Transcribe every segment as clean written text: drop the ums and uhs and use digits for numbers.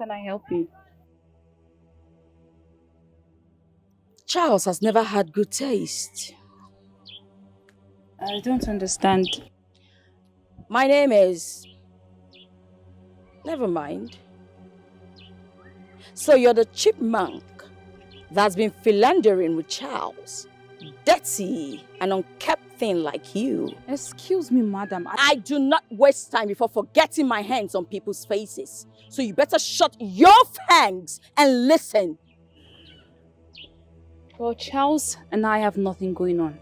can I help you? Charles has never had good taste. I don't understand. My name is... Never mind. So you're the chipmunk that's been philandering with Charles. Dirty and unkept thing like you. Excuse me, madam. I do not waste time before forgetting my hands on people's faces. So you better shut your fangs and listen. Well, Charles and I have nothing going on.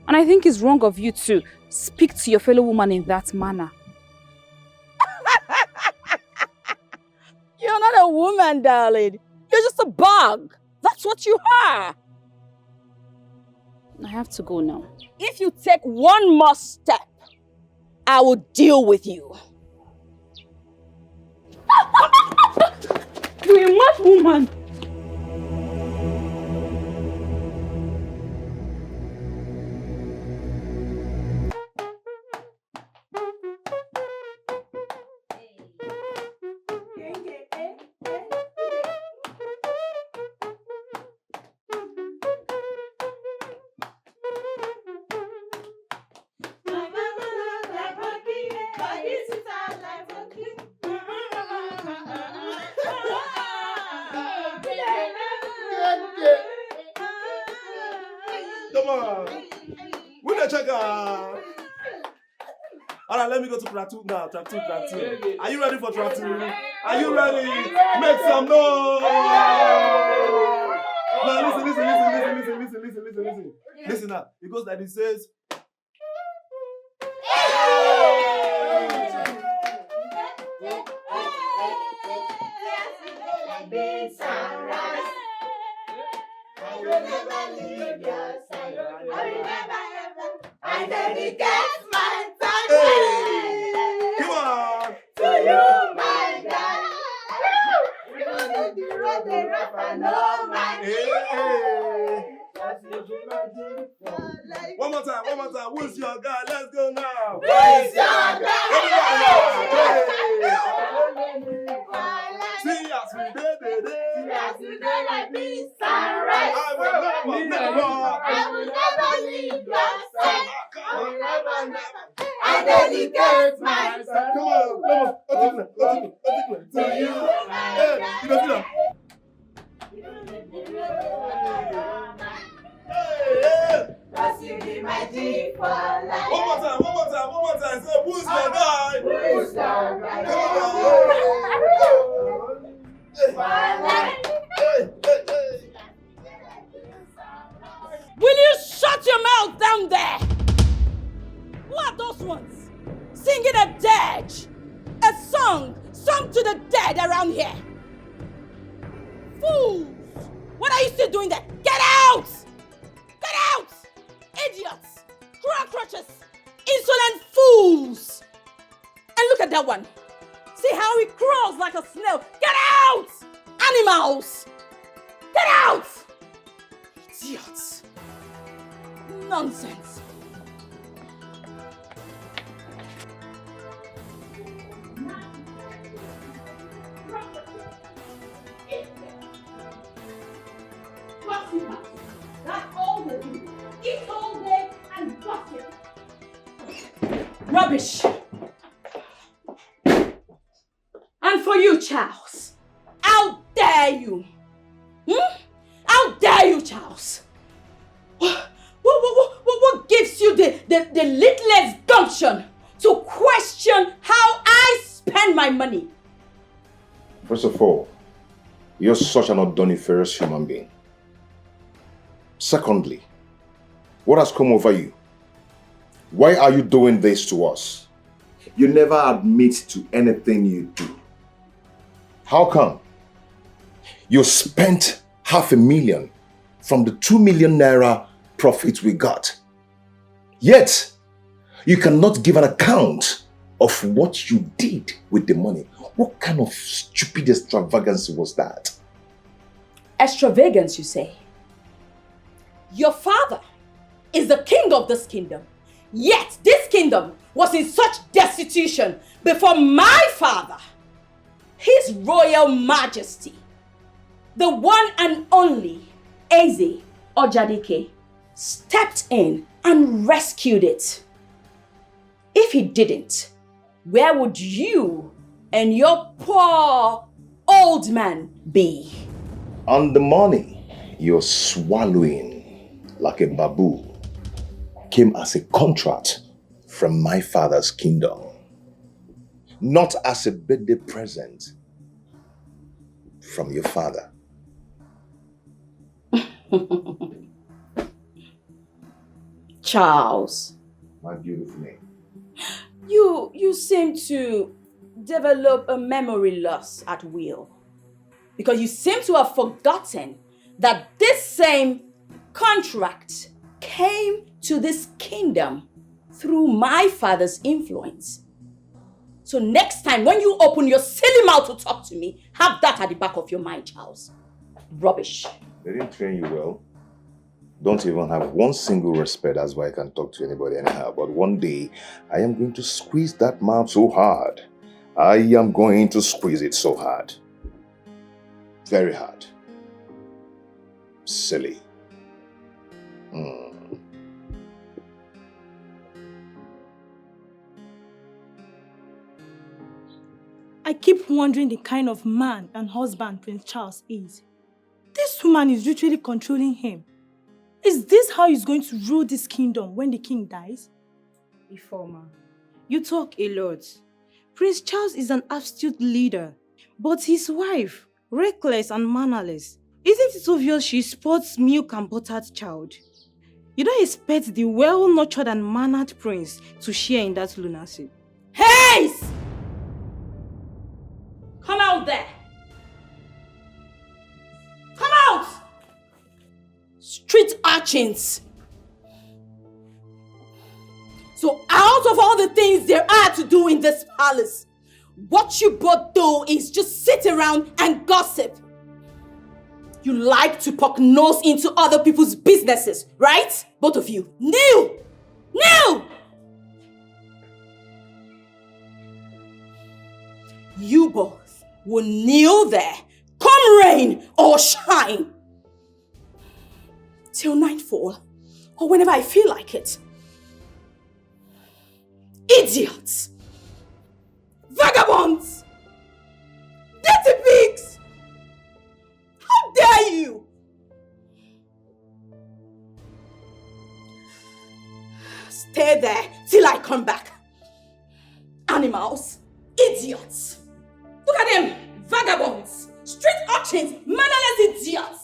And I think it's wrong of you to speak to your fellow woman in that manner. You're not a woman, darling. You're just a bug. That's what you are. I have to go now. If you take one more step, I will deal with you. You're a mad woman. Come on. We're the checker. Alright, let me go to track 2 now. Track 2. Are you ready for track 2? Are you ready? Make some noise! Now listen. Listen now. It goes like this, says. I will never leave your side. I will never ever. I dedicate my time. Come on. To you, my God. You know the road they rough and no man. One more time. Who's your guy? Let's go now. Who's your guy? See us we did. As you know, like this sunrise. I will never leave your side. I will never. I dedicate myself. Come on. To you, my God. Cause you be my G for life. One more time. Say, who's your guy? Who's your guy? Will you shut your mouth down there? Who are those ones? Singing a dirge. A song sung to the dead around here. Fools! What are you still doing there? Get out! Get out! Idiots! Crotchets! Insolent fools! And look at that one. See how he crawls like a snail. Get out! Animals! Get out! Idiots! Nonsense! That's all they do. Eat all day and gossip. Rubbish! And for you, Charles, how dare you? How dare you, Charles? What gives you the littlest gumption to question how I spend my money? First of all, you're such an undoniferous human being. Secondly, what has come over you? Why are you doing this to us? You never admit to anything you do. How come? You spent $500,000 from the 2 million naira profit we got. Yet, you cannot give an account of what you did with the money. What kind of stupid extravagance was that? Extravagance, you say? Your father is the king of this kingdom. Yet this kingdom was in such destitution before my father. His Royal Majesty, the one and only Eze Ojadike, stepped in and rescued it. If he didn't, where would you and your poor old man be? And the money you're swallowing like a babu came as a contract from my father's kingdom, not as a birthday present from your father. Charles, My beautiful name. you seem to develop a memory loss at will. Because you seem to have forgotten that this same contract came to this kingdom through my father's influence. So next time when you open your silly mouth to talk to me, have that at the back of your mind, Charles. Rubbish. They didn't train you well. Don't even have one single respect. That's why I can talk to anybody anyhow. But one day, I am going to squeeze that mouth so hard. I am going to squeeze it so hard. Very hard. Silly. I keep wondering the kind of man and husband Prince Charles is. This woman is literally controlling him. Is this how he's going to rule this kingdom when the king dies? Informer, you talk a lot. Prince Charles is an absolute leader, but his wife, reckless and mannerless. Isn't it obvious she sports milk and buttered child? You don't expect the well-nurtured and mannered prince to share in that lunacy. Haze! Come out there! Come out! Street urchins! So out of all the things there are to do in this palace, what you both do is just sit around and gossip. You like to poke nose into other people's businesses, right? Both of you. Kneel! Kneel! You both will kneel there, come rain or shine, till nightfall, or whenever I feel like it. Idiots! Vagabonds! Dirty pigs! How dare you! Stay there till I come back. Animals! Idiots! Look at them! Vagabonds! Street urchins! Mannerless idiots!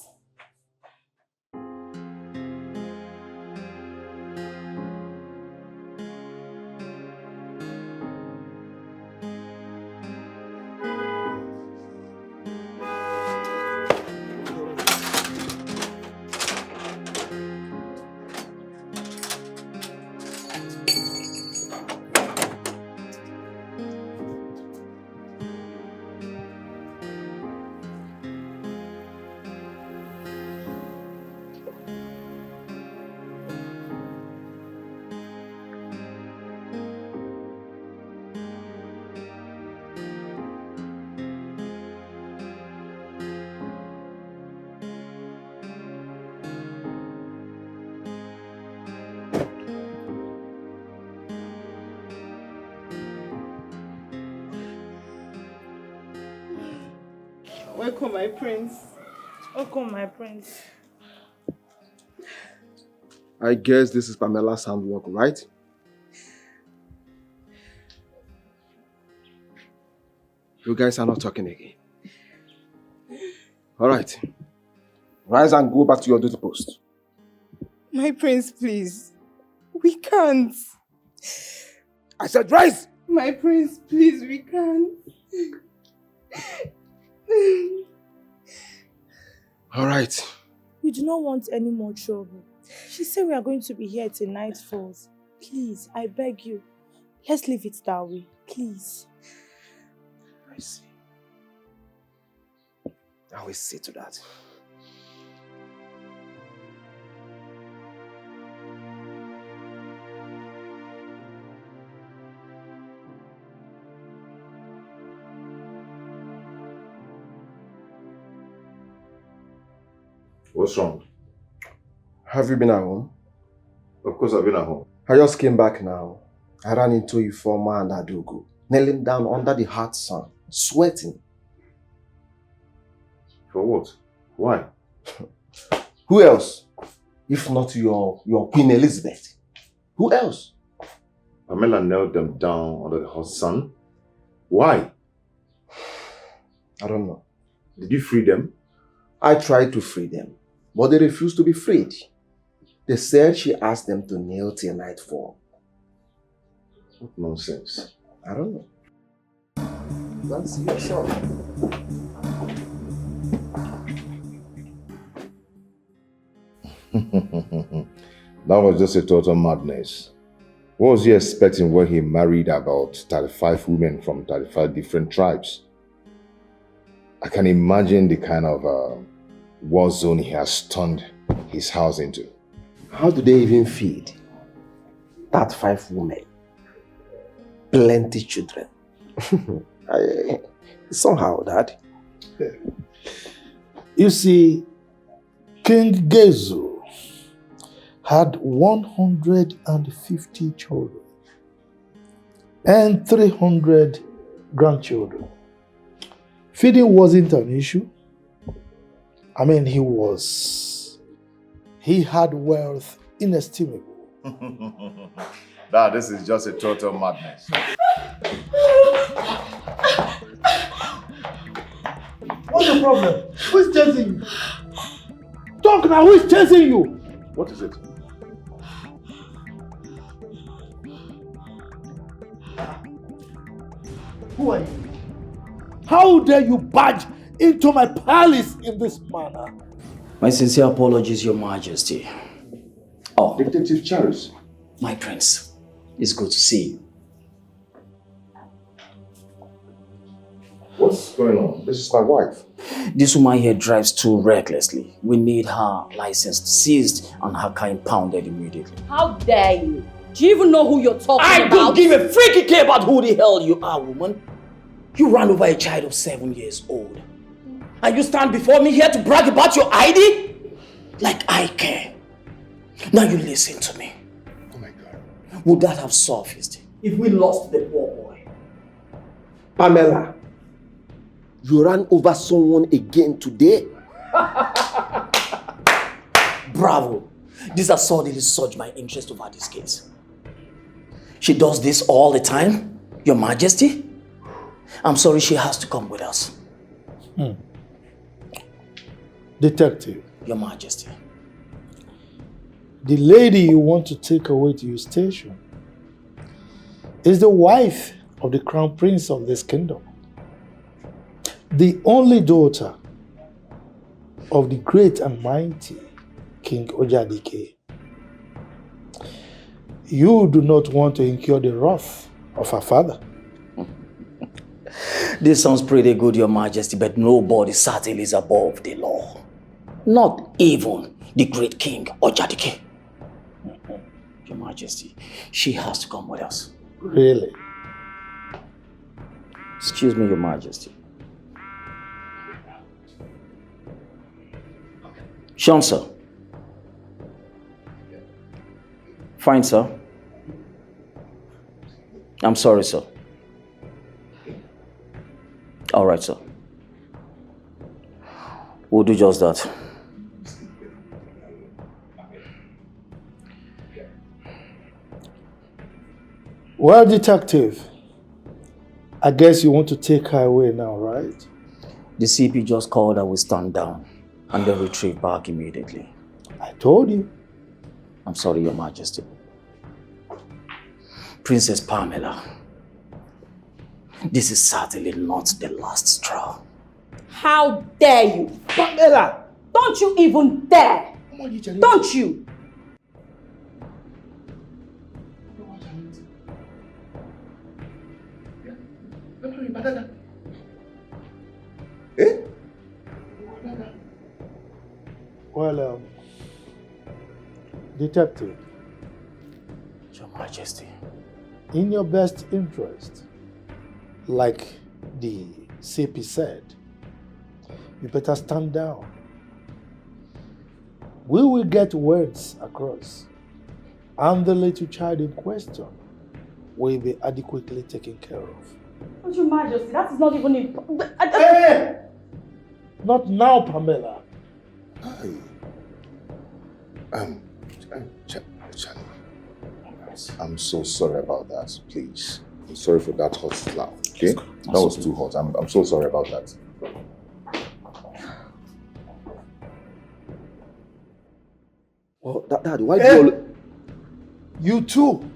Welcome, my prince. Welcome, my prince. I guess this is Pamela's handwork, right? You guys are not talking again. Alright. Rise and go back to your duty post. My prince, please. We can't. I said rise! My prince, please, we can't. Alright. We do not want any more trouble. She said we are going to be here till night falls. Please, I beg you. Let's leave it that way. Please. I see. I will see to that. What's wrong? Have you been at home? Of course I've been at home. I just came back now. I ran into Ifeoma and Adugo, kneeling down under the hot sun, sweating. For what? Why? Who else? If not your Queen Elizabeth. Who else? Pamela knelt them down under the hot sun. Why? I don't know. Did you free them? I tried to free them, but they refused to be freed. They said she asked them to kneel till nightfall. What nonsense. I don't know. That's yourself. That was just a total madness. What was he expecting when he married about 35 women from 35 different tribes? I can imagine the kind of war zone he has turned his house into. How do they even feed 35 women? Plenty children. Somehow, Dad. You see, King Gezu had 150 children and 300 grandchildren. Feeding wasn't an issue. I mean, he had wealth inestimable. This is just a total madness. What's the problem? Who's chasing you? Talk now, who's chasing you? What is it? Who are you? How dare you barge into my palace in this manner? My sincere apologies, Your Majesty. Oh, Detective Charles. my prince. It's good to see you. What's going on? This is my wife. This woman here drives too recklessly. We need her license seized and her car impounded immediately. How dare you? Do you even know who you're talking I about? don't give a freaky care about who the hell you are, woman. You ran over a child of 7 years old. And you stand before me here to brag about your ID? Like I care. Now you listen to me. Oh my God. Would that have surfaced if we lost the poor boy? Pamela, you ran over someone again today? Bravo. This has suddenly surged my interest over this case. She does this all the time, Your Majesty? I'm sorry she has to come with us. Detective, Your Majesty. the lady you want to take away to your station is the wife of the crown prince of this kingdom. The only daughter of the great and mighty King Ojadike. You do not want to incur the wrath of her father. This sounds pretty good, Your Majesty, but nobody certainly is above the law. Not even the great King Ojadike. Your Majesty, she has to come with us. Really? Excuse me, Your Majesty. Sean, sir. Fine, sir. I'm sorry, sir. All right, sir. We'll do just that. Well, detective, I guess you want to take her away now, right? The CP just called that we stand down and then retrieve back immediately. I told you. I'm sorry, Your Majesty. Princess Pamela, this is certainly not the last straw. How dare you? Pamela! Don't you even dare! Don't you? Eh? Well, detective, Your Majesty. in your best interest, like the CP said, you better stand down. we will get words across, and the little child in question will be adequately taken care of. Your Majesty, that is not even Hey! Not now, Pamela. Hey. Charlie, I'm so sorry about that, please. I'm sorry for that hot slap, okay? That was too hot. I'm so sorry about that. Well, Dad, why do you... You too.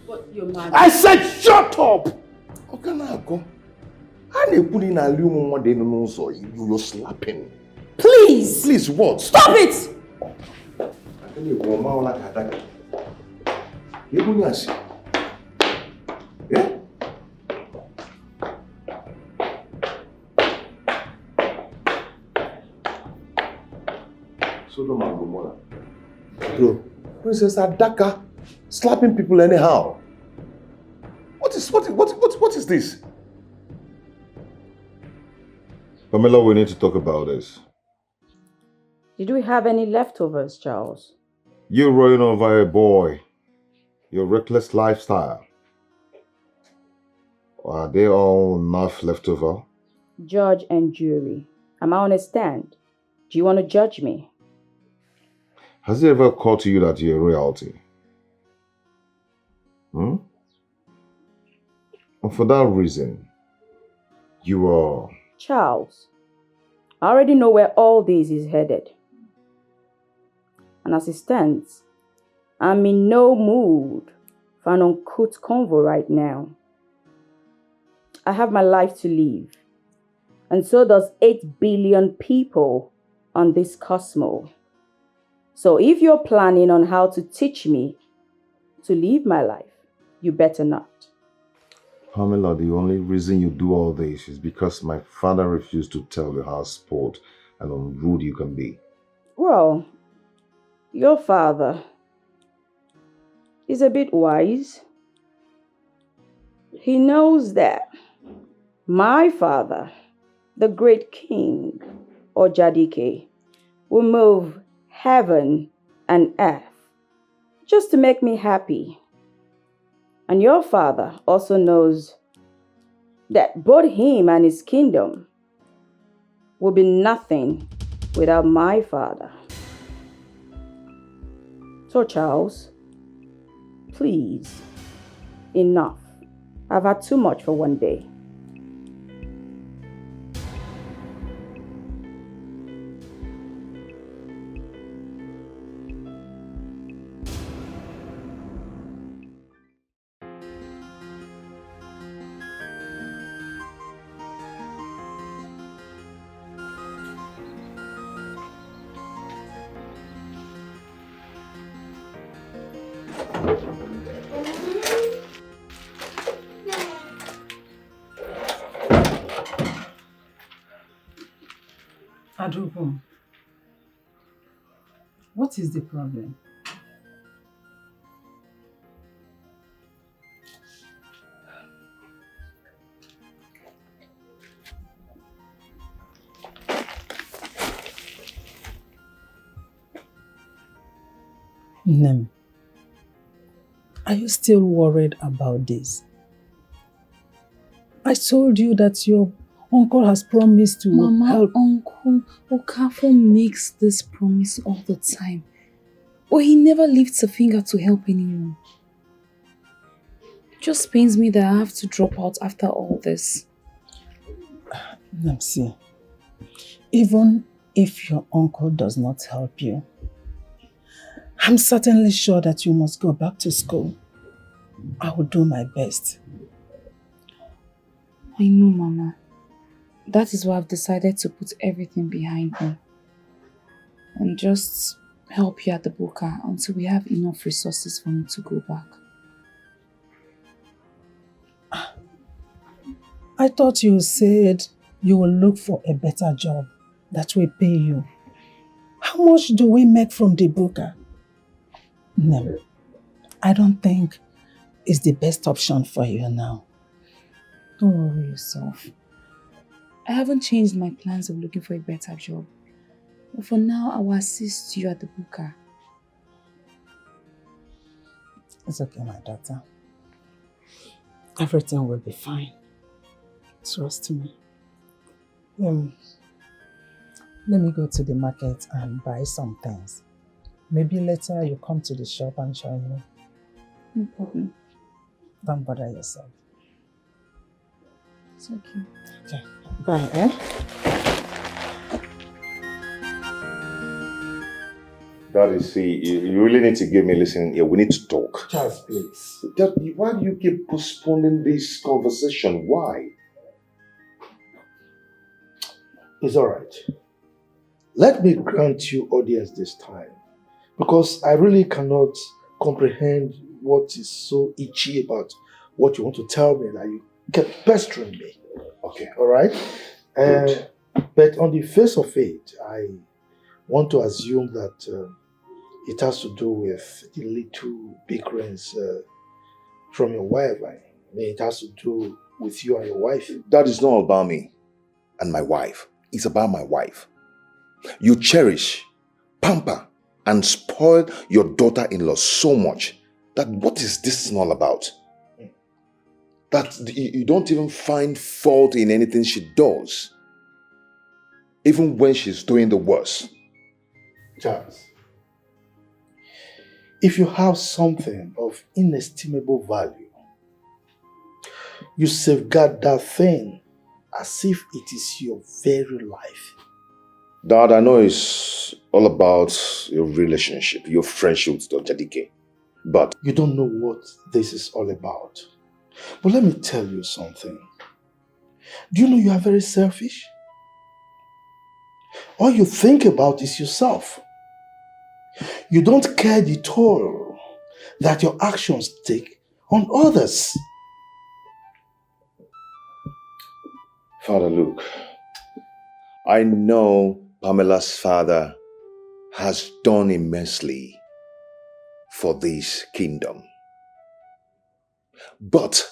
What, Your Majesty? I said shut up! Okay, now go. You're slapping. Please! Please, what? Stop it! Yeah? Sodom and Gomorrah. Bro, Princess Adaka slapping people anyhow. What is this? Pamela, we need to talk about this. Did we have any leftovers, Charles? You running over a boy. Your reckless lifestyle. Are they all enough left over? Judge and jury, am I on a stand? Do you want to judge me? Has it ever occurred to you that you're royalty? And for that reason, you are... Charles, I already know where all this is headed. And as it stands, I'm in no mood for an uncouth convo right now. I have my life to live. And so does 8 billion people on this cosmos. So if you're planning on how to teach me to live my life, you better not. Pamela, the only reason you do all this is because my father refused to tell you how spoiled and unrude you can be. Well, your father is a bit wise. He knows that my father, the great king, or Jadike, will move heaven and earth just to make me happy. And your father also knows that both him and his kingdom will be nothing without my father. So Charles, please, enough. I've had too much for one day. Adrupo, what is the problem? Nem, are you still worried about this? I told you that your uncle has promised to help. Uncle Okafor makes this promise all the time. But he never lifts a finger to help anyone. It just pains me that I have to drop out after all this. See, even if your uncle does not help you, I'm certainly sure that you must go back to school. I will do my best. I know, Mama. That is why I've decided to put everything behind me and just help you at the Boka until we have enough resources for me to go back. I thought you said you will look for a better job that will pay you. How much do we make from the Boka? No, I don't think it's the best option for you now. Don't worry yourself. I haven't changed my plans of looking for a better job. But for now, I will assist you at the booker. It's okay, my daughter. Everything will be fine. Trust me. Let me go to the market and buy some things. Maybe later you come to the shop and join me. No problem. Don't bother yourself. It's okay. Okay, bye, eh? Daddy, see, you really need to give me listening here. We need to talk. Charles, please. Daddy, why do you keep postponing this conversation? Why? It's all right. Let me grant you audience this time, because I really cannot comprehend what is so itchy about what you want to tell me that you kept pestering me. Okay. All right? But on the face of it, I want to assume that it has to do with the little bickerings from your wife. I mean, it has to do with you and your wife. That is not about me and my wife. It's about my wife. You cherish, pamper, and spoil your daughter-in-law so much that what is this all about? That you don't even find fault in anything she does, even when she's doing the worst. Charles, if you have something of inestimable value, you safeguard that thing as if it is your very life. Dad, I know it's all about your relationship, your friendship with Dr. DK, but you don't know what this is all about. But let me tell you something. Do you know you are very selfish? All you think about is yourself. You don't care the toll that your actions take on others. Father Luke, I know Pamela's father has done immensely for this kingdom. But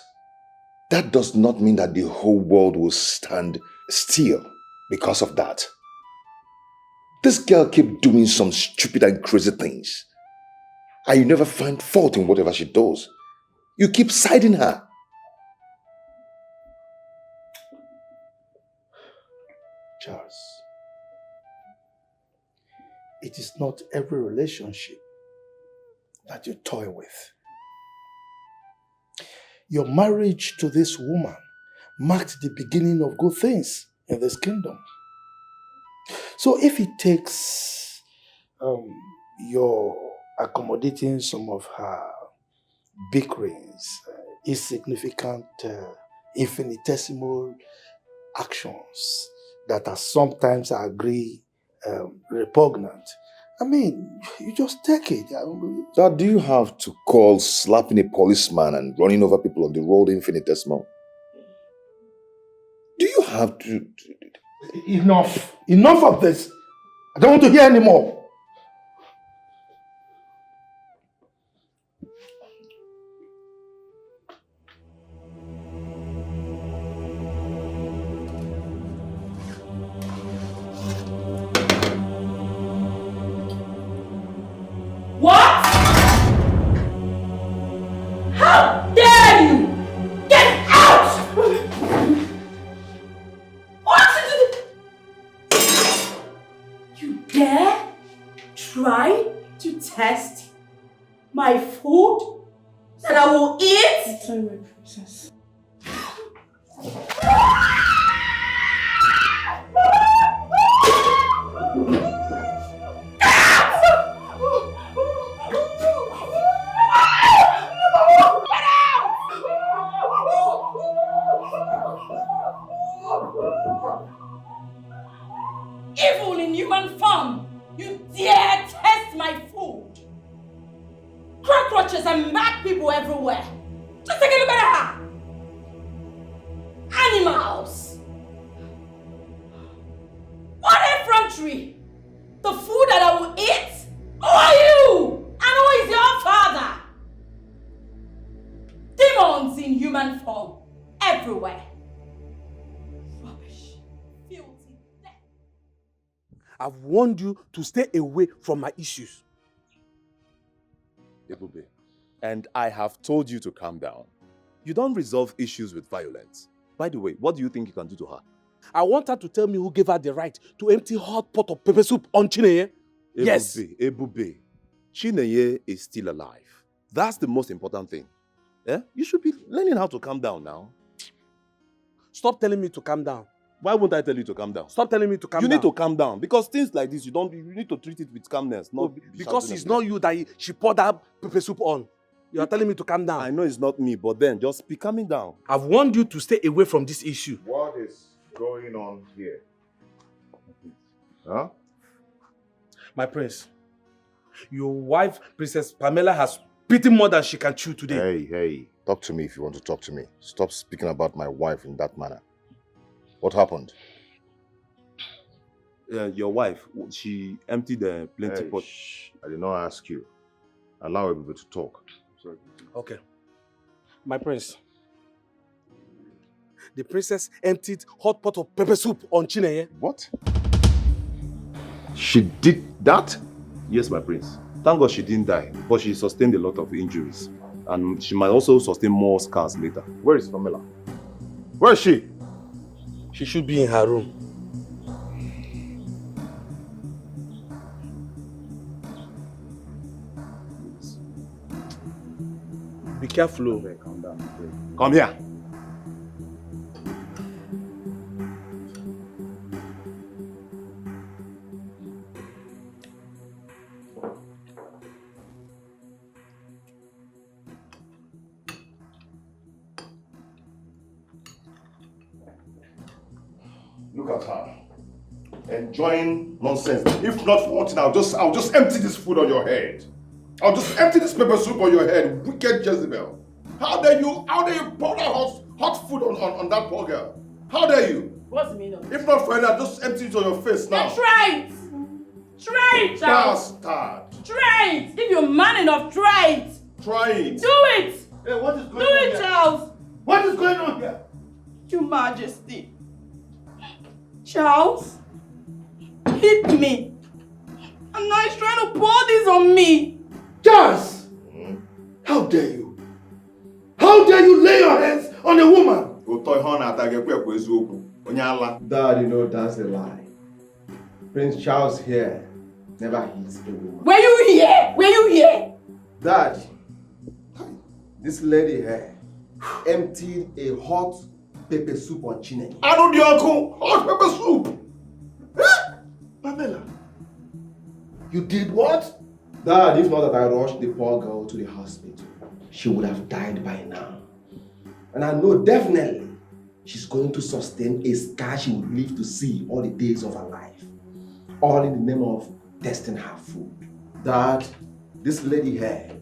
that does not mean that the whole world will stand still because of that. This girl keeps doing some stupid and crazy things, and you never find fault in whatever she does. You keep siding her. Charles, it is not every relationship that you toy with. Your marriage to this woman marked the beginning of good things in this kingdom. So if it takes your accommodating some of her bickerings, insignificant, infinitesimal actions that are sometimes, I agree, repugnant, I mean, you just take it. Dad, do you have to call slapping a policeman and running over people on the road infinitesimal? Do you have to... Enough. Enough of this. I don't want to hear anymore. What? How dare you! Get out! What? You dare try to test my food that I will eat? I'm sorry, my princess. Evil in human form, you dare test my food? Cockroaches and mad people everywhere. Just take a look at her. Animals. What effrontery? The food that I will eat? Who are you? And who is your father? Demons in human form everywhere. Rubbish. Filthy. I've warned you to stay away from my issues. Ebube, and I have told you to calm down. You don't resolve issues with violence. By the way, what do you think you can do to her? I want her to tell me who gave her the right to empty hot pot of pepper soup on Chineye. Yes. Ebube, Chineye is still alive. That's the most important thing. Eh? You should be learning how to calm down now. Stop telling me to calm down. Why won't I tell you to calm down? Stop telling me to calm down. You need to calm down because things like this, you need to treat it with calmness. Not because it's not you that she poured that pepper soup on. You are telling me to calm down. I know it's not me, but then just be calming down. I've warned you to stay away from this issue. What is going on here? Huh? My prince, your wife, Princess Pamela, has bitten more than she can chew today. Hey, talk to me if you want to talk to me. Stop speaking about my wife in that manner. What happened? Your wife, she emptied the plenty pot. I did not ask you. Allow everybody to talk. Sorry. Okay. My prince, the princess emptied hot pot of pepper soup on Chineye. What? She did that? Yes, my prince. Thank God she didn't die, but she sustained a lot of injuries. And she might also sustain more scars later. Where is Pamela? Where is she? She should be in her room. Be careful. Okay, calm down. Okay. Come here. Look at her. Enjoying nonsense. If not for one thing, I'll just empty this food on your head. I'll just empty this pepper soup on your head, wicked Jezebel. How dare you pour that hot food on that poor girl? How dare you? What's the meaning of it? If not for it, I'll just empty it on your face now. Then try it! Try it, Charles! Bastard! Try it! If you're man enough, try it! Try it! Do it! Hey, what is going Do on it, here? Charles! What is going on here? Your Majesty. Charles, hit me. And now he's trying to pour this on me. Charles! How dare you? How dare you lay your hands on a woman? Dad, you know that's a lie. Prince Charles here never hits a woman. Were you here? Were you here? Dad, this lady here emptied a hot pepper soup on Chineke. I know the uncle. Hot pepper soup. Pamela, you did what? Dad, if not that I rushed the poor girl to the hospital, she would have died by now. And I know definitely she's going to sustain a scar she would live to see all the days of her life. All in the name of testing her food. Dad, this lady here.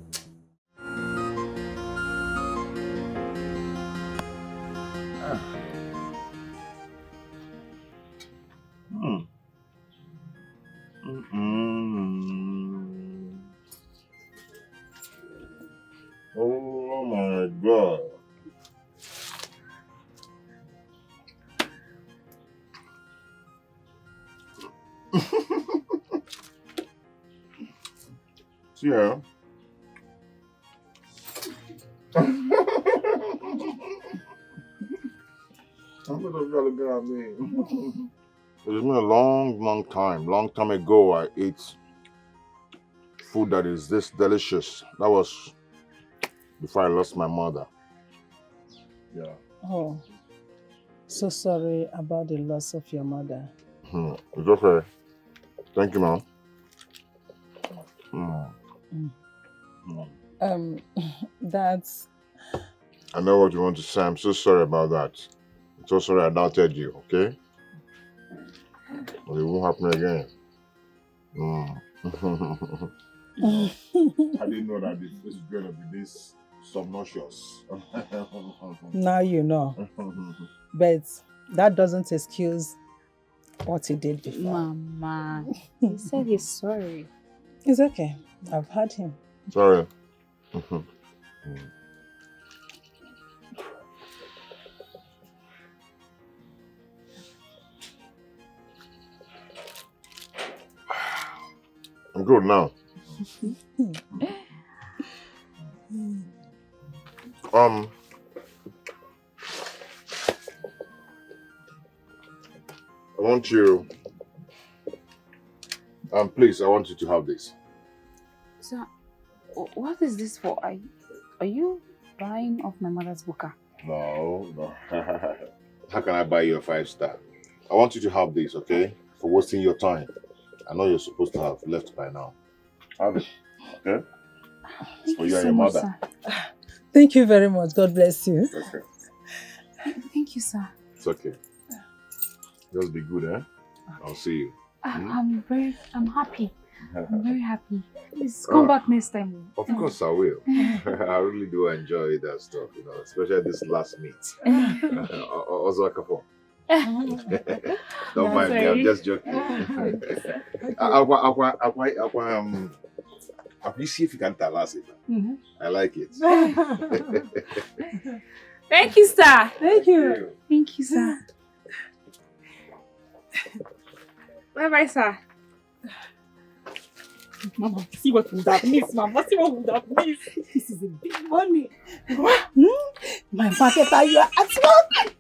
Oh my God. See ya. I'm gonna look at me. It's been a long time ago I ate food that is this delicious. That was before I lost my mother. Yeah. Oh, so sorry about the loss of your mother. It's okay. Thank you, Mom. That's... I know what you want to say. I'm so sorry about that. I'm so sorry I doubted you, okay? But it won't happen again. I didn't know that this is going to be this subconscious. Now you know. But that doesn't excuse what he did before. Mama, he said he's sorry. It's okay. I've heard him. Sorry. I'm good now. I want you. Please, I want you to have this. Sir, what is this for? Are you buying off my mother's booker? No. How can I buy you a 5-star? I want you to have this, okay? For wasting your time. I know you're supposed to have left by now. Have it, okay? Thank For you you and so your much, mother. sir. Thank you very much. God bless you. Okay. Thank you, sir. It's okay. Just be good, eh? I'll see you. I'm happy. I'm very happy. Please come back next time. Of course I will. I really do enjoy that stuff, you know, especially this last meet. Also, don't mind me, I'm just joking. You see if you can tell us it. I like it. Thank you, sir. Thank you. Thank you, sir. Bye-bye, sir. Mama, see what would have missed, Mama. See what would have missed. This is a big money. My marketer, you are at work.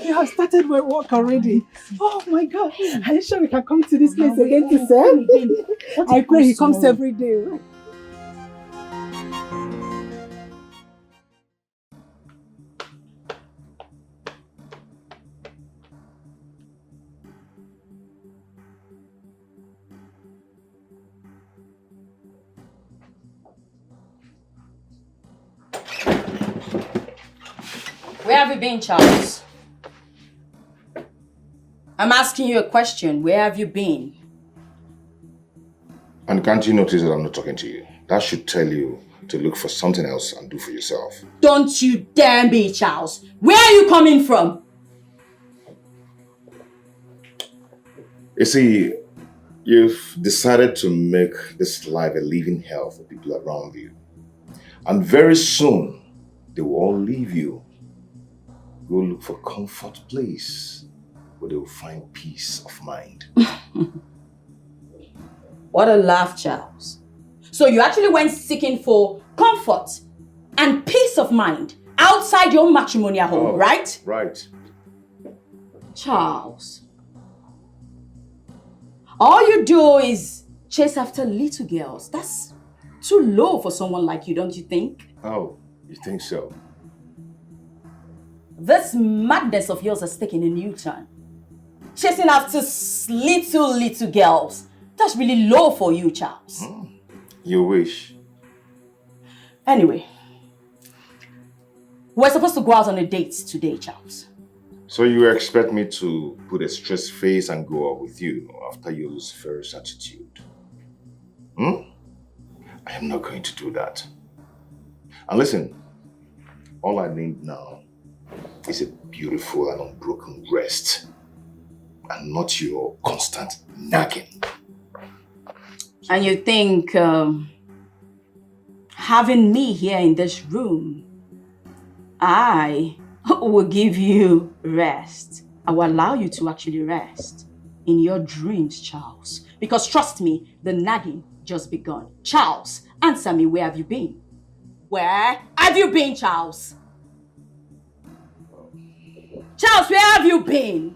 You have started my work already. Oh my God. Are you sure we can come to this place again to serve? I pray he comes every day. Where have you been, Charles? I'm asking you a question. Where have you been? And can't you notice that I'm not talking to you? That should tell you to look for something else and do for yourself. Don't you dare be, Charles. Where are you coming from? You see, you've decided to make this life a living hell for people around you. And very soon, they will all leave you. Go look for a comfort place where they will find peace of mind. What a laugh, Charles. So you actually went seeking for comfort and peace of mind outside your matrimonial home, right? Right. Charles, all you do is chase after little girls. That's too low for someone like you, don't you think? Oh, you think so? This madness of yours has taken a new turn. Chasing after little girls. That's really low for you, Charles. You wish. Anyway, we're supposed to go out on a date today, Charles. So you expect me to put a stressed face and go out with you after your Lucifer's attitude? I am not going to do that. And listen, all I need now is a beautiful and unbroken rest, and not your constant nagging. And you think having me here in this room, I will give you rest. I will allow you to actually rest in your dreams, Charles. Because trust me, the nagging just begun. Charles, answer me, where have you been? Where have you been, Charles? Charles, where have you been?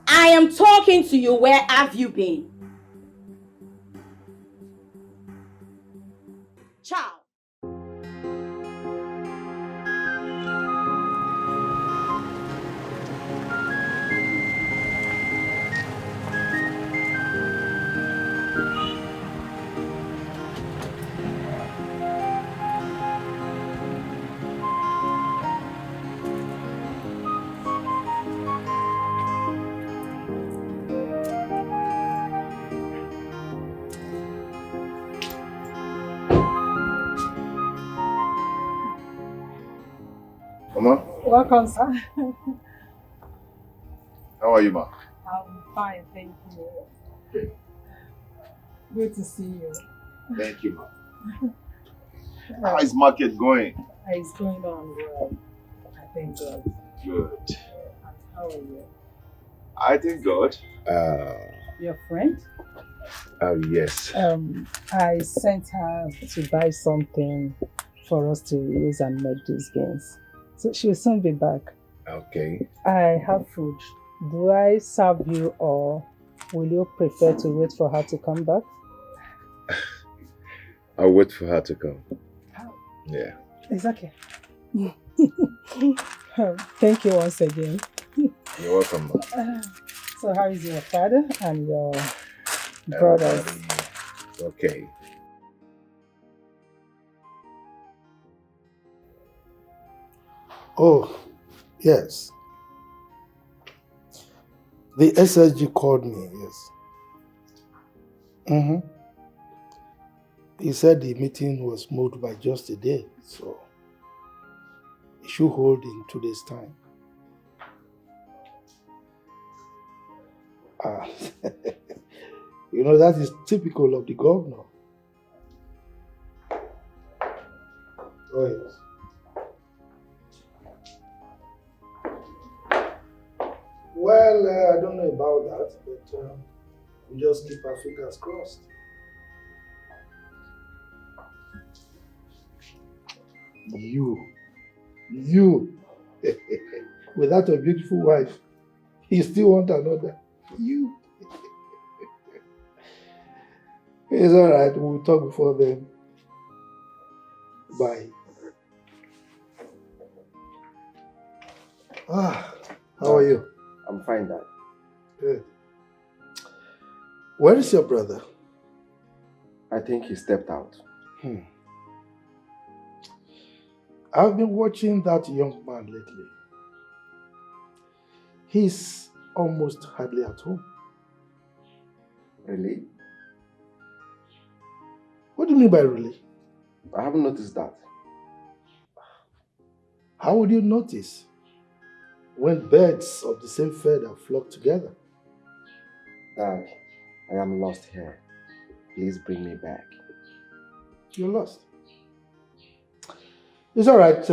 I am talking to you. Where have you been? Charles. Mama? Welcome, sir. How are you, ma? I'm fine, thank you. Good to see you. Thank you, ma. How is market going? It's going on well. I thank God. Good. How are you? I thank God. Your friend? Oh, yes. I sent her to buy something for us to use and make these games. So she will soon be back. Okay. I have food. Do I serve you or will you prefer to wait for her to come back? I'll wait for her to come. Yeah. It's okay. Thank you once again. You're welcome, Ma. So how is your father and your brothers? Okay. Oh, yes. The SSG called me, yes. He said the meeting was moved by just a day, so it should hold in 2 days' time. You know, that is typical of the governor. Oh, yes. Well, I don't know about that, but we just keep our fingers crossed. You, without a beautiful wife, you still want another. You. It's all right. We'll talk before then. Bye. How are you? I'm fine, Dad. Good. Where is your brother? I think he stepped out. I've been watching that young man lately. He's almost hardly at home. Really? What do you mean by really? I haven't noticed that. How would you notice when birds of the same feather flock together? Dad, I am lost here. Please bring me back. You're lost. It's all right.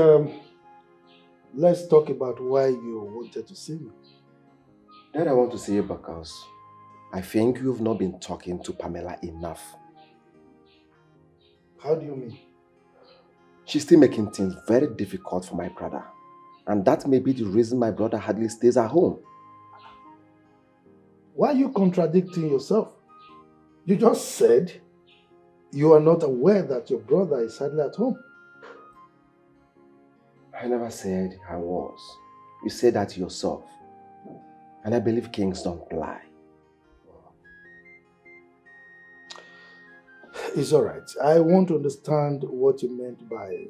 Let's talk about why you wanted to see me. Dad, I want to see you because I think you've not been talking to Pamela enough. How do you mean? She's still making things very difficult for my brother. And that may be the reason my brother hardly stays at home. Why are you contradicting yourself? You just said you are not aware that your brother is hardly at home. I never said I was. You said that yourself. And I believe kings don't lie. It's all right. I want to understand what you meant by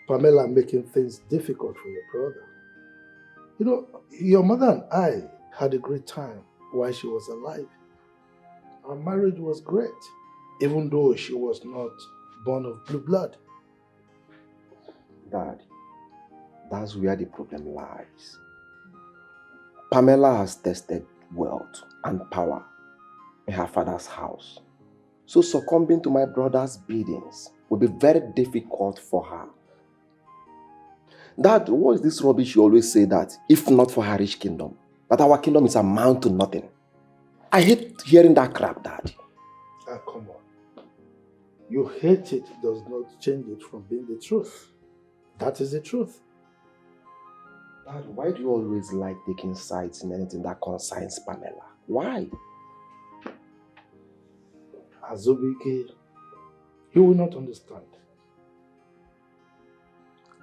Pamela making things difficult for your brother. You know, your mother and I had a great time while she was alive. Our marriage was great, even though she was not born of blue blood. Dad, that's where the problem lies. Pamela has tested wealth and power in her father's house. So succumbing to my brother's biddings will be very difficult for her. Dad, what is this rubbish you always say that if not for her rich kingdom, that our kingdom is amount to nothing? I hate hearing that crap, Dad. Come on. You hate it does not change it from being the truth. That is the truth. Dad, why do you always like taking sides in anything that concerns Pamela? Why? Azubike, you will not understand.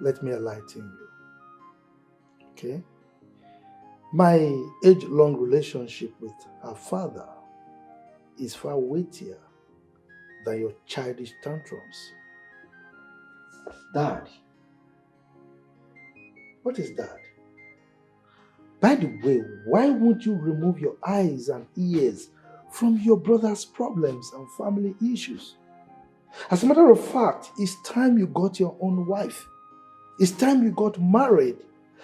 Let me enlighten you. Okay? My age-long relationship with her father is far weightier than your childish tantrums. Dad. What is that? By the way, why won't you remove your eyes and ears from your brother's problems and family issues? As a matter of fact, it's time you got your own wife. It's time you got married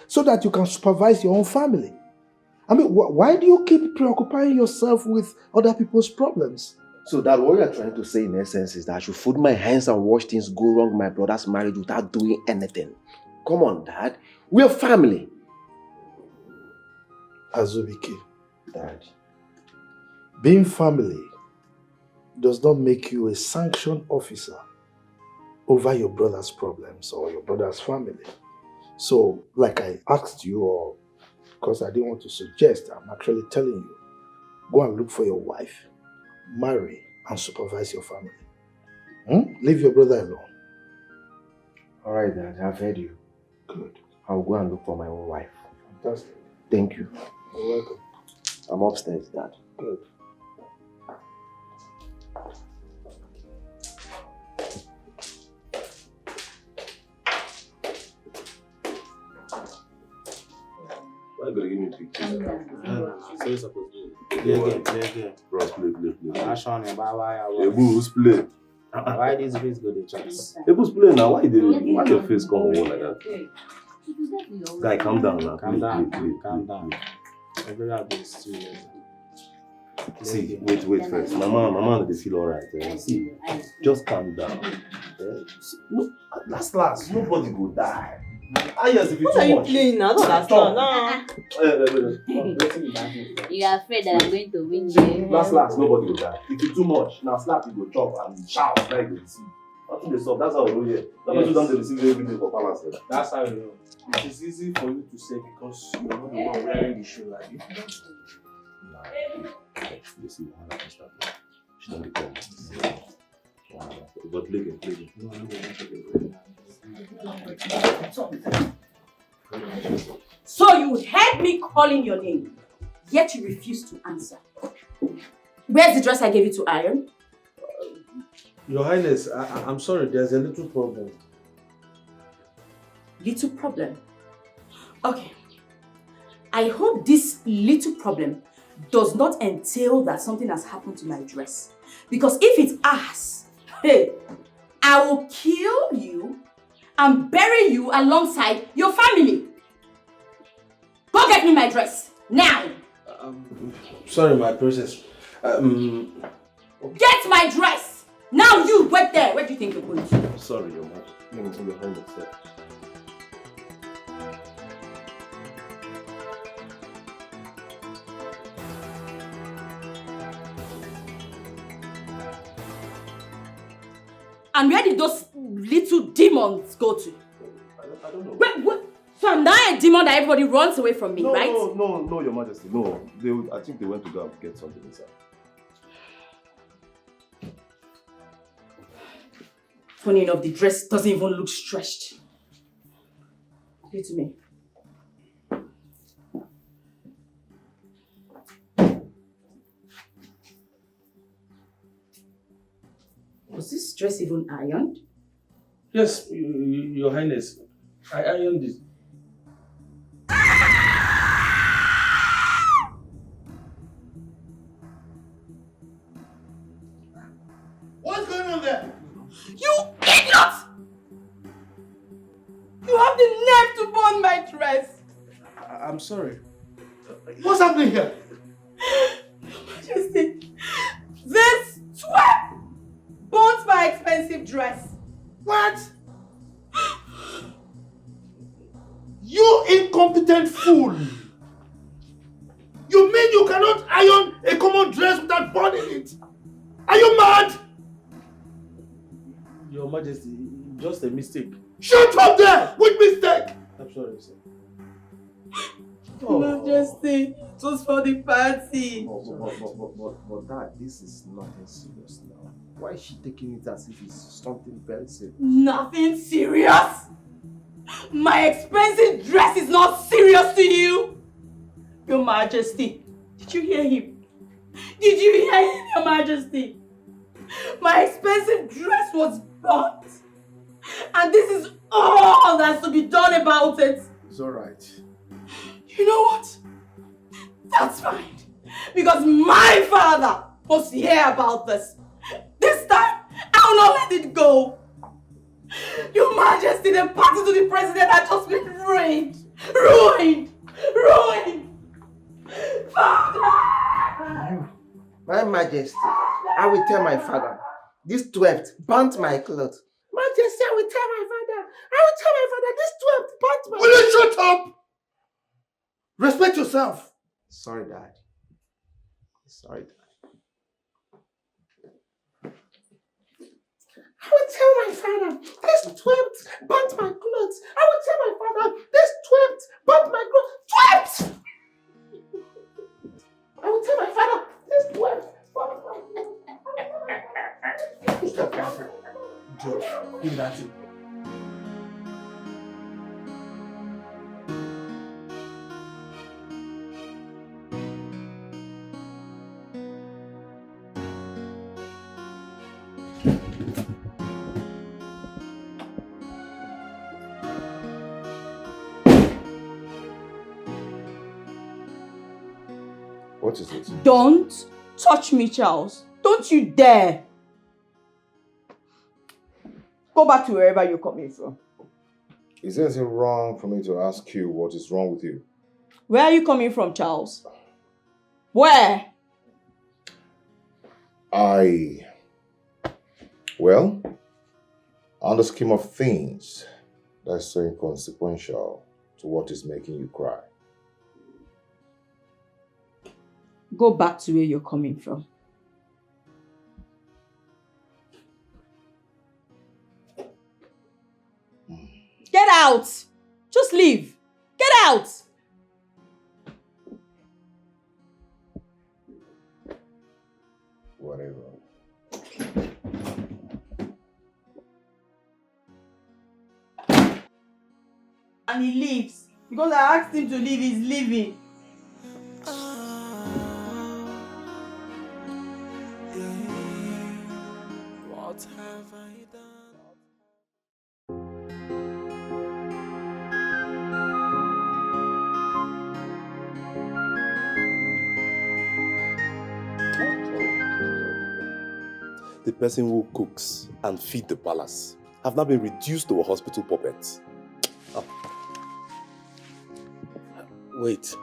so that you can supervise your own family. I mean, why do you keep preoccupying yourself with other people's problems? So Dad, what you are trying to say in essence is that I should fold my hands and watch things go wrong in my brother's marriage without doing anything. Come on, Dad. We're family. Azubike. Dad. Being family does not make you a sanctioned officer over your brother's problems or your brother's family. So, like I asked you, or because I didn't want to suggest, I'm actually telling you, go and look for your wife, marry, and supervise your family. Leave your brother alone. All right, Dad, I've heard you. Good. I'll go and look for my own wife. Fantastic. Thank you. You're welcome. I'm upstairs, Dad. Good. Why you gonna give me pictures? So you're supposed to play again. Bro, play. Action, Who's play? Why this face go the chance? Who's play now? Why your face come on like that? Guy, calm down now. Calm down. Play. Calm down. Everybody is serious. See, wait first. Mama, they feel alright. See, just calm down. No, last, nobody go die. What are you playing now? Don't understand. You are afraid that I'm going to win you. Last, nobody will die. If you too much, now slap, you go chop and shout like you see. Nothing they solve. That's how we roll here. That's why you don't receive everything for balance. That's how you know. It is easy for you to say because you're not the one wearing the shoe like you. You see, I understand. She don't come. But play it. So you heard me calling your name, yet you refuse to answer. Where's the dress I gave you to iron? Your Highness, I'm sorry, there's a little problem. Little problem? Okay. I hope this little problem does not entail that something has happened to my dress. Because if it has, hey, I will kill you and bury you alongside your family. Go get me my dress, now! Sorry, my princess. Get my dress! Now you, wait there. Where do you think you're going to? Sorry, your mother. Let me put your hand upstairs. And where did those little demons go to? I don't know. Wait. So I'm now a demon that everybody runs away from me, right? No, your majesty. No. I think they went to go and get something inside. Funny enough, the dress doesn't even look stretched. Give it to me. Was this dress even ironed? Yes, your Highness. I ironed it. What's going on there? You idiot! You have the nerve to burn my dress! I'm sorry. What's happening here? Majesty, this twerp burnt my expensive dress. What? You incompetent fool! You mean you cannot iron a common dress without burning it? Are you mad? Your Majesty, just a mistake. Shut up there! Which mistake? I'm sorry, sir. Majesty, it was for the party. But Dad, this is nothing serious now. Why is she taking it as if it's something very serious? Nothing serious? My expensive dress is not serious to you? Your Majesty, did you hear him? Did you hear him, Your Majesty? My expensive dress was burnt. And this is all that's to be done about it. It's alright. You know what? That's fine. Because my father must hear about this. This time, I will not let it go. Your Majesty, the party to the president has just been ruined. Ruined. Father! My Majesty, I will tell my father. This 12th burnt my clothes. Majesty, I will tell my father. This 12th burnt my clothes. Will you shut up? Respect yourself. Sorry, Dad. father, this twerp burnt my clothes. I will tell my father, this twerp burnt my clothes. Twerp! I will tell my father, this twerp burnt my clothes. George, give me that thing. What is it? Don't touch me, Charles. Don't you dare. Go back to wherever you're coming from. Is there anything wrong for me to ask you what is wrong with you? Where are you coming from, Charles? Where? Well, on the scheme of things, that's so inconsequential to what is making you cry. Go back to where you're coming from. Get out! Just leave. Get out! Whatever. And he leaves. Because I asked him to leave, he's leaving. What have I done? The person who cooks and feeds the palace have now been reduced to a hospital puppet. Oh. Wait.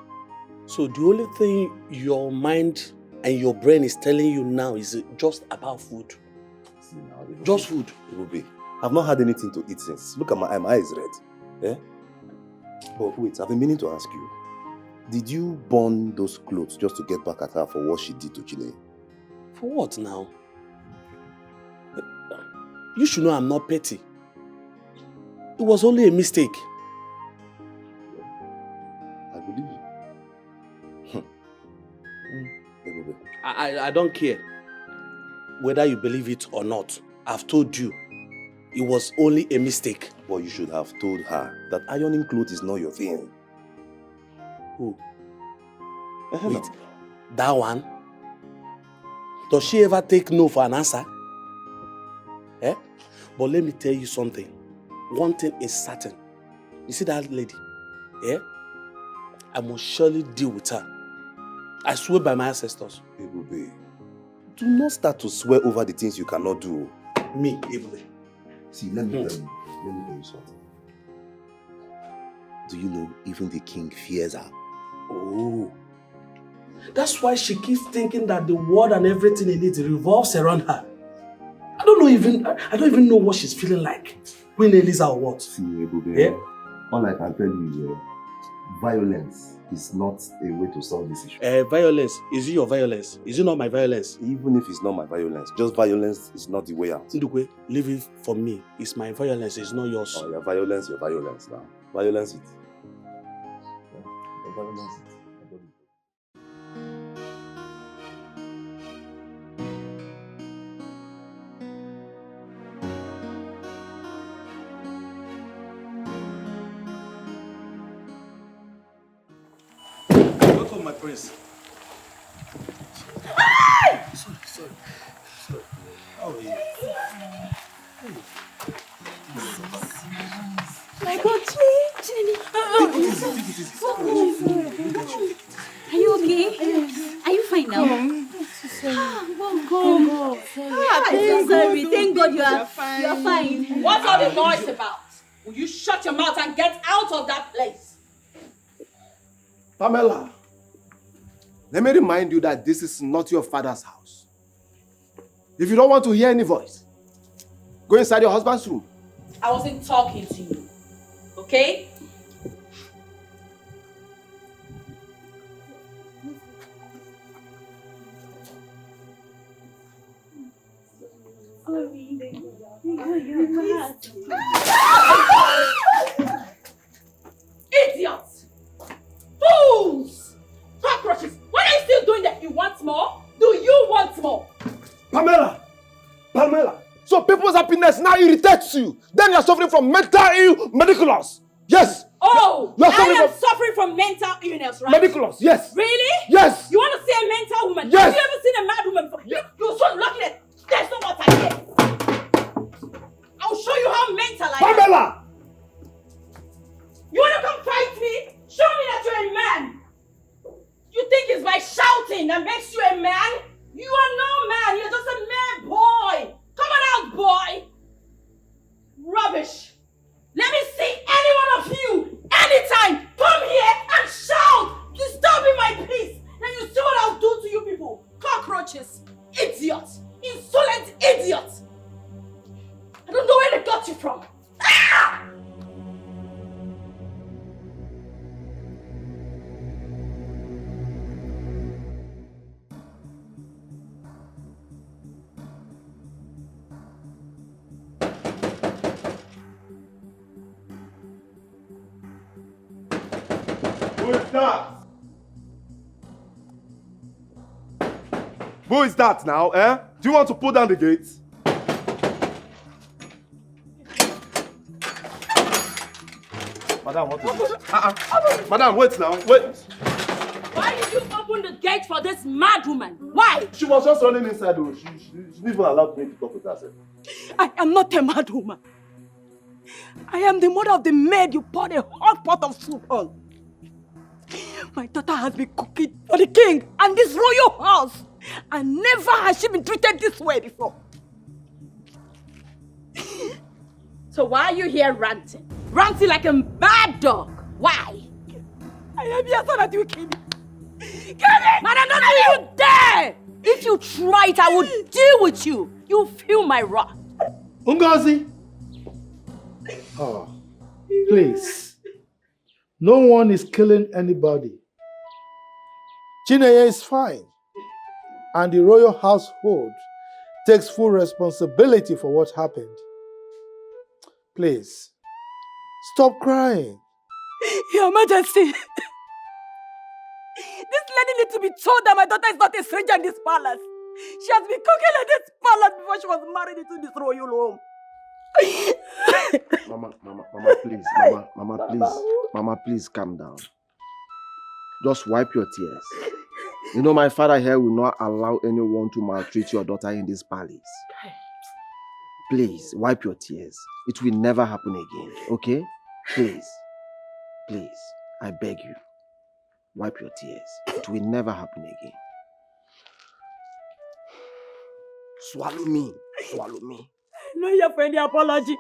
So the only thing your mind and your brain is telling you now is just about food? See now, just food? It will be. I've not had anything to eat since. Look at my eyes red. Eh? But wait, I've been meaning to ask you. Did you burn those clothes just to get back at her for what she did to Chile? For what now? You should know I'm not petty. It was only a mistake. I believe you. I don't care whether you believe it or not. I've told you, it was only a mistake. But you should have told her that ironing clothes is not your thing. Who? Wait, that one? Does she ever take no for an answer? Eh? But let me tell you something. One thing is certain. You see that lady? Eh? I must surely deal with her. I swear by my ancestors. Ebube, do not start to swear over the things you cannot do. Me, Ebube. See, let me tell you something. Do you know even the king fears her? Oh. That's why she keeps thinking that the world and everything in it revolves around her. I don't even know what she's feeling like. Queen Eliza or what? See, Ebube, yeah? All I can tell you is violence is not a way to solve this issue. Violence, is it your violence? Is it not my violence? Even if it's not my violence, just violence is not the way out. Ndukwe, leave it for me. It's my violence, it's not yours. Oh, your violence now. Violence it. Your violence it. My prince. Sorry. How are you? My God, Jenny. Are you okay? Are you fine now? Go. I'm so sorry. Thank God you are fine. What's all the noise about? Will you shut your mouth and get out of that place? Pamela, let me remind you that this is not your father's house. If you don't want to hear any voice, go inside your husband's room. I wasn't talking to you, okay? Idiots! Fools! Cockroaches! What are you still doing there? You want more? Do you want more? Pamela! Pamela! So people's happiness now irritates you. Then you're suffering from mental ill mediculous. Yes. Oh, You're I am suffering from mental illness, right? mediculous. Yes. Really? Yes. You want to see a mental woman? Yes. Have you ever seen a mad woman before? You're so lucky that there's no water here. I'll show you how mental I am. Pamela! You want to come fight me? Show me that you're a man. You think it's by shouting that makes you a man? You are no man. You're just a mere boy. Come on out, boy. Rubbish. Let me see any one of you anytime. Come here and shout. Disturbing my peace. Then you see what I'll do to you people. Cockroaches. Idiots. Insolent idiots. I don't know where they got you from. Ah! Who is that? Who is that now, eh? Do you want to pull down the gates? Madam, what is it? Madam, wait now, wait. Why did you open the gate for this mad woman? Why? She was just running inside, though. She didn't even allow me to talk with herself. I am not a mad woman. I am the mother of the maid you poured a hot pot of soup on. My daughter has been cooking for the king and this royal house. And never has she been treated this way before. So why are you here ranting? Ranting like a mad dog. Why? I am here so that you kill me. Kill me! Madam, don't you dare! If you try it, I will deal with you. You feel my wrath. Ngozi! Oh, please. No one is killing anybody. Chineye is fine. And the royal household takes full responsibility for what happened. Please, stop crying. Your Majesty, this lady needs to be told that my daughter is not a stranger in this palace. She has been cooking in this palace before she was married into this royal home. Mama, please calm down. Just wipe your tears. You know, my father here will not allow anyone to maltreat your daughter in this palace. Please, wipe your tears. It will never happen again, okay? Please, I beg you. Wipe your tears. It will never happen again. Swallow me. I'm not here for any apology.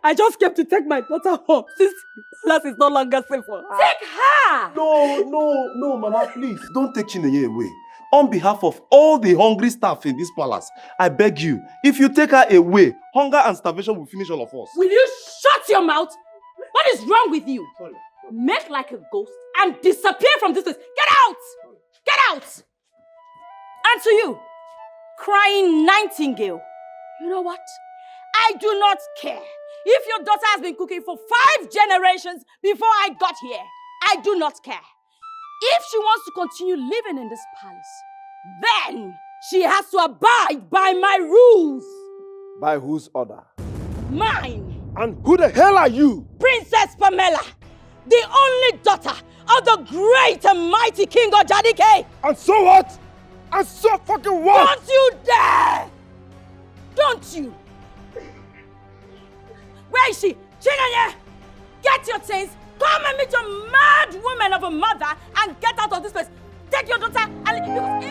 I just came to take my daughter home since the palace is no longer safe for her. Take her! No, Mama, please. Don't take Chineye away. On behalf of all the hungry staff in this palace, I beg you, if you take her away, hunger and starvation will finish all of us. Will you shut your mouth? What is wrong with you? Sorry. Make like a ghost and disappear from this place. Get out! Get out! And to you, crying nightingale, you know what? I do not care if your daughter has been cooking for 5 generations before I got here. I do not care. If she wants to continue living in this palace, then she has to abide by my rules. By whose order? Mine. And who the hell are you? Princess Pamela, the only daughter of the great and mighty King Ojadike. And so what? And so fucking what? Don't you dare! Don't you? Where is she? Chineye! Get your things, come and meet your mad woman of a mother and get out of this place. Take your daughter and because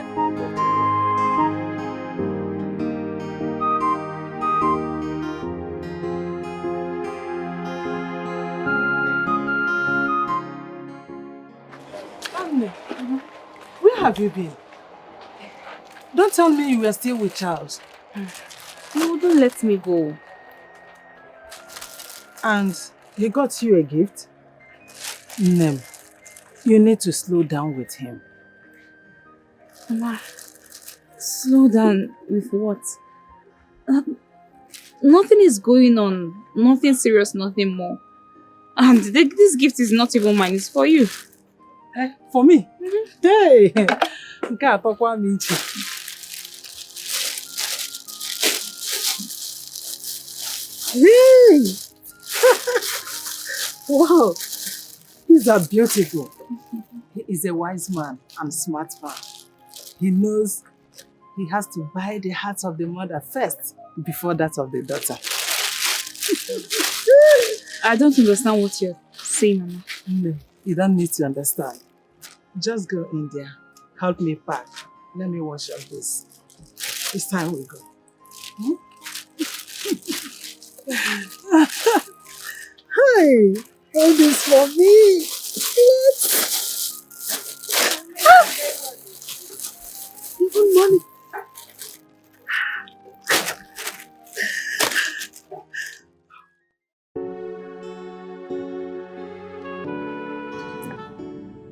Pamela, where have you been? Don't tell me you were still with Charles. No, don't let me go. And he got you a gift? Nem, you need to slow down with him. Mama, slow down with what? Nothing is going on. Nothing serious, nothing more. And this gift is not even mine, it's for you. Eh, for me? Hey! Nke a tọkwa m iche. Hey! Wow! These are beautiful. He is a wise man and smart man. He knows he has to buy the heart of the mother first before that of the daughter. I don't understand what you're saying, Mama. No, you don't need to understand. Just go in there. Help me pack. Let me wash up this. It's time we go. Hi! Hold this for me. What? Even money.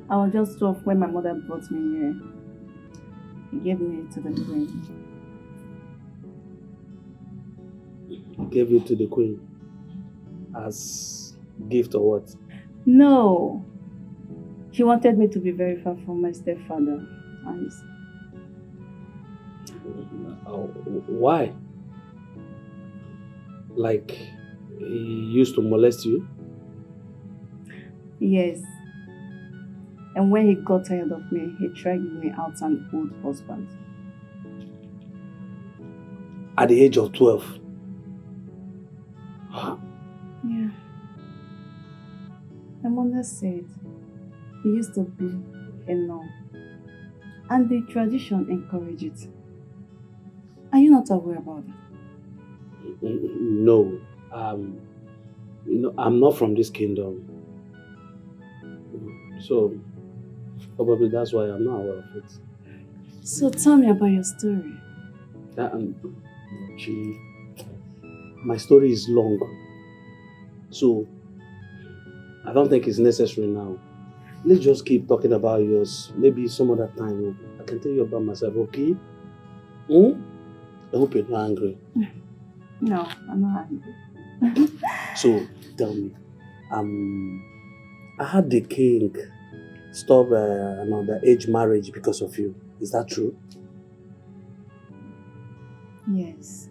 I was just 12 when my mother brought me here. He gave me to the queen. Gave you to the queen as gift or what? No. She wanted me to be very far from my stepfather. Why? Like, he used to molest you? Yes. And when he got tired of me, he tried to give me out an old husband. At the age of 12? Yeah. My mother said he used to be a nun. And the tradition encouraged it. Are you not aware about it? No. I'm not from this kingdom. So, probably that's why I'm not aware of it. So tell me about your story. My story is long. So, I don't think it's necessary now. Let's just keep talking about yours. Maybe some other time I can tell you about myself, okay? I hope you're not angry. No, I'm not angry. So, tell me. I had the king stop an underage marriage because of you. Is that true? Yes.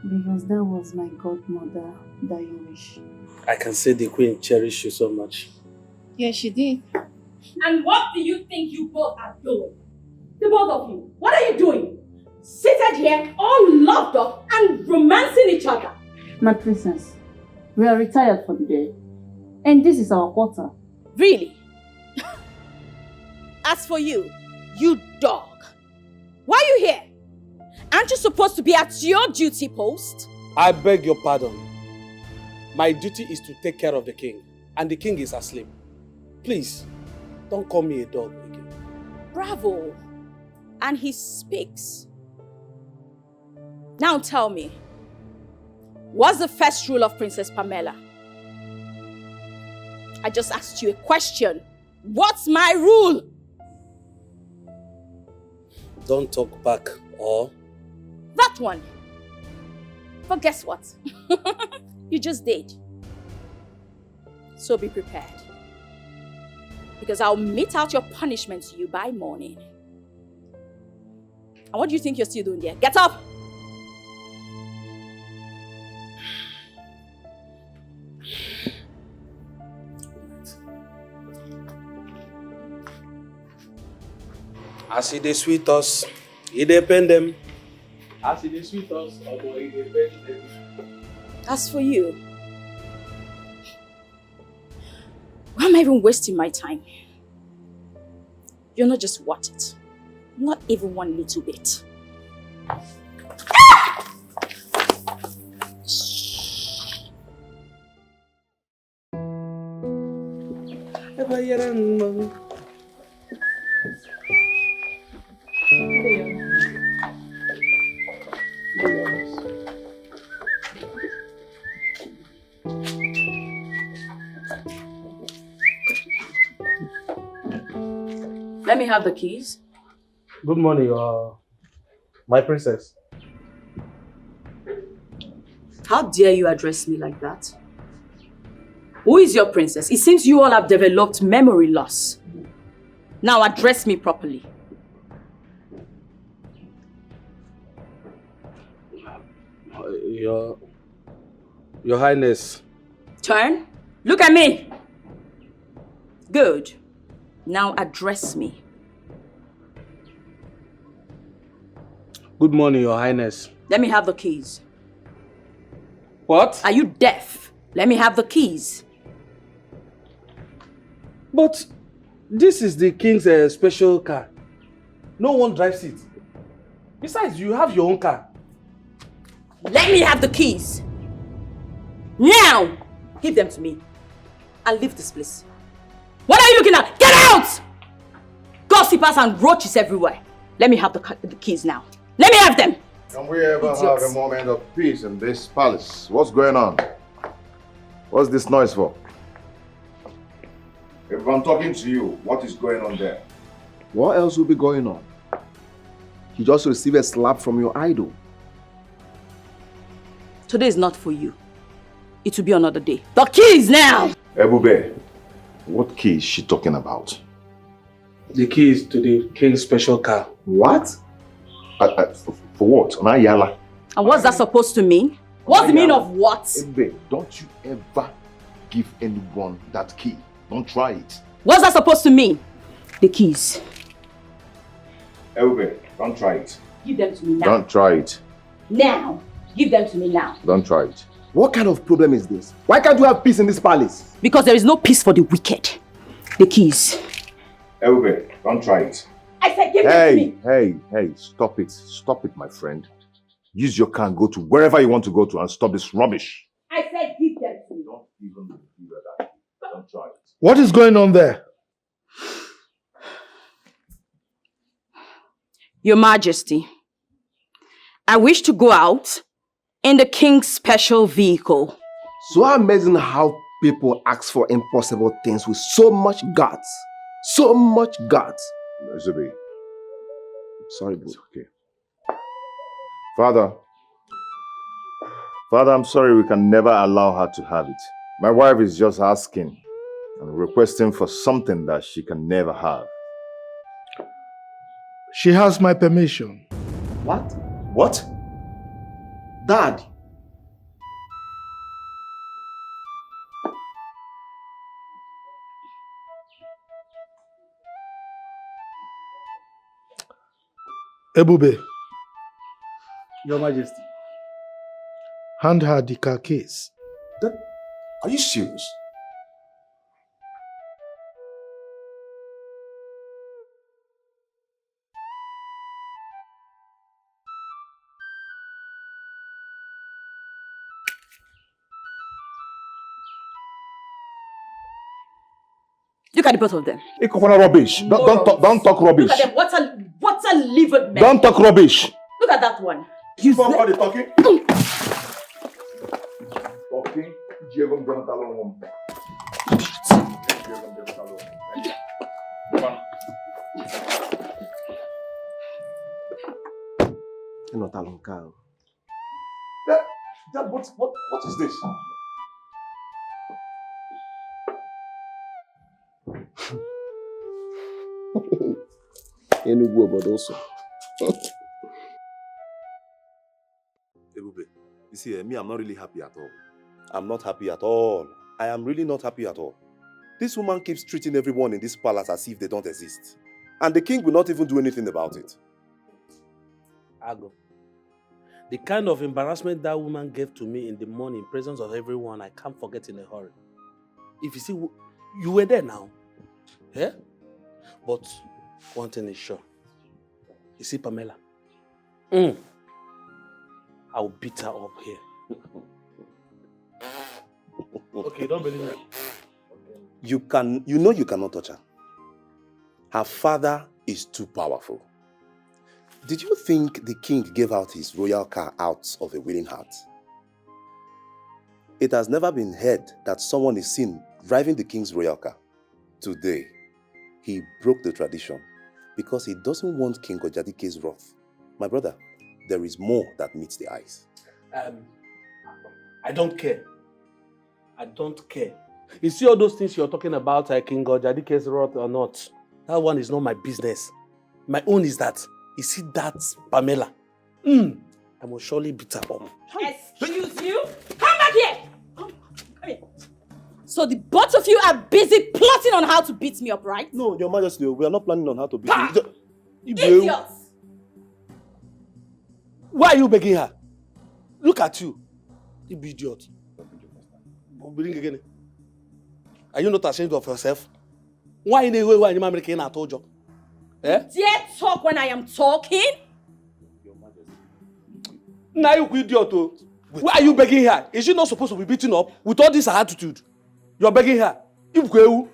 Because that was my godmother that you wish. I can say the queen cherished you so much. Yes, she did. And what do you think you both are doing? The both of you. What are you doing? Seated here, all loved up and romancing each other. My princess, we are retired for the day. And this is our quarter. Really? As for you, you dog. Why are you here? Aren't you supposed to be at your duty post? I beg your pardon. My duty is to take care of the king, and the king is asleep. Please, don't call me a dog again. Bravo. And he speaks. Now tell me, what's the first rule of Princess Pamela? I just asked you a question. What's my rule? Don't talk back, or... That one. But guess what? You just did. So be prepared. Because I'll mete out your punishment to you by morning. And what do you think you're still doing there? Get up! As they sweet us, he depend them. As they sweet us, he depend them. As for you, why am I even wasting my time? You're not just worth it. Not even one little bit. Let me have the keys. Good morning, my princess. How dare you address me like that? Who is your princess? It seems you all have developed memory loss. Now address me properly. Your Highness. Turn. Look at me. Good. Now address me. Good morning, Your Highness. Let me have the keys. What? Are you deaf? Let me have the keys. But this is the king's special car. No one drives it. Besides, you have your own car. Let me have the keys. Now! Give them to me. And leave this place. What are you looking at? Get out! Gossipers and roaches everywhere. Let me have the keys now. Let me have them. Can we ever have a moment of peace in this palace? What's going on? What's this noise for? If I'm talking to you, what is going on there? What else will be going on? You just received a slap from your idol. Today is not for you. It will be another day. The keys now! Ebube, what key is she talking about? The keys to the king's special car. What? For what? Nayala. And what's that supposed to mean? What's the meaning of what? Ebube, don't you ever give anyone that key. Don't try it. What's that supposed to mean? The keys. Ebube, don't try it. Give them to me now. Don't try it. Now. Give them to me now. Don't try it. What kind of problem is this? Why can't you have peace in this palace? Because there is no peace for the wicked. The keys. Ebube, don't try it. I said give them to me. Hey, stop it. Stop it, my friend. Use your car and go to wherever you want to go to and stop this rubbish. I said give them to me. Don't even do that. Don't try it. What is going on there? Your Majesty, I wish to go out in the king's special vehicle. So amazing how people ask for impossible things with so much guts. So much guts. Zubi, Sorry, bro. it's okay. Father, I'm sorry we can never allow her to have it. My wife is just asking and requesting for something that she can never have. She has my permission. What? What? Dad. Ebube, Your Majesty. hand her the car keys. Are you serious? Look at the both of them. Rubbish. Don't talk rubbish. Look at them. What's a livered man? Don't talk rubbish. Look at that one. You stop all the talking. Okay. Diego Jonathan. Not a long car. Dad, what is this? Enugu, but also. Ebube, you see, me, I'm not really happy at all. I'm not happy at all. I am really not happy at all. This woman keeps treating everyone in this palace as if they don't exist. And the king will not even do anything about it. Ago, the kind of embarrassment that woman gave to me in the morning in presence of everyone, I can't forget in a hurry. If you see, you were there now. Yeah? But one thing is sure. You see Pamela? I'll beat her up here. Okay, don't believe me. You know you cannot touch her. Her father is too powerful. Did you think the king gave out his royal car out of a willing heart? It has never been heard that someone is seen driving the king's royal car. Today, he broke the tradition because he doesn't want King Ojadike's wrath. My brother, there is more that meets the eyes. I don't care. I don't care. You see all those things you're talking about, like King Jadike's wrath or not, that one is not my business. My own is that, you see that Pamela? I must surely beat her up. Excuse you? Come back here! Come here. So the both of you are busy plotting on how to beat me up, right? No, Your Majesty, we are not planning on how to beat you. Idiots! Why are you begging her? Look at you. You idiot. Bring again. Are you not ashamed of yourself? Why in the way why you making a told you? Dare talk when I am talking? Now you idiot. Why are you begging her? Is she not supposed to be beaten up with all this attitude? You're begging her. You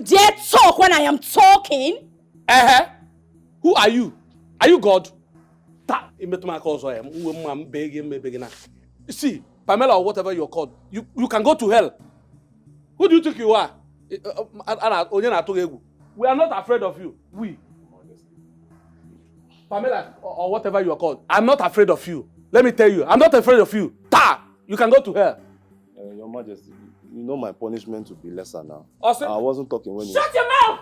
dare talk when I am talking? Who are you? Are you God? I'm begging. See, Pamela or whatever you're called, you can go to hell. Who do you think you are? We are not afraid of you. We. Pamela or whatever you are called, I'm not afraid of you. Let me tell you, I'm not afraid of you. You can go to hell. Your Majesty, you know my punishment will be lesser now. Also, I wasn't talking when Shut your mouth!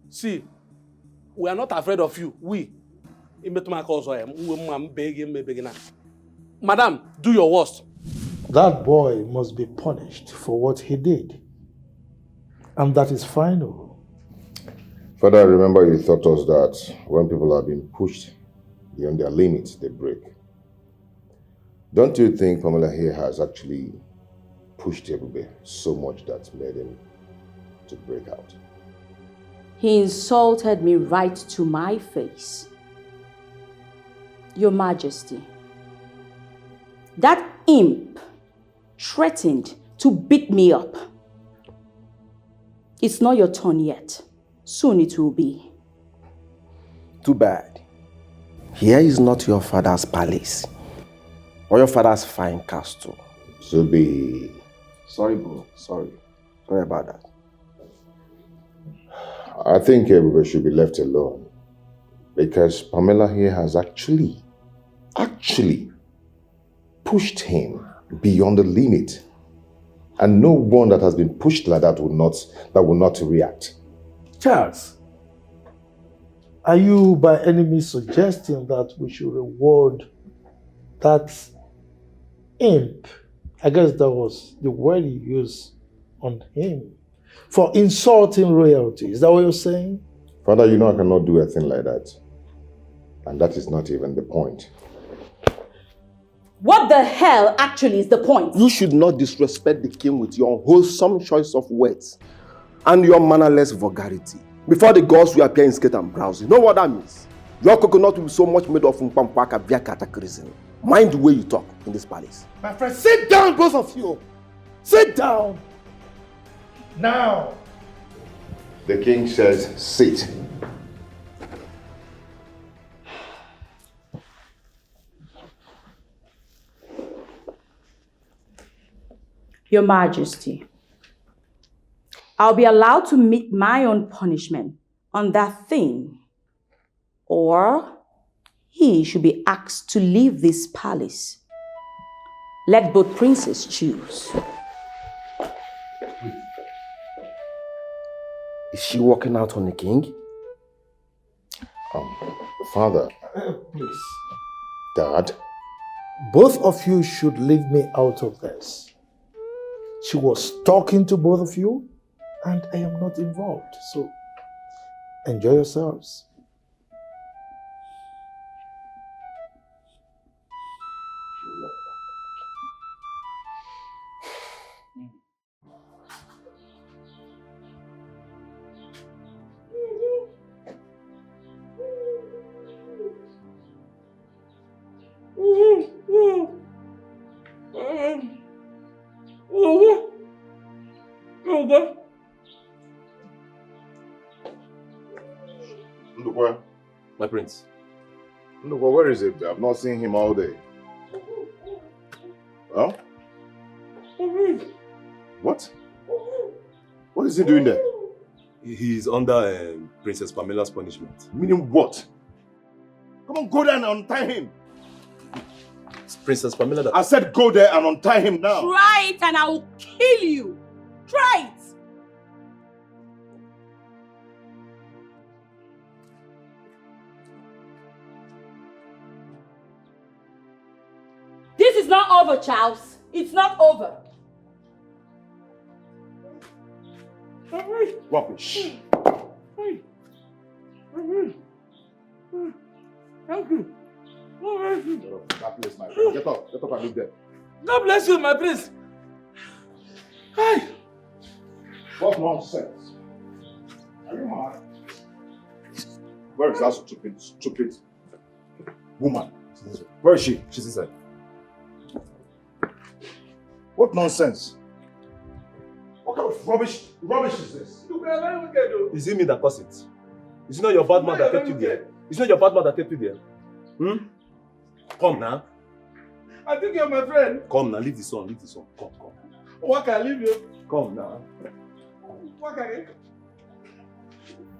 See, we are not afraid of you. We. Madam, do your worst. That boy must be punished for what he did. And that is final. Father, I remember you taught us that when people are being pushed beyond their limits, they break. Don't you think Pamela here has actually pushed Ebube so much that made him to break out? He insulted me right to my face. Your Majesty, that imp threatened to beat me up. It's not your turn yet. Soon it will be. Too bad. Here is not your father's palace or your father's fine castle. So be. Sorry, bro. Sorry about that. I think Ebube should be left alone because Pamela here has actually pushed him beyond the limit. And no one that has been pushed like that will not react. Charles, are you by any means suggesting that we should reward that imp? I guess that was the word you used on him. For insulting royalty. Is that what you're saying? Father, you know I cannot do a thing like that. And that is not even the point. What the hell actually is the point? You should not disrespect the king with your unwholesome choice of words and your mannerless vulgarity. Before the gods will appear in skirt and blouse. You know what that means? Your coconut will be so much made of umpampaka via cataclysm. Mind the way you talk in this palace. My friend, sit down, both of you. Sit down. Now. The king says, sit. Your Majesty, I'll be allowed to meet my own punishment on that thing, or he should be asked to leave this palace. Let both princes choose. Is she walking out on the king? Father. Please. Dad. Both of you should leave me out of this. She was talking to both of you, and I am not involved. So, enjoy yourselves. Ndukwa. My prince. Ndukwa, where is it? I've not seen him all day. Huh? What? What is he doing there? He's under Princess Pamela's punishment. Meaning what? Come on, go there and untie him. It's Princess Pamela that... I said go there and untie him now. Try it and I will kill you. Try it. This is not over, Charles. It's not over. Rubbish. Thank you. God bless my friend. Get up and leave there. God bless you, my prince. Hi. What nonsense? Are you mad? Where is that stupid woman? Where is she? She's inside. What nonsense? What kind of rubbish is this? You are very wicked, though. Is it me that caused it? Is it not your bad man that kept you there? Is it not your bad man that kept you there? Come now. I think you're my friend. Come now, leave the son, Come. What can I leave you? Come now. What can I?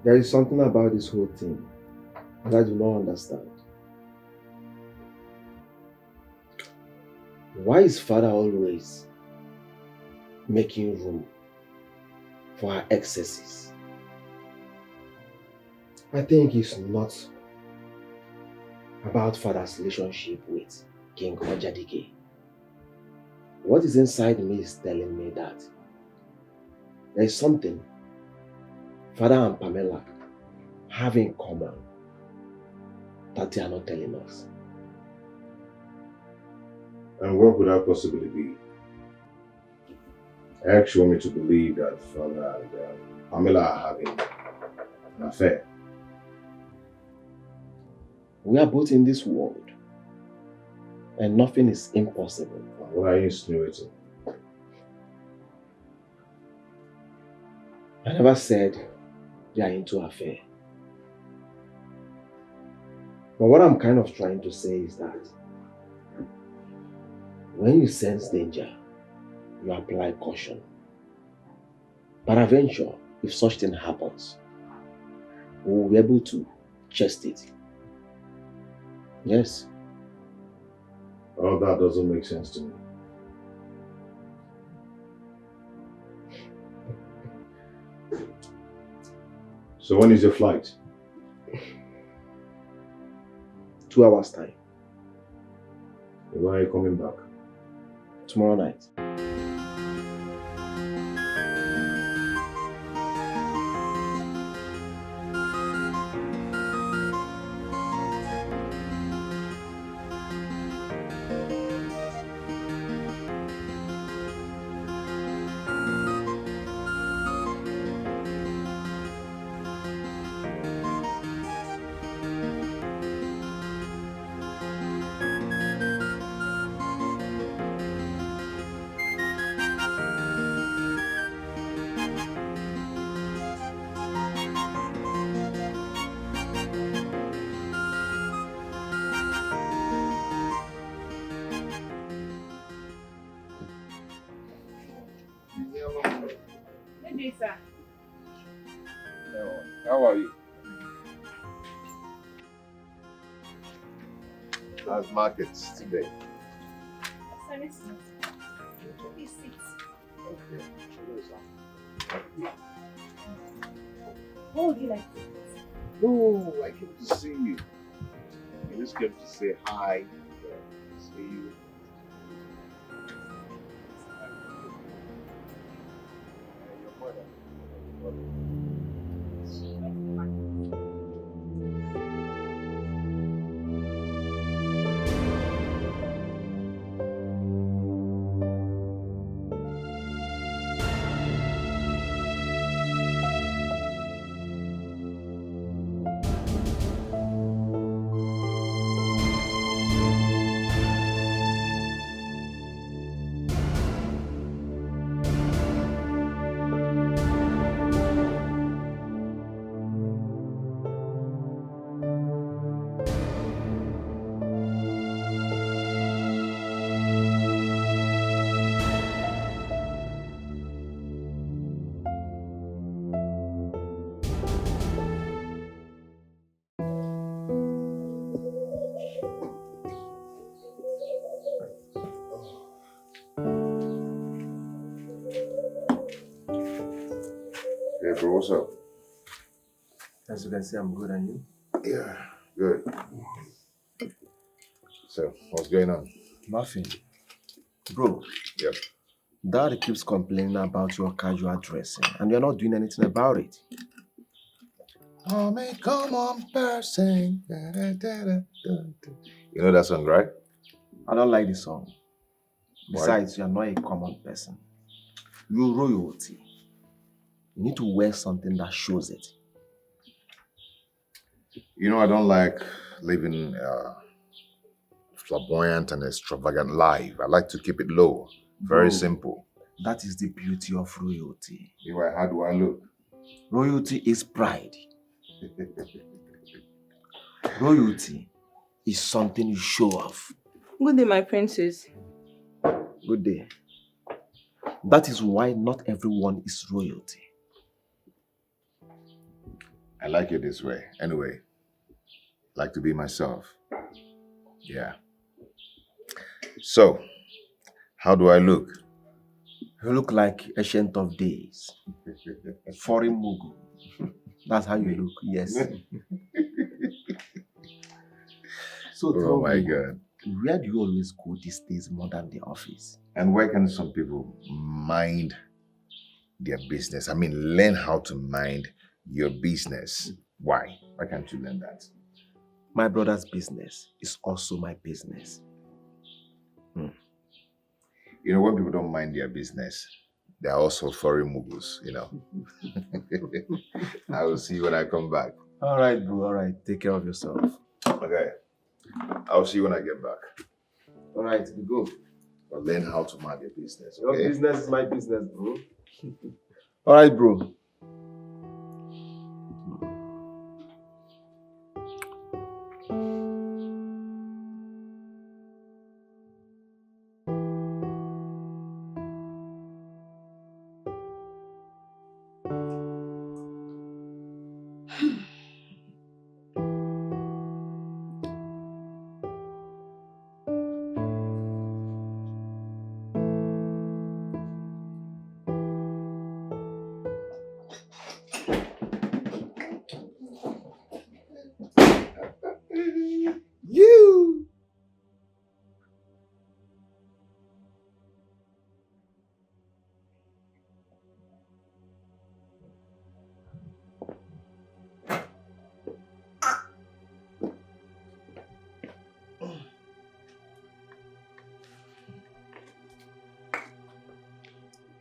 There is something about this whole thing that I do not understand. Why is father always making room for our excesses? I think it's not about father's relationship with King Ojadike. What is inside me is telling me that there is something father and Pamela have in common that they are not telling us. And what could that possibly be? I actually want me to believe that father and Pamela are having an affair. We are both in this world, and nothing is impossible. What are you insinuating? I never said they are into affair. But what I'm kind of trying to say is that when you sense danger, you apply caution. Peradventure, if such thing happens, we will be able to chest it. Yes. Oh, that doesn't make sense to me. So when is your flight? 2 hours time. When are you coming back? Tomorrow night. How are you? How's markets today? What would you like? No, I came to see you. I just came to say hi, see you. what's up? As you can see, I'm good, and you? Yeah, good. So, what's going on? Nothing. Bro. Yep. Dad keeps complaining about your casual dressing, and you're not doing anything about it. I'm a common person. You know that song, right? I don't like the song. Why? Besides, you're not a common person. You're royalty. You need to wear something that shows it. You know, I don't like living flamboyant and extravagant life. I like to keep it low. Very simple. That is the beauty of royalty. How do I look? Royalty is pride. Royalty is something you show off. Good day, my princess. Good day. That is why not everyone is royalty. I like it this way. Anyway, I like to be myself. Yeah. So, how do I look? You look like Ancient of Days. Foreign Mugu. That's how you look, yes. So Oh my God. Where do you always go these days more than the office? And where can some people mind their business? I mean, learn how to mind your business. Why? Why can't you learn that? My brother's business is also my business. You know, when people don't mind their business, they're also foreign mugus, you know. I will see you when I come back. All right, bro. All right. Take care of yourself. Okay. I'll see you when I get back. All right. We go. But learn how to mind your business. Your Okay? business is my business, bro. All right, bro. You!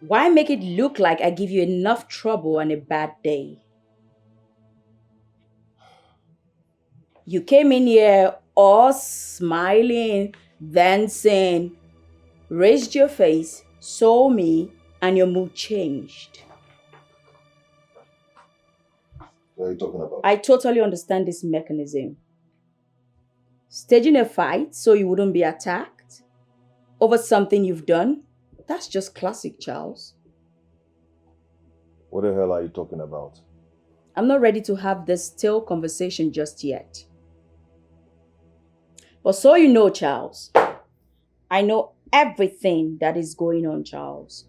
Why make it look like I give you enough trouble on a bad day? You came in here all smiling, dancing, raised your face, saw me, and your mood changed. What are you talking about? I totally understand this mechanism. Staging a fight so you wouldn't be attacked over something you've done, that's just classic, Charles. What the hell are you talking about? I'm not ready to have this still conversation just yet. But so you know, Charles, I know everything that is going on, Charles.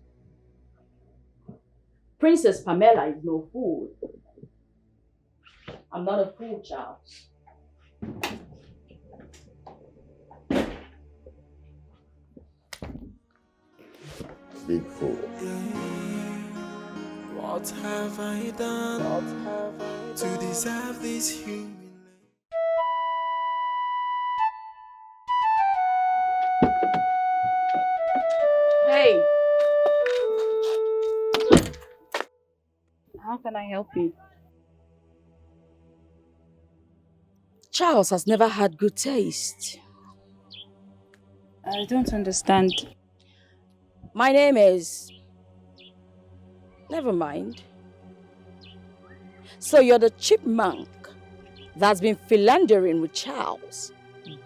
Princess Pamela is no fool. I'm not a fool, Charles. Big fool. What have I done to deserve this humiliation? Hey! How can I help you? Charles has never had good taste. I don't understand. My name is... Never mind. So you're the chipmunk that's been philandering with Charles.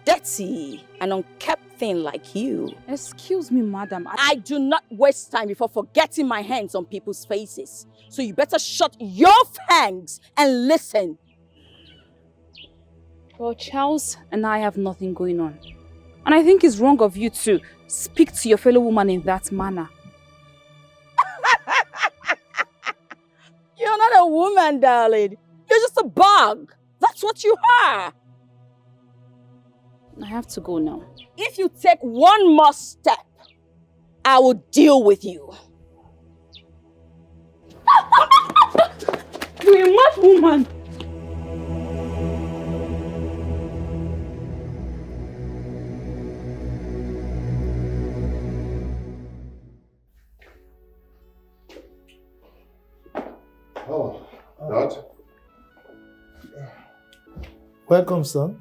Dirty and unkept thing like you. Excuse me, madam. I do not waste time before forgetting my hands on people's faces. So you better shut your fangs and listen. Well, Charles and I have nothing going on. And I think it's wrong of you to speak to your fellow woman in that manner. You're not a human, darling. You're just a bug. That's what you are. I have to go now. If you take one more step, I will deal with you. You're a mad woman. Oh, Dad. Welcome, son.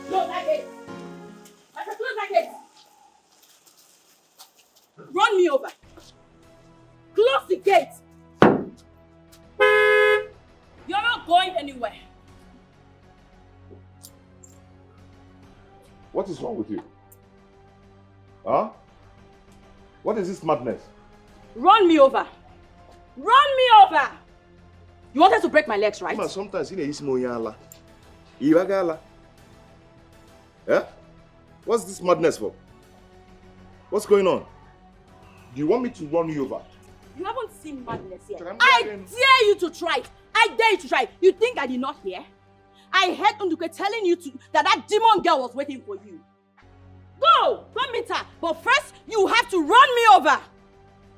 Close that gate. I said close that gate. Run me over. Close the gate. You're not going anywhere. What is wrong with you? Huh? What is this madness? Run me over. Run me over. You wanted to break my legs, right? Mama, sometimes you need to Iwagala. Yeah? What's this madness for? What's going on? Do you want me to run you over? You haven't seen madness yet. I dare you to try it. I dare you to try it. You think I did not hear? I heard Unduke telling you that demon girl was waiting for you. Go meet her. But first, you have to run me over.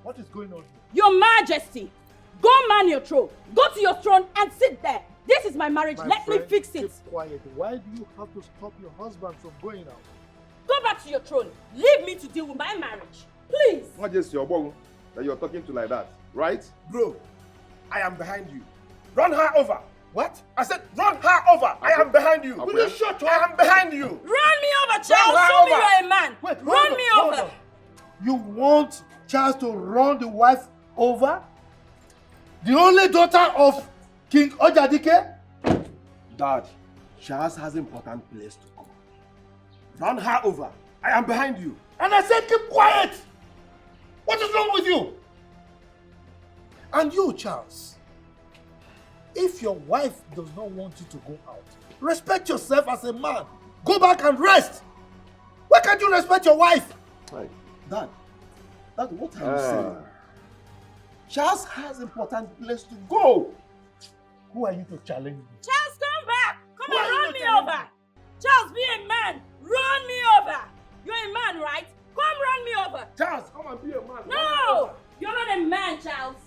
What is going on here? Your Majesty, go man your throne. Go to your throne and sit there. This is my marriage. Let me fix it. Keep quiet. Why do you have to stop your husband from going out? Go back to your throne. Leave me to deal with my marriage. Please. Not just your boy that you're talking to like that, right? Bro, I am behind you. Run her over. What? I said run her over. I am behind you. Will you shut up? I am behind you. Run me over, Charles. Show me you're a man. Wait, run me over. You want Charles to run the wife over? The only daughter of King Ojadike? Dad, Charles has important place to go. Run her over. I am behind you. And I said keep quiet. What is wrong with you? And you, Charles, if your wife does not want you to go out, respect yourself as a man. Go back and rest. Why can't you respect your wife? Hey, Dad, what are you saying? Charles has important place to go. Who are you to challenge me? Charles, come back. Come and run me over. Charles, be a man. Run me over. You're a man, right? Come run me over. Charles, come and be a man. No, you're not a man, Charles.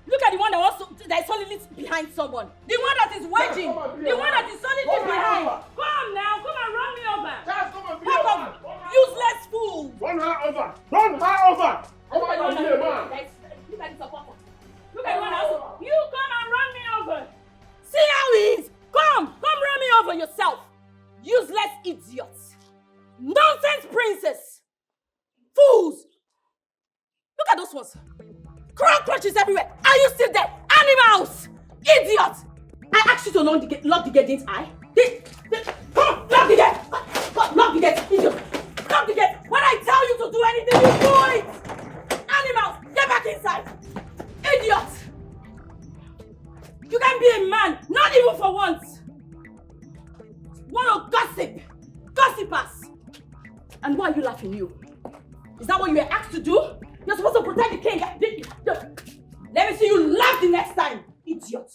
Look at the one that is solidly behind someone. The one that is wedging. The one that is solidly behind. Come now, come and run me over. Charles, come and be a man. Useless fool. Run her over. Run her over. Come and be a man. Look at the supporter. Look at the one else. You come and run me over. See how he is. Come run me over yourself. Useless idiots. Nonsense princess. Fools. Look at those ones. Cockroaches everywhere. Are you still there? Animals. Idiots. I asked you to lock the gate, didn't I? Come on, lock the gate. Lock the gate, idiot. Lock the gate. When I tell you to do anything, you do it. Animals, get back inside. Idiots. You can be a man, not even for once. Want to gossip. Gossipers. And why are you laughing, you? Is that what you were asked to do? You're supposed to protect the king. Let me see you laugh the next time, idiot.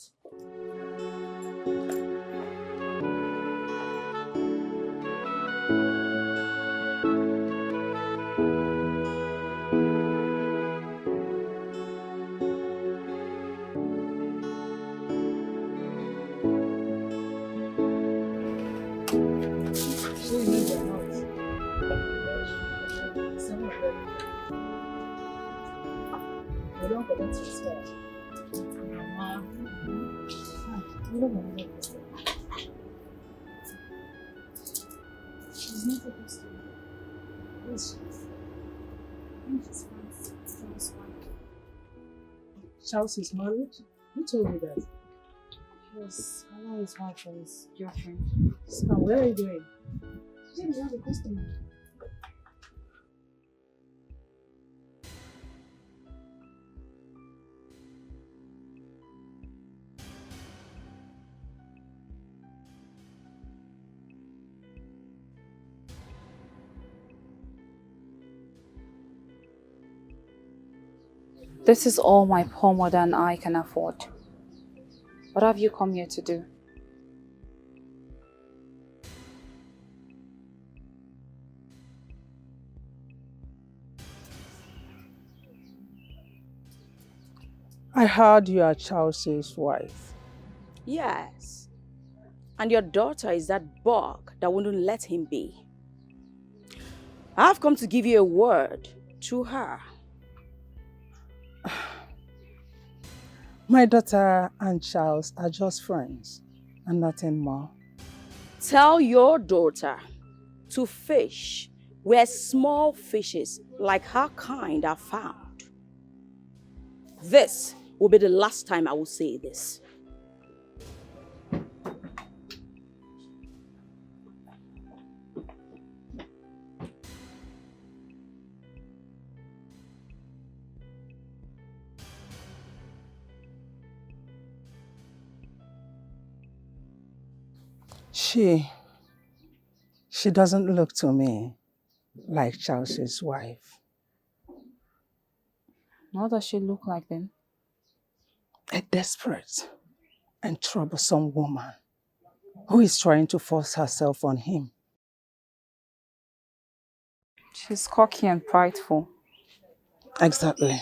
Don't forget to swear. She's not supposed to. is she? I think she's Frank's wife. Charles is married? Who told you that? Yes, I know his wife or his girlfriend. So where are you going? She said we have a customer. This is all my poor mother and I can afford. What have you come here to do? I heard you are Charles's wife. Yes. And your daughter is that bug that wouldn't let him be. I've come to give you a word to her. My daughter and Charles are just friends and nothing more. Tell your daughter to fish where small fishes like her kind are found. This will be the last time I will say this. She doesn't look to me like Charles's wife. What does she look like then? A desperate and troublesome woman who is trying to force herself on him. She's cocky and prideful. Exactly.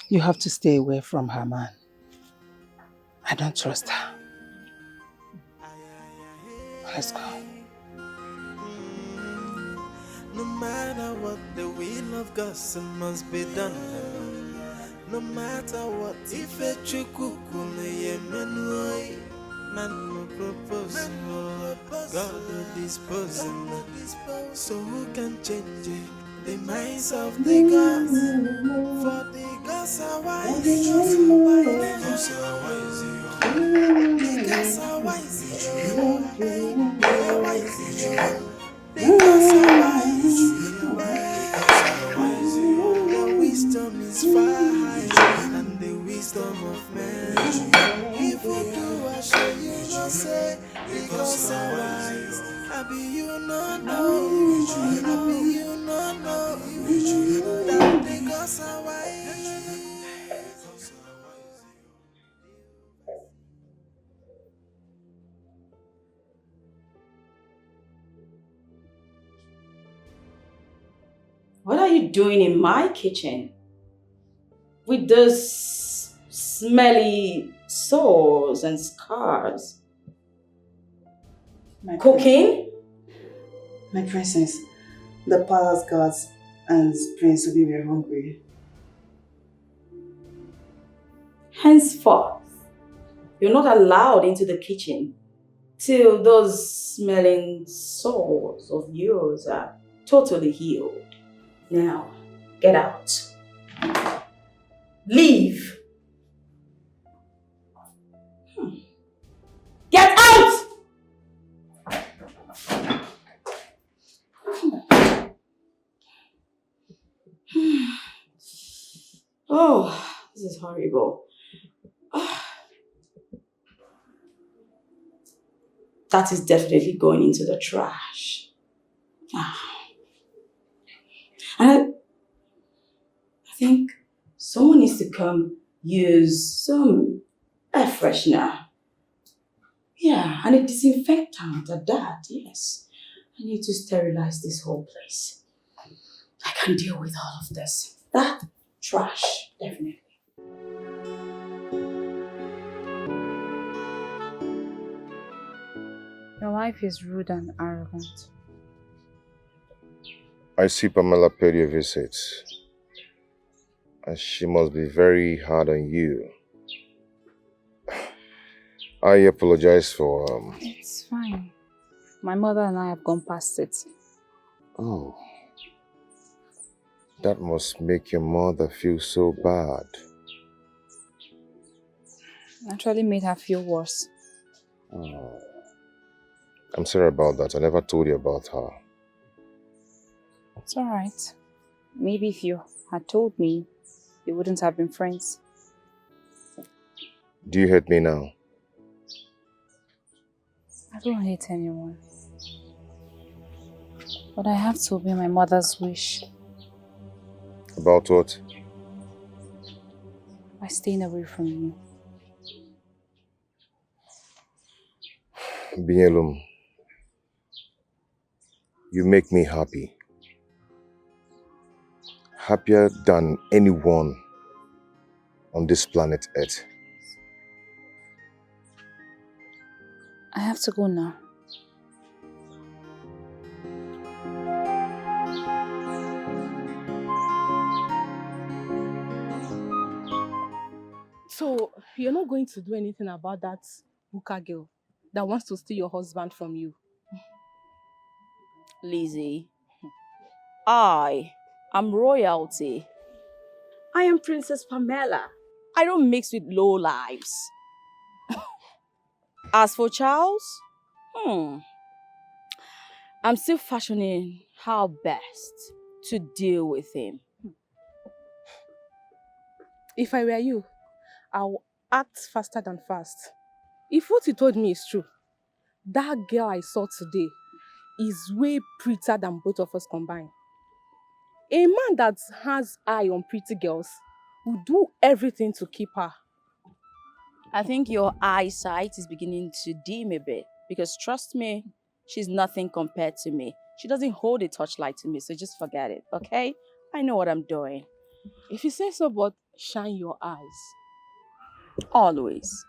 You have to stay away from her, man. I don't trust her. Let's go. No matter what, the will of God must be done. No matter what, if a chukukule yemenway, man will propose, God will dispose. So who can change it? The minds of the gods, for the gods are wise. The gods are wise. The gods are wise. They are wise. The gods are wise. Their wisdom is far higher than the wisdom of man. If you do, I show you no say. The gods are wise. I be you not know. I be you not know. That the gods are wise. What are you doing in my kitchen? With those smelly sores and scars? Cooking? My princess, the palace guards and Prince Obi were hungry. Henceforth, you're not allowed into the kitchen till those smelling sores of yours are totally healed. Now, get out. Leave. Get out! Oh, this is horrible. That is definitely going into the trash. And I think someone needs to come use some air freshener. Yeah, and a disinfectant at that, yes. I need to sterilize this whole place. I can't deal with all of this. That trash, definitely. Your wife is rude and arrogant. I see Pamela paid your visit. And she must be very hard on you. I apologize for It's fine. My mother and I have gone past it. Oh, that must make your mother feel so bad. Actually made her feel worse. Oh, I'm sorry about that. I never told you about her. It's alright. Maybe if you had told me, we wouldn't have been friends. Do you hate me now? I don't hate anyone. But I have to obey my mother's wish About what? by staying away from you. Being alone. You make me happy. Happier than anyone on this planet Earth. I have to go now. So, you're not going to do anything about that Buka girl that wants to steal your husband from you? Lizzy, I am royalty. I am Princess Pamela. I don't mix with low lives. As for Charles, I'm still fashioning how best to deal with him. If I were you, I'll act faster than fast. If what you told me is true, that girl I saw today is way prettier than both of us combined. A man that has eye on pretty girls will do everything to keep her. I think your eyesight is beginning to dim a bit because trust me, she's nothing compared to me. She doesn't hold a torchlight to me, so just forget it, okay? I know what I'm doing. If you say so, but shine your eyes. Always.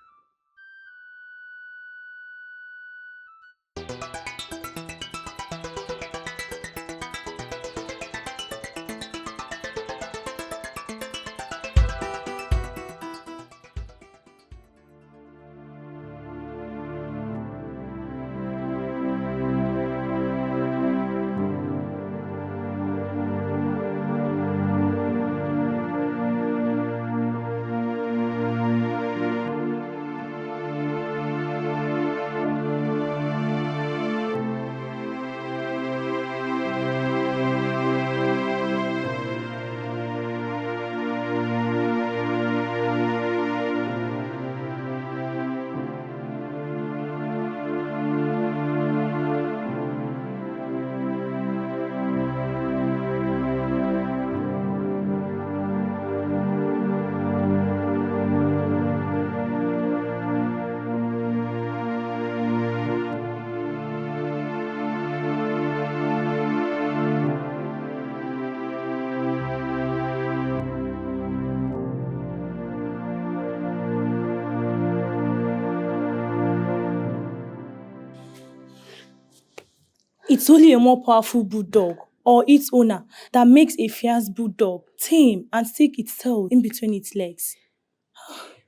It's only a more powerful bulldog or its owner that makes a fierce bulldog tame and stick its tail in between its legs.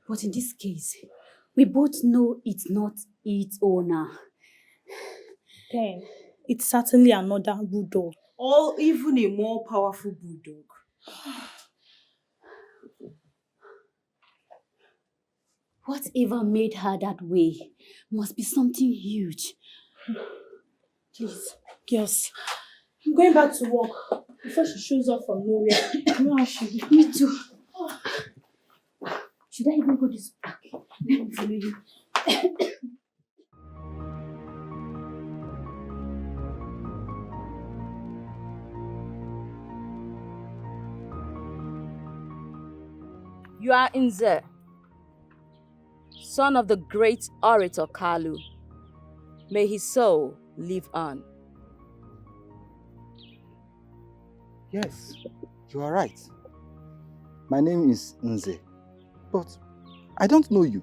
But in this case, we both know it's not its owner. Then, it's certainly another bulldog. Or even a more powerful bulldog. Whatever made her that way must be something huge. Please, girls, I'm going back to work before she shows up from nowhere. You know how she be. Me too. Should I even go this back? Let me follow you. You are Nze, son of the great orator Kalu. May his soul live on. Yes, you are right. My name is Nze, but I don't know you.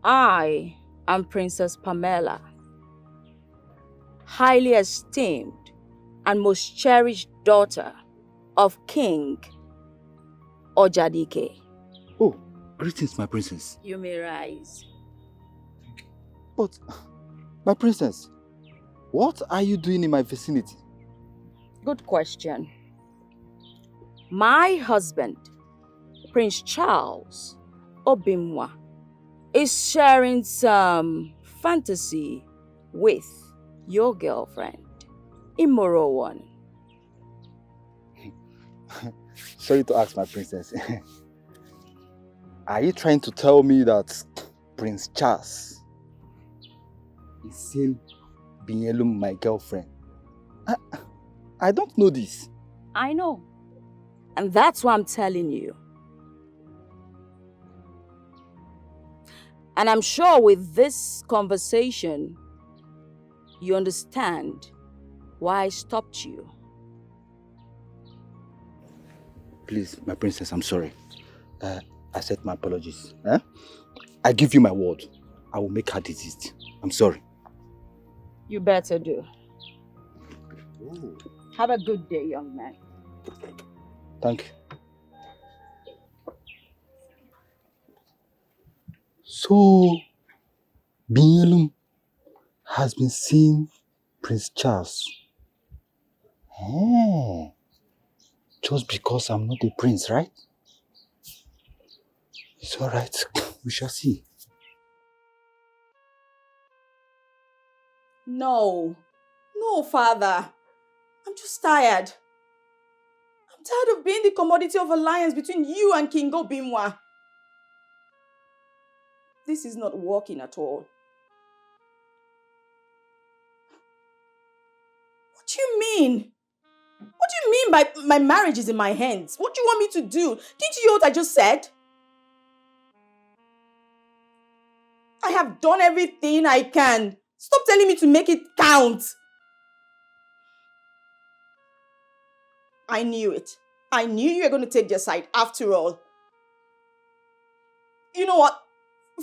I am Princess Pamela, highly esteemed and most cherished daughter of King Ojadike. Oh, greetings, my princess. You may rise. But, my princess, what are you doing in my vicinity? Good question. My husband, Prince Charles Obimwa, is sharing some fantasy with your girlfriend, immoral one. Sorry to ask, my princess. Are you trying to tell me that Prince Charles is seeing Binyelum, my girlfriend? I don't know this. I know. And that's why I'm telling you. And I'm sure with this conversation, you understand why I stopped you. Please, my princess, I'm sorry. I accept my apologies. I give you my word. I will make her desist. I'm sorry. You better do. Ooh. Have a good day, young man. Thank you. So, Binyelum has been seeing Prince Charles. Just because I'm not a prince, right? It's all right. We shall see. No. No, father. I'm just tired. I'm tired of being the commodity of alliance between you and King Obimwa. This is not working at all. What do you mean? What do you mean by my marriage is in my hands? What do you want me to do? Didn't you hear what I just said? I have done everything I can. Stop telling me to make it count. I knew it. I knew you were going to take their side after all. You know what?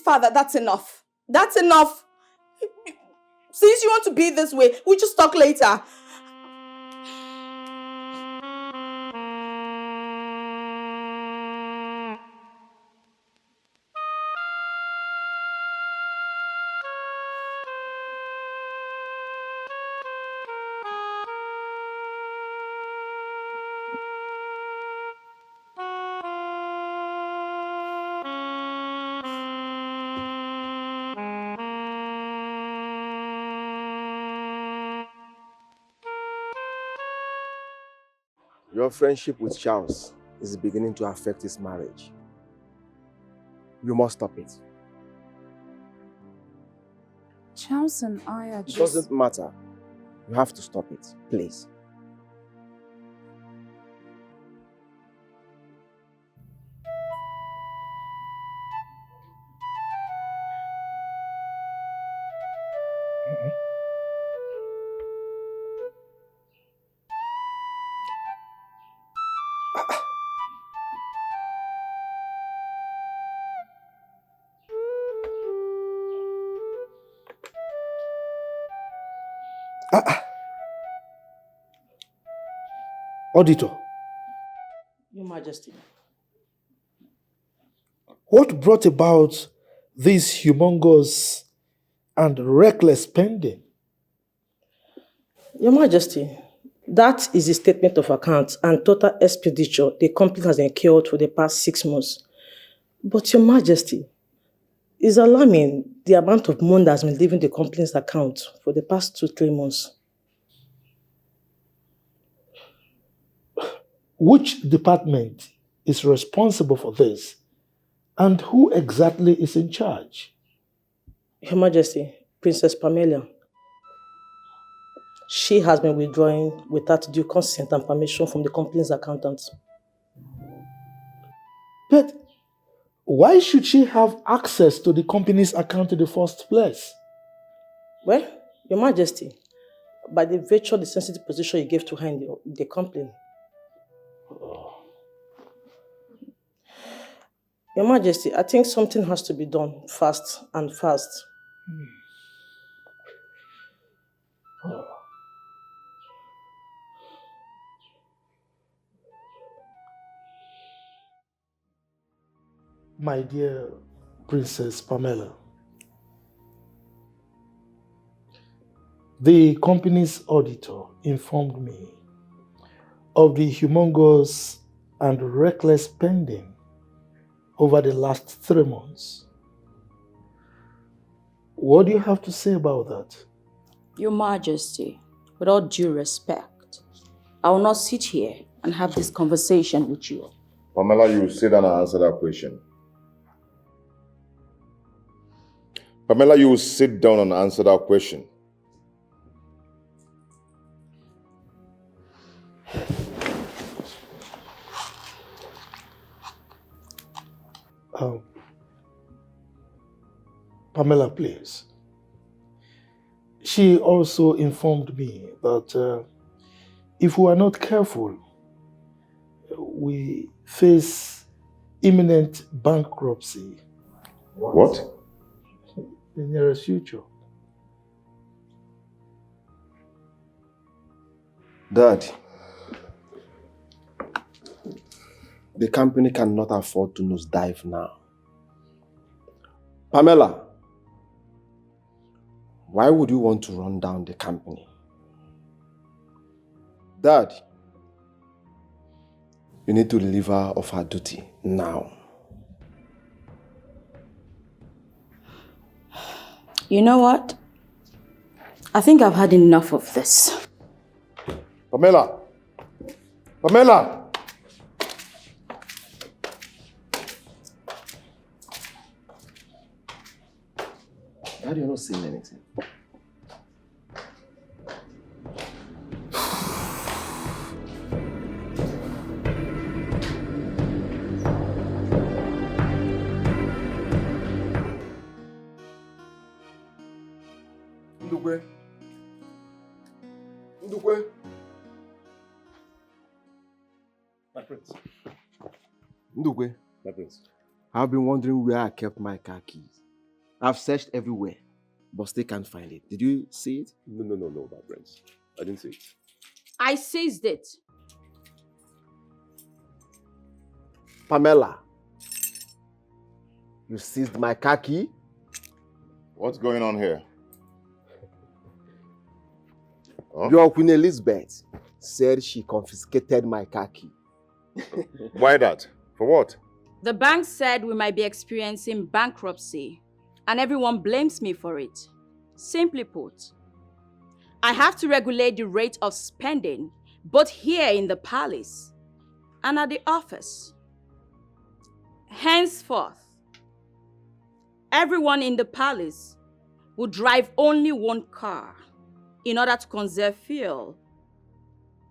Father, that's enough. That's enough. Since you want to be this way, we'll just talk later. Your friendship with Charles is beginning to affect his marriage. You must stop it. Charles and I are It just... doesn't matter. You have to stop it, please. Auditor, Your Majesty. what brought about this humongous and reckless spending? Your Majesty, that is the statement of accounts and total expenditure the company has incurred for the past 6 months. But Your Majesty, it's alarming the amount of money that has been leaving the company's account for the past 2-3 months. Which department is responsible for this? And who exactly is in charge? Your Majesty, Princess Pamela. She has been withdrawing without due consent and permission from the company's accountants. But why should she have access to the company's account in the first place? Well, Your Majesty, by the virtue of the sensitive position you gave to her in the company. Your Majesty, I think something has to be done fast and fast. My dear Princess Pamela, the company's auditor informed me of the humongous and reckless spending over the last 3 months. What do you have to say about that? Your Majesty, with all due respect, I will not sit here and have this conversation with you. Pamela, you sit down and answer that question. Pamela, you will sit down and answer that question. Pamela, please. She also informed me that if we are not careful, we face imminent bankruptcy. What? In the nearest future. Dad, the company cannot afford to nosedive now. Pamela, why would you want to run down the company? Dad, you need to relieve her of her duty now. You know what? I think I've had enough of this. Pamela! Pamela! Dad, you're not saying anything. Ndukwe. Ndukwe. My prince. Ndukwe. My prince. I've been wondering where I kept my car keys. I've searched everywhere, but still can't find it. Did you see it? No, my prince. I didn't see it. I seized it. Pamela, you seized my car key? What's going on here? Huh? Your Queen Elizabeth said she confiscated my car key. Why that? For what? The bank said we might be experiencing bankruptcy, and everyone blames me for it. Simply put, I have to regulate the rate of spending, both here in the palace and at the office. Henceforth, everyone in the palace will drive only one car in order to conserve fuel.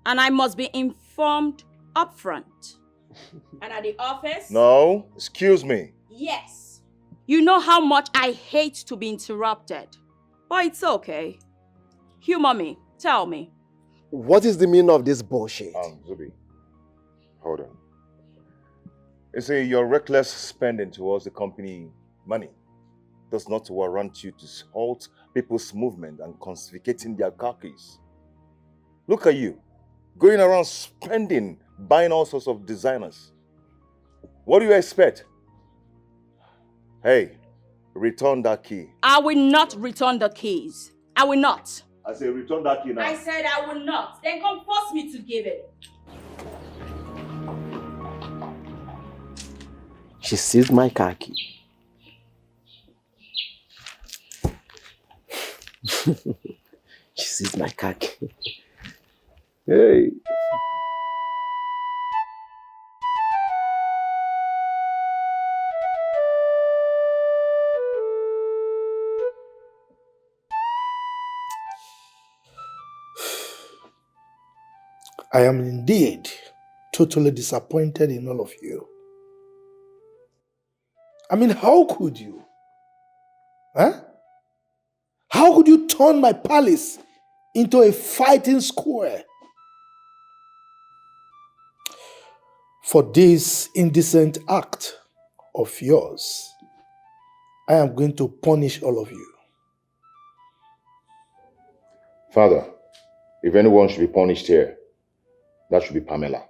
And I must be informed upfront. And at the office? No, excuse me. Yes. You know how much I hate to be interrupted. But it's okay. Humor me. Tell me. What is the meaning of this bullshit? Zubi, hold on. You see, your reckless spending towards the company money does not warrant you to halt people's movement and confiscating their car keys. Look at you, going around spending, buying all sorts of designers. What do you expect? Hey, return that key. I will not return the keys. I will not. I say return that key now. I said I will not. Then come force me to give it. She seized my car key. She seized my car key. Hey. I am indeed totally disappointed in all of you. I mean, how could you? Huh? How could you turn my palace into a fighting square? For this indecent act of yours, I am going to punish all of you. Father, if anyone should be punished here, that should be Pamela.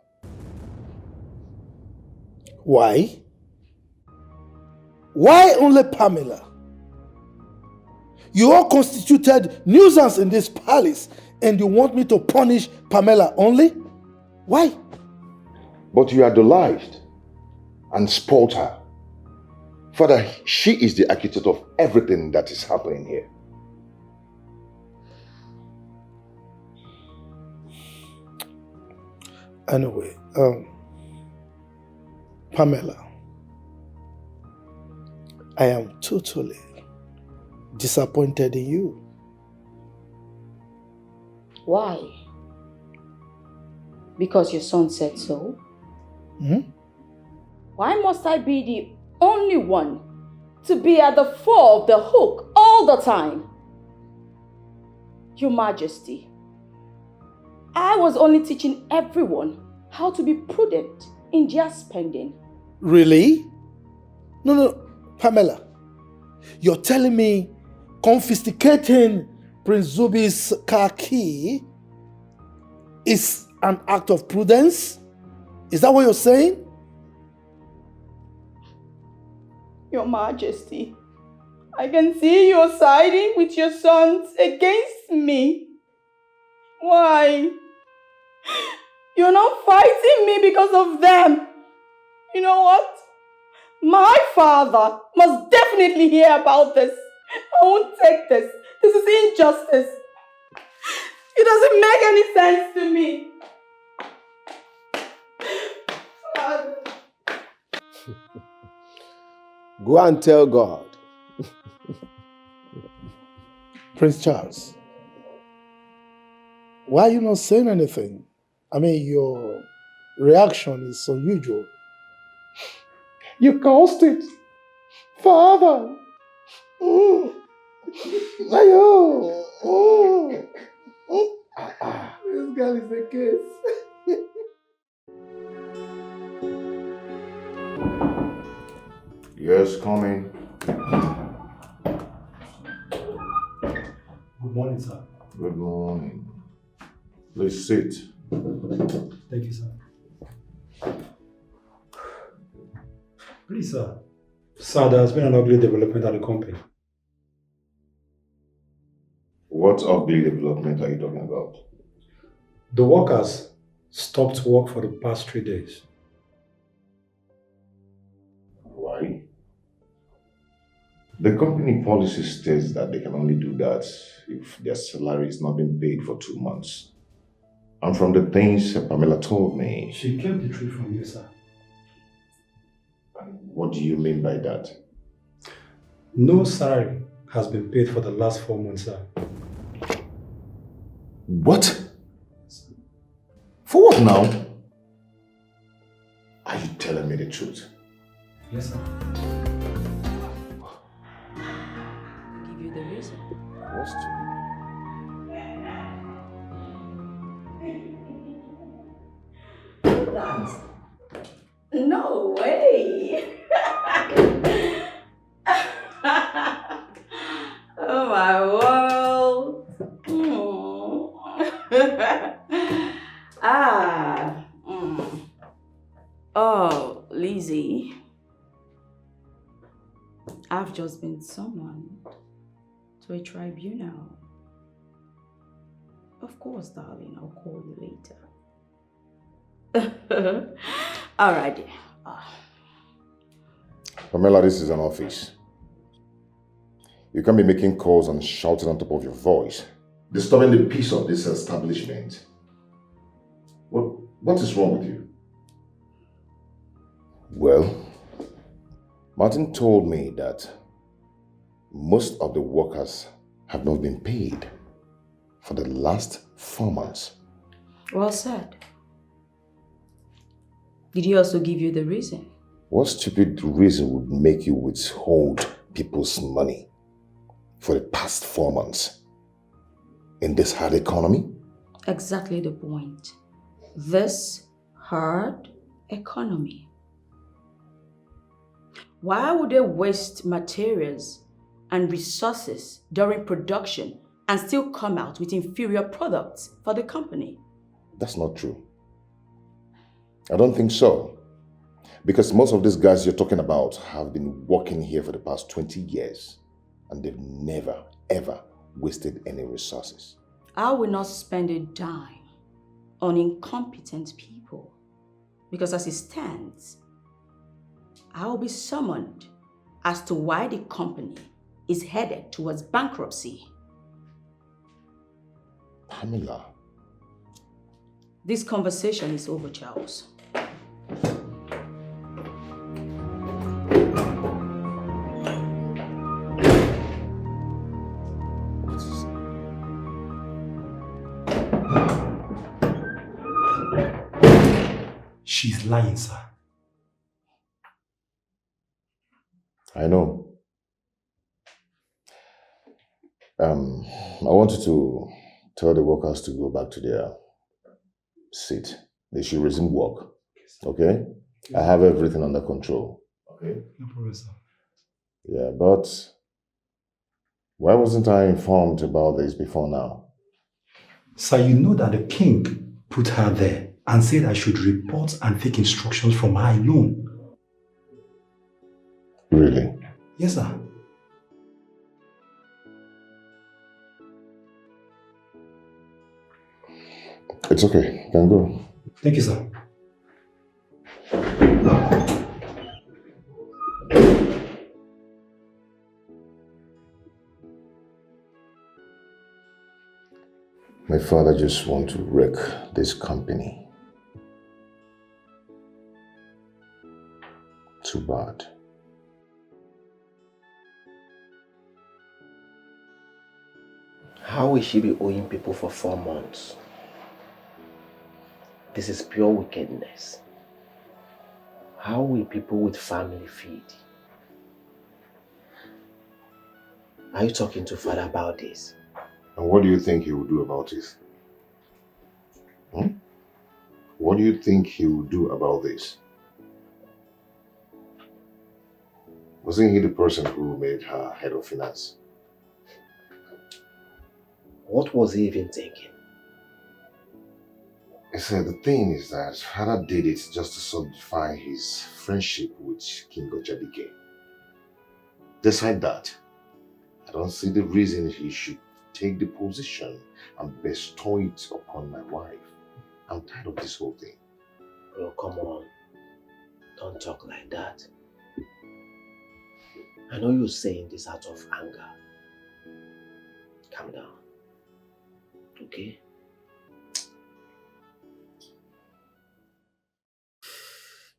Why? Why only Pamela? You all constituted nuisance in this palace and you want me to punish Pamela only? Why? But you idolized and spoiled her. Father, she is the architect of everything that is happening here. Anyway, Pamela, I am totally disappointed in you. Why? Because your son said so? Why must I be the only one to be at the fore of the hook all the time? Your Majesty, I was only teaching everyone how to be prudent in their spending. Really? No, Pamela. You're telling me confiscating Prince Zubi's car key is an act of prudence? Is that what you're saying? Your Majesty, I can see you're siding with your sons against me. Why? You're not fighting me because of them. You know what? My father must definitely hear about this. I won't take this. This is injustice. It doesn't make any sense to me. Go and tell God. Prince Charles, why are you not saying anything? I mean, your reaction is unusual. You caused it. Father. Ayo. This girl is a case. Yes, coming. Good morning, sir. Good morning. Please sit. Thank you, sir. Please, sir. Sir, there has been an ugly development at the company. What ugly development are you talking about? The workers stopped work for the past 3 days. Why? The company policy states that they can only do that if their salary is not being paid for 2 months. And from the things Pamela told me... She kept the truth from you, sir. What do you mean by that? No salary has been paid for the last 4 months, sir. What? For what now? Are you telling me the truth? Yes, sir. Give you the reason. What's No way. Oh my world. Oh, Lizzy. I've just been summoned to a tribunal. Of course, darling, I'll call you later. All right. Pamela, this is an office. You can't be making calls and shouting on top of your voice, disturbing the peace of this establishment. What is wrong with you? Well, Martin told me that most of the workers have not been paid for the last 4 months. Well said. Did he also give you the reason? What stupid reason would make you withhold people's money for the past 4 months in this hard economy? Exactly the point. This hard economy. Why would they waste materials and resources during production and still come out with inferior products for the company? That's not true. I don't think so. Because most of these guys you're talking about have been working here for the past 20 years and they've never, ever wasted any resources. I will not spend a dime on incompetent people. Because as it stands, I will be summoned as to why the company is headed towards bankruptcy. Pamela. This conversation is over, Charles. She's lying, sir. I know. I want you to tell the workers to go back to their seat. They should resume work. Okay? I have everything under control. Okay? No problem, sir. Yeah, but why wasn't I informed about this before now? Sir, you know that the king put her there and said I should report and take instructions from her alone. Really? Yes, sir. It's okay. You can go. Thank you, sir. My father just wants to wreck this company. Too bad. How will she be owing people for 4 months? This is pure wickedness. How will people with family feed? Are you talking to father about this? And what do you think he will do about this? What do you think he will do about this? Wasn't he the person who made her head of finance? What was he even thinking? I said the thing is that father did it just to solidify his friendship with King Ojadike. Despite that, I don't see the reason he should take the position and bestow it upon my wife. I'm tired of this whole thing. Bro, come on. Don't talk like that. I know you're saying this out of anger. Calm down. Okay?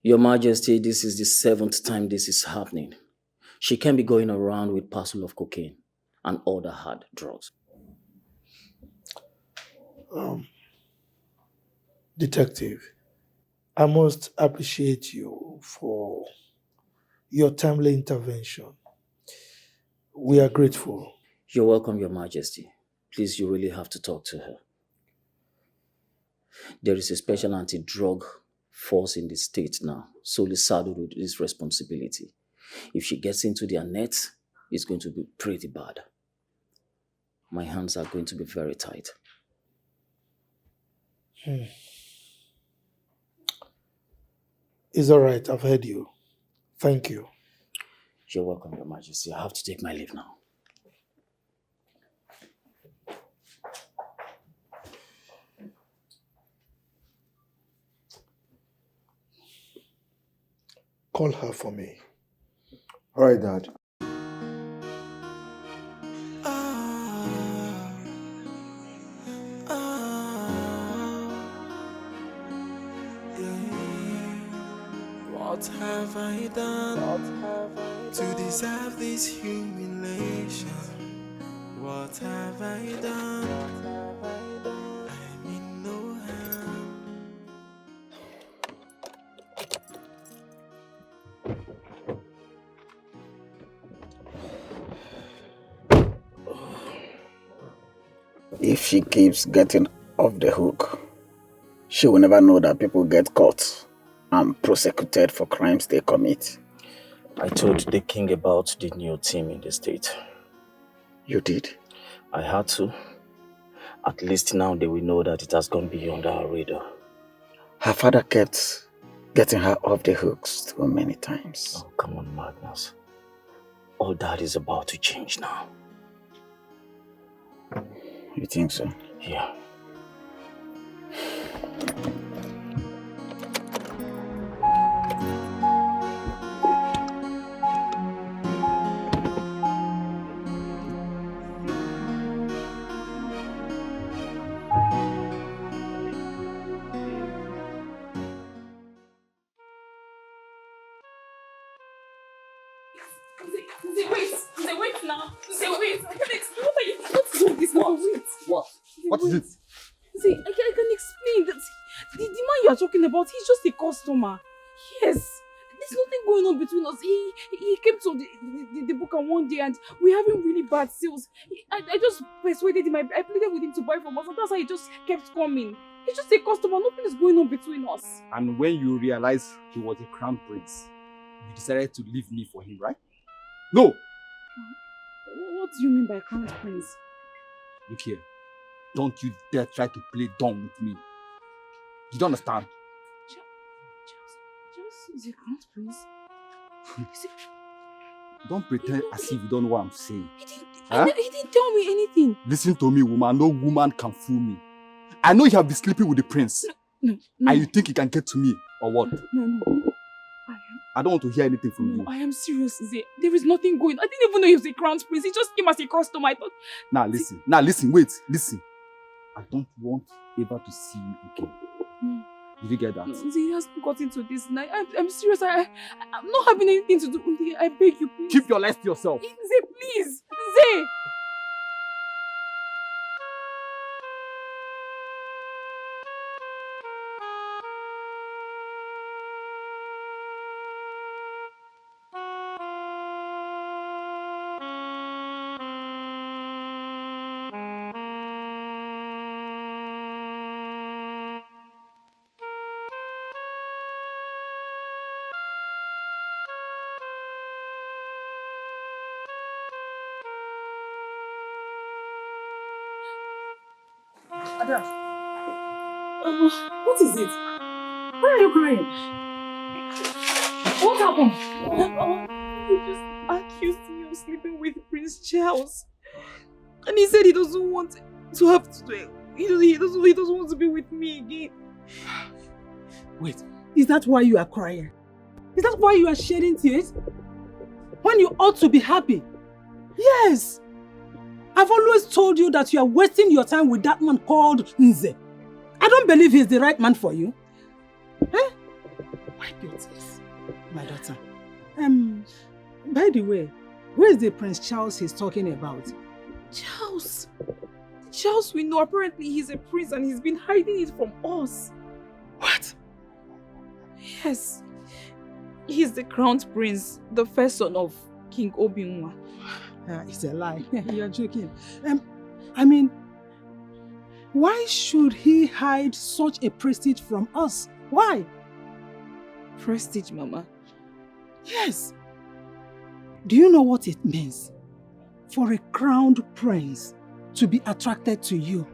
Your Majesty, this is the 7th time this is happening. She can't be going around with parcel of cocaine and other hard drugs. Detective, I must appreciate you for your timely intervention. We are grateful. You're welcome, Your Majesty. Please, you really have to talk to her. There is a special anti-drug force in the state now, solely saddled with this responsibility. If she gets into their net, it's going to be pretty bad. My hands are going to be very tight. It's all right. I've heard you. Thank you. You're welcome, Your Majesty. I have to take my leave now. Call her for me. All right, Dad. What have I done to deserve this humiliation? What have I done? I mean no harm. If she keeps getting off the hook, she will never know that people get caught and prosecuted for crimes they commit. I told the king about the new team in the state. You did? I had to. At least now they will know that it has gone beyond our radar. Her father kept getting her off the hooks too many times. Oh, come on, Magnus. All that is about to change now. You think so? Yeah. Wait now. Wait. I can explain. What is this now? Wait. What is it? See, I can explain that the man you are talking about, he's just a customer. Yes. There's nothing going on between us. He came to the book one day and we're having really bad sales. I just persuaded him. I pleaded with him to buy from us, and that's how he just kept coming. He's just a customer. Nothing is going on between us. And when you realized he was a crown prince, you decided to leave me for him, right? No! What do you mean by crown prince? Look here. Don't you dare try to play dumb with me. You don't understand? Is a crown prince? Don't pretend as if you don't know what I'm saying. He didn't tell me anything. Listen to me, woman. No woman can fool me. I know you have been sleeping with the prince. No. And you think you can get to me, or what? No. I don't want to hear anything from you. I am serious, Zay. There is nothing going on. I didn't even know he was a crown prince. He just came as a customer. I thought... Now listen, wait. I don't want ever to see you again. Did you get that? Zay, he hasn't got into this night. I'm serious. I'm not having anything to do with it. I beg you, please. Keep your lies to yourself. Zay, please. Zay! Ada, what is it? Why are you crying? What happened? He just accused me of sleeping with Prince Charles. And he said he doesn't want to have to... He doesn't want to be with me again. Wait, is that why you are crying? Is that why you are shedding tears? When you ought to be happy? Yes! I've always told you that you are wasting your time with that man called Nze. I don't believe he's the right man for you. Eh? Wipe your tears, my daughter. By the way, who is the Prince Charles he's talking about? Charles we know. Apparently he's a prince and he's been hiding it from us. What? Yes. He's the crowned prince, the first son of King Obinwa. It's a lie. You're joking. I mean, why should he hide such a prestige from us? Why? Prestige, Mama? Yes. Do you know what it means for a crowned prince to be attracted to you?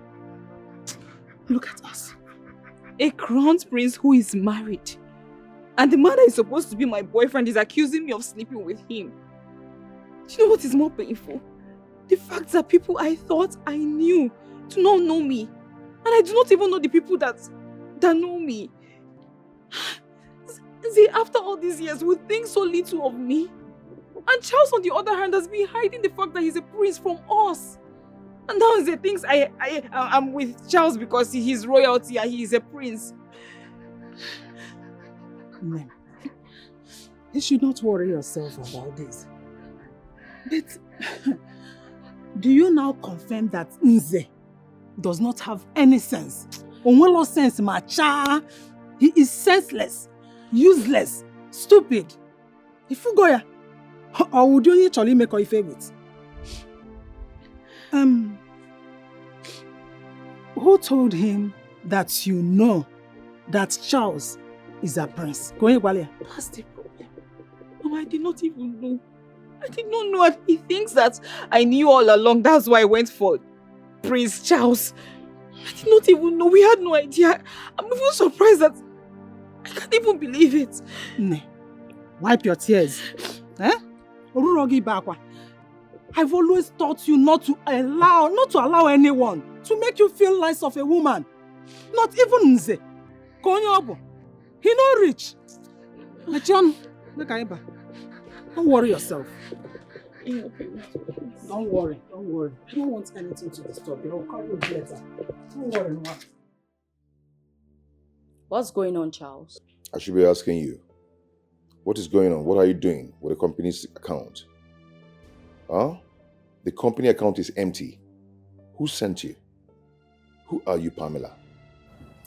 Look at us. A crowned prince who is married. And the man that is supposed to be my boyfriend is accusing me of sleeping with him. Do you know what is more painful? The fact that people I thought I knew do not know me. And I do not even know the people that know me. See, after all these years, we think so little of me. And Charles, on the other hand, has been hiding the fact that he's a prince from us. And now he thinks I'm with Charles because he's royalty and he is a prince. No. You should not worry yourself about this. But do you now confirm that Nze does not have any sense? Onwelo sense, macha. He is senseless, useless, stupid. If you go here, or would you actually make a favorite? Who told him that you know that Charles is a prince? Go ahead, Walia. That's the problem. Mama, I did not even know. I did not know. He thinks that I knew all along. That's why I went for Prince Charles. I did not even know. We had no idea. I'm even surprised that I can't even believe it. Ne, wipe your tears. Eh? I've always taught you not to allow anyone to make you feel less of a woman. Not even Nze. He no rich. John, don't worry yourself. Don't worry. I don't want anything to disturb you. I'll call you later. Don't worry, no. What's going on, Charles? I should be asking you. What is going on? What are you doing with the company's account? Huh? The company account is empty. Who sent you? Who are you, Pamela?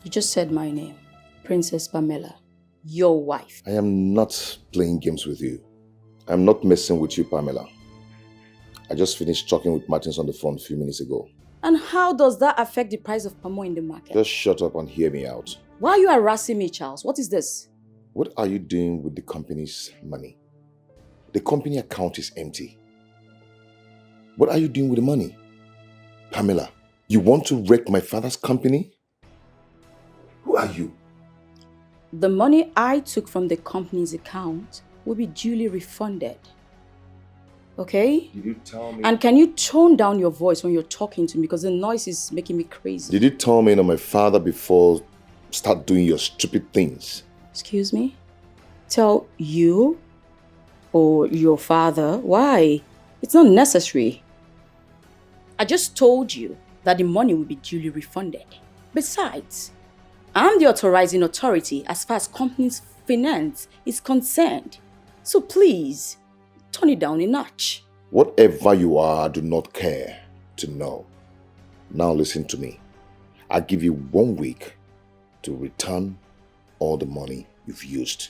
You just said my name. Princess Pamela. Your wife. I am not playing games with you. I'm not messing with you, Pamela. I just finished talking with Martins on the phone a few minutes ago. And how does that affect the price of palm oil in the market? Just shut up and hear me out. Why are you harassing me, Charles? What is this? What are you doing with the company's money? The company account is empty. What are you doing with the money? Pamela, you want to wreck my father's company? Who are you? The money I took from the company's account will be duly refunded. Okay? Did you tell me? And can you tone down your voice when you're talking to me because the noise is making me crazy? Did you tell me my father before start doing your stupid things? Excuse me? Tell you or your father? Why? It's not necessary. I just told you that the money will be duly refunded. Besides, I'm the authorizing authority as far as company's finance is concerned. So please, turn it down a notch. Whatever you are, I do not care to know. Now listen to me. I give you 1 week to return all the money you've used.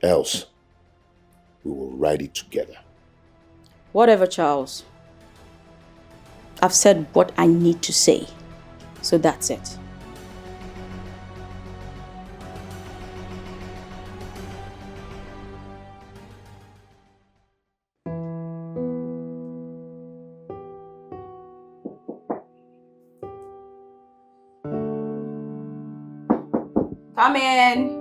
Else, we will ride it together. Whatever, Charles. I've said what I need to say. So that's it. Come in.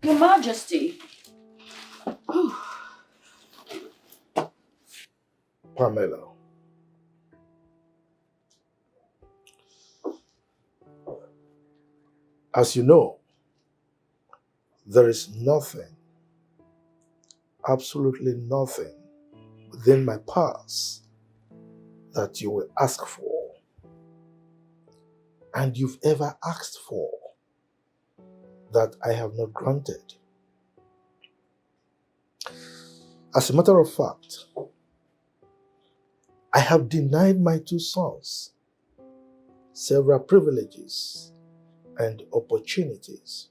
Your Majesty. Pamela. As you know, there is nothing, absolutely nothing within my past that you will ask for and you've ever asked for that I have not granted. As a matter of fact, I have denied my 2 sons several privileges and opportunities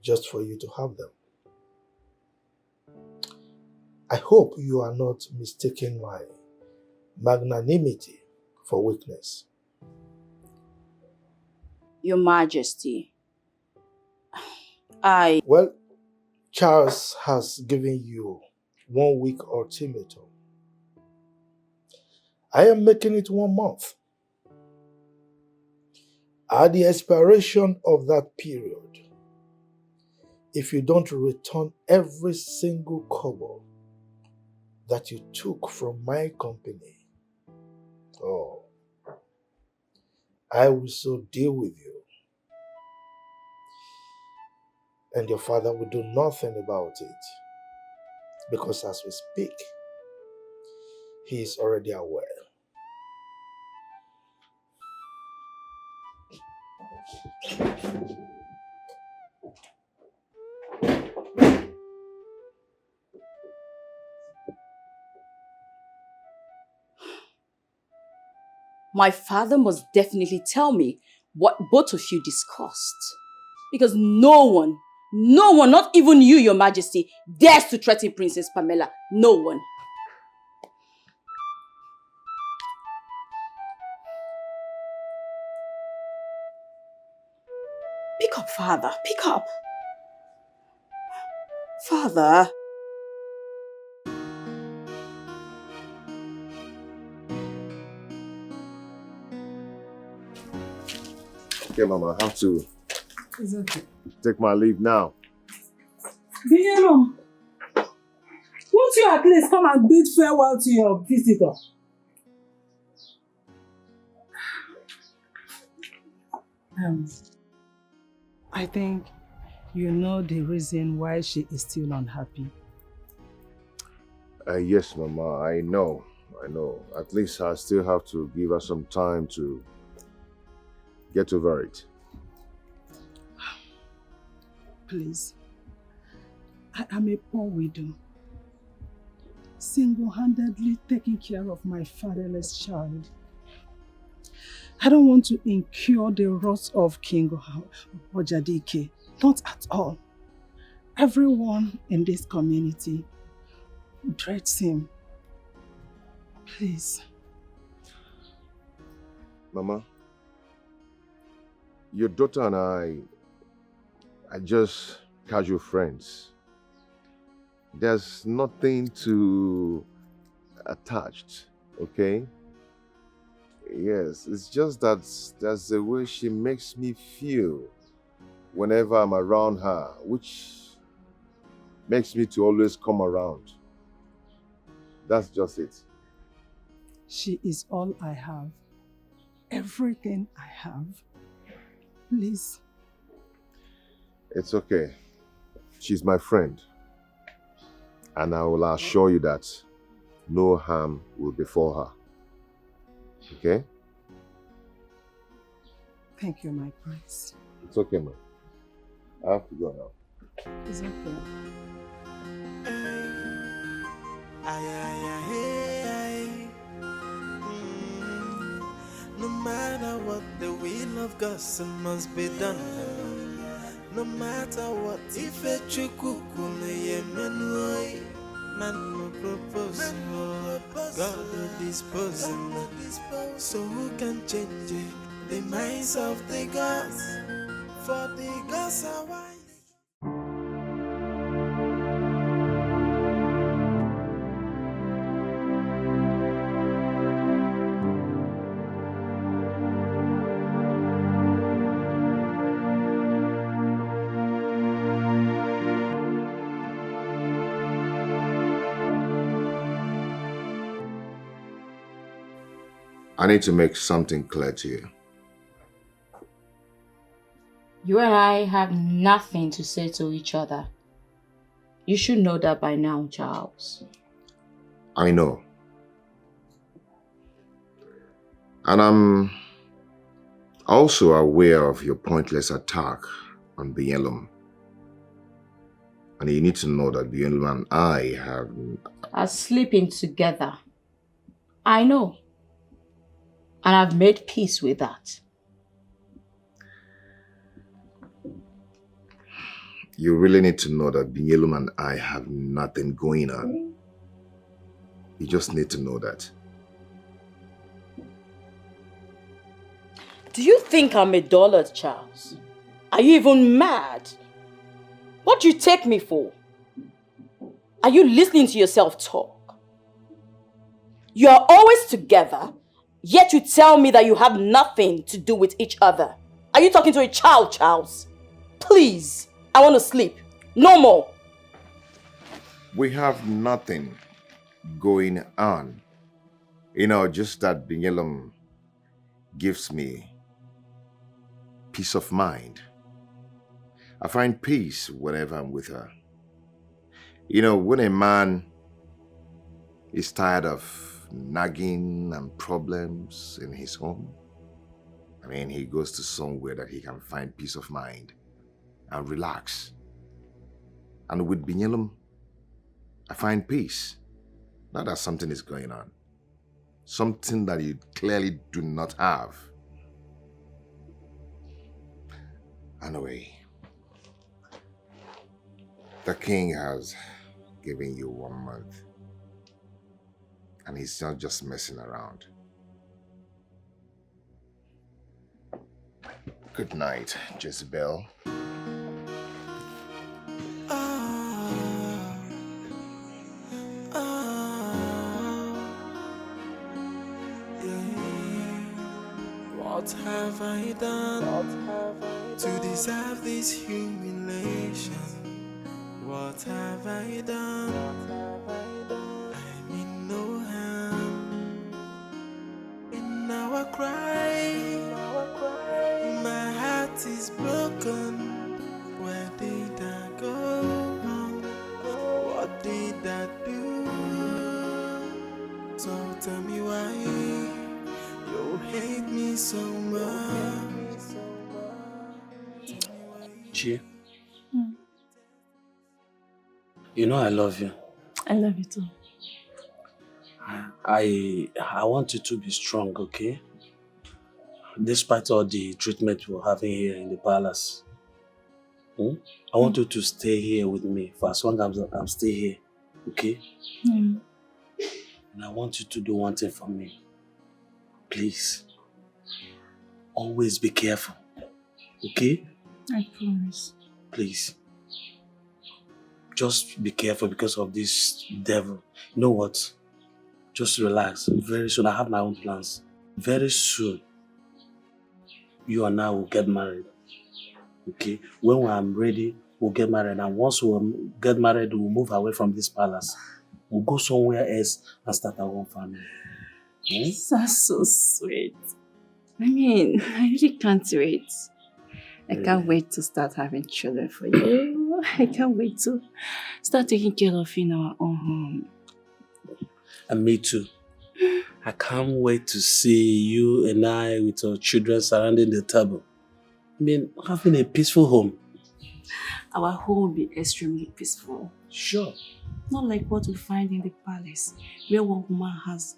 just for you to have them. I hope you are not mistaking my magnanimity for weakness. Your Majesty, Well, Charles has given you 1 week ultimatum. I am making it 1 month. At the expiration of that period, if you don't return every single kobo that you took from my company, I will so deal with you. And your father will do nothing about it. Because as we speak, he is already aware. my father must definitely tell me what both of you discussed. Because no one, not even you, Your Majesty, dares to threaten Princess Pamela. No one. Pick up, Father. Pick up. Father. Okay, Mama, I have to It's okay. take my leave now. Diego, won't you at least come and bid farewell to your visitor? I think you know the reason why she is still unhappy. Yes, Mama, I know. At least I still have to give her some time to get over it. Please. I am a poor widow, single-handedly taking care of my fatherless child. I don't want to incur the wrath of King Ojadike. Not at all. Everyone in this community dreads him. Please. Mama, your daughter and I are just casual friends. There's nothing to attached, okay? Yes, it's just that that's the way she makes me feel whenever I'm around her, which makes me to always come around. That's just it. She is all I have. Everything I have. Please. It's okay. She's my friend. And I will assure you that no harm will befall her. Okay? Thank you, my prince. It's okay, man. I have to go now. It's okay. No matter what, the will of God must be done. No matter what, if a chukukune yemenoi, man no propose, God will dispose. So who can change it? The minds of the gods, for the gods are wise. I need to make something clear to you. You and I have nothing to say to each other. You should know that by now, Charles. I know. And I'm also aware of your pointless attack on Bielum. And you need to know that Bielum and I are sleeping together. I know. And I've made peace with that. You really need to know that Bielum and I have nothing going on. You just need to know that. Do you think I'm a dullard, Charles? Are you even mad? What do you take me for? Are you listening to yourself talk? You are always together, yet you tell me that you have nothing to do with each other. Are you talking to a child, Charles? Please, I want to sleep. No more. We have nothing going on. You know, just that Bielum gives me peace of mind. I find peace whenever I'm with her. You know, when a man is tired of nagging and problems in his home, I mean, he goes to somewhere that he can find peace of mind and relax. And with Binyelum, I find peace. Not that something is going on. Something that you clearly do not have. Anyway, the king has given you 1 month. And he's not just messing around. Good night, Jezebel. What have I done to deserve this humiliation? What have I done Chi, Mm. you know I love you. I love you too. I want you to be strong, okay? Despite all the treatment we're having here in the palace. I want you to stay here with me for as long as I'm still here, okay? Mm. And I want you to do one thing for me. Please. Always be careful, okay? I promise. Please. Just be careful because of this devil. You know what? Just relax. Very soon, I have my own plans. Very soon, you and I will get married. Okay? When I'm ready, we'll get married. And once we get married, we'll move away from this palace. We'll go somewhere else and start our own family. That's so sweet. I mean, I really can't wait. I can't wait to start having children for you. I can't wait to start taking care of you in our own home. And me too. I can't wait to see you and I with our children surrounding the table. I mean, having a peaceful home. Our home will be extremely peaceful. Sure. Not like what we find in the palace, where one woman has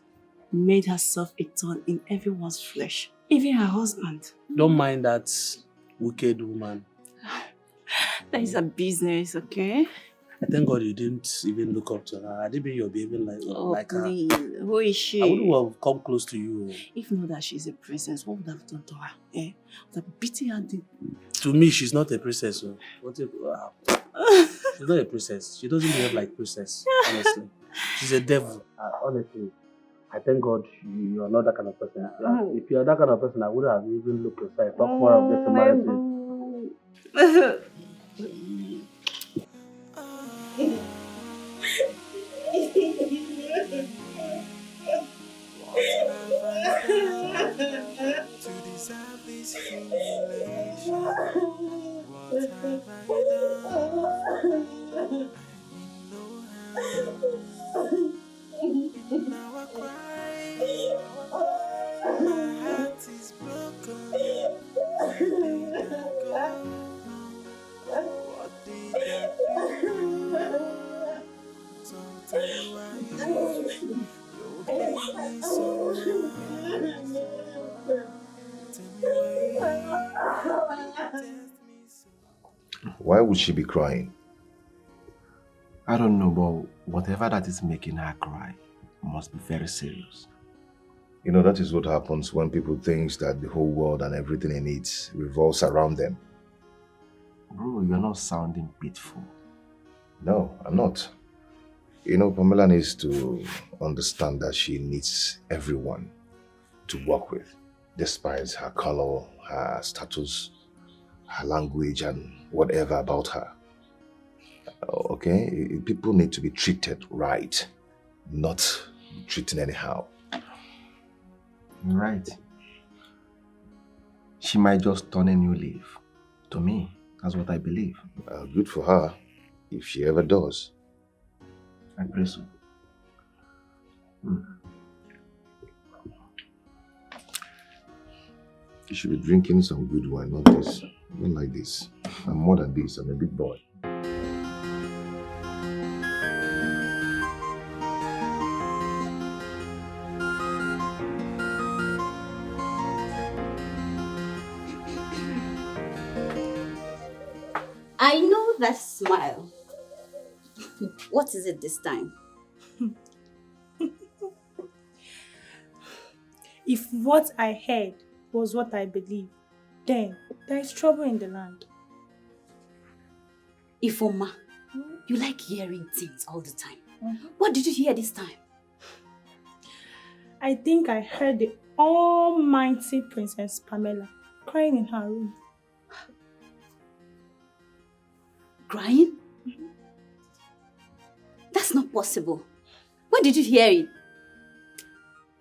made herself a thorn in everyone's flesh, even her husband. Don't mind that wicked woman. That is a business, okay? I thank God you didn't even look up to her. I didn't mean you're behaving like her. Please. Who is she? I wouldn't have come close to you. If not that she's a princess, what would I have done to her? Eh? Would have beaten her deep. To me, she's not a princess. So. She's not a princess. She doesn't behave like princess, honestly. She's a devil. Honestly, I thank God you're not that kind of person. If you're that kind of person, I would have even looked aside. Talk more of getting married to. To deserve this humiliation, what have I done? Now I cry, my heart is broken. Where did I go? What did I do? So tell me why you hate me so much. Why would she be crying? I don't know, but whatever that is making her cry must be very serious. You know, that is what happens when people think that the whole world and everything in it revolves around them. Bro, you're not sounding pitiful. No, I'm not. You know, Pamela needs to understand that she needs everyone to work with, despite her color, her status, her language, and whatever about her. Okay? People need to be treated right, not treated anyhow. You're right. She might just turn a new leaf. To me, that's what I believe. Good for her, if she ever does. I pray so. You should be drinking some good wine, not this. Not like this. I'm more than this. I'm a big boy. I know that smile. What is it this time? If what I heard was what I believe, then there is trouble in the land. Ifoma, you like hearing things all the time. What did you hear this time? I think I heard the almighty Princess Pamela crying in her room. Crying? That's not possible. When did you hear it?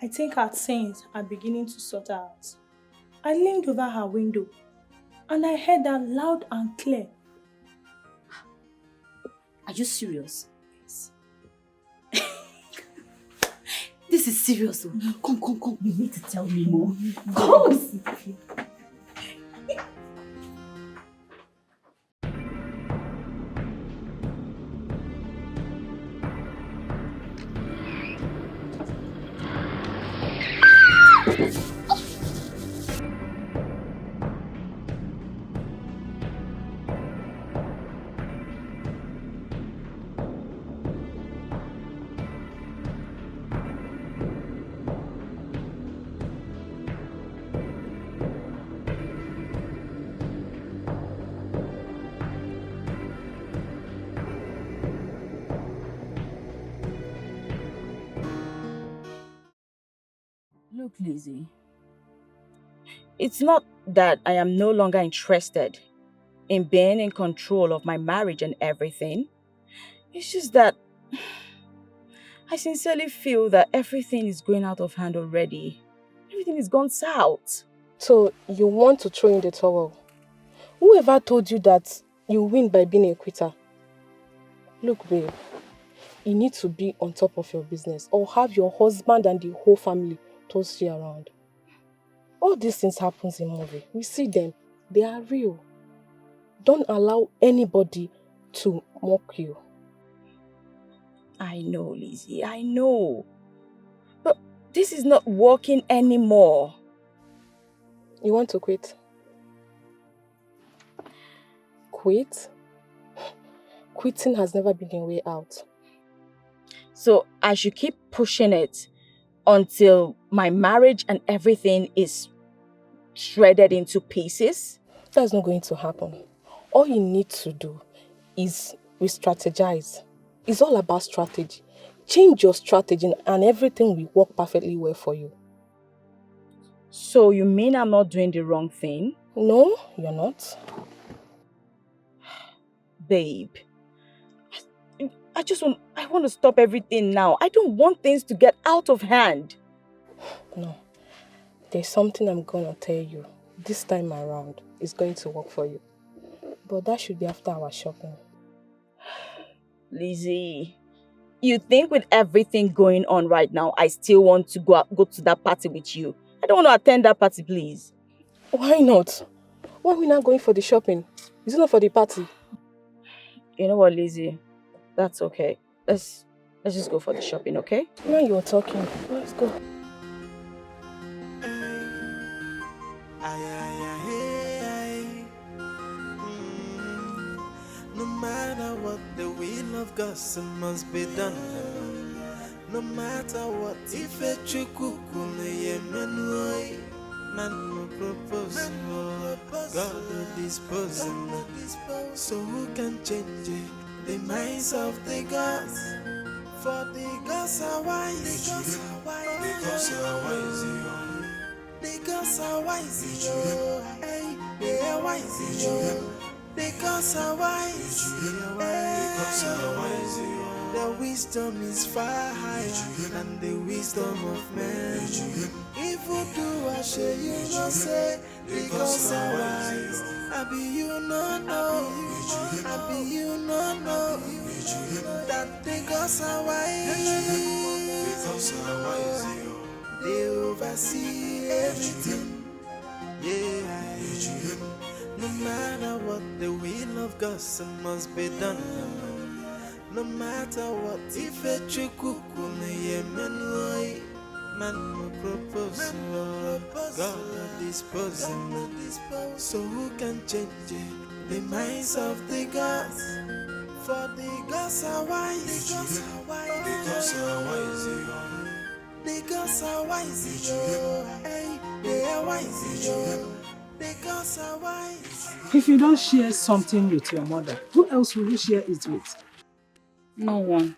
I think her sins are beginning to sort her out. I leaned over her window and I heard her loud and clear. Are you serious? Yes. This is serious. Come. You need to tell me more. Come. Look, Lizzy, it's not that I am no longer interested in being in control of my marriage and everything. It's just that I sincerely feel that everything is going out of hand already. Everything is gone south. So you want to throw in the towel? Whoever told you that you win by being a quitter? Look, babe, you need to be on top of your business or have your husband and the whole family toss you around. All these things happen in movie. We see them. They are real. Don't allow anybody to mock you. I know, Lizzy, I know. But this is not working anymore. You want to quit? Quit? Quitting has never been a way out. So I should keep pushing it until my marriage and everything is shredded into pieces? That's not going to happen. All you need to do is re-strategize. It's all about strategy. Change your strategy and everything will work perfectly well for you. So you mean I'm not doing the wrong thing? No, you're not. Babe, I want to stop everything now. I don't want things to get out of hand. No. There's something I'm going to tell you. This time around, it's going to work for you. But that should be after our shopping. Lizzy, you think with everything going on right now, I still want to go to that party with you? I don't want to attend that party, please. Why not? Why are we not going for the shopping? Is it not for the party? You know what, Lizzy? That's okay. Let's just go for the shopping, okay? Now you're talking. Let's go. No matter what, the will of God must be done. No matter what, if a chukukule yemenoi, man will propose, God will dispose. So who can change it? The minds of the gods? For the gods are wise. The gods are wise. The gods are wise. Hey, they are wise. The gods are wise. The wisdom is far higher than the wisdom of men. If you do, I share you not say. The gods are wise. I be you no know. I be you no know. That the gods are wise. The gods are wise. They oversee everything. Yeah. No matter what, the will of God must be done. No matter what, if a chukukune yemenoi, man will propose, God will dispose. So who can change it? The minds of the gods? For the gods are wise. The gods are wise. The gods are wise. Hey, they are wise. Because I wise. If you don't share something with your mother, who else will you share it with? No one.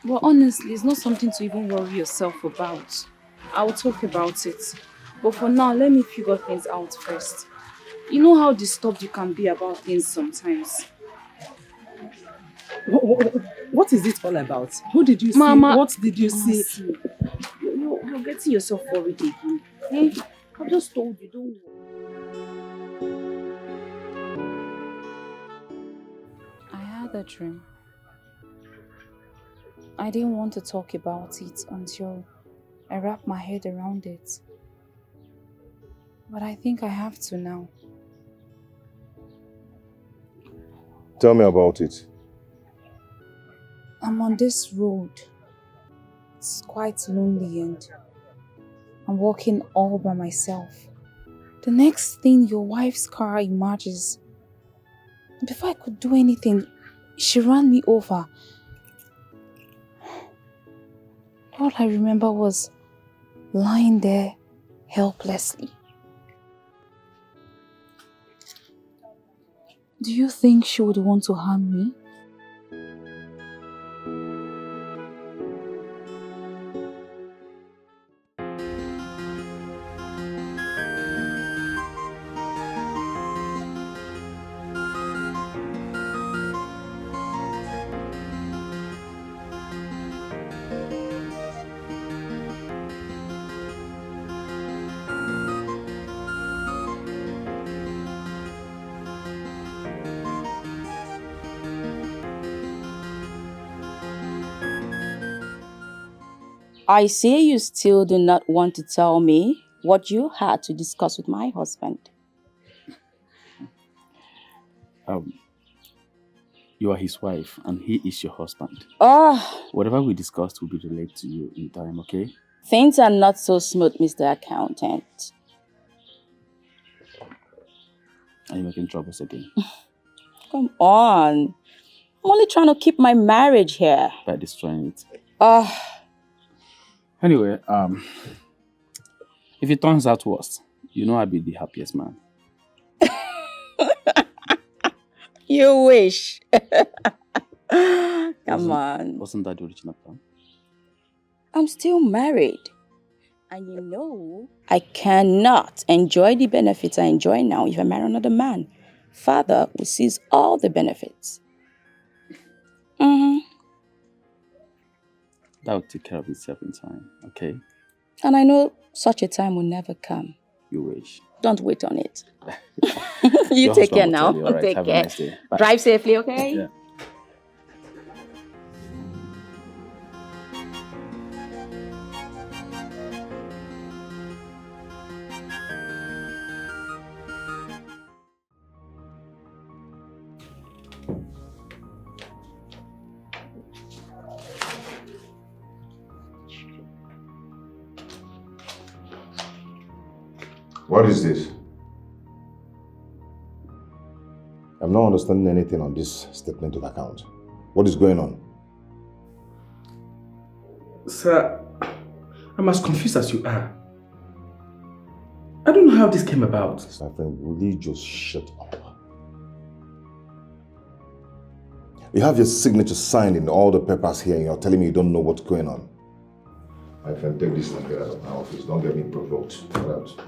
But honestly, it's not something to even worry yourself about. I'll talk about it. But for now, let me figure things out first. You know how disturbed you can be about things sometimes. What is it all about? Who did you Mama, see? What did you see? You're getting yourself worried again. Eh? I just told you, don't worry. I had a dream. I didn't want to talk about it until I wrapped my head around it. But I think I have to now. Tell me about it. I'm on this road. It's quite lonely and I'm walking all by myself. The next thing, your wife's car emerges. Before I could do anything, she ran me over. All I remember was lying there helplessly. Do you think she would want to harm me? I see you still do not want to tell me what you had to discuss with my husband. You are his wife and he is your husband. Oh, Whatever we discussed will be relayed to you in time, okay? things are not so smooth, Mr. Accountant. Are you making troubles again? Come on. I'm only trying to keep my marriage here. By destroying it. Oh, Anyway, if it turns out worse, you know I'll be the happiest man. you wish. Come on. Wasn't that the original plan? I'm still married. And you know, I cannot enjoy the benefits I enjoy now if I marry another man. Father will seize all the benefits. That will take care of itself in time, okay? And I know such a time will never come. You wish. Don't wait on it. Your You take husband care will now. tell you, all right? Take Have care. a nice day. Bye. Drive safely, okay? Yeah. What is this? I'm not understanding anything on this statement of account. What is going on? Sir, I'm as confused as you are. I don't know how this came about. My friend, will you just shut up? You have your signature signed in all the papers here and you're telling me you don't know what's going on. My friend, take this and get out of my office. Don't get me provoked. Get out.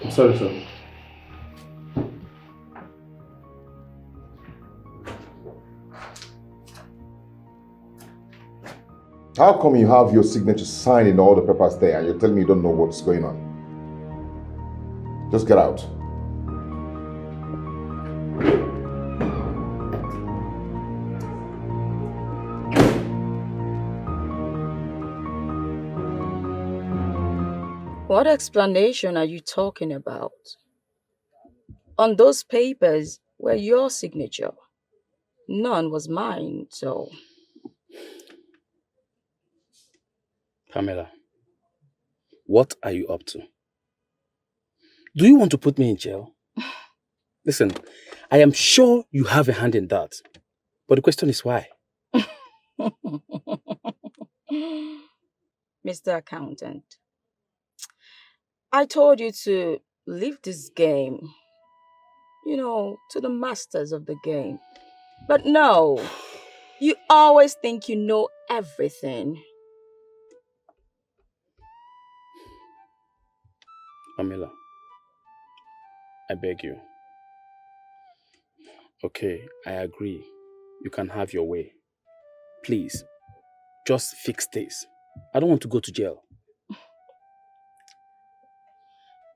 I'm sorry, sir. How come you have your signature signed in all the papers there and you're telling me you don't know what's going on? Just get out. What explanation are you talking about? On those papers were your signature. None was mine, so... Pamela, what are you up to? Do you want to put me in jail? Listen, I am sure you have a hand in that. But the question is why? Mr. Accountant, I told you to leave this game, to the masters of the game. But no, you always think you know everything. Pamela, I beg you. Okay, I agree. You can have your way. Please, just fix this. I don't want to go to jail.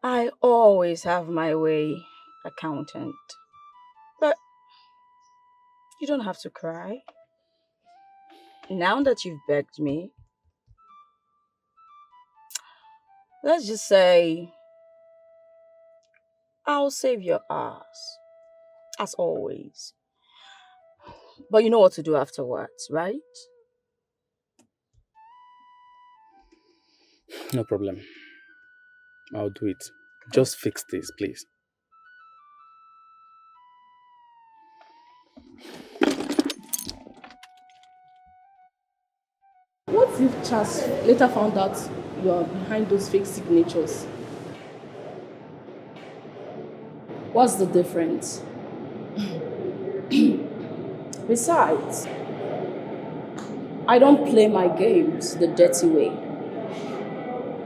I always have my way, Accountant. But you don't have to cry. Now that you've begged me, let's just say I'll save your ass, as always. But you know what to do afterwards, right? No problem. I'll do it. Just fix this, please. What if Charles later found out you are behind those fake signatures? What's the difference? Besides, I don't play my games the dirty way.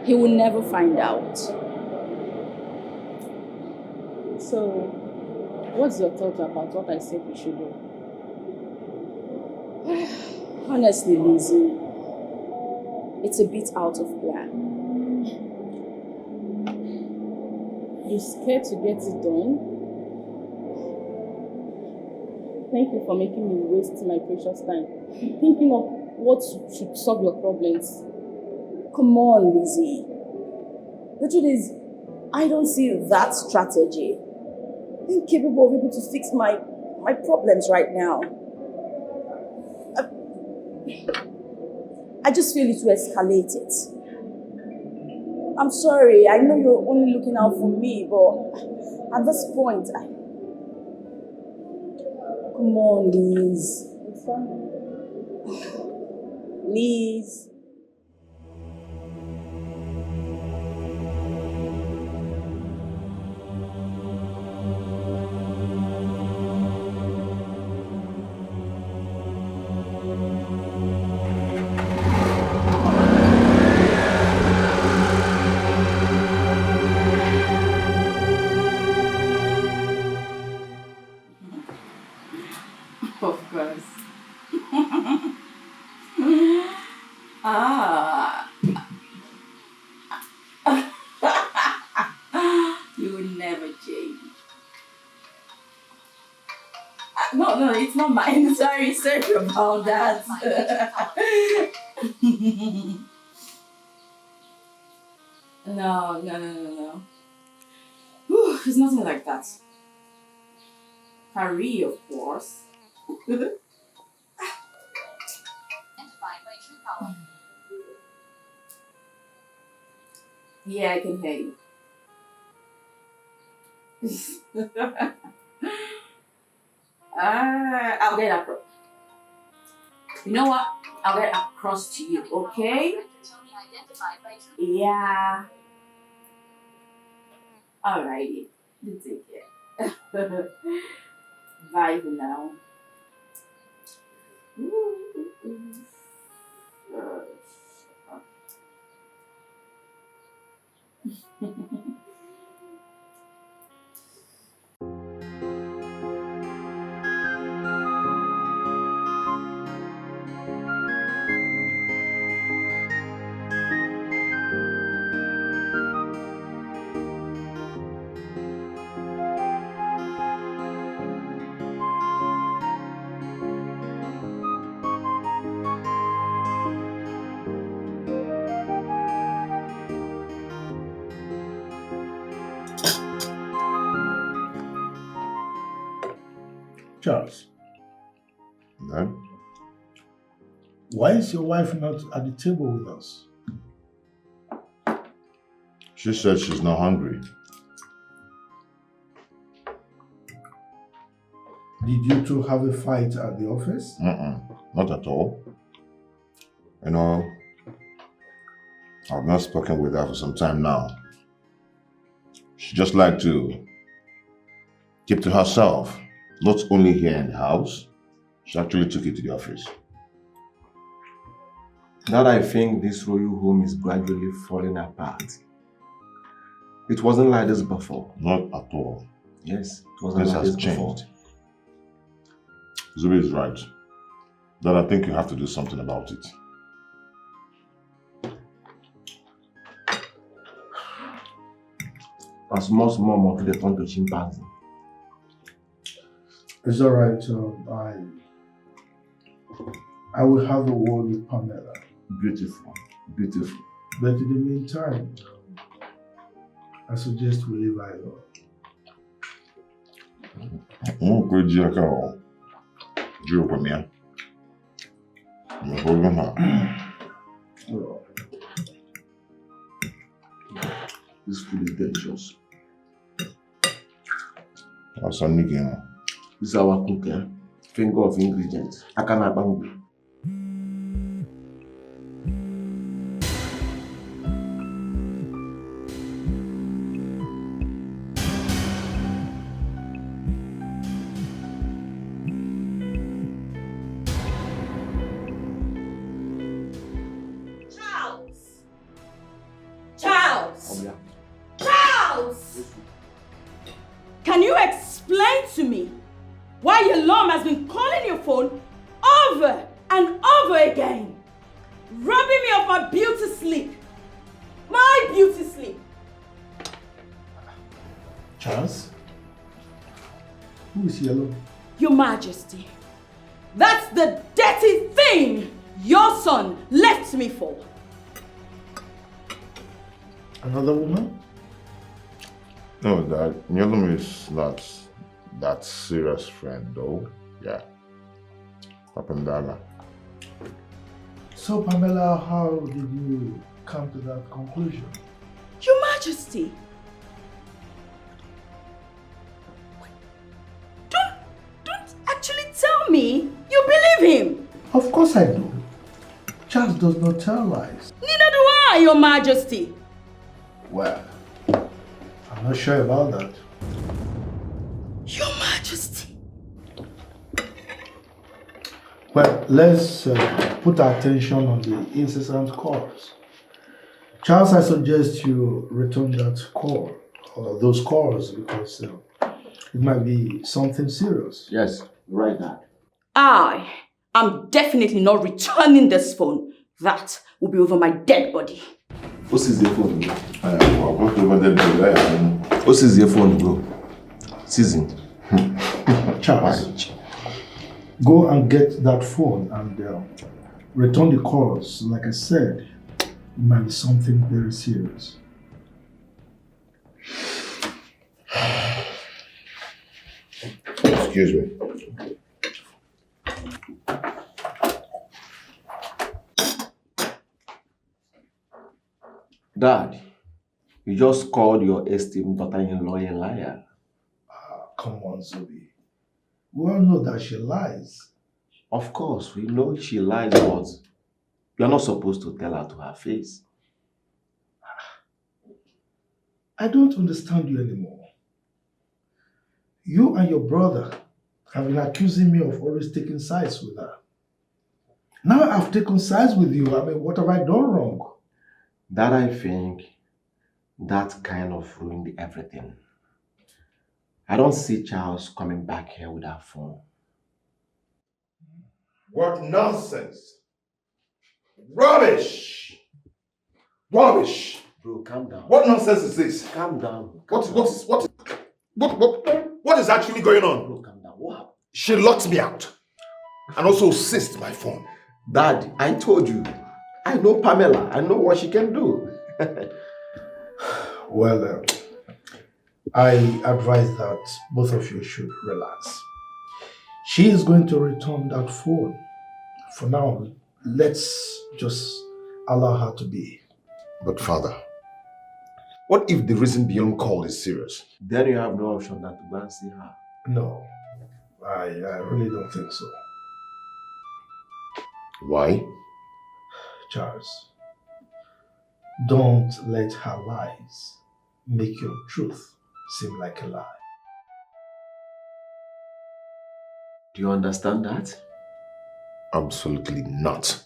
He will never find out. So, what's your thought about what I said we should do? Honestly, Lizzy, it's a bit out of plan. You're scared to get it done? Thank you for making me waste my precious time thinking of what should solve your problems. Come on, Lizzy. The truth is, I don't see that strategy being capable of able to fix my problems right now. I just feel it will escalate it. I'm sorry, I know you're only looking out for me, but at this point, come on, Liz. Liz. Of course. Ah. You will never change. No, it's not mine. Sorry about that. No. Whew, it's nothing like that. Harry, of course. Yeah, I can hear you. I'll get across. You know what? I'll get across to you, okay? Yeah. Alrighty. You take care. Bye for now. Charles. No? Why is your wife not at the table with us? She said she's not hungry. Did you two have a fight at the office? Not at all. You know, I've not spoken with her for some time now. She just liked to keep to herself. Not only here in the house, she actually took it to the office. That I think this royal home is gradually falling apart. It wasn't like this before. Not at all. Yes, it wasn't like this before. Zubi is right. That I think you have to do something about it. A small monkey they turn to chimpanzee. It's alright, I will have a word with Pamela. Beautiful. But in the meantime, I suggest we leave her alone. This food is delicious. That's a nigga. This is our cook, eh? Finger of ingredients. Akana bambu. Can you explain to me why your mom has been calling your phone over and over again, robbing me of my beauty sleep? My beauty sleep. Charles? Who is Yellow? Your Majesty, that's the dirty thing your son left me for. Another woman? No, Dad. Nyolum is not that serious friend, though. Yeah. Papandala. So, Pamela, how did you come to that conclusion? Your Majesty. Don't actually tell me you believe him. Of course I do. Charles does not tell lies. Neither do I, Your Majesty. Well, I'm not sure about that. Your Majesty. Well, let's put our attention on the incessant calls. Charles, I suggest you return that call, or those calls, because it might be something serious. Yes, right, Dad. I am definitely not returning this phone. That will be over my dead body. What is the phone, bro? What is the phone, bro? Season. Charles, go and get that phone and return the calls. Like I said, it might be something very serious. Excuse me. Dad, you just called your esteemed daughter-in-law a liar. Come on, Zubi. We all know that she lies. Of course, we know she lies, but you're not supposed to tell her to her face. I don't understand you anymore. You and your brother have been accusing me of always taking sides with her. Now I've taken sides with you. I mean, what have I done wrong? That I think that kind of ruined everything. I don't see Charles coming back here with our phone. What nonsense! Rubbish! Rubbish! Bro, calm down. What nonsense is this? Calm down. What is actually going on? Bro, calm down. What happened? She locked me out and also seized my phone. Dad, I told you. I know Pamela. I know what she can do. Well, I advise that both of you should relax. She is going to return that phone. For now, let's just allow her to be. But Father, what if the reason beyond call is serious? Then you have no option than to go and see her. No, I really don't think so. Why? Charles, don't let her lies make your truth seem like a lie. Do you understand that? Absolutely not.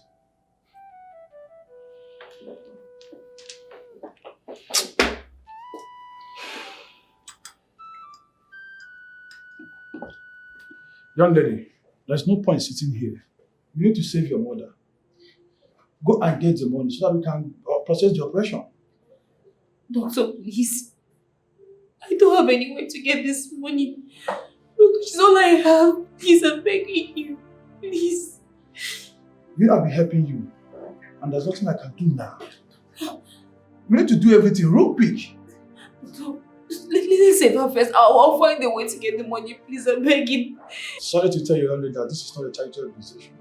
Young lady, there's no point sitting here. You need to save your mother. Go and get the money so that we can process the operation. Doctor, please. I don't have any way to get this money. Look, it's all I have. Please, I'm begging you. Please. We have been helping you. And there's nothing I can do now. We need to do everything real quick. Doctor, let's save her first. I'll find a way to get the money. Please, I'm begging. Sorry to tell you, young lady, that this is not a charity organization.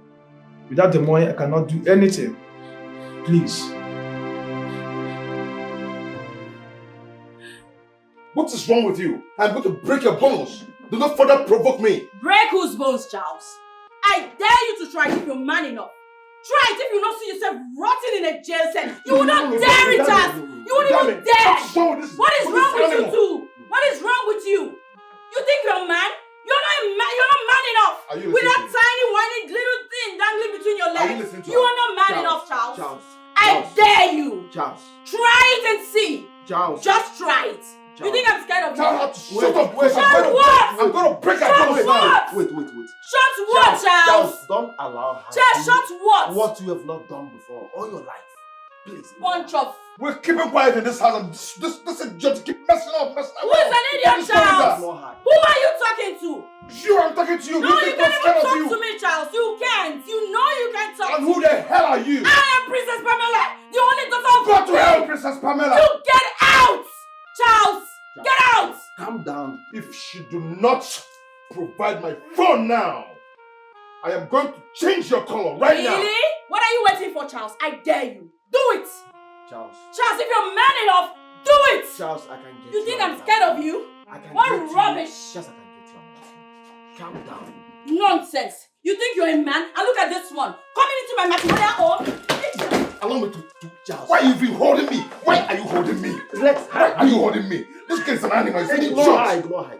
Without the money, I cannot do anything. Please. What is wrong with you? I'm going to break your bones. Do not further provoke me. Break whose bones, Charles? I dare you to try it if you're man enough. Try it if you don't see yourself rotting in a jail cell. You will not dare it, Charles. You won't even dare. What is wrong with you two? What is wrong with you? You think you're a man? You're not a man. You're not man enough. With that tiny, whiny little thing dangling between your legs. You are not man enough, Charles. I dare you. Charles. Try it and see. Charles. Just try it. You think I'm scared of you? Shut up. Shut what? I'm going to break your bones. Shut what? Shut what, Charles? Don't allow her. Charles, shut what? What you have not done before all your life. Please. Bunch of... We're keeping quiet in this house and this is just keep messing up. Who is an idiot, Charles? Who are you talking to? You, I'm talking to you. No, you can't even talk to me, Charles. You can't. You know you can't talk And to who me. the hell are you? I am Princess Pamela, the only daughter of Go to the hell, king. Princess Pamela. You get out! Charles, get out! Calm down. If she do not provide my phone now, I am going to change your color right now. Really? What are you waiting for, Charles? I dare you. Do it! Charles. Charles, if you're man enough, do it! Charles, I can get you. You think on I'm that. scared of you? I can What get rubbish! You. Just I can get you on that. Calm down. Nonsense! You think you're a man? And look at this one. Coming into my matrimonial home. Allow me to Charles. Why are you even holding me? Why are you holding me? Why are you holding me? This kid is an animal. He's an idiot. Ignore her.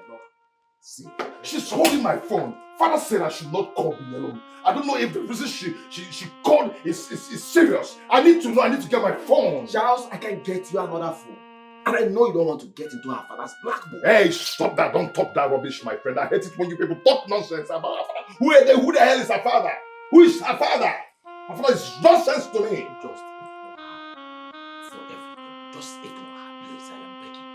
See, she's holding my phone. Father said I should not call Binyelom. I don't know if the reason she called is serious. I need to know. I need to get my phone. Charles, I can get you another phone. And I know you don't want to get into her father's black book. Hey, stop that. Don't talk that rubbish, my friend. I hate it when you people talk nonsense about her father. Who the hell is her father? Who is her father? Her father is nonsense to me. Just ignore her. For everything. Just ignore her, please. I am begging.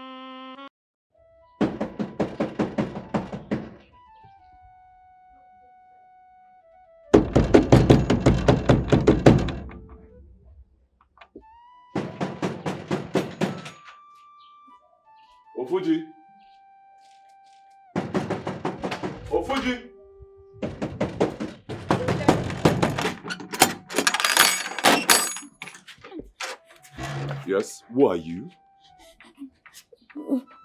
Ofuji. Ofuji. Yes, who are you?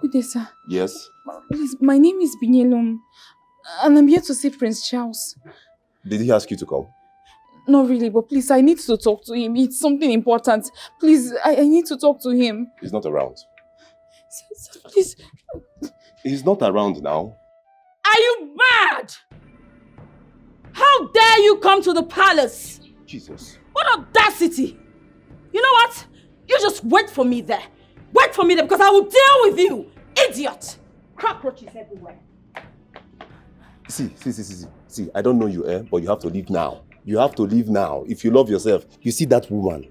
Good day, sir. Yes. Please, my name is Binyelom, and I'm here to see Prince Charles. Did he ask you to come? Not really, but please, I need to talk to him. It's something important. Please, I need to talk to him. He's not around. Sir, please. He's not around now. Are you mad? How dare you come to the palace? Jesus. What audacity! You know what? You just wait for me there. Wait for me there because I will deal with you, idiot! Cockroaches everywhere. See, I don't know you, but you have to leave now. You have to leave now. If you love yourself, you see that woman,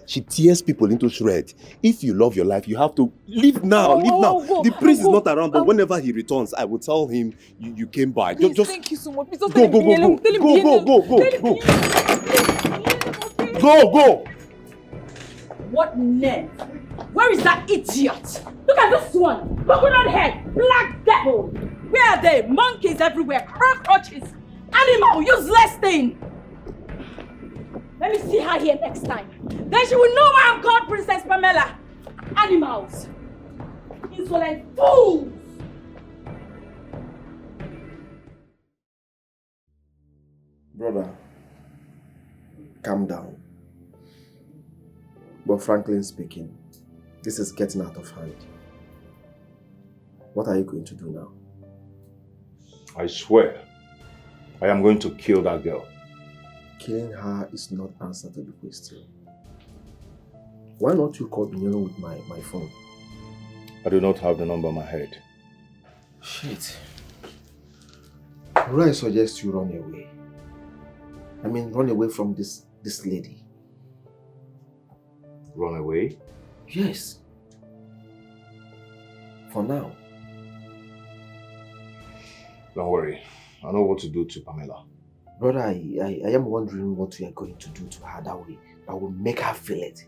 she tears people into shreds. If you love your life, you have to leave now. The prince is not around, but whenever he returns, I will tell him you came by. Please, thank you so much. Please, Go! What nerve? Where is that idiot? Look at this one. Coconut head, black devil. Where are they? Monkeys everywhere, cockroaches, animal, useless thing. Let me see her here next time. Then she will know why I'm called Princess Pamela. Animals. Insolent fools. Brother, calm down. But frankly speaking, this is getting out of hand. What are you going to do now? I swear, I am going to kill that girl. Killing her is not answer to the question. Why not you call Binyelom with my phone? I do not have the number in my head. Shit. I suggest you run away. I mean, run away from this lady. Run away? Yes. For now. Don't worry. I know what to do to Pamela. Brother, I am wondering what we are going to do to her that will make her feel it.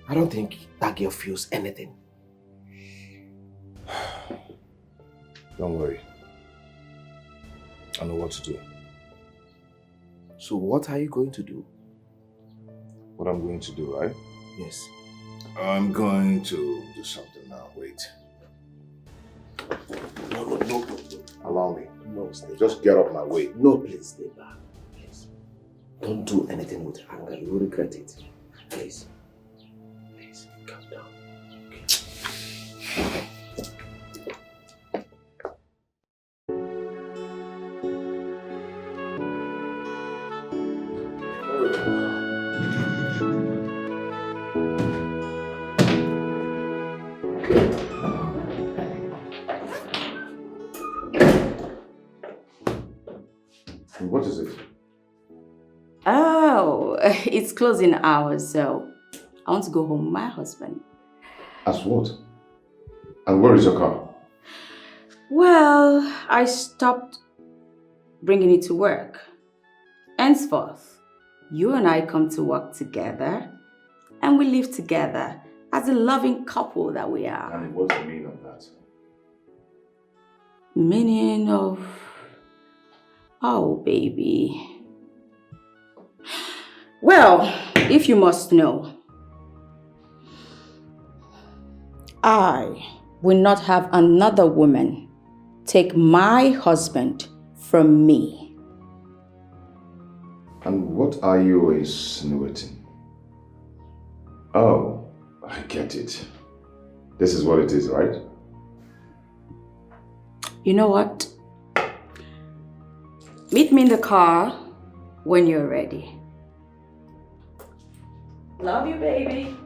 I don't think that girl feels anything. Don't worry. I know what to do. So what are you going to do? What I'm going to do, right? Yes. I'm going to do something now. Wait. No. Allow me. No, stay Just back. get off my way. No, please stay back. Please. Don't do anything with anger. You will regret it. Please. Please, calm down. Okay. What is it? Oh, it's closing hours, so I want to go home with my husband. As what? And where is your car? Well, I stopped bringing it to work. Henceforth, you and I come to work together and we live together as a loving couple that we are. And what's the meaning of that? Meaning of... Oh, baby. Well, if you must know, I will not have another woman take my husband from me. And what are you insinuating? Oh, I get it. This is what it is, right? You know what? Meet me in the car when you're ready. Love you, baby.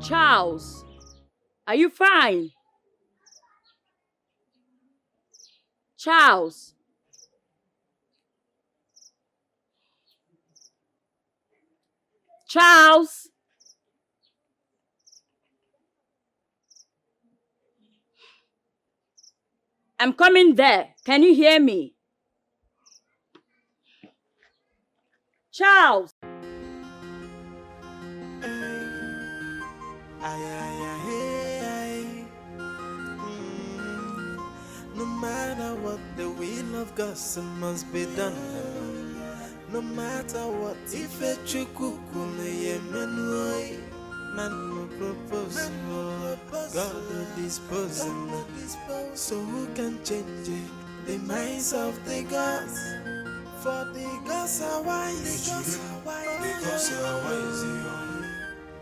Charles, are you fine? Charles. Charles. I'm coming there. Can you hear me? Charles. No matter what, the will of God must be done. No matter what, if a chukukune yemenoi, man will propose, God will dispose. So who can change it? The minds of the gods? For the gods are wise. The gods are wise.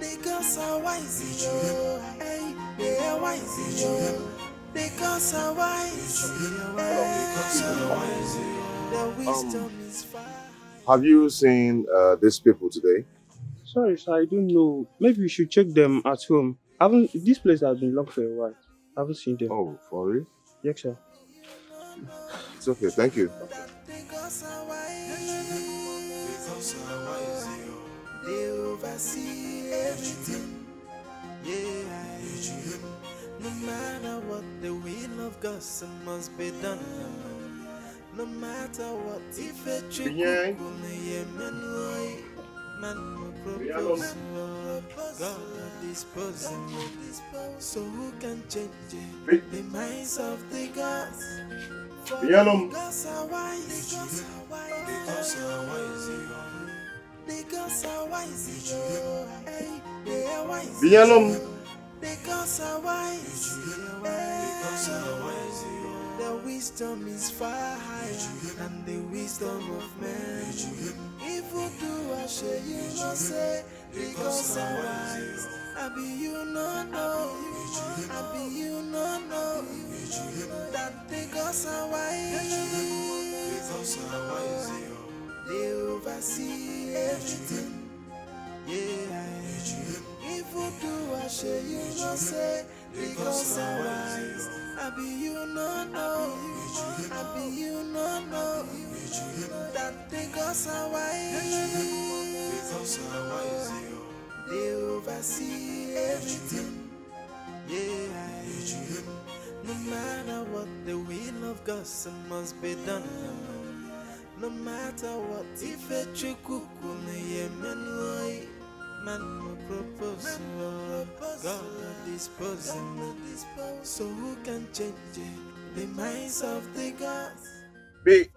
The gods are wise. Hey, they are wise. The gods are wise. The wisdom is fire. Have you seen these people today? Sorry, sir, I don't know. Maybe we should check them at home. This place has been locked for a while. I haven't seen them. Oh, for real? Yes, sir. It's okay, thank you. They oversee everything. Yeah. No matter what, the will of God must be done. No matter what, if a trick man will propose, God will disposing. So who can change it? The minds of the gods. For the gods are wise. The gods are wise. The gods are wise. Hey, they are wise. The gods are wise. The gods are wise. Their wisdom is far higher than the wisdom of men. Evil do I say you not say the gods are wise. I be you not know. I be you not know that the gods are wise. The gods are wise. They oversee everything. Yeah. Evil do I say you not say the gods are wise. I be you not know. I be you not know that the gods are wise. The gods are wise. They oversee everything. Yeah. No matter what, the will of God must be done. No matter what, if a chukukune yemenoi, man no propose, God no disposing. So who can change it? The minds of the gods. Be.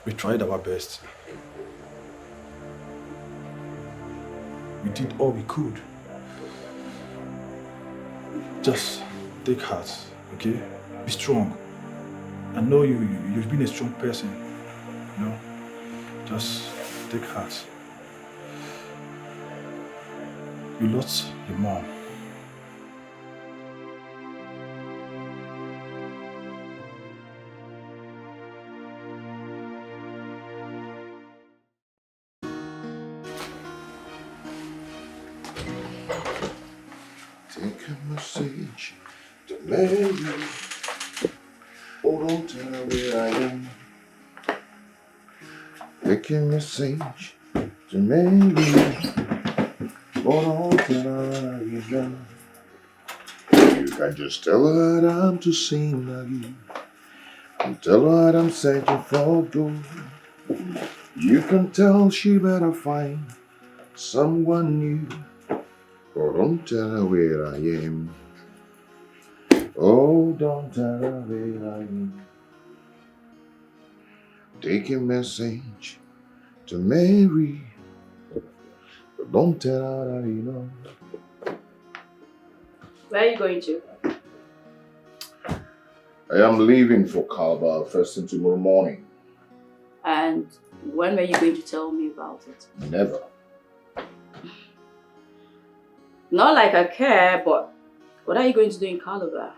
We tried our best. We did all we could. Just take heart, okay? Be strong. I know you've been a strong person, you know? Just take heart. You lost your mom. Take a message to Mary. Oh, don't tell her where I am. Take a message to Mary. Oh, don't tell her where I am. You can just tell her that I'm to sing again. And tell her that I'm searching for gold. You can tell she better find someone new. Oh, don't tell her where I am. Oh, don't tell her where I am. Take a message to Mary. But don't tell her that you know. Where are you going to? I am leaving for Calabar first thing tomorrow morning. And when were you going to tell me about it? Never. Not like I care, but what are you going to do in Calabar?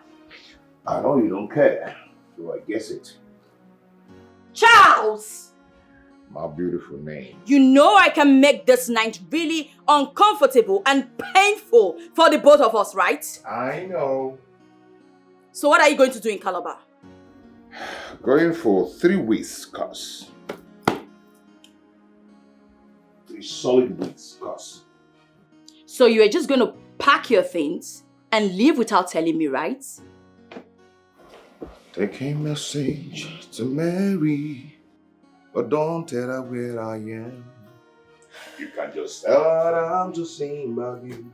I know you don't care, so I guess it. Charles! My beautiful name. You know I can make this night really uncomfortable and painful for the both of us, right? I know. So what are you going to do in Calabar? Going for 3 weeks course. 3 solid weeks course. So you are just going to pack your things and leave without telling me, right? Take a message to Mary, but don't tell her where I am. You can just tell her I'm just saying about you,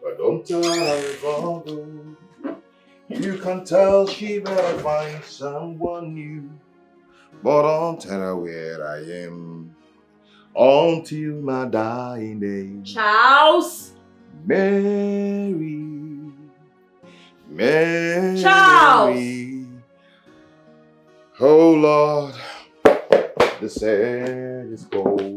but don't tell her I'm wrong. You can tell she better find someone new, but don't tell her where I am until my dying day. Charles! Mary, Mary. Charles! Oh Lord, the sand is cold.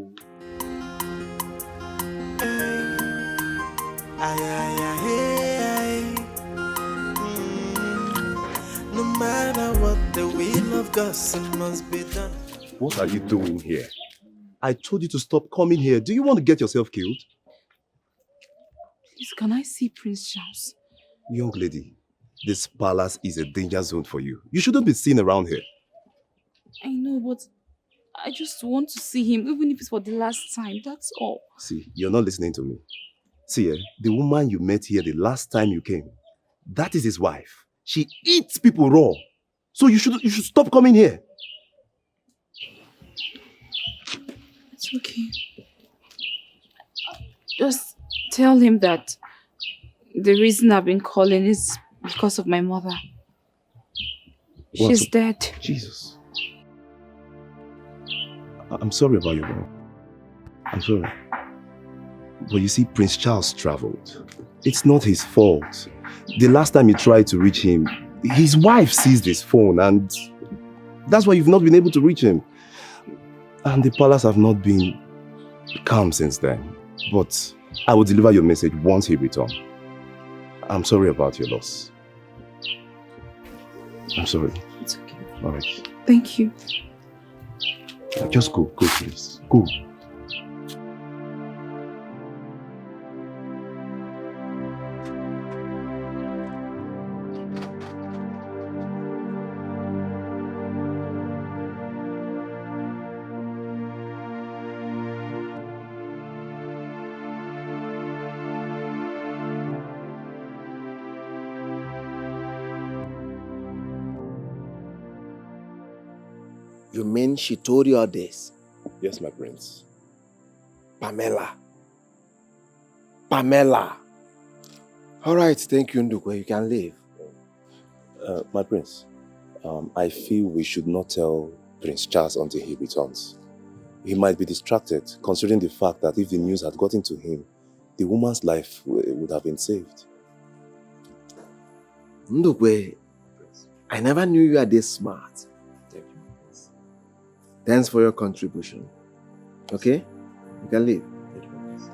No matter what, the will of God must be done. What are you doing here? I told you to stop coming here. Do you want to get yourself killed? Please, can I see Prince Charles? Young lady, this palace is a danger zone for you. You shouldn't be seen around here. I know, but I just want to see him, even if it's for the last time. That's all. See, you're not listening to me. See, the woman you met here the last time you came, that is his wife. She eats people raw. So you should stop coming here. It's okay. Just tell him that the reason I've been calling is because of my mother. She's dead. Jesus. I'm sorry about your mom. I'm sorry. But you see, Prince Charles traveled. It's not his fault. The last time you tried to reach him, his wife seized his phone and that's why you've not been able to reach him. And the palace have not been calm since then. But I will deliver your message once he returns. I'm sorry about your loss. I'm sorry. It's okay. All right. Thank you. Just go, please. Go. You mean she told you all this? Yes, my prince. Pamela. Pamela. All right, thank you, Ndukwe. You can leave. My prince, I feel we should not tell Prince Charles until he returns. He might be distracted, considering the fact that if the news had gotten to him, the woman's life would have been saved. Ndukwe, I never knew you were this smart. Thank you. Thanks for your contribution. Okay? You can leave. Thank you, prince.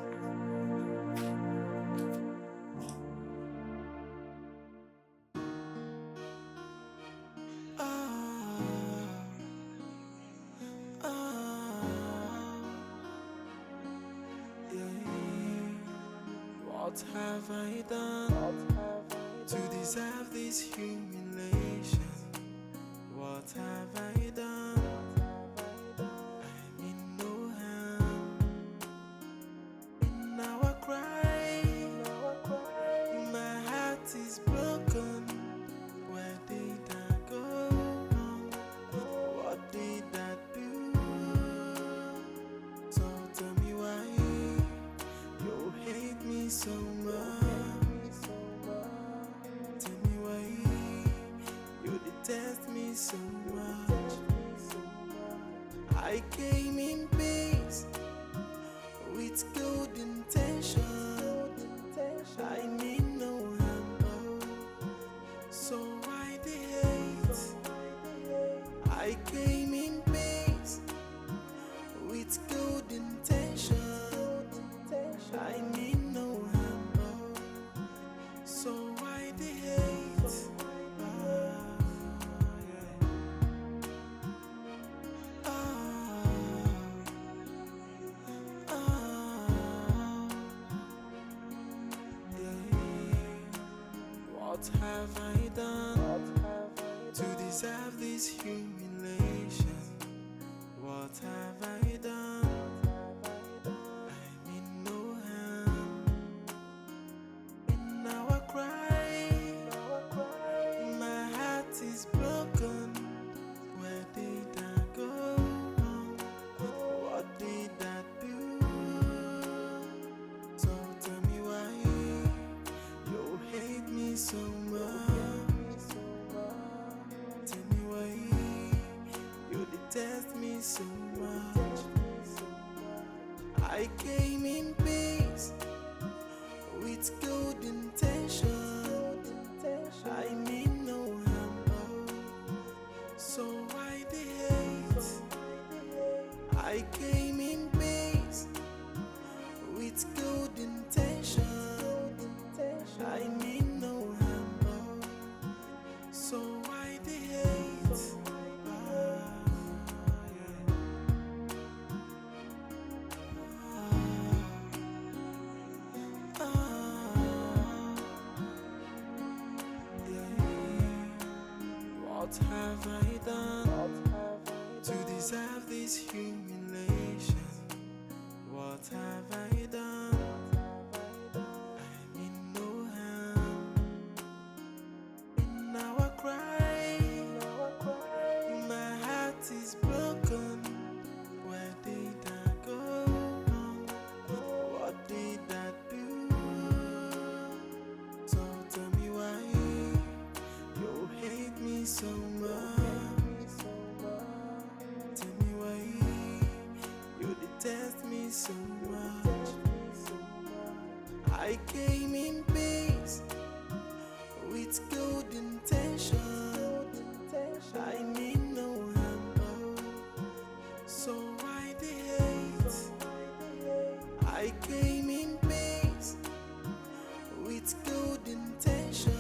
What have I done to deserve this humiliation? What have I done? I mean no harm. In our cry, my heart is broken. Where did I go wrong? What did I do? So tell me why you hate me so much. Tell me why you detest me so much. I came in peace with good intention. I mean no harm, so why the hate? I came in peace with good intention. I mean no harm, so why the hate? What have I done to deserve this humiliation? What have I done? I mean no harm. so much. Tell me why you detest me so much. I came in peace with good intention. I mean no harm, so why the hate? I came in peace with good intention. I mean no harm, so why the hate? What have I done to deserve this humiliation? What have I done? I mean no harm. In our cry, my heart is broken. Where did I go wrong? What did I do? So tell me why you hate me so much. Tell me why you detest me so much. I came in peace with good intention. I mean no harm, so why the hate? I came in peace with good intention.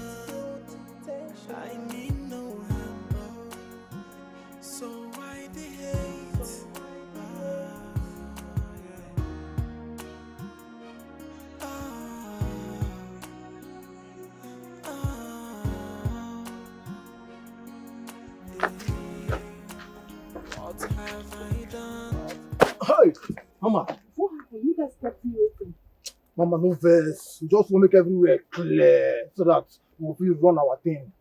I mean no harm, so why the hate? What have I done? Hey, Mama. What happened? You guys kept me waiting. Mama, no verse. We just want to make everywhere clear so that we will run our thing.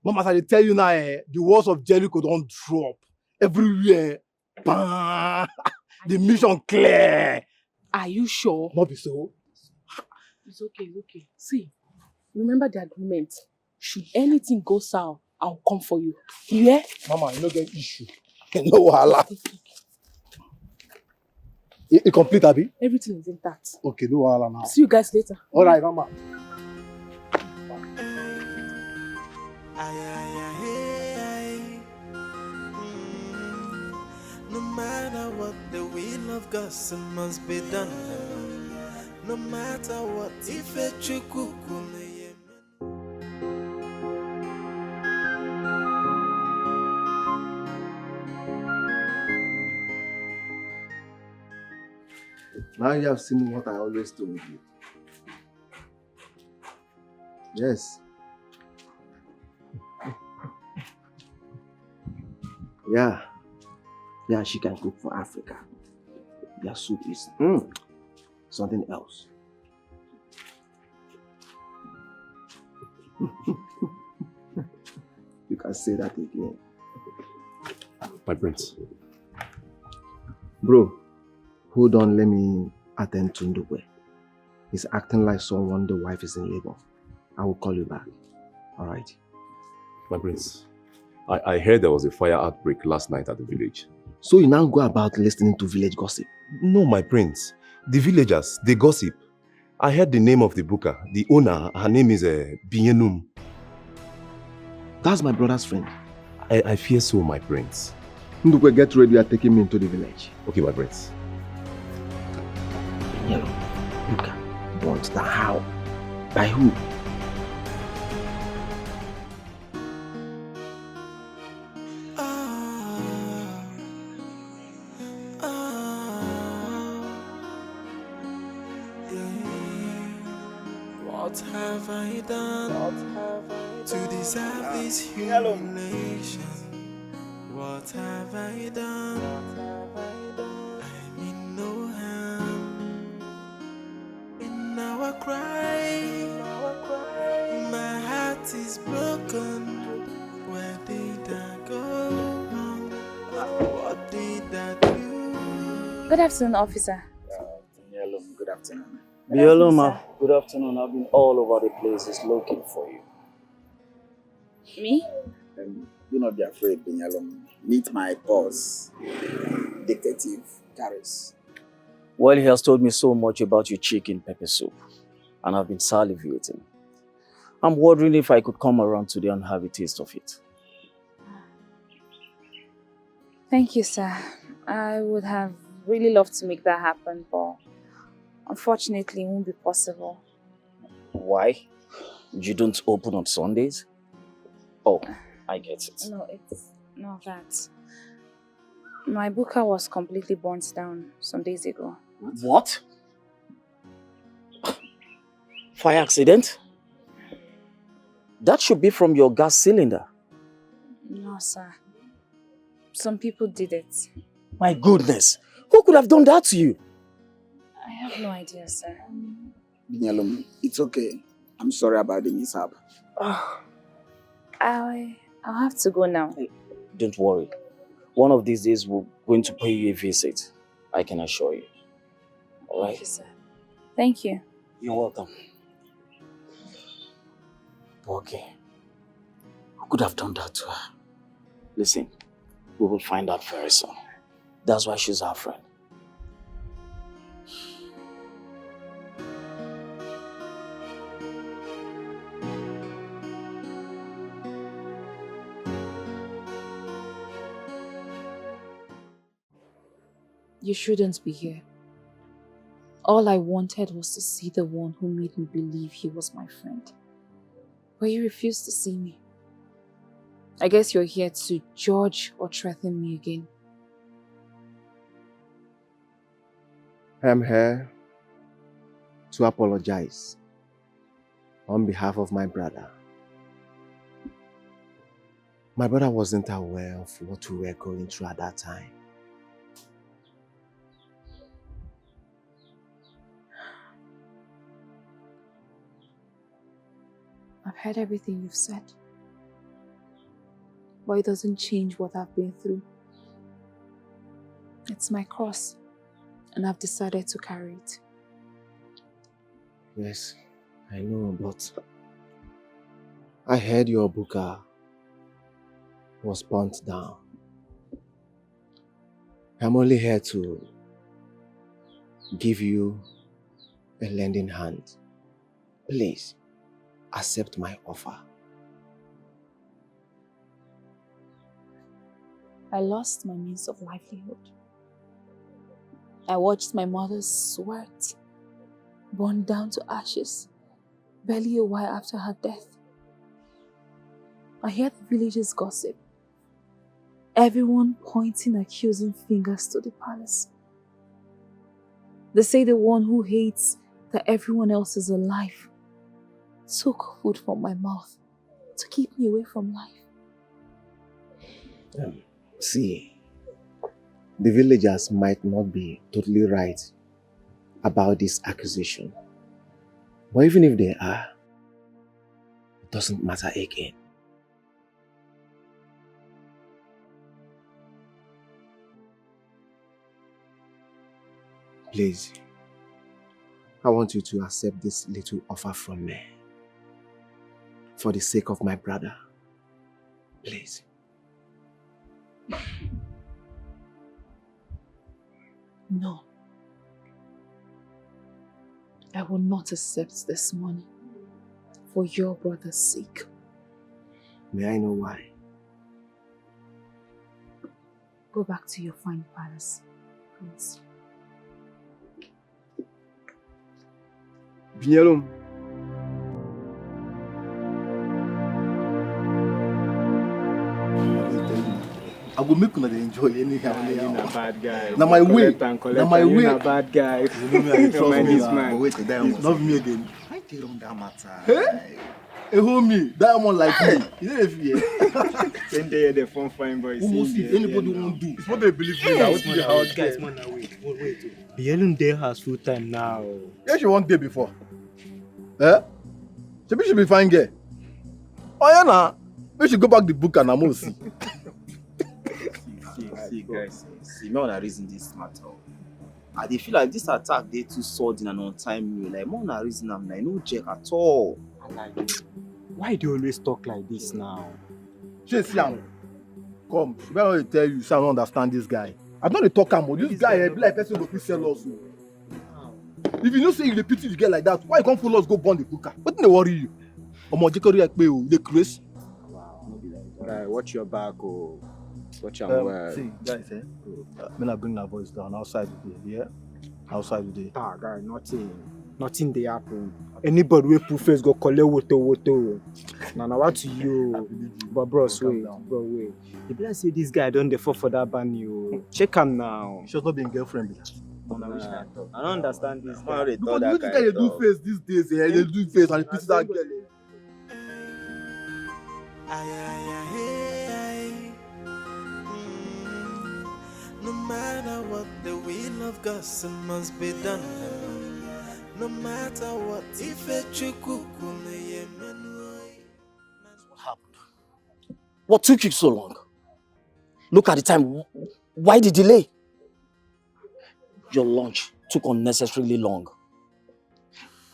Mama, as I tell you now, the walls of Jericho don't drop. Everywhere. Bam! The mission clear. Are you sure? Not be so. It's okay, it's okay. See, remember the agreement. Should anything go south, I'll come for you. Yeah? Mama, you don't get issue. No wahala. It complete, Abi? Everything is intact. Okay, no wahala now. See you guys later. All right, Mama. No matter what, the will of God must be done. No matter what, if it Now you have seen what I always told you. Yes. Yeah. Yeah, she can cook for Africa. Their soup is something else. You can say that again. My prince. Bro, hold on, let me attend to Ndukwe. He's acting like someone the wife is in labor. I will call you back. Alright? My prince, I heard there was a fire outbreak last night at the village. So you now go about listening to village gossip? No, my prince. The villagers, they gossip. I heard the name of the booker. The owner, her name is Bienum. That's my brother's friend. I fear so, my prince. Ndukwe, get ready. You are taking me into the village. Okay, my prince. Yellow, booker, but the how? By who? What have I done to deserve this humiliation? What have I done? I mean no harm. In our cry, my heart is broken. Where did I go wrong? What did I do? Good afternoon, officer. Good afternoon. Bioloma, good afternoon. I've been all over the places looking for you. Me? Do not be afraid, Benyalom. Meet my boss, Detective Caris. Well, he has told me so much about your chicken pepper soup, and I've been salivating. I'm wondering if I could come around today and have a taste of it. Thank you, sir. I would have really loved to make that happen, but unfortunately it won't be possible. Why? You don't open on Sundays? Oh, I get it. No, it's not that. My booker was completely burnt down some days ago. What? Fire accident? That should be from your gas cylinder. No, sir. Some people did it. My goodness. Who could have done that to you? I have no idea, sir. Benyalom, it's okay. I'm sorry about the mishap. I'll have to go now. Don't worry. One of these days we're going to pay you a visit. I can assure you. All right? Thank you, sir. Thank you. You're welcome. Okay. Who could have done that to her? Listen, we will find out very soon. That's why she's our friend. You shouldn't be here. All I wanted was to see the one who made me believe he was my friend. But you refused to see me. I guess you're here to judge or threaten me again. I'm here to apologize on behalf of my brother. My brother wasn't aware of what we were going through at that time. I've heard everything you've said. But it doesn't change what I've been through. It's my cross, and I've decided to carry it. Yes, I know, but I heard your booker was burnt down. I'm only here to give you a lending hand. Please, accept my offer. I lost my means of livelihood. I watched my mother's sweat burn down to ashes barely a while after her death. I hear the villagers gossip. Everyone pointing accusing fingers to the palace. They say the one who hates that everyone else is alive took food from my mouth to keep me away from life. See, the villagers might not be totally right about this accusation. But even if they are, it doesn't matter again. Please, I want you to accept this little offer from me. For the sake of my brother. Please. No. I will not accept this money for your brother's sake. May I know why? Go back to your fine palace, Prince. Binyalom. I go make una dey enjoy anyhow. You're a bad guy. Now my way. Now my way. You're a bad guy. You know me, I trust me. This man. But wait, the diamond. Not me again. I tell on that matter. Hey? A homie, diamond like me. You know if you Same day the phone fine boy. almost if anybody won't do. It's what they believe in. Yeah, What the how guys man wait. Bielun Day has full time now. Yeah, she one day before. Eh? She should be fine girl. Oh yeah, nah. We should go back the book and I'm gonna see. See, guys, see, me wanna reason this matter. I dey feel like this attack dey too sudden and untimely. Like, me wanna reason am like no check at all. Why do you always talk like this now? Siam, come. If I want to tell you, so I don't understand this guy. I don't dey talk am. This guy be like person go fit sell us. If you know say you dey pity the girl like that, why you come follow us go burn the cooker? Wetin dey worry you? Omo, jekori ekpe o, you dey craze? Wow, no be like that. Guy, watch your back, oh. Watch your well. See, guys, when I bring that voice down outside today, yeah? Outside today. Ah, guy, nothing dey happen. Anybody wey put face go collect woto. Na what to you? But bros, wait. The plan say this guy don't dey fall for that ban you. Check him now. You should not be in girlfriend with that. I don't understand this guy. Because the way this guy dey do face these days, they do face and he pity that girl. No matter what, the will of God must be done. No matter what, if it What happened? What took you so long? Look at the time. Why the delay? Your lunch took unnecessarily long.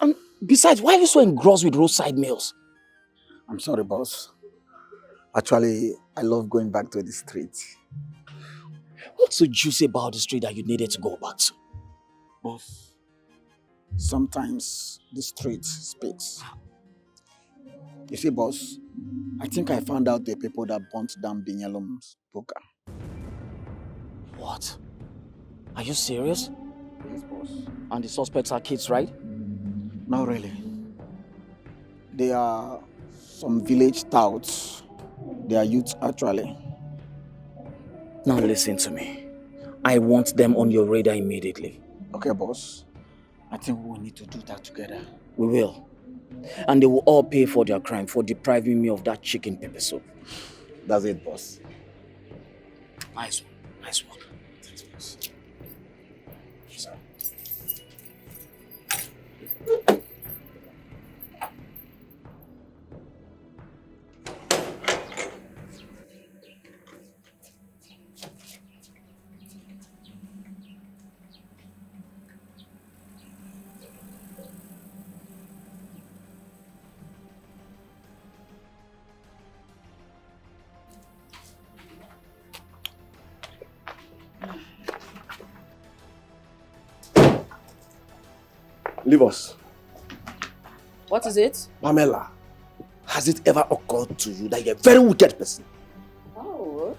And besides, why are you so engrossed with roadside meals? I'm sorry, boss. Actually, I love going back to the street. What's so juicy about the street that you needed to go back to? Boss, sometimes the street speaks. You see, boss, I think I found out the people that burnt down Binyalum's poker. What? Are you serious? Yes, boss. And the suspects are kids, right? Not really. They are some village touts. They are youths, actually. Now listen to me. I want them on your radar immediately. Okay, boss. I think we need to do that together. We will. And they will all pay for their crime for depriving me of that chicken pepper soup. That's it, boss. Nice one. Nice one. Thanks, boss. Sorry. Leave us. What is it? Pamela, has it ever occurred to you that you're a very wicked person? Oh.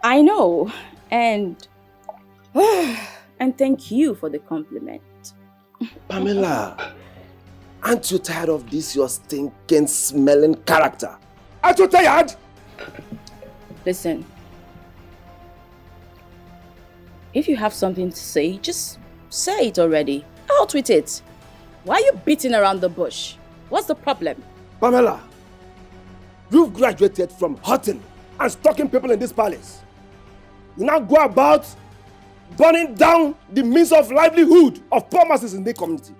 I know. And thank you for the compliment. Pamela, aren't you tired of this your stinking smelling character? Aren't you tired? Listen. If you have something to say, just say it already. Out with it. Why are you beating around the bush? What's the problem? Pamela, you've graduated from hurting and stalking people in this palace. You now go about burning down the means of livelihood of poor masses in the community.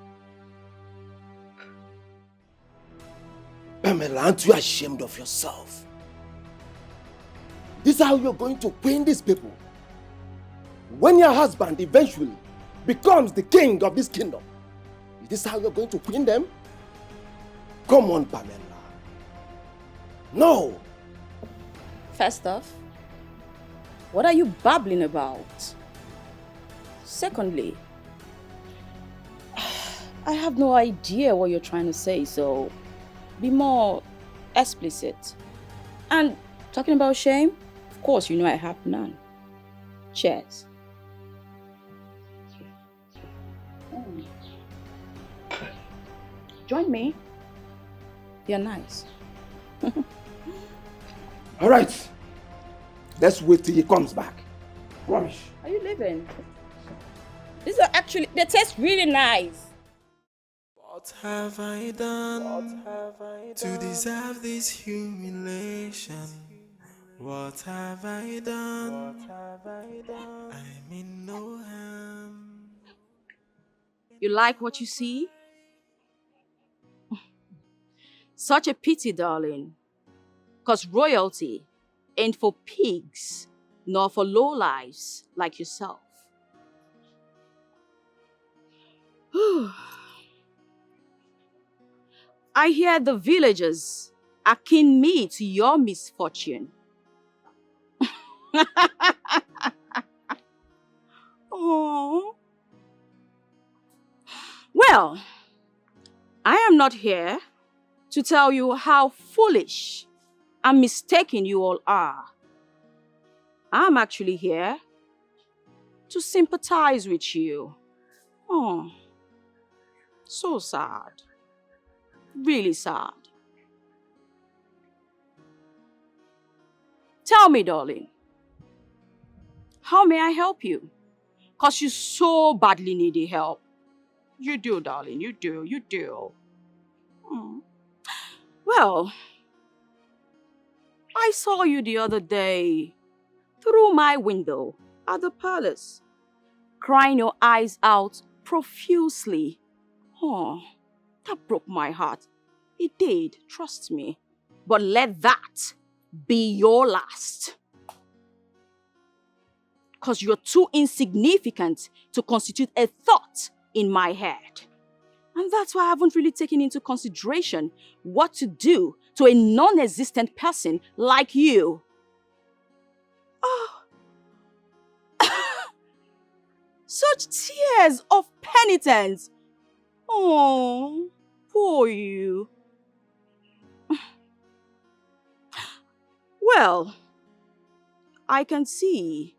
Pamela, aren't you ashamed of yourself? This is how you're going to queen these people. When your husband eventually becomes the king of this kingdom, is this how you're going to queen them? Come on, Pamela. No. First off, what are you babbling about? Secondly, I have no idea what you're trying to say, so be more explicit. And talking about shame, of course you know I have none. Cheers. Join me. You're nice. All right. Let's wait till he comes back. Promise. Are you leaving? These are actually, they taste really nice. What have I done to deserve this humiliation? What have I done? I mean no harm. You like what you see? Such a pity, darling. 'Cause royalty ain't for pigs, nor for lowlives like yourself. I hear the villagers akin me to your misfortune. Oh. Well, I am not here to tell you how foolish and mistaken you all are. I'm actually here to sympathize with you. Oh, so sad. Really sad. Tell me, darling, how may I help you? Because you so badly need the help. You do, darling, you do. Hmm. Well, I saw you the other day through my window at the palace, crying your eyes out profusely. Oh, that broke my heart. It did, trust me. But let that be your last. Because you're too insignificant to constitute a thought in my head. And that's why I haven't really taken into consideration what to do to a non-existent person like you. Oh, such tears of penitence. Oh, poor you. Well, I can see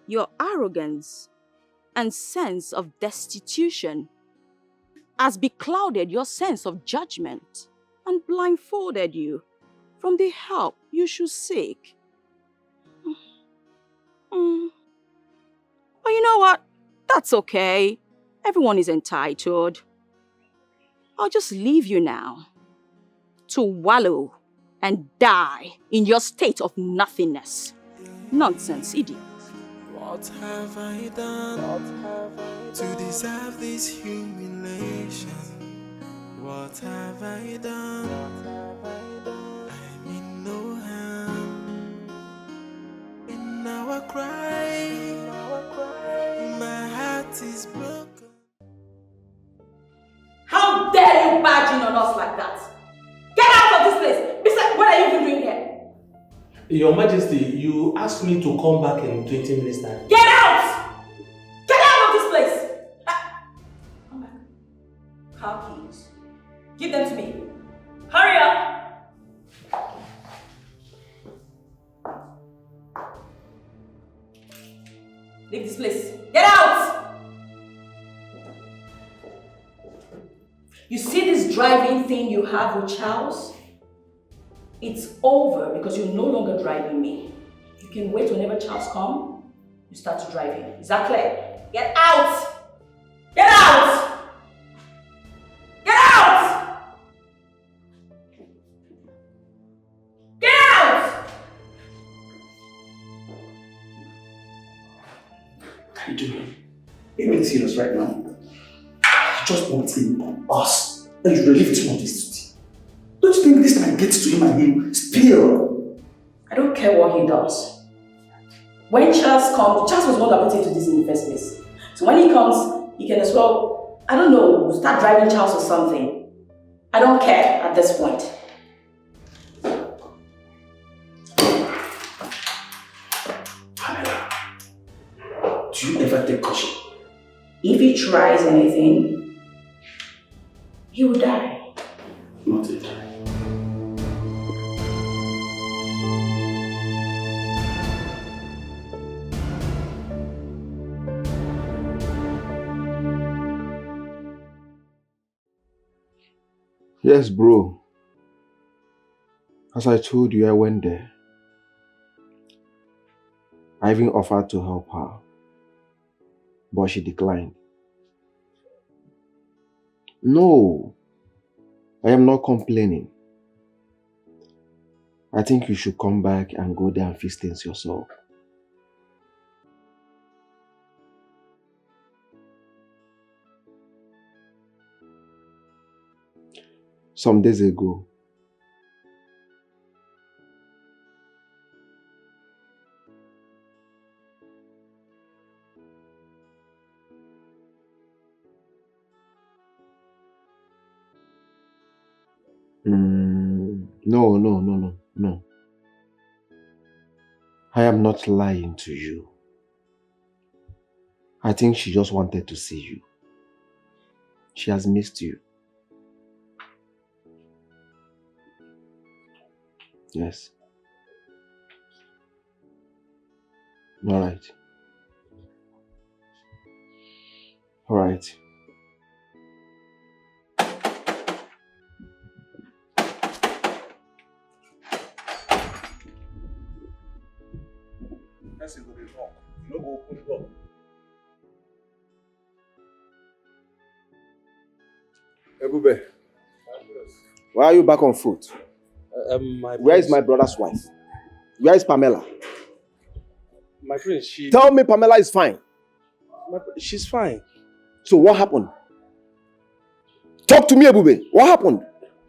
your arrogance and sense of destitution has beclouded your sense of judgment and blindfolded you from the help you should seek. But you know what? That's okay. Everyone is entitled. I'll just leave you now to wallow and die in your state of nothingness. Nonsense, idiot. What have I done to deserve this humiliation? What have I done? I mean no harm. And now I cry. My heart is broken. How dare you barge in on us like that? Get out of this place! Besides, what are you even doing here? Your Majesty, you asked me to come back in 20 minutes time. Get out! Get out of this place! Come back. Car keys. Give them to me. Hurry up! Leave this place. Get out! You see this driving thing you have with Charles? It's over because you're no longer driving me. You can wait whenever Charles comes, you start to drive him. Is that clear? Get out! Get out! Get out! Get out! What are you doing? Are you being serious right now? You just want in us. And you relieve too much this today. Don't you think this might get to him and he'll spill? I don't care what he does. When Charles comes, Charles was the one that put into this in the first place. So when he comes, he can as well, I don't know, start driving Charles or something. I don't care at this point. Pamela, do you ever take caution? If he tries anything, he will die. Not it. Yes, bro. As I told you, I went there. I even offered to help her, but she declined. No, I am not complaining. I think you should come back and go there and fix things yourself. Some days ago, No, no, no, no, no. I am not lying to you. I think she just wanted to see you. She has missed you. Yes. All right. All right. Person go dey knock. You no go open door. Ebube, why are you back on foot? Where is my brother's wife? Where is Pamela? My prince, she... Tell me Pamela is fine. She's fine. So what happened? Talk to me, Ebube. What happened?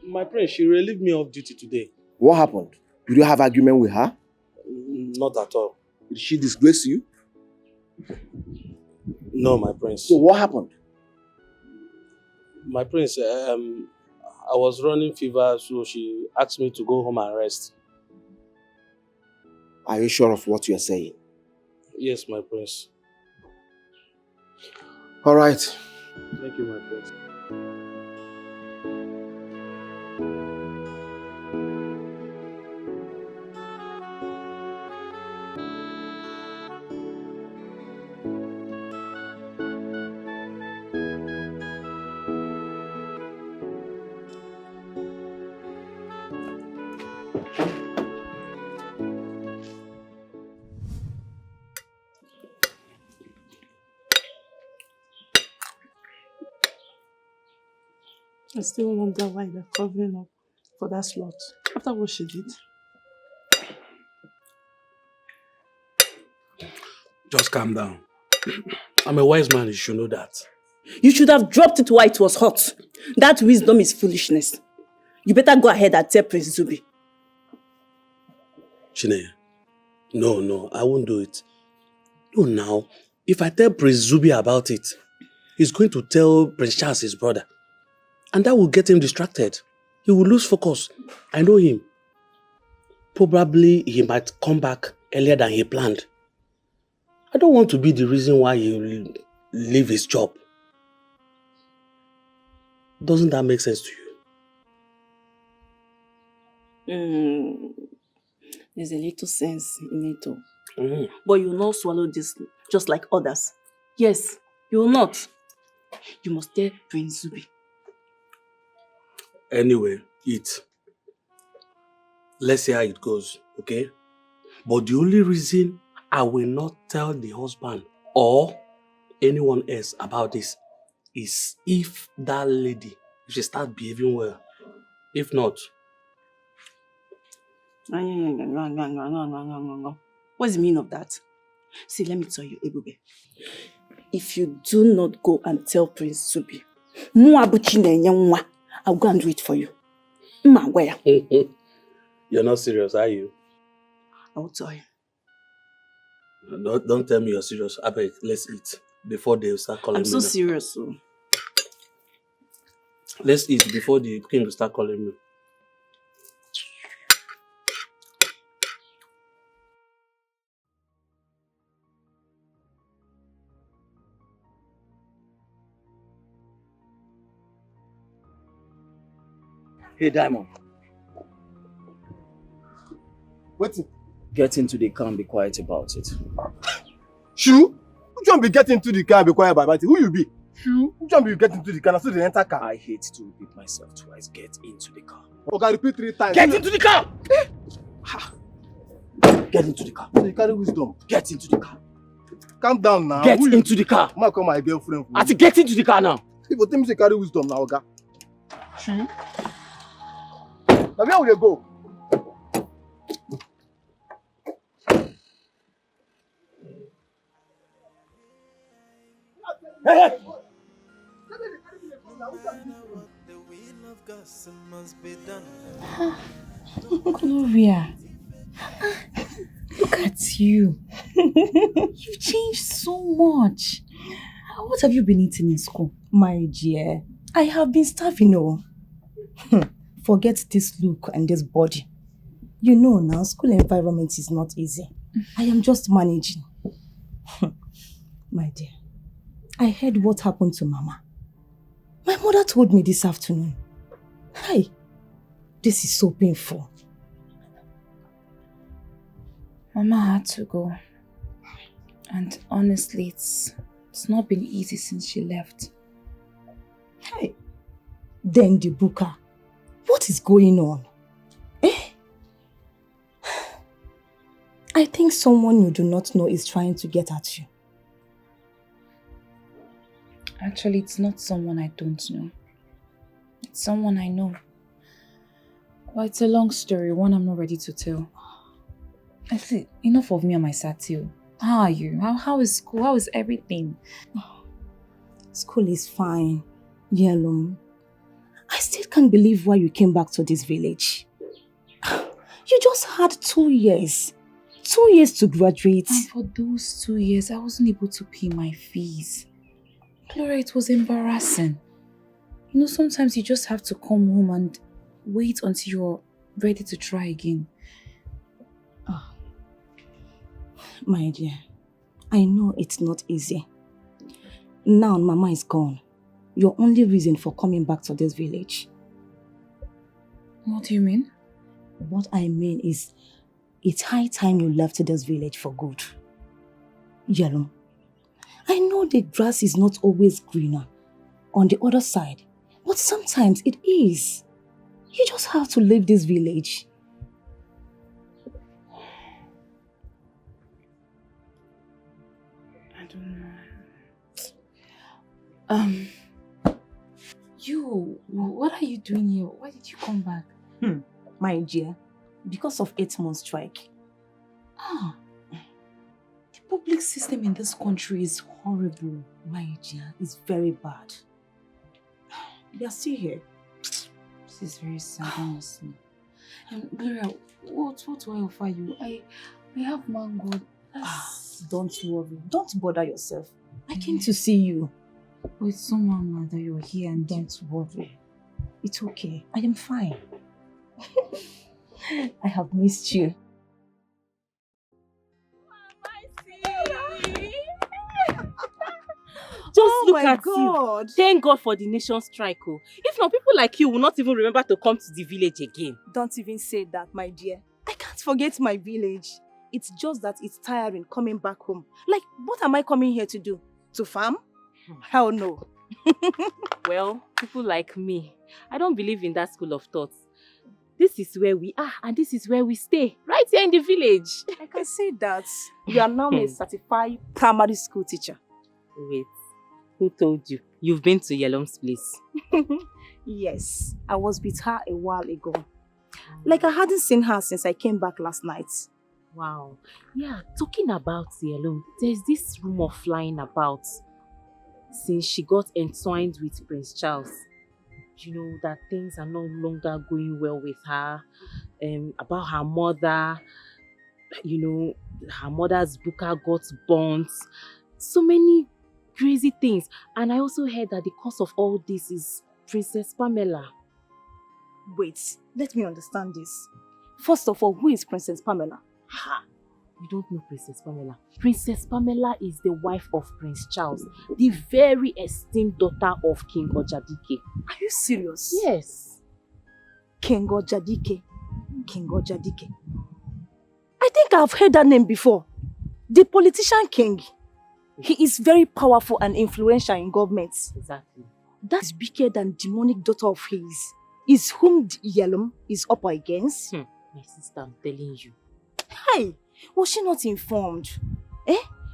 My prince, she relieved me of duty today. What happened? Did you have argument with her? Not at all. Did she disgrace you? No, my prince. So what happened? My prince, I was running fever, so she asked me to go home and rest. Are you sure of what you are saying? Yes, my prince. All right. Thank you, my prince. I still wonder why they're covering up for that slot after what she did. Just calm down. I'm a wise man, you should know that. You should have dropped it while it was hot. That wisdom is foolishness. You better go ahead and tell Prince Zubi. Chineye, no, I won't do it. No, now, if I tell Prince Zubi about it, he's going to tell Prince Charles, his brother. And that will get him distracted. He will lose focus. I know him. Probably he might come back earlier than he planned. I don't want to be the reason why he will leave his job. Doesn't that make sense to you? There's a little sense in it all. But you will not swallow this just like others. Yes, you will not. You must tell Prince Zubi. Anyway, eat. Let's see how it goes, okay? But the only reason I will not tell the husband or anyone else about this is if that lady, if she starts behaving well. If not. What's the meaning of that? See, let me tell you, Ebube. If you do not go and tell Prince Zubi, I'll go and do it for you. Where? You're not serious, are you? I will tell you. Don't tell me you're serious. I beg, let's eat before they start calling me. I'm so serious. So. Let's eat before the king will start calling me. Hey, Diamond. Wait. Get into the car and be quiet about it. Shoo? Which one be get into the car and be quiet about it? Who you be? Shoo? Which one be get into the car and still the enter car? I hate to repeat myself twice. Get into the car. Okay, repeat 3 times. Get into the car! Get into the car. So you carry wisdom. Get into the car. Calm down now. Get into the car. I'm gonna call my girlfriend. I said get into the car now. People tell me to carry wisdom now, okay? Shoo? Now where will you go? Hey! Gloria, look at you. You've changed so much. What have you been eating in school? My dear, I have been starving. Forget this look and this body. You know now, school environment is not easy. I am just managing. My dear, I heard what happened to Mama. My mother told me this afternoon. Hi, this is so painful. Mama had to go. And honestly, it's not been easy since she left. Hey, then the booker. What is going on? I think someone you do not know is trying to get at you. Actually, it's not someone I don't know. It's someone I know. Well, it's a long story, one I'm not ready to tell. Actually, enough of me and my satil. How are you? How is school? How is everything? School is fine. Yellow. I still can't believe why you came back to this village. You just had 2 years. 2 years to graduate. And for those 2 years, I wasn't able to pay my fees. Gloria, it was embarrassing. You know, sometimes you just have to come home and wait until you're ready to try again. Oh. My dear, I know it's not easy. Now Mama is gone. Your only reason for coming back to this village. What do you mean? What I mean is, it's high time you left this village for good. Yellow, I know the grass is not always greener on the other side, but sometimes it is. You just have to leave this village. I don't know. What are you doing here? Why did you come back? My dear, because of 8 months strike. The public system in this country is horrible. My dear, it's very bad. They are still here. This is very sad, honestly. Gloria, what do I offer you? I have mango. Don't worry. Don't bother yourself. I came to see you. Oh, it's so mama that you're here and don't worry. It's okay. I am fine. I have missed you. Just look at you. Thank God for the nation strike. Oh. If not, people like you will not even remember to come to the village again. Don't even say that, my dear. I can't forget my village. It's just that it's tiring coming back home. Like, what am I coming here to do? To farm? Hell no. Well, people like me, I don't believe in that school of thought. This is where we are and this is where we stay. Right here in the village. I can see that. You are now a certified primary school teacher. Wait. Who told you? You've been to Yelom's place. Yes, I was with her a while ago. Like I hadn't seen her since I came back last night. Wow. Yeah, talking about Yelom, there's this rumor flying about since she got entwined with Prince Charles. You know, that things are no longer going well with her. About her mother, you know, her mother's booker got burnt. So many crazy things. And I also heard that the cause of all this is Princess Pamela. Wait, let me understand this. First of all, who is Princess Pamela? Ha! You don't know Princess Pamela. Princess Pamela is the wife of Prince Charles, the very esteemed daughter of King Ojadike. Are you serious? Yes. King Ojadike. King Ojadike. I think I've heard that name before. The politician king. He is very powerful and influential in government. Exactly. That's bigger than demonic daughter of his. Is whom Yelom is up against? My sister, I'm telling you. Hey, was she not informed?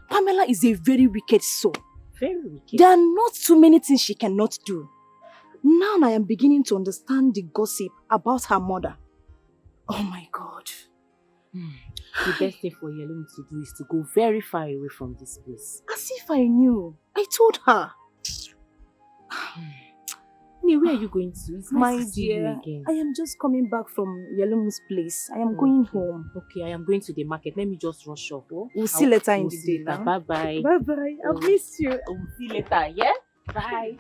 Pamela is a very wicked soul. Very wicked. There are not too many things she cannot do. Now I am beginning to understand the gossip about her mother. Oh my God. The best thing for Yelom to do is to go very far away from this place. As if I knew. I told her. Where are you going to? It's nice to see you again. I am just coming back from Yelom's place. I am going home. Okay, I am going to the market. Let me just rush off. Oh? We'll see later in the day now. Bye-bye. Bye-bye. I'll miss you. We'll see later, yeah? Bye.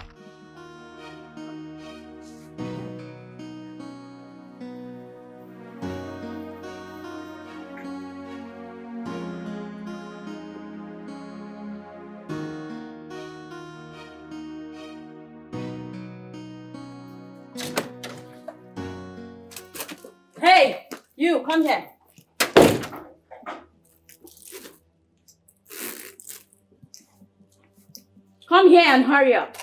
Hey, you, come here. Come here and hurry up.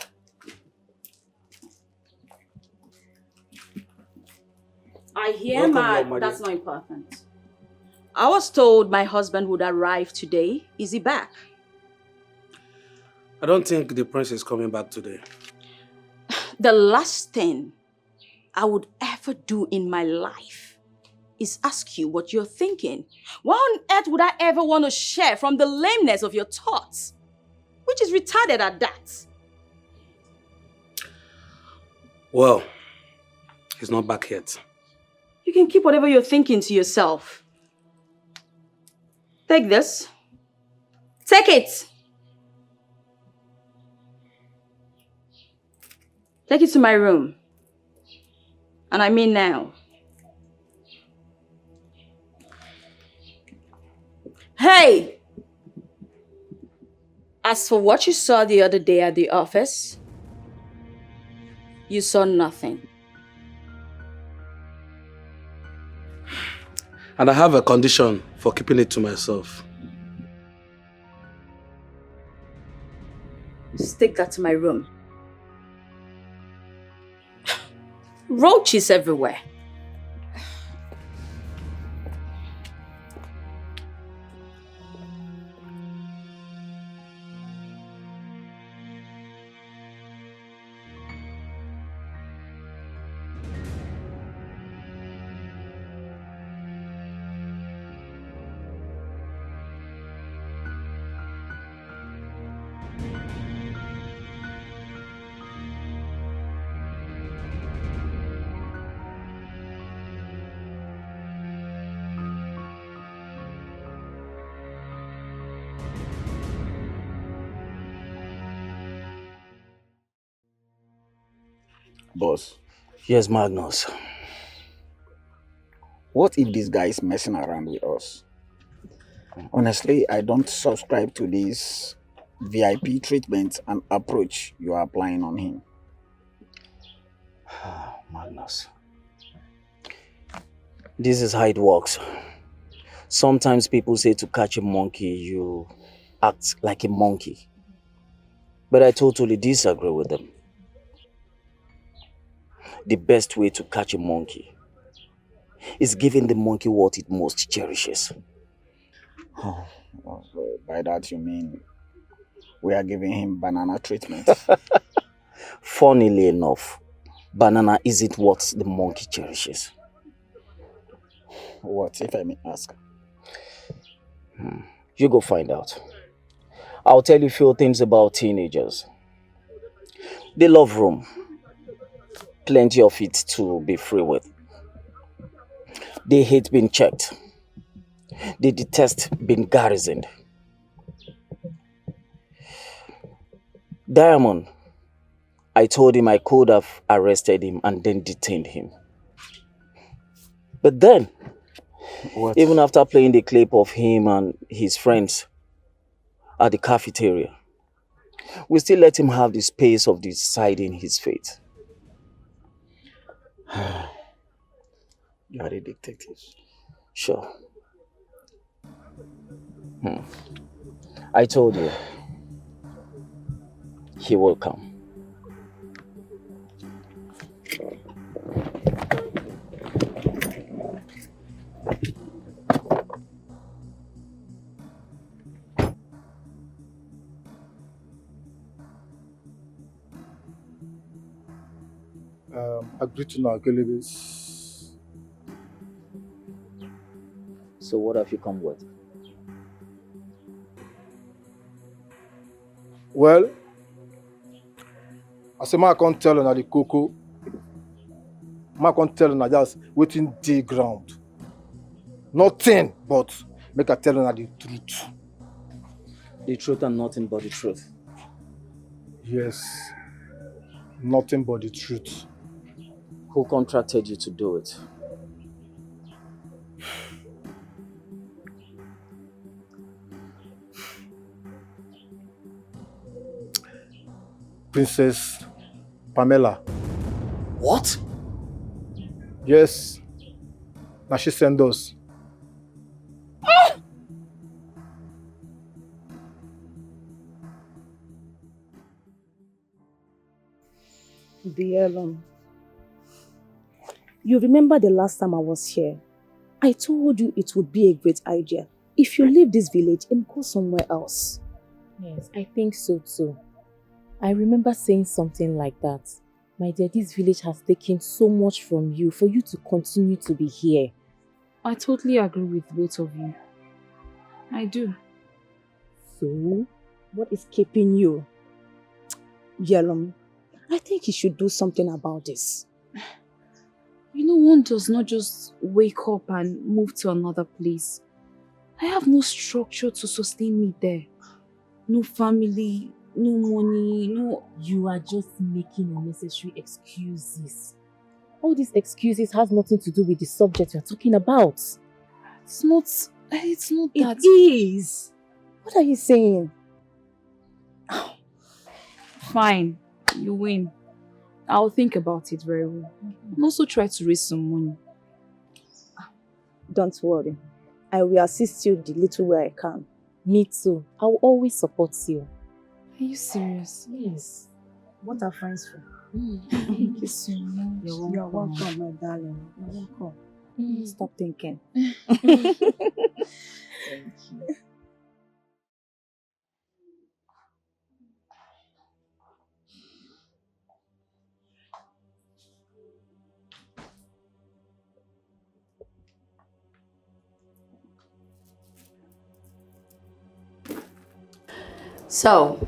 I hear that's not important. I was told my husband would arrive today. Is he back? I don't think the prince is coming back today. The last thing I would ever do in my life is ask you what you're thinking. Why on earth would I ever want to share from the lameness of your thoughts? Which is retarded at that. Well, he's not back yet. You can keep whatever you're thinking to yourself. Take this. Take it. Take it to my room. And I mean now. Hey! As for what you saw the other day at the office, you saw nothing. And I have a condition for keeping it to myself. Just take that to my room. Roaches everywhere. Boss. Yes, Magnus. What if this guy is messing around with us? Honestly, I don't subscribe to this VIP treatment and approach you are applying on him. Magnus. This is how it works. Sometimes people say to catch a monkey, you act like a monkey. But I totally disagree with them. The best way to catch a monkey is giving the monkey what it most cherishes. Oh, by that you mean we are giving him banana treatment? Funnily enough, banana isn't what the monkey cherishes. What, if I may ask? You go find out. I'll tell you a few things about teenagers. They love room. Plenty of it to be free with. They hate being checked. They detest being garrisoned. Diamond, I told him I could have arrested him and then detained him. But then, even after playing the clip of him and his friends at the cafeteria, we still let him have the space of deciding his fate. You are a detective. Sure. I told you, he will come. Agree to now, Kelebis. So what have you come with? Well, I say, I can't tell you the cocoa. I can't tell you just waiting the ground. Nothing but make I tell you the truth. The truth and nothing but the truth. Yes, nothing but the truth. Who contracted you to do it? Princess Pamela. What? Yes. Now she send us. Dear you remember the last time I was here? I told you it would be a great idea if you leave this village and go somewhere else. Yes, I think so too. I remember saying something like that. My dear, this village has taken so much from you for you to continue to be here. I totally agree with both of you. I do. So, what is keeping you? Yellow, I think you should do something about this. You know, one does not just wake up and move to another place. I have no structure to sustain me there. No family, no money, no... You are just making unnecessary excuses. All these excuses has nothing to do with the subject we are talking about. It's not that... It is. What are you saying? Fine, you win. I'll think about it very well. And also try to raise some money. Don't worry. I will assist you the little way I can. Me too. I will always support you. Are you serious? Yes. What are friends for? Thank you so much. You're welcome, my darling. You're welcome. Stop thinking. Thank you. So,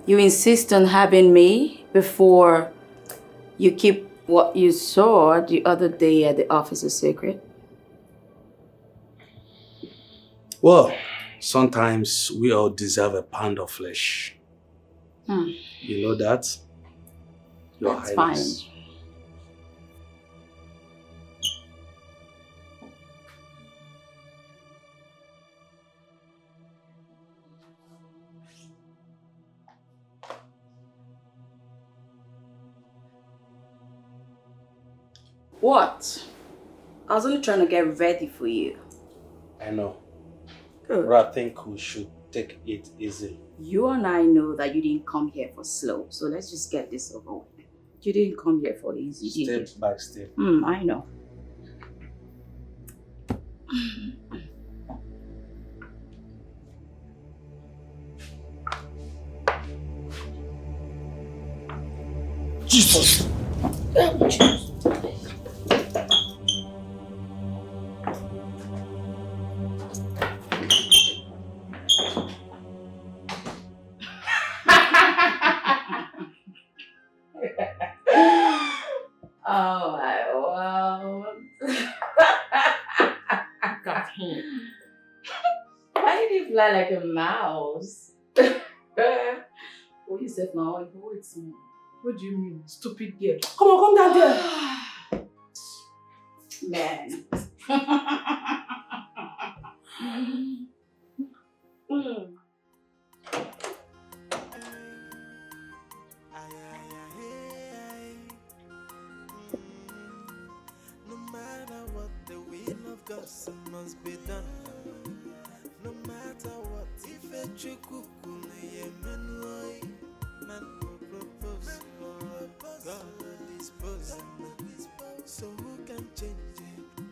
you insist on having me before you keep what you saw the other day at the office a secret? Well, sometimes we all deserve a pound of flesh. You know that? Your That's Highness. fine. What? I was only trying to get ready for you. I know. Good. But I think we should take it easy. You and I know that you didn't come here for slow, so let's just get this over with. You didn't come here for easy, did you? Step by step. I know. Jesus! Oh my wow. Got him. Why did he fly like a mouse? What you said now? You it's me. What do you mean, stupid girl? Come on, come down there. Man. No matter what, the will of God must be done. No matter what, if a chukukule yemenoi, man will propose, God will dispose. So who can change it?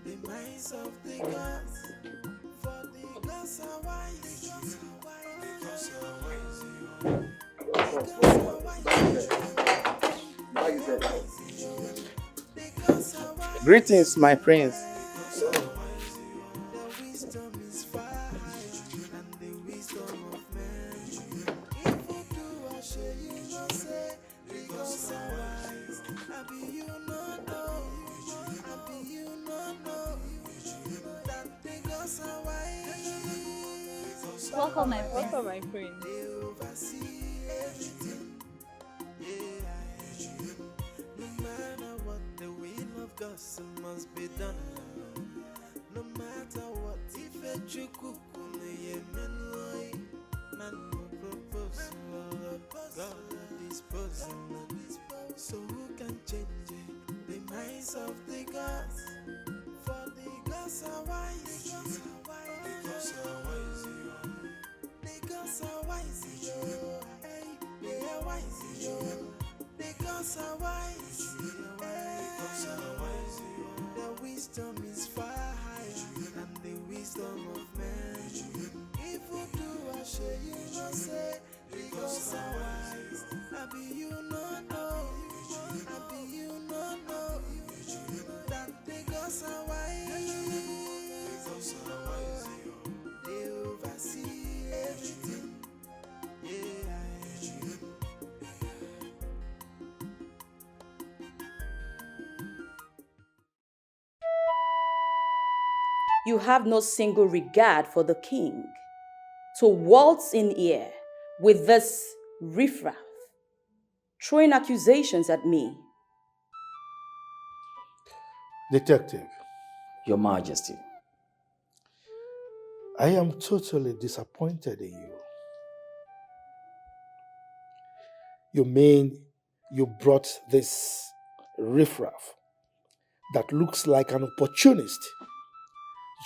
The minds of the gods. For the gods are wise. The gods are wise. Greetings, my prince. Welcome, my friend. Welcome, my friend. Must be done. No matter what, if a chukukule yemenoi, man will propose, God will dispose. So who can change it? The minds of the gods. The gods are wise. The wisdom is far higher than the wisdom of man. If you do, I share you no say. The gods are wise. I be you no know. I be you no know. That the gods are wise. They oversee everything. Yeah. You have no single regard for the king. To waltz in here with this riffraff, throwing accusations at me. Detective, Your Majesty. I am totally disappointed in you. You mean you brought this riffraff that looks like an opportunist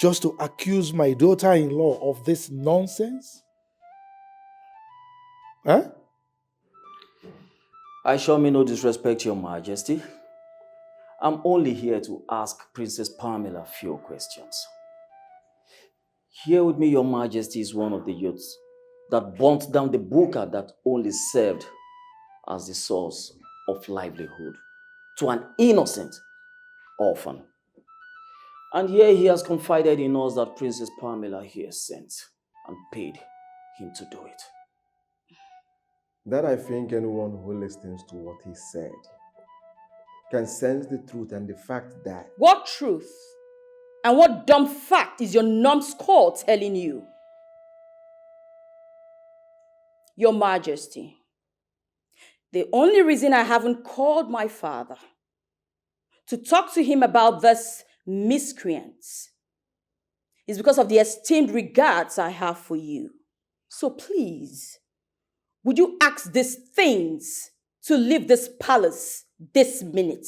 just to accuse my daughter-in-law of this nonsense? Huh? I show me no disrespect, Your Majesty. I'm only here to ask Princess Pamela a few questions. Here with me, Your Majesty, is one of the youths that burnt down the buka that only served as the source of livelihood to an innocent orphan. And here he has confided in us that Princess Pamela here sent and paid him to do it. That I think anyone who listens to what he said can sense the truth and the fact that... What truth? And what dumb fact is your numbskull telling you? Your Majesty, the only reason I haven't called my father to talk to him about this miscreants is because of the esteemed regards I have for you. So please, would you ask these things to leave this palace this minute?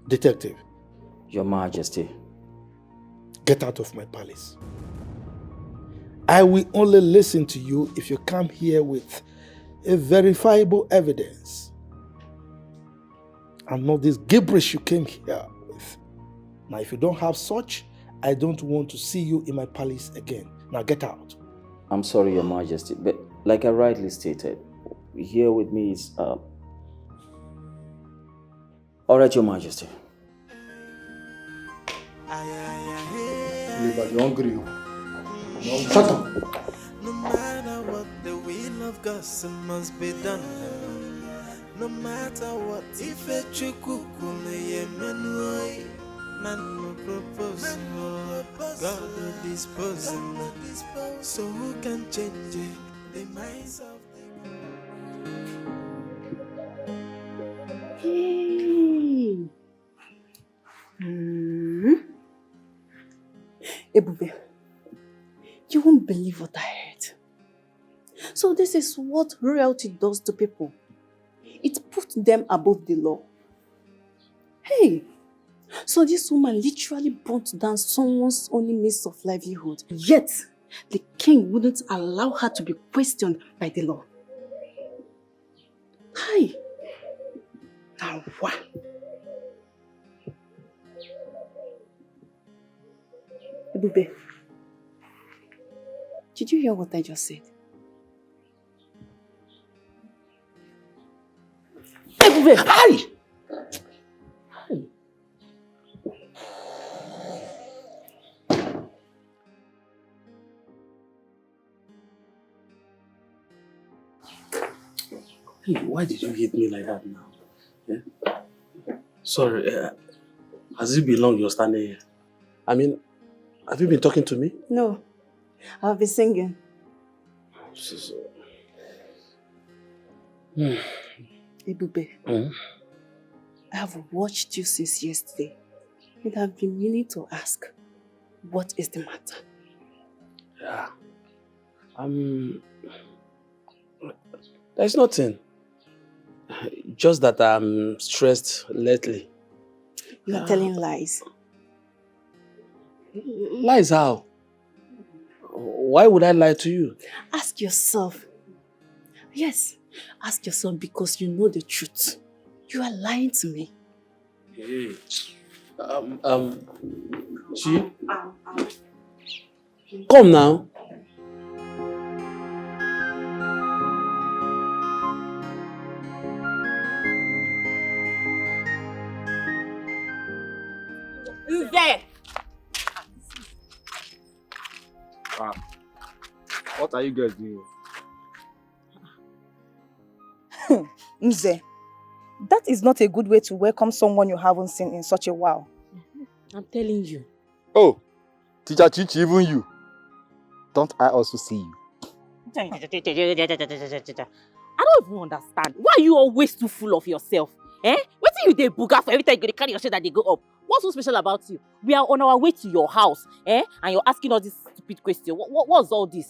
Detective. Your Majesty. Get out of my palace. I will only listen to you if you come here with a verifiable evidence. And not this gibberish you came here with. Now, if you don't have such, I don't want to see you in my palace again. Now, get out. I'm sorry, Your Majesty, but like I rightly stated, here with me is... All right, Your Majesty. Leave you're hungry. Shut up. No matter what, the will of God must be done. No matter what, if a chukukume yemenwai, man will propose, God will dispose. So who can change it? The minds of Hey. Ebube, you won't believe what I heard. So this is what royalty does to people. It puts them above the law. Hey, so this woman literally burnt down someone's only means of livelihood. Yet, the king wouldn't allow her to be questioned by the law. Hey, now what? Ebube, did you hear what I just said? Ebube, hi! Hey, why did you hit me like that now? Yeah? Sorry, has it been long you're standing here? I mean, have you been talking to me? No, I'll be singing. Ebube, I have watched you since yesterday and I've been meaning to ask, what is the matter? Yeah. There's nothing. Just that I'm stressed lately. You are telling lies. Lies how? Why would I lie to you? Ask yourself Yes. Ask your son because you know the truth. You are lying to me. Hey. She? Come now. Nze! What are you guys doing? Nze, that is not a good way to welcome someone you haven't seen in such a while. I'm telling you. Oh, Teacher Chichi, even you. Don't I also see you? I don't even understand. Why are you always too full of yourself? Eh? What do you dey booga for every time you carry your shit that they go up? What's so special about you? We are on our way to your house, eh? And you're asking all this stupid question. What's all this?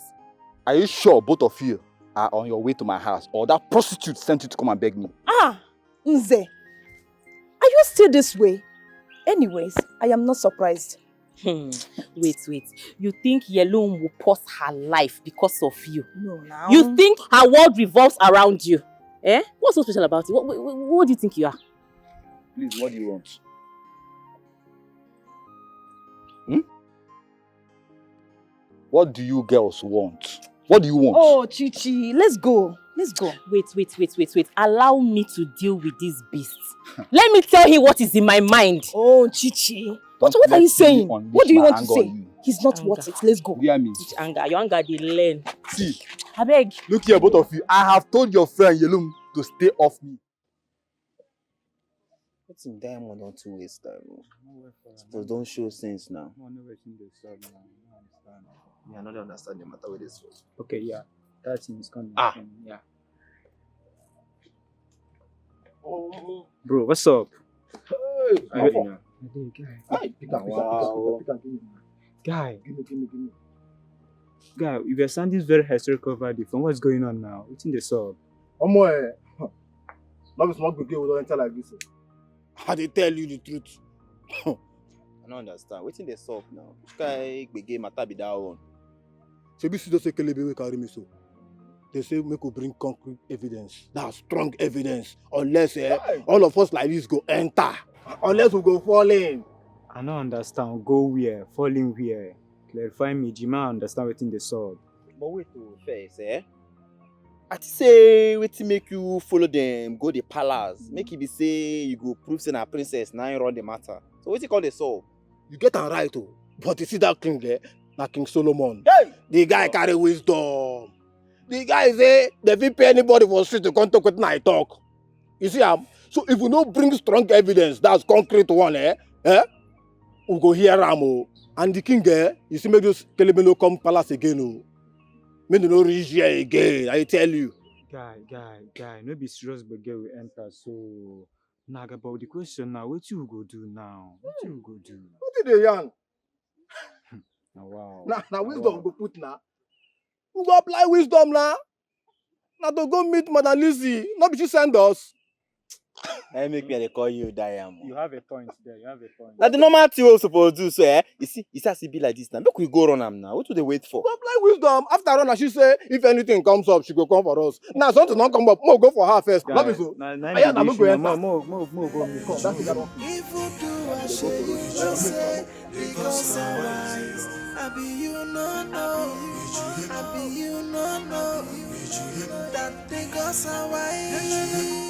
Are you sure both of you are on your way to my house, or that prostitute sent you to come and beg me? Nze, are you still this way? Anyways, I am not surprised. Wait. You think Yellow will pause her life because of you? No, now. You think her world revolves around you? Eh? What's so special about you? What do you think you are? Please, what do you want? What do you girls want? What do you want? Oh, Chichi, let's go. Let's go. Wait. Allow me to deal with this beast. Let me tell him what is in my mind. Oh, Chichi. What are you saying? What do you want to say? He's not worth it. Let's go. Hear me. Which anger? Your anger they learn. See. I beg. Look here, both of you. I have told your friend Yelum to stay off me. What's in diamond on 2 ways time? Suppose don't show sense now. Me, I don't understand the matter with this one. Okay, yeah. That thing is coming. Yeah. Bro, what's up? Hey, Guy, if you're sounding very hysterical about the phone, what's going on now? What's in the sub? Love is not good we don't enter like this. I dey tell you the truth. I don't understand. Wetin dey solve now? Which guy gbege matter be that one? Shebi see those Kelebe wey carry me so. They say make we bring concrete evidence. That's strong evidence. Unless all of us like this go enter. Unless we go fall in. I don't understand. Go where? Fall in where? Clarify me. Jima understand what's in the sub. But wait to first, I say wetin make you follow them go the palace. Make it be say you go prove say na princess now you run the matter. So wetin call the solve? You get am right oh. But you see that king there? Na King Solomon. Hey! The guy carry wisdom. The guy say they fit pay anybody for street to come talk with I talk. You see am? So if we no bring strong evidence, that's concrete one, we go hear am oh. And the king you see make those Kelebe no come palace again oh. Make they no reach here again, I tell you. Guy, no be serious but girl we enter, so now about the question now, what you go do now? What you go do? What did they yarn? Wow. Now wisdom go put now. We go apply wisdom now. Now to go meet Madam Lizzy. Not be she send us. I make me call you Diam. You have a point there. Now the normal thing we supposed to do so you see, it has to be like this now. Make we go run am now. What do they wait for? We go apply wisdom. After all, she say if anything comes up, she go come for us. Now something not come up, more go for her first. Not be so. Move. Because I'm wise, I be you no know, that because I'm wise.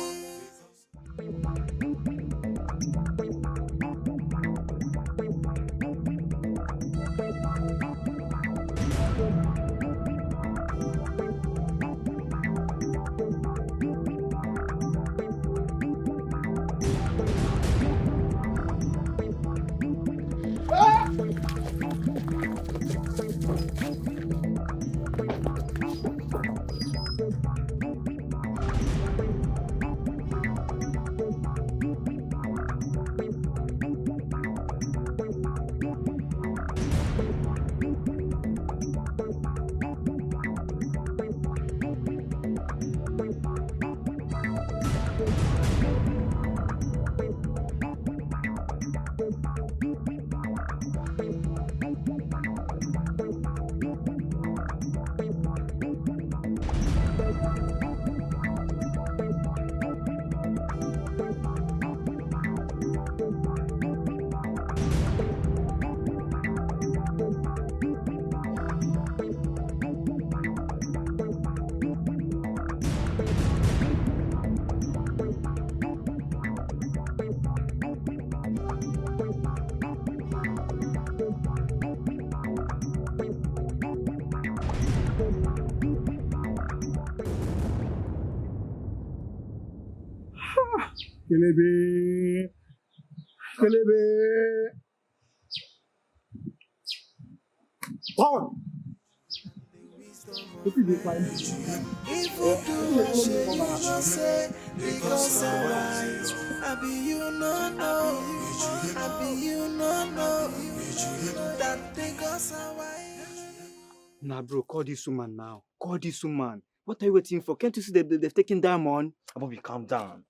Kelebe. Kelebe. Taunt. What did you find? If you do a shit, you know say, because I wise. I be you no know. I be you no know. That because I wise. Nah, bro, call this woman now. Call this woman. What are you waiting for? Can't you see they've taken diamond? Bobby, calm down.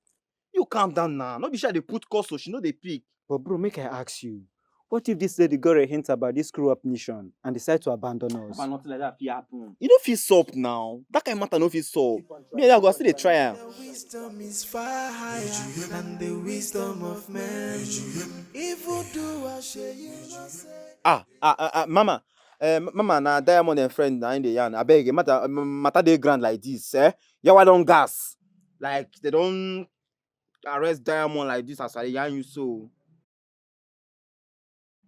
You calm down now. Not be sure they put cost so she know they pick. But bro, make I ask you. What if this lady got a hint about this screw-up nation and decide to abandon us? But nothing like that fit happen. You don't feel soap now. That kind of matter no feel soap. Me and I go still dey try am. Wisdom is far higher than the wisdom of men. If you do a shit, you know say. Mama. Mama, na diamond and friend na in the yarn. I beg, matter dey grand like this, eh? Yawa don gas. Like they don't arrest diamond like this as I yarn you so.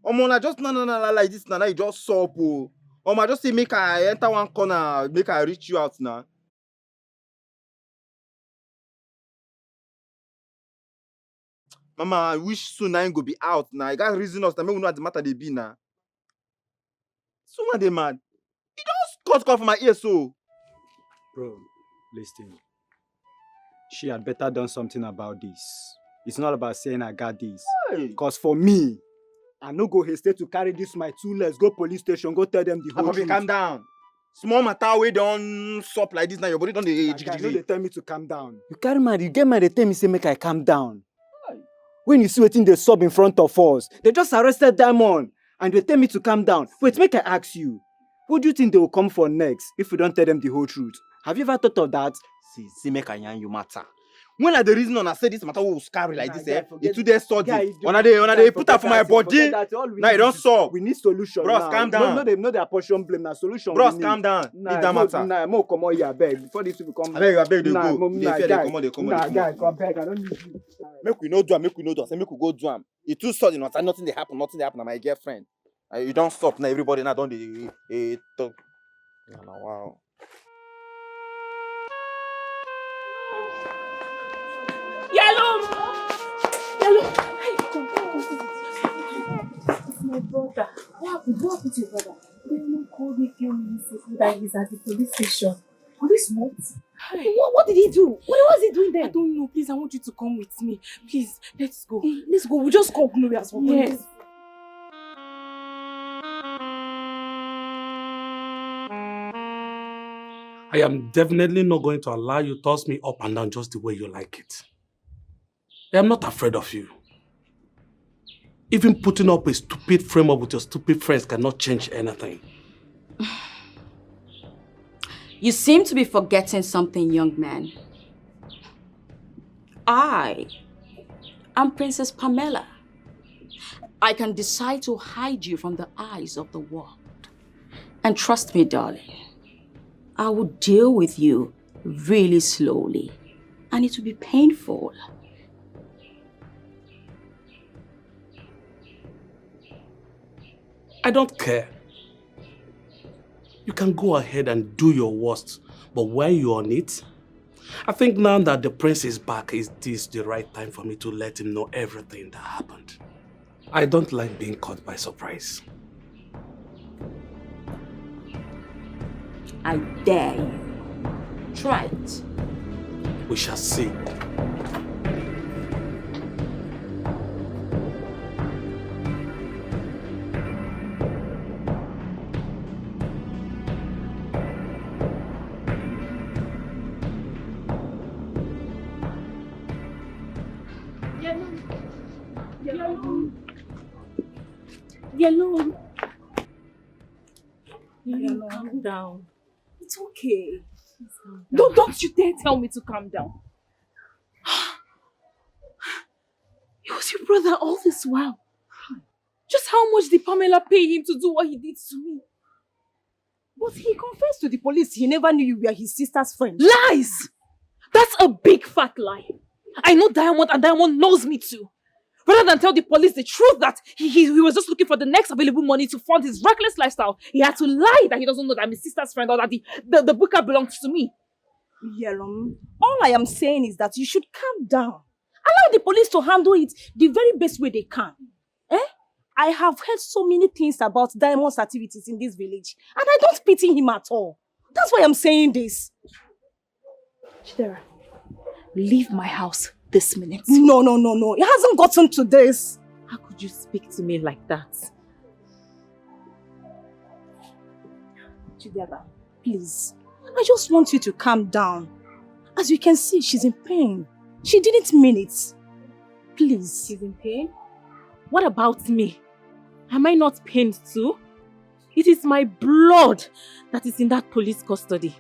Na just na like this na you just sup oh. I just say make I enter one corner, make I reach you out now. Mama, I wish soon I go be out now. You got reason us to make we know what the matter they be now. Someone they mad. He just cut for my ear so. Bro, listen. She had better done something about this. It's not about saying I got this. Because for me, I no go hesitate to carry this my 2 legs, go police station, go tell them the whole truth. Calm down. Small matter we don't sup like this now. Your body don't dey jiggy. They tell me to calm down. You carry mad, you get mad, they tell me say make I calm down. When you see wetin they sub in front of us, they just arrested Diamond and they tell me to calm down. Wait, make I ask you. What do you think they will come for next if we don't tell them the whole truth? Have you ever thought of that? See, make I yarn you matter. When are the reason I say this matter will scary like this, eh? It's too there study. When they put that for my body, now you don't solve. We need solution. Bros, calm down. No, they apportion blame. Now solution. Bros, calm down. Leave that matter. Nah, more come on here, beg. Before this will come. I beg, they go. They come on. Nah, guy, come back. I don't need you. Make we no do am. Say make we go do am. It's too sudden. Nothing they happen. To my girlfriend. You don't stop now. Everybody now don't they talk. Wow. Yellow! Hey, come. It's my brother. What happened to your brother? They called me a few minutes ago that he's at the police station. Police what? Hey. What did he do? What was he doing there? I don't know. Please, I want you to come with me. Please, let's go. Hey, let's go. We'll just call Gloria as well. Yes. I am definitely not going to allow you to toss me up and down just the way you like it. I am not afraid of you. Even putting up a stupid frame up with your stupid friends cannot change anything. You seem to be forgetting something, young man. I am Princess Pamela. I can decide to hide you from the eyes of the world. And trust me, darling, I will deal with you really slowly. And it will be painful. I don't care. You can go ahead and do your worst, but when you're on it, I think now that the prince is back, is this the right time for me to let him know everything that happened? I don't like being caught by surprise. I dare you. Try it. We shall see. Yellow, calm down. It's okay. Don't you dare tell me to calm down. It was your brother all this while. Just how much did Pamela pay him to do what he did to me? But he confessed to the police he never knew you were his sister's friend. Lies! That's a big fat lie. I know Diamond and Diamond knows me too. Rather than tell the police the truth that he was just looking for the next available money to fund his reckless lifestyle, he had to lie that he doesn't know that I'm his sister's friend or that the booker belongs to me. Yellow, all I am saying is that you should calm down Allow the police to handle it the very best way they can. Eh? I have heard so many things about Diamond's activities in this village, and I don't pity him at all. That's why I'm saying this. Chidera, leave my house this minute. No. It hasn't gotten to this. How could you speak to me like that? Chidera, please. I just want you to calm down. As you can see, she's in pain. She didn't mean it. Please. She's in pain? What about me? Am I not pained too? It is my blood that is in that police custody.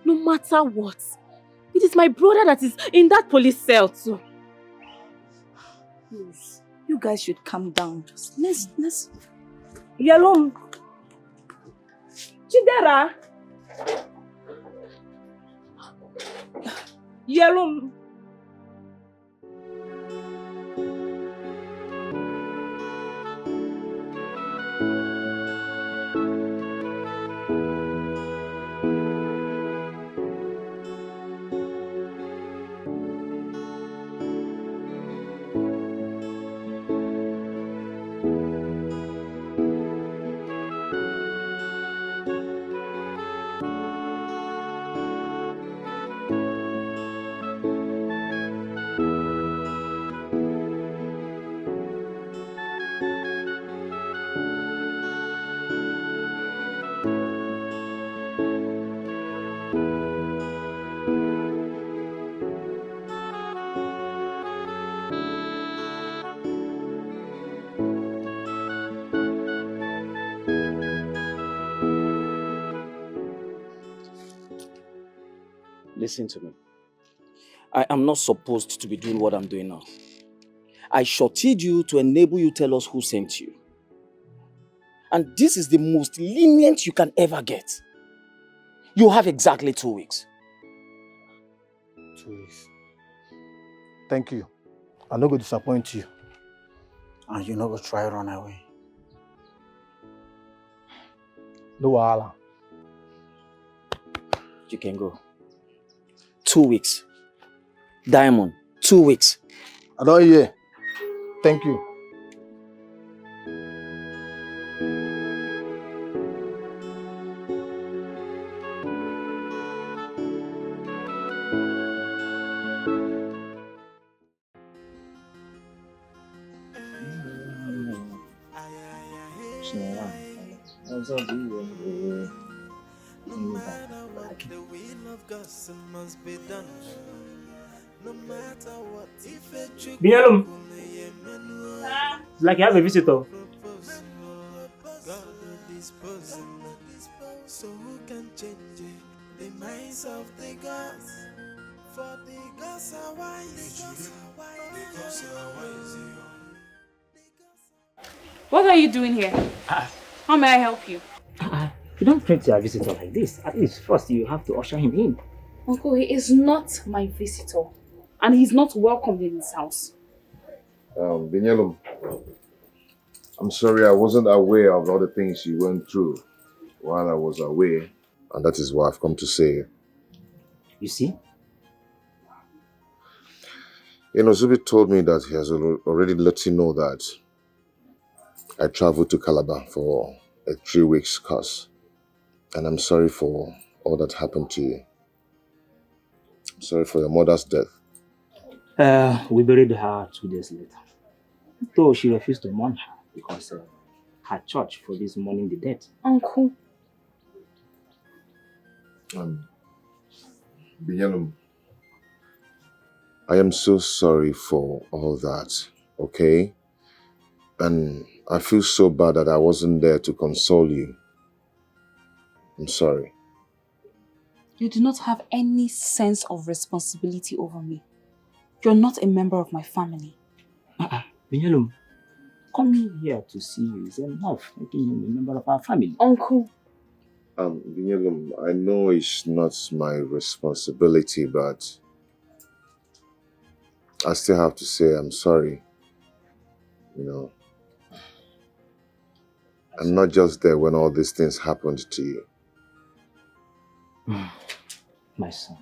No matter what. It is my brother that is in that police cell too. Please. You guys should calm down. Just let's... Yalom. Chidera. Yalom. Listen to me. I am not supposed to be doing what I'm doing now. I shorted you to enable you tell us who sent you. And this is the most lenient you can ever get. You have exactly 2 weeks. 2 weeks. Thank you. I'm not going to disappoint you. And you not go try run away. No wahala. You can go. 2 weeks. Diamond, 2 weeks. I don't hear. Thank you. No matter what, the will of God must be done. No matter what, if it Binyalum. It's like you have a visitor. God disposing, so who can change it? The minds of the gods, for the gods are wise. What are you doing here? How may I help you? You don't treat your visitor like this. At least first you have to usher him in. Uncle, he is not my visitor. And he's not welcome in this house. Binyalum, I'm sorry I wasn't aware of all the things you went through while I was away. And that is what I've come to say. You see? You know, Zubi told me that he has already let you know that I traveled to Calabar for a 3 weeks course. And I'm sorry for all that happened to you. I'm sorry for your mother's death. We buried her 2 days later. Though she refused to mourn her because her church for this mourning the dead. Uncle. Binyalum, I am so sorry for all that, okay? And I feel so bad that I wasn't there to console you. I'm sorry. You do not have any sense of responsibility over me. You're not a member of my family. Binyalum, coming here to see you is enough, making him a member of our family. Uncle. Binyalum, I know it's not my responsibility, but I still have to say I'm sorry. You know, I'm not just there when all these things happened to you. My son,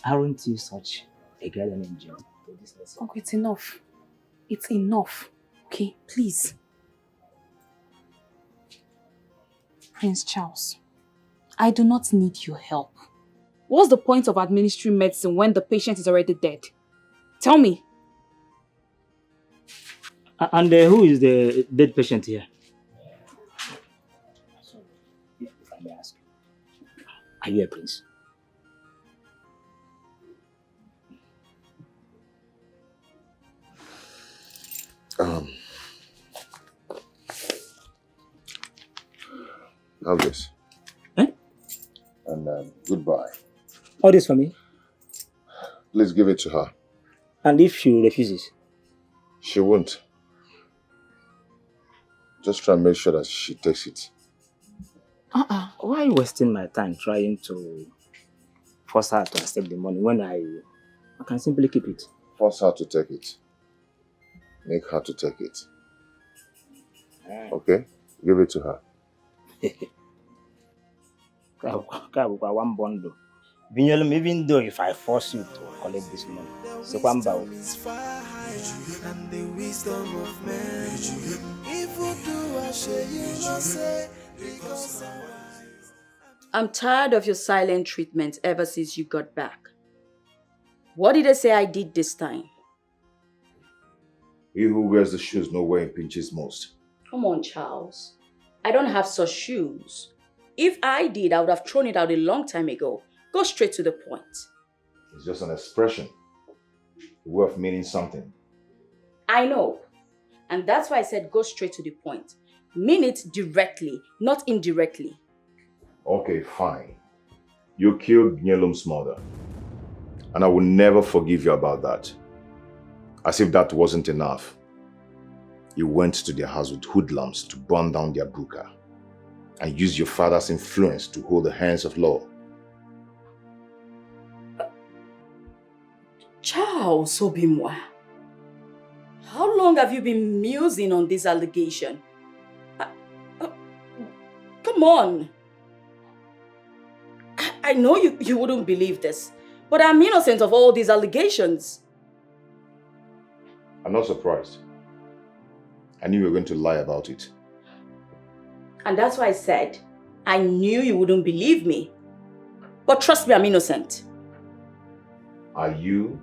aren't you such a guardian angel? to this lesson. Uncle, it's enough. It's enough. Okay, please. Prince Charles, I do not need your help. What's the point of administering medicine when the patient is already dead? Tell me. And who is the dead patient here? If I may ask, are you a prince? Have this. Eh? And goodbye. All this for me? Please give it to her. And if she refuses? She won't. Just try and make sure that she takes it. Why are you wasting my time trying to force her to accept the money when I can simply keep it? Force her to take it. Make her to take it. Okay? Give it to her. One bundle. Even though if I force you to collect this money, so one bow. And the wisdom of men. If you do, I share you not say, because I'm tired of your silent treatment ever since you got back. What did I say I did this time? He who wears the shoes know where it pinches most. Come on, Charles. I don't have such shoes. If I did, I would have thrown it out a long time ago. Go straight to the point. It's just an expression. A way of meaning something. I know. And that's why I said go straight to the point. Mean it directly, not indirectly. Okay, fine. You killed Nyelum's mother. And I will never forgive you about that. As if that wasn't enough. You went to their house with hoodlums to burn down their buka and used your father's influence to hold the hands of law. Charles Obimwa, how long have you been musing on this allegation? Come on. I know you wouldn't believe this, but I'm innocent of all these allegations. I'm not surprised. I knew you were going to lie about it. And that's why I said, I knew you wouldn't believe me. But trust me, I'm innocent. Are you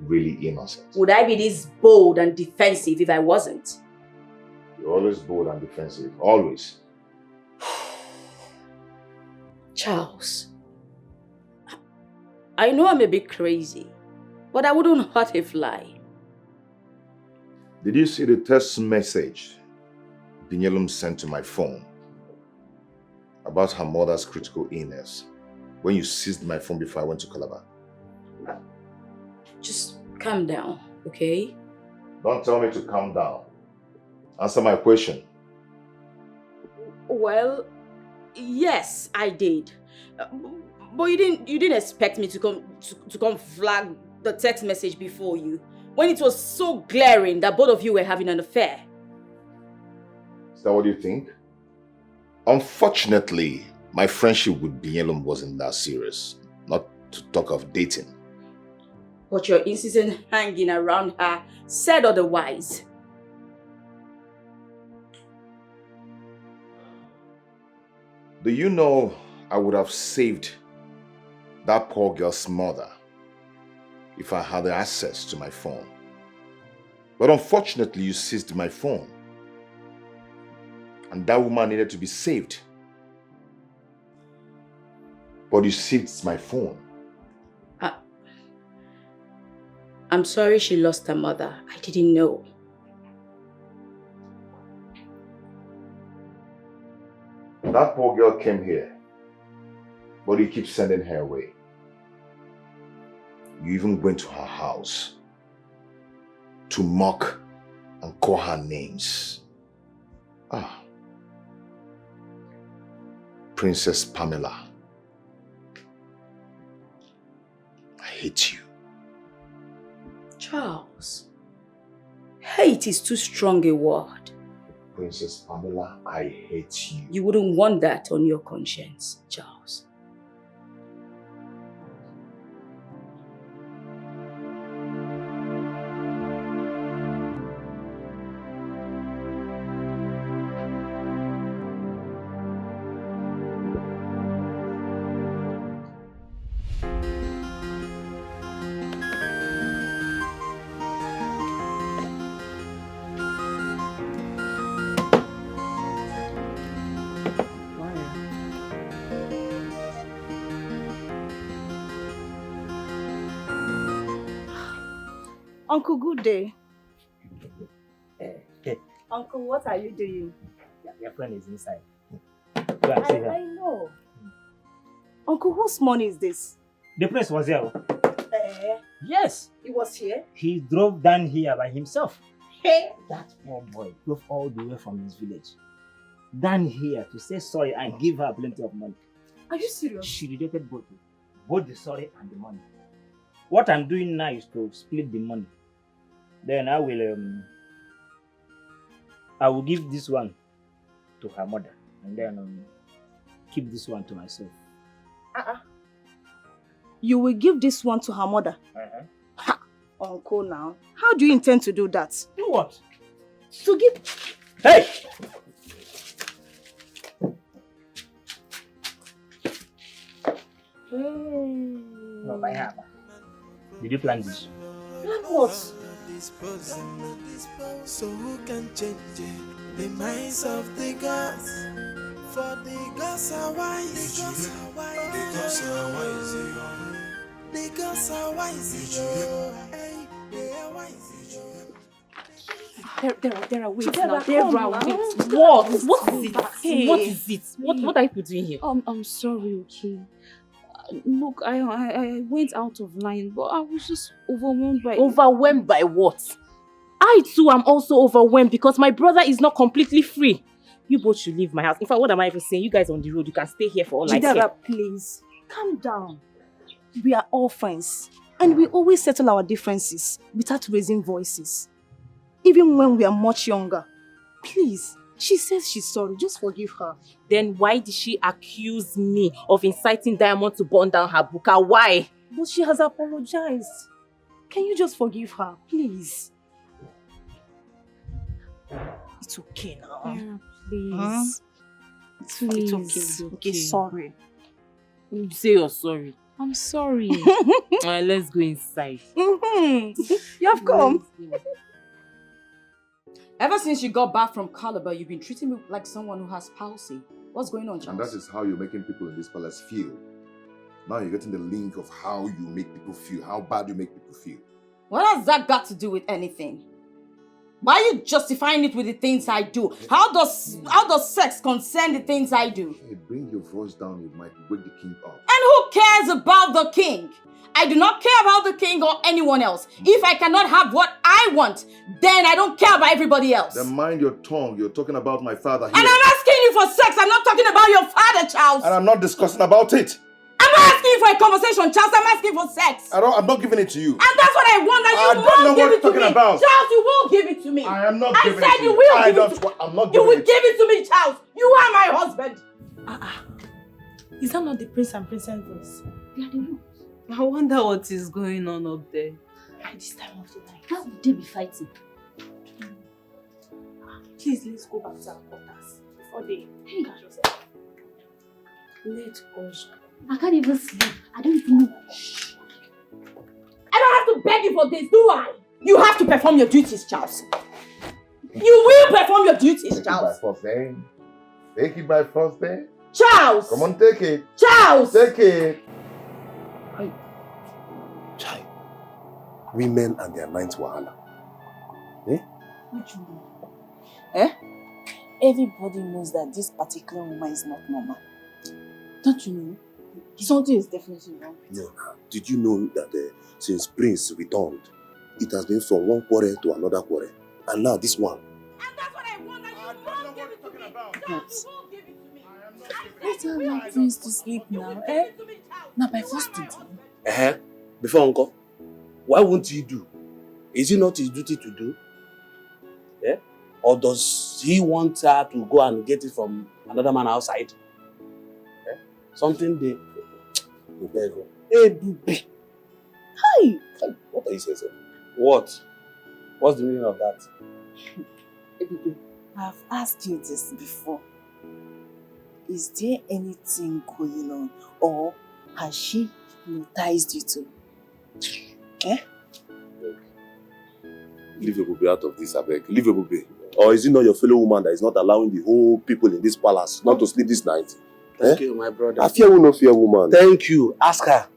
really innocent? Would I be this bold and defensive if I wasn't? You're always bold and defensive. Always. Charles, I know I'm a bit crazy, but I wouldn't hurt a fly. Did you see the text message Binyelum sent to my phone about her mother's critical illness when you seized my phone before I went to Calabar? Just calm down, okay? Don't tell me to calm down. Answer my question. Well, yes, I did. But you didn't expect me to come flag the text message before you when it was so glaring that both of you were having an affair. Is that what you think? Unfortunately, my friendship with Binyelum wasn't that serious. Not to talk of dating. But your insistent hanging around her said otherwise. Do you know I would have saved that poor girl's mother if I had access to my phone? But unfortunately, you seized my phone. And that woman needed to be saved. But you seized my phone. I'm sorry she lost her mother. I didn't know. That poor girl came here, but you keep sending her away. You even went to her house to mock and call her names. Princess Pamela. I hate you. Charles, hate is too strong a word. Princess Pamela, I hate you. You wouldn't want that on your conscience, Charles. Uncle, good day. Uncle, what are you doing? Your friend is inside. Go and see her. I know. Uncle, whose money is this? The prince was here. Eh? Yes. He was here? He drove down here by himself. Hey! That poor boy drove all the way from his village down here to say sorry and give her plenty of money. Are you serious? She rejected both the sorry and the money. What I'm doing now is to split the money. Then I will give this one to her mother and then keep this one to myself. You will give this one to her mother? Ha! Uncle, now. How do you intend to do that? Do what? To give... Hey! No, by her. Did you plan this? Plan what? So who can change it? The minds of the gods. For the gods are wise. The gods are wise. The gods are wise. They are wise. There are ways There now. are There come are now. ways. What? What is it? Hey. What is it? What are you doing here? I'm sorry, okay. Look, I went out of line, but I was just overwhelmed by... Overwhelmed by what? I too am also overwhelmed because my brother is not completely free. You both should leave my house. In fact, what am I even saying? You guys on the road, you can stay here for all I care. Chidera, please. Calm down. We are all friends. And we always settle our differences without raising voices. Even when we are much younger. Please. She says she's sorry. Just forgive her. Then why did she accuse me of inciting Diamond to burn down her buka? Why? But she has apologized. Can you just forgive her, please? It's okay now. Yeah, please. Huh? Please. It's okay. Sorry. You say you're sorry. I'm sorry. Alright, let's go inside. You have come. Ever since you got back from Calabar, you've been treating me like someone who has palsy. What's going on, Charles? And that is how you're making people in this palace feel. Now you're getting the link of how you make people feel, how bad you make people feel. What has that got to do with anything? Why are you justifying it with the things I do? How does sex concern the things I do? Hey, bring your voice down, you might wake the king up. And who cares about the king? I do not care about the king or anyone else. If I cannot have what I want, then I don't care about everybody else. Then mind your tongue, you're talking about my father here. And I'm asking you for sex, I'm not talking about your father, Charles. And I'm not discussing about it. I'm not asking you for a conversation, Charles, I'm asking for sex. I'm not giving it to you. And that's what I want, and you don't know won't give what it to you're me. talking about. Charles, you will give it to me. I am not giving it to you. I said you will give it to me. I'm not You giving will it. give it to me, Charles. You are my husband. Is that not the prince and princess voice? They are the ones. I wonder what is going on up there. At this time of the night, how would they be fighting? Please, let's go back to our quarters before they catch us. Let us go. I can't even sleep. I don't even know. I don't have to beg you for this, do I? You have to perform your duties, Charles. You will perform your duties, Charles. Take it by force, then. Charles! Come on, take it. Charles! Take it. Chai. Women and their ninth wahala. Eh? Which woman? Eh? Everybody knows that this particular woman is not normal. Don't you know? Something is definitely wrong with her. No. Did you know that since Prince returned, it has been from one quarrel to another quarrel? And now this one. And that's what I want, and you won't give it to me. Charles, you won't give it to me. Let's allow Prince to sleep now, eh? Now by first duty. Before uncle, why won't he do? Is it not his duty to do? Yeah? Or does he want her to go and get it from another man outside? Yeah? Something they... Hey, baby. Hi! What are you saying, sir? What? What's the meaning of that? I've asked you this before. Is there anything going on, or has she hypnotized you too? Eh? Leave a baby out of this, I beg. Leave a baby. Or is it not your fellow woman that is not allowing the whole people in this palace not to sleep this night? Thank you, my brother. I fear will not fear woman. Thank you. Ask her.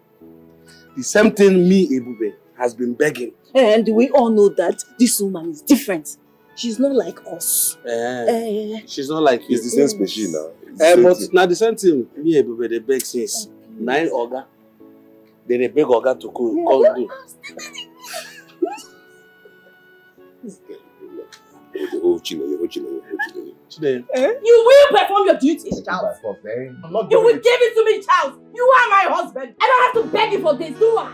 The same thing me, Ebube. has been begging. And we all know that this woman is different. She's not like us. She's not like you. It's the same species now. But now the same thing, me and Bebe, they beg since 9 Oga. They beg Oga to come do. You will perform your duties, Charles. You will give it to me, Charles. You are my husband. I don't have to beg you for this, do I?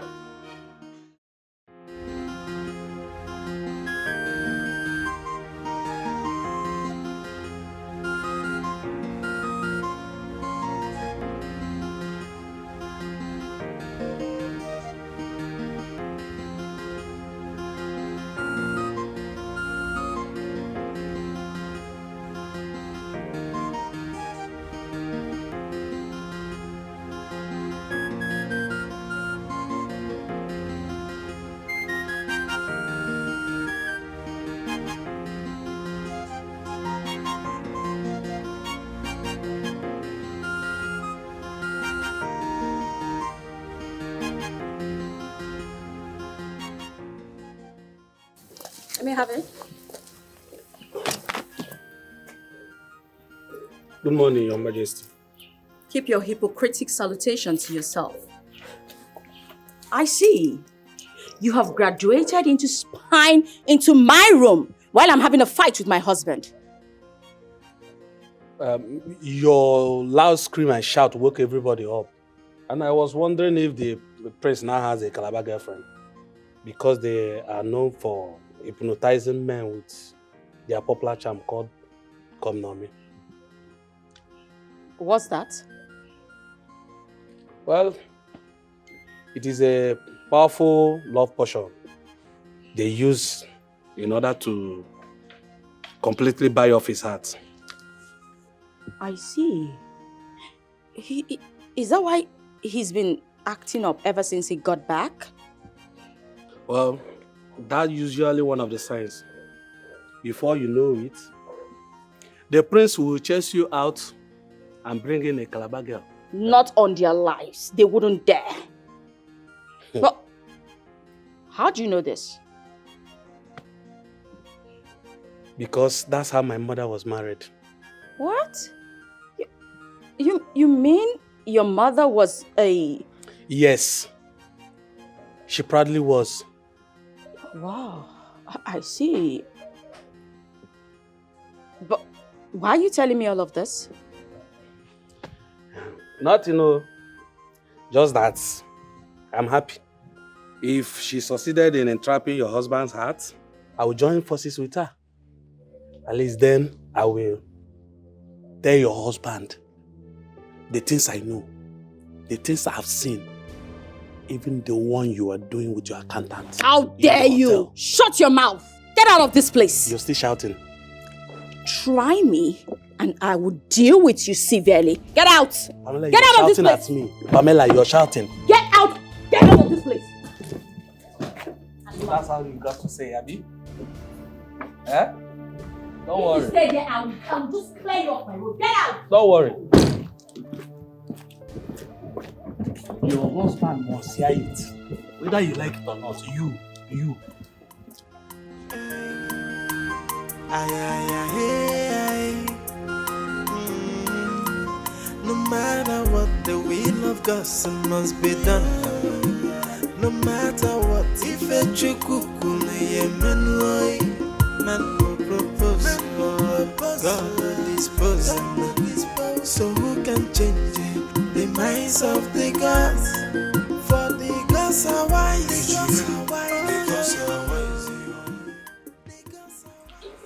Let me have it. Good morning, Your Majesty. Keep your hypocritic salutation to yourself. I see. You have graduated into spying into my room while I'm having a fight with my husband. Your loud scream and shout woke everybody up. And I was wondering if the prince now has a Calabar girlfriend. Because they are known for hypnotizing men with their popular charm called Come Know Me. What's that? Well, it is a powerful love potion they use in order to completely buy off his heart. I see. Is that why he's been acting up ever since he got back? Well, that's usually one of the signs. Before you know it, the prince will chase you out and bring in a Calabar girl. Not on their lives. They wouldn't dare. But how do you know this? Because that's how my mother was married. What? You mean your mother was a... Yes. She proudly was. Wow, I see. But why are you telling me all of this? Not, just that I'm happy. If she succeeded in entrapping your husband's heart, I will join forces with her. At least then I will tell your husband the things I know, the things I have seen, even the one you are doing with your accountant. How dare you! Shut your mouth! Get out of this place! You're still shouting. Try me and I will deal with you severely. Get out! Pamela, Get you're out of this shouting place! at me. Pamela, you're shouting. Get out! Get out of this place! So that's how you got to say, Abby? Eh? Don't worry. If you stay there, I'll just clear you off my road. Get out! Don't worry. Your husband must hear it. Whether you like it or not, you. No matter what, the will of God must be done. No matter what, if a chukukune yemenoi, man will propose, God will dispose. So who can change the minds of the gods? For the gods are wise.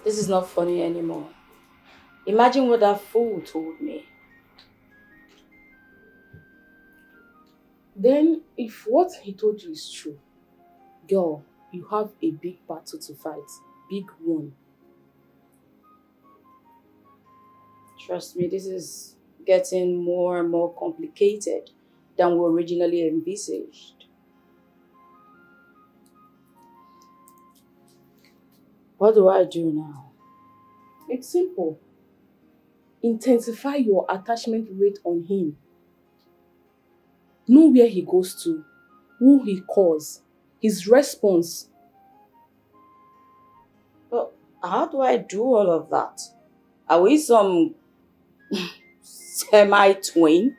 This is not funny anymore. Imagine what that fool told me. Then, if what he told you is true, girl, you have a big battle to fight. Big one. Trust me, this is getting more and more complicated than we originally envisaged. What do I do now? It's simple. Intensify your attachment rate on him. Know where he goes to, who he calls, his response. But how do I do all of that? Are we some semi-twin?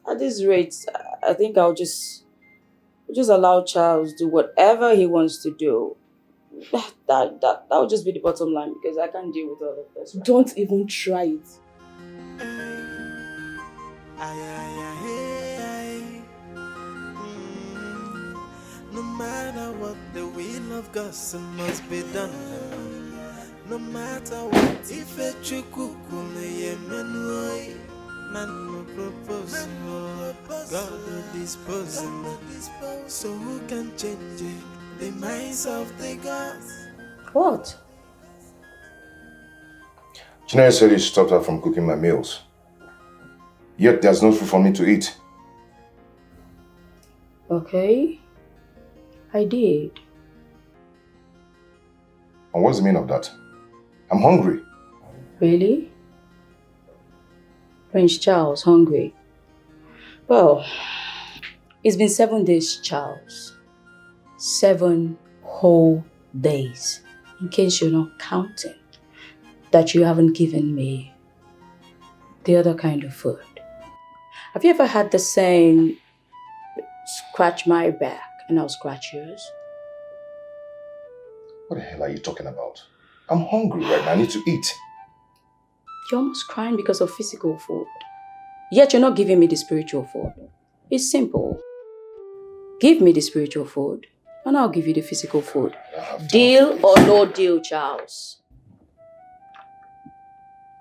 At this rate, I think I'll just allow Charles do whatever he wants to do. That will just be the bottom line because I can't deal with all of this. Right? Don't even try it. No matter what, the will of God must be done. No matter what, if a chukukume man no propose, God will dispose. So who can change the minds of the gods? What? Chinere said you stopped her from cooking my meals. Yet there's no food for me to eat. Okay. I did. And what's the meaning of that? I'm hungry. Really? Prince Charles, hungry? Well, it's been 7 days, Charles. 7 whole days. In case you're not counting, that you haven't given me the other kind of food. Have you ever had the saying, scratch my back and I'll scratch yours? What the hell are you talking about? I'm hungry right now. I need to eat. You're almost crying because of physical food. Yet you're not giving me the spiritual food. It's simple. Give me the spiritual food and I'll give you the physical food. Deal or no deal, Charles?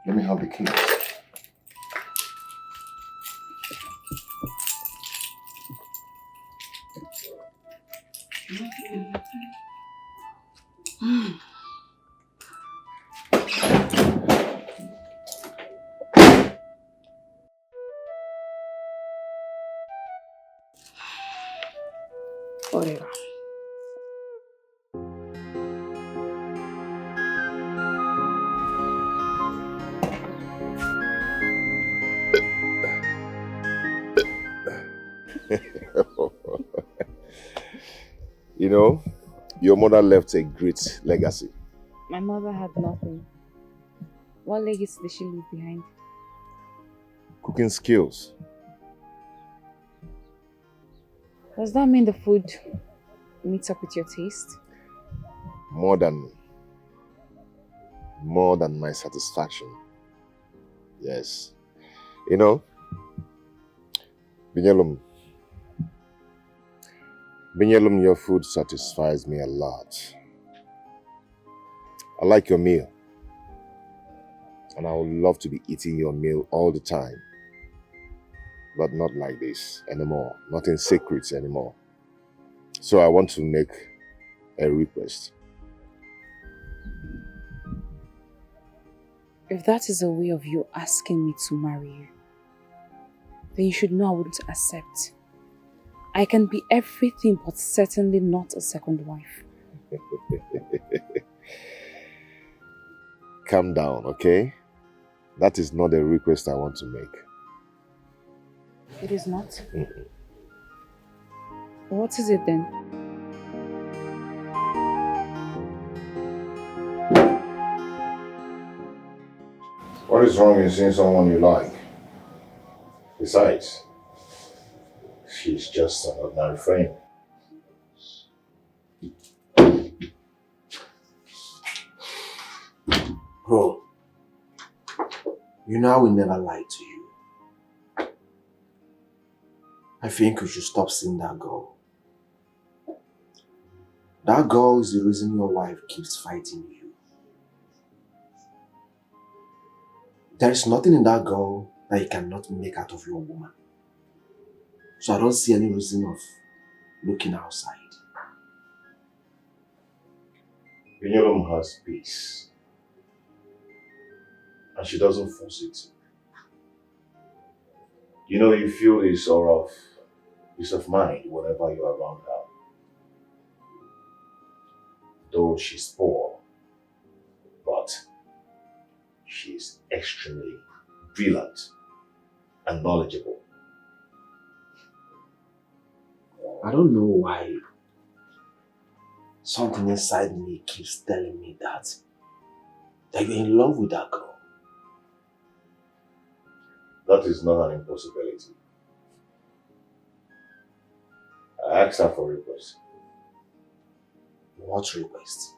Let me have the keys. Whatever. You know, your mother left a great legacy. My mother had nothing. What legacy did she leave behind? Cooking skills. Does that mean the food meets up with your taste? More than my satisfaction. Yes. You know, Binyalum, your food satisfies me a lot. I like your meal. And I would love to be eating your meal all the time. But not like this anymore. Not in secrets anymore. So I want to make a request. If that is a way of you asking me to marry you, then you should know I wouldn't accept. I can be everything but certainly not a second wife. Calm down, okay? That is not a request I want to make. It is not? Mm-mm. What is it then? What is wrong in seeing someone you like? Besides, she's just an ordinary friend. Bro, you know I will never lie to you. I think you should stop seeing that girl. That girl is the reason your wife keeps fighting you. There is nothing in that girl that you cannot make out of your woman. So I don't see any reason of looking outside. Binyolum has peace. And she doesn't force it. You know, you feel a sort of peace of mind whenever you're around her. Though she's poor, but she's extremely brilliant and knowledgeable. I don't know why something inside me keeps telling me that you're in love with that girl. That is not an impossibility. I asked her for a request. What request?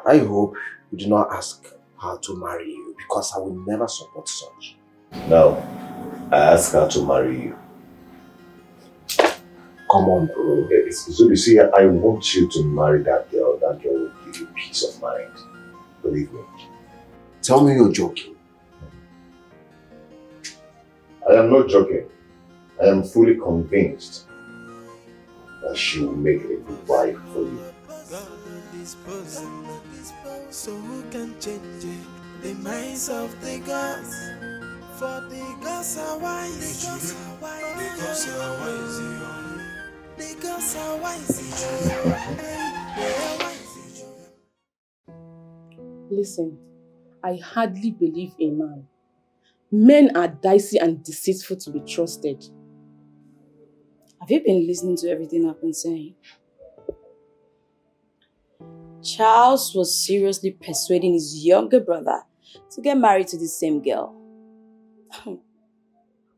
I hope you do not ask her to marry you, because I will never support such. No, I asked her to marry you. Come on, bro. So you see, I want you to marry that girl. That girl will give you peace of mind. Believe me. Tell me you're joking. I am not joking. I am fully convinced that she will make a good wife for you. So who can change it? The minds of the gods. For the gods are wise. The gods are wise. The gods are wise. They are wise. Listen, I hardly believe a man. Men are dicey and deceitful to be trusted. Have you been listening to everything I've been saying? Charles was seriously persuading his younger brother to get married to the same girl.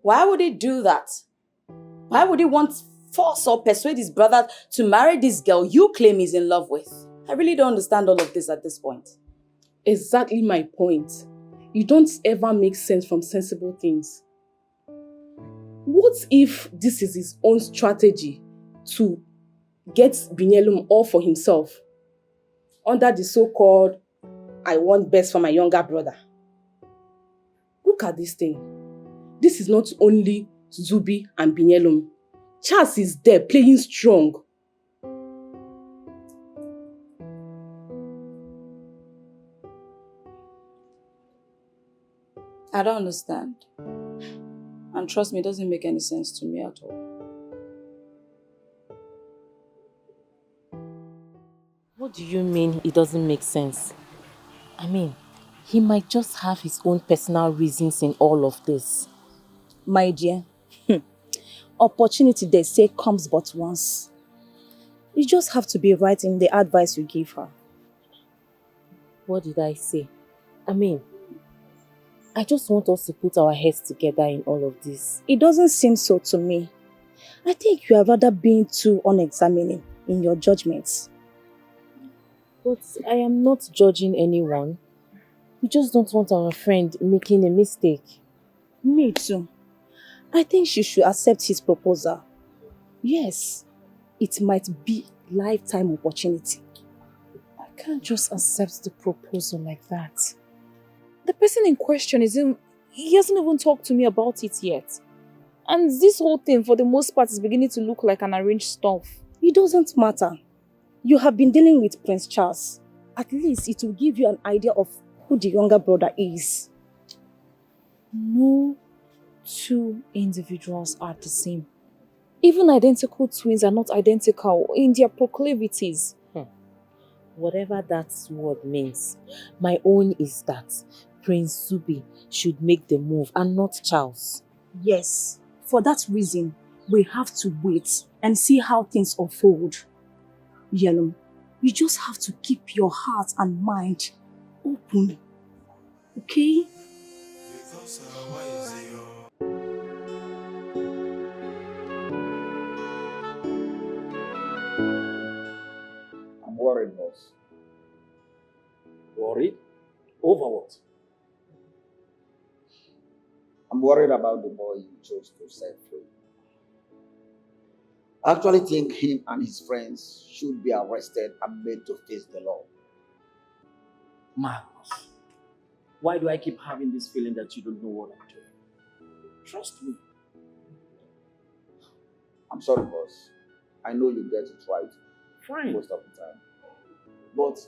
Why would he do that? Why would he want force or persuade his brother to marry this girl you claim he's in love with? I really don't understand all of this at this point. Exactly my point. You don't ever make sense from sensible things. What if this is his own strategy to get Binyelum all for himself? Under the so-called, I want best for my younger brother. Look at this thing. This is not only Zubi and Binyelum. Charles is there playing strong. I don't understand. And trust me, it doesn't make any sense to me at all. What do you mean it doesn't make sense? I mean, he might just have his own personal reasons in all of this. My dear, opportunity they say comes but once. You just have to be right in the advice you give her. What did I say? I mean, I just want us to put our heads together in all of this. It doesn't seem so to me. I think you are rather being too unexamining in your judgments. But I am not judging anyone. We just don't want our friend making a mistake. Me too. I think she should accept his proposal. Yes, it might be lifetime opportunity. I can't just accept the proposal like that. The person in question he hasn't even talked to me about it yet. And this whole thing, for the most part, is beginning to look like an arranged stuff. It doesn't matter. You have been dealing with Prince Charles. At least it will give you an idea of who the younger brother is. No two individuals are the same. Even identical twins are not identical in their proclivities. Whatever that word means, my own is that Prince Zubi should make the move and not Charles. Yes, for that reason, we have to wait and see how things unfold. Yellow, you just have to keep your heart and mind open. Okay? I'm worried, boss. Worried? Over what? I'm worried about the boy you chose to set free. I actually think him and his friends should be arrested and made to face the law. Magnus, why do I keep having this feeling that you don't know what I'm doing? Trust me. I'm sorry, boss. I know you get it right. Fine. Most of the time. But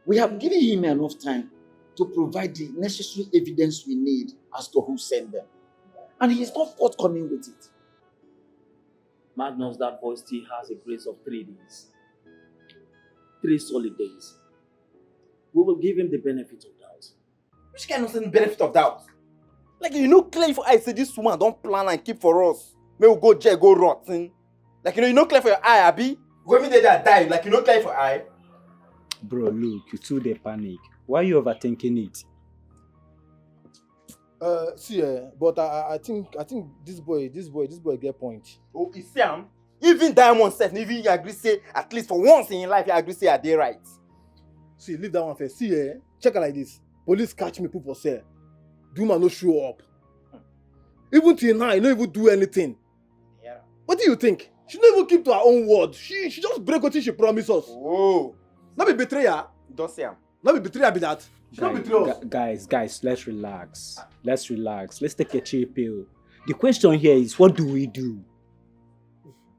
we have given him enough time to provide the necessary evidence we need as to who sent them. And he is not forthcoming with it. Magnus, that boy still has a grace of 3 days. 3 solid days. We will give him the benefit of doubt. Which kind of benefit of doubt? Like, you know, clear for I say this woman don't plan and keep for us. May we go jail, go rotten. Like, you know clear for your eye, Abi? When they die, like, you know clear for eye? Bro, look, you too they panic. Why are you overthinking it? See, but I think this boy get point. Oh, you see him? Even Diamond self, even you agree say, at least for once in your life, you agree say are they right. See, leave that one first. See, check it like this. Police catch me, people say, do man no show up. Even till now, I don't even do anything. Yeah. What do you think? She don't even keep to her own word. She just break what she promised us. Oh. Not be betrayer. Don't say him. Not be betrayer be that. She don't betray us. Guys, let's relax. Let's relax. Let's take a chill pill. The question here is, what do we do?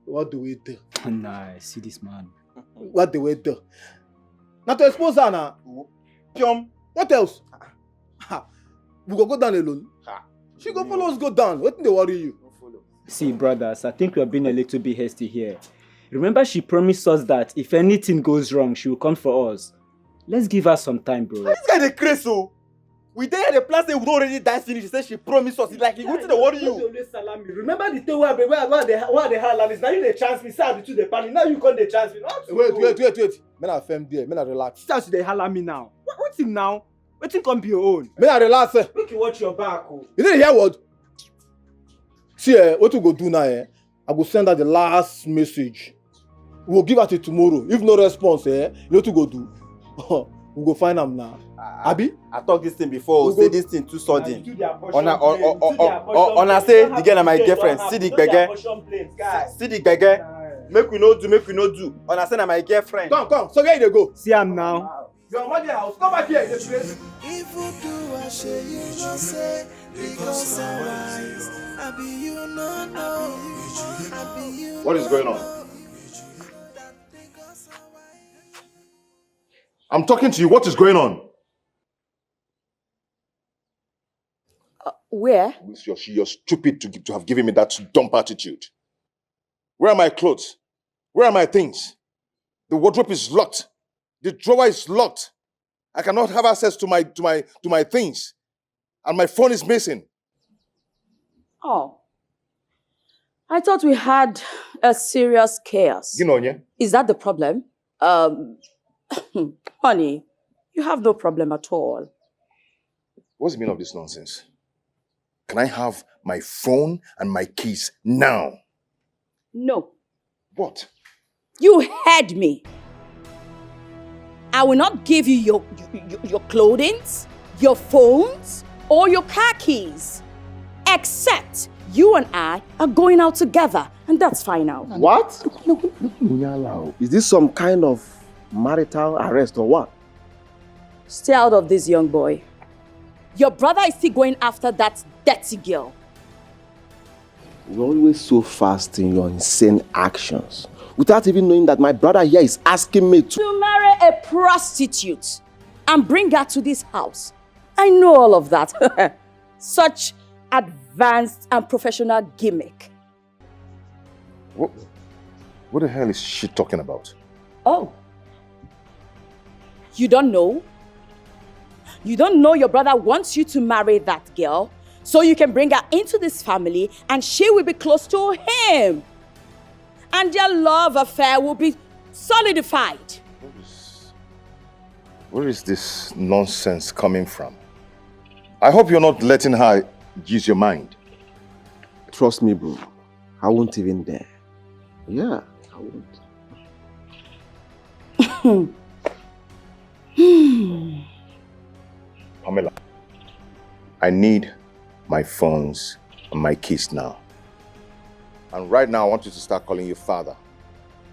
What do we do? Nah, see this man. What do we do? Not to expose her now. Pium. What else? We go down alone. She go follow us go down. What they worry you? See, brothers, I think we are being a little bit hasty here. Remember, she promised us that if anything goes wrong, she will come for us. Let's give her some time, bro. This guy is crazy, so. We there the plan say we don't already dance finish. She said she promised us. It's like, what's the worry you? Remember the thing where the hell is now you the chance me, say to the panic. Now you can't the chance me. Wait. Men are firm there. Men are relax. Start to the holler me now. What's him now? What's him come be your own? Men are relax. Make you watch your back. Oh. You didn't hear what? See, what we go do now? I go send her the last message. We will give her till tomorrow. If no response, you know what to go do? We go find them now. Abi? I talked this thing before. Say this thing too sudden. On I say the girl and my girlfriend. See the gbege. See the gbege. Make we no do. On I say na my girlfriend. Come. So where you go? See am now. Your mother house. Come back here. This place. If you do, I say you no say because I wise. I be you no know. I be you. What is going on? I'm talking to you. What is going on? Where? You're stupid to have given me that dumb attitude. Where are my clothes? Where are my things? The wardrobe is locked. The drawer is locked. I cannot have access to my things. And my phone is missing. Oh. I thought we had a serious chaos. You know, yeah? Is that the problem? Honey, you have no problem at all. What's the meaning of this nonsense? Can I have my phone and my keys now? No. What? You heard me. I will not give you your clothing, your phones, or your car keys. Except you and I are going out together. And that's fine now. What? Is this some kind of marital arrest or what? Stay out of this, young boy. Your brother is still going after that dirty girl. You're always so fast in your insane actions. Without even knowing that my brother here is asking me to marry a prostitute and bring her to this house. I know all of that. Such advanced and professional gimmick. What the hell is she talking about? Oh. You don't know? You don't know your brother wants you to marry that girl so you can bring her into this family and she will be close to him. And their love affair will be solidified. Where is this nonsense coming from? I hope you're not letting her use your mind. Trust me, bro. I won't even dare. Yeah, I won't. Pamela, I need my phones and my keys now. And right now, I want you to start calling your father.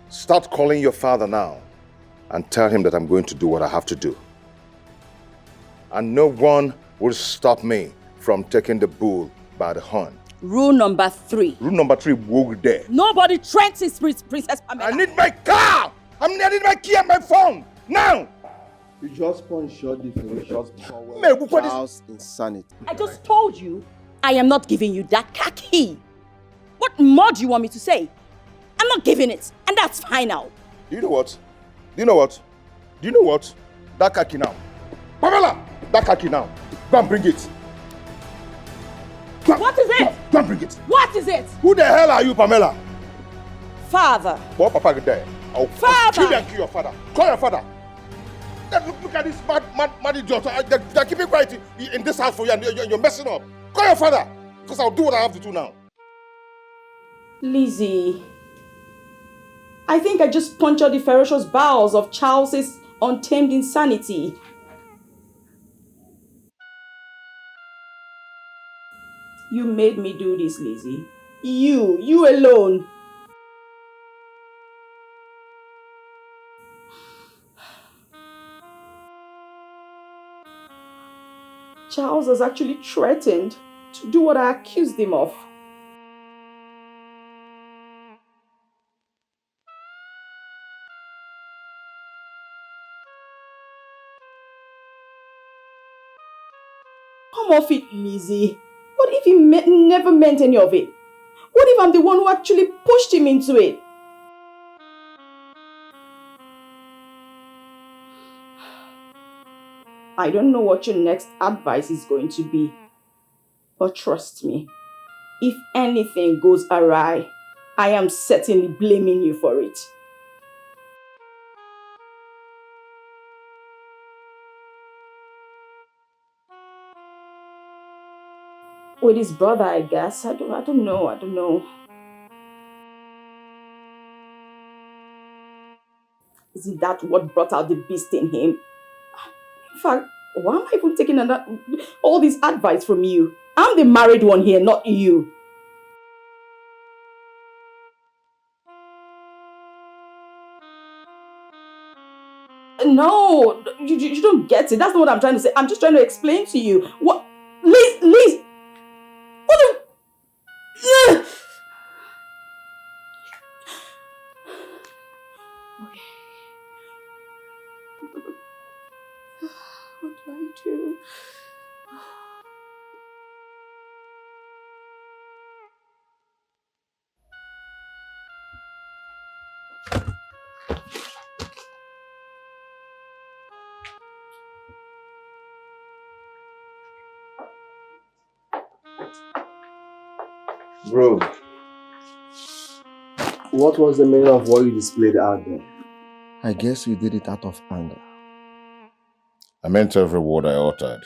Start calling your father now and tell him that I'm going to do what I have to do. And no one will stop me from taking the bull by the horn. Rule number 3. Rule number 3, walk there. Nobody threatens Princess Pamela. I need my car! I need my key and my phone! Now! You just punch your difference before House insanity. I just told you I am not giving you that car key. What more do you want me to say? I'm not giving it, and that's fine now. Do you know what? Do you know what? Do you know what? That car key now. Pamela! That car key now. Go and bring it. What is it? Go and bring it. What is it? Who the hell are you, Pamela? Father. What Papa there? I'll Father! kill you and kill your father. Call your father. Look at this mad idiot. They're keeping quiet in this house for you and you're messing up. Call your father. Because I'll do what I have to do now. Lizzy, I think I just punctured the ferocious bowels of Charles's untamed insanity. You made me do this, Lizzy. You alone. Charles has actually threatened to do what I accused him of. Come off it, Lizzy. What if he never meant any of it? What if I'm the one who actually pushed him into it? I don't know what your next advice is going to be. But trust me, if anything goes awry, I am certainly blaming you for it. With his brother, I guess. I don't know. Isn't that what brought out the beast in him? In fact, why am I even taking all this advice from you? I'm the married one here, not you. No, you don't get it. That's not what I'm trying to say. I'm just trying to explain to you. What? Liz! What the... Okay. What do I do? Bro, what was the meaning of what you displayed out there? I guess you did it out of anger. I meant every word I uttered.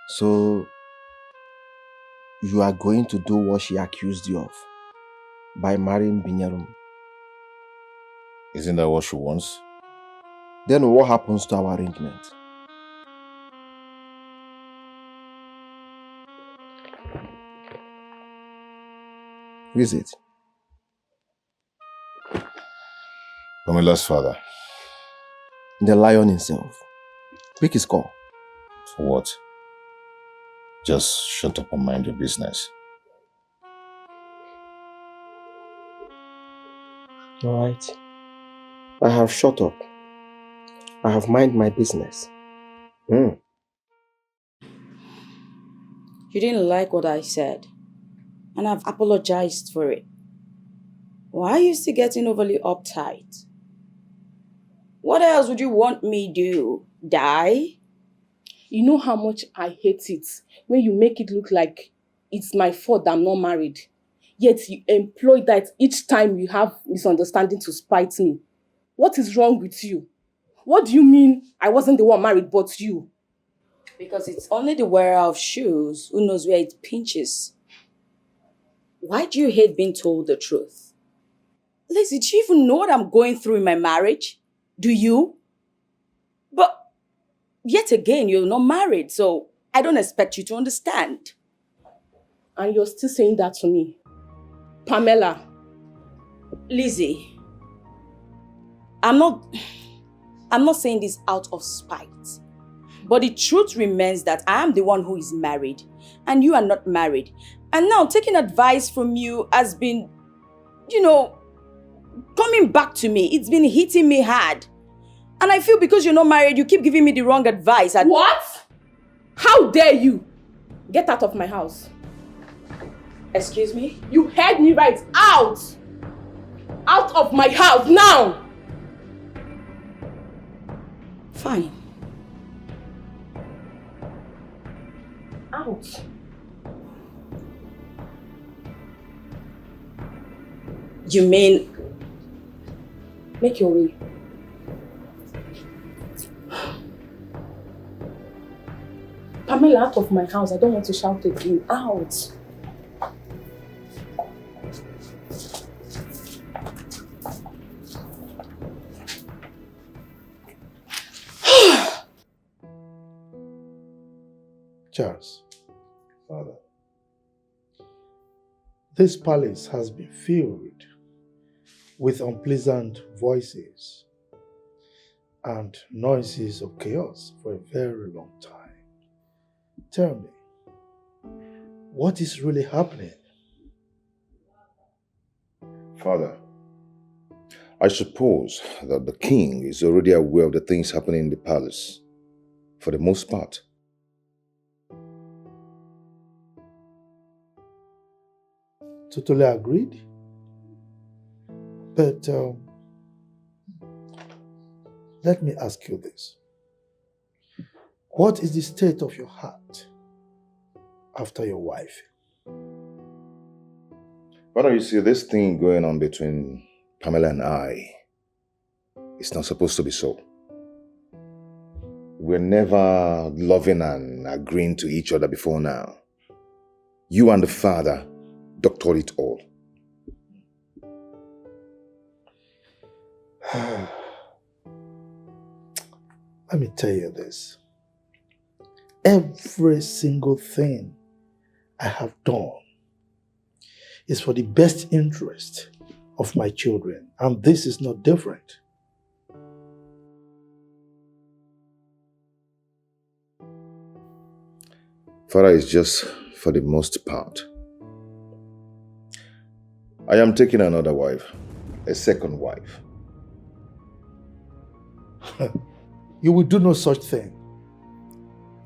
So, you are going to do what she accused you of by marrying Binyarum. Isn't that what she wants? Then what happens to our arrangement? Who is it? Pamela's father. The lion himself. Pick his call. For what? Just shut up and mind your business. Alright. I have shut up. I have mind my business. You didn't like what I said, and I've apologized for it. Why are you still getting overly uptight? What else would you want me do? Die? You know how much I hate it when you make it look like it's my fault that I'm not married. Yet you employ that each time you have misunderstanding to spite me. What is wrong with you? What do you mean I wasn't the one married but you? Because it's only the wearer of shoes who knows where it pinches. Why do you hate being told the truth? Lizzy, do you even know what I'm going through in my marriage? Do you? But yet again, you're not married, so I don't expect you to understand. And you're still saying that to me? Pamela. Lizzy, I'm not saying this out of spite. But the truth remains that I am the one who is married and you are not married. And now taking advice from you has been, coming back to me. It's been hitting me hard. And I feel because you're not married, you keep giving me the wrong advice. What? How dare you? Get out of my house. Excuse me? You heard me right. Out! Out of my house now! Fine. Out. You mean... Make your way. Pamela, out of my house. I don't want to shout again. Out. Charles, Father, this palace has been filled with unpleasant voices and noises of chaos for a very long time. Tell me, what is really happening? Father, I suppose that the king is already aware of the things happening in the palace, for the most part. Totally agreed. But let me ask you this. What is the state of your heart after your wife? Father, you see, this thing going on between Pamela and I, it's not supposed to be so. We're never loving and agreeing to each other before now. You and the father doctored it all. Let me tell you this. Every single thing I have done is for the best interest of my children, and this is not different. Father, is just for the most part. I am taking another wife, a second wife. You will do no such thing.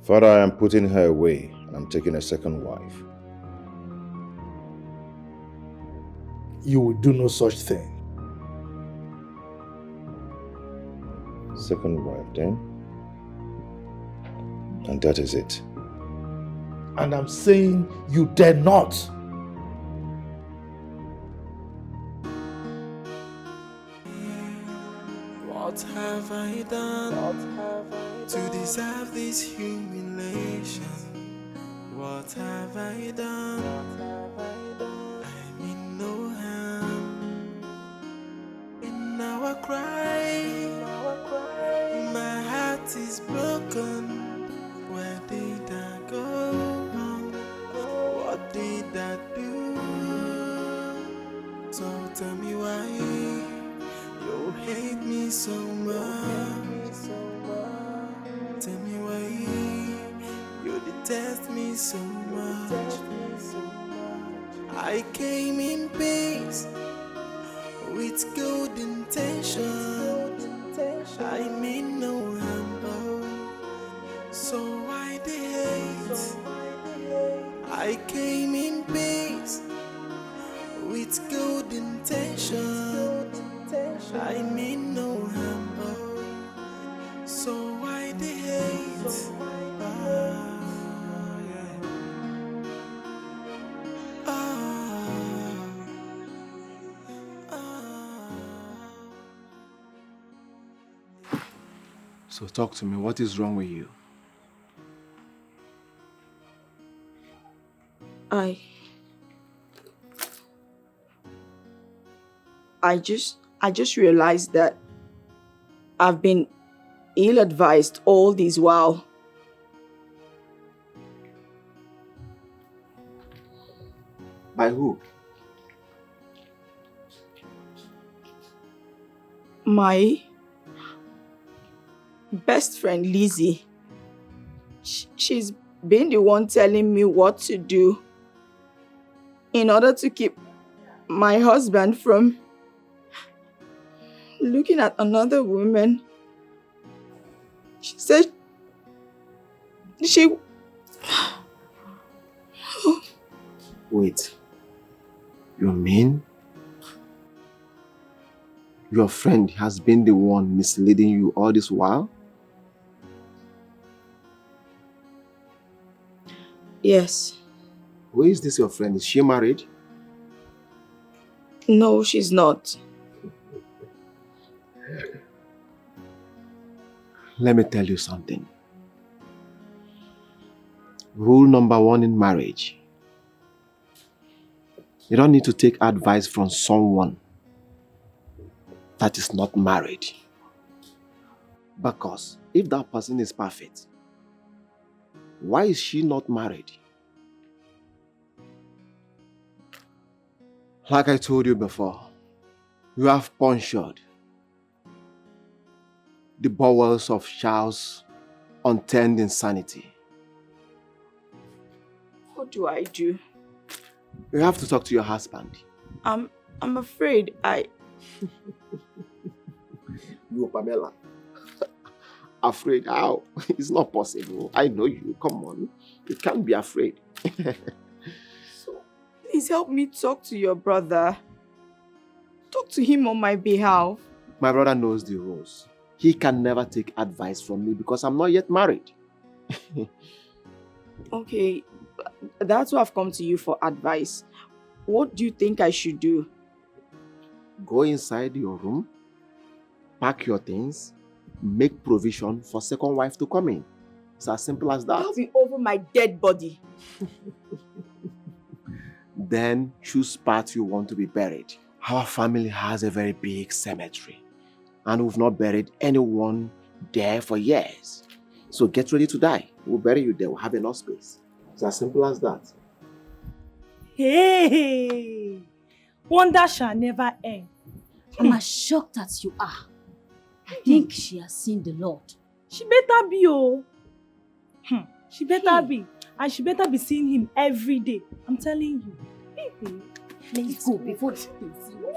Father, I am putting her away and I'm taking a second wife. You will do no such thing. Second wife, then? And that is it. And I'm saying you dare not. What have I done to deserve this humiliation? What have I done? I mean no harm. And now I cry. My heart is broken. Where did I go wrong? What did I do? So tell me why you hate me so much. Tell me why you detest me so much. I came in peace with good intention. I mean no harm, oh. So why the hate? I came in peace with good intention. I mean no harm, oh. So why the hate? So talk to me, what is wrong with you? I just realized that I've been ill-advised all this while. By who? My best friend Lizzy. She's been the one telling me what to do in order to keep my husband from looking at another woman. She said she... Wait. You mean your friend has been the one misleading you all this while? Yes. Who is this your friend? Is she married? No, she's not. Let me tell you something. Rule number 1 in marriage. You don't need to take advice from someone that is not married. Because if that person is perfect, why is she not married? Like I told you before, you have punctured the bowels of Charles' unturned insanity. What do I do? You have to talk to your husband. I'm afraid You, Pamela. Afraid how? It's not possible. I know you. Come on. You can't be afraid. Please help me talk to your brother. Talk to him on my behalf. My brother knows the rules. He can never take advice from me because I'm not yet married. Okay, that's why I've come to you for advice. What do you think I should do? Go inside your room, pack your things, make provision for second wife to come in. It's as simple as that. I'll be over my dead body. Then choose part you want to be buried. Our family has a very big cemetery and we've not buried anyone there for years. So get ready to die. We'll bury you there. We'll have enough space. It's as simple as that. Hey! Wonder shall never end. I'm as shocked as you are. I think she has seen the Lord. She better be, oh. She better be. And she better be seeing him every day. I'm telling you. Let's go before she can see you.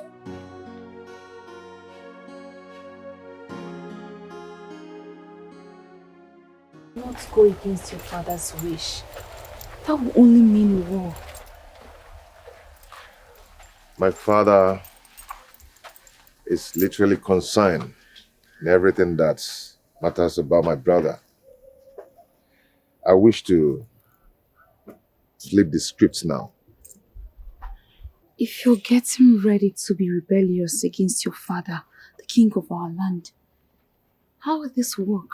Not go against your father's wish. That will only mean war. My father is literally concerned in everything that matters about my brother. I wish to flip the script now. If you're getting ready to be rebellious against your father, the king of our land, how will this work?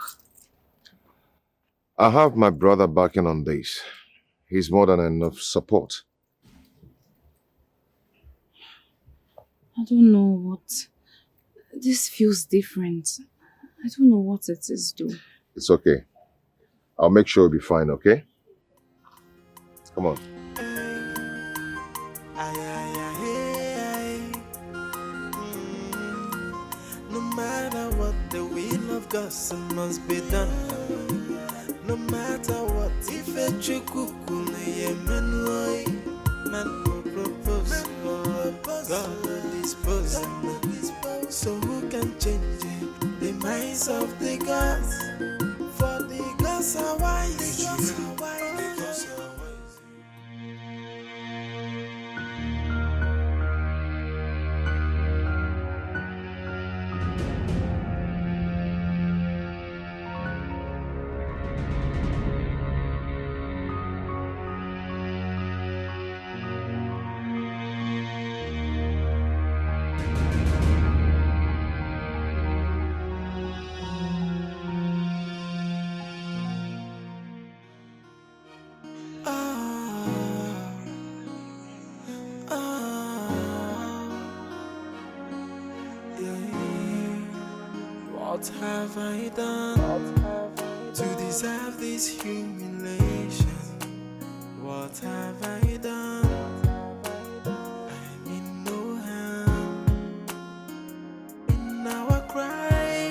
I have my brother backing on this. He's more than enough support. I don't know what. This feels different. I don't know what it is, though. It's okay. I'll make sure it'll be fine, okay? Come on. No matter what, the will of God must be done. No matter what, if a chukukune yemenwai, man will propose, God will dispose. So who can change it? The minds of the gods, for the gods are wise. What have I done to deserve this humiliation? What have I done? I mean no harm. In our cry,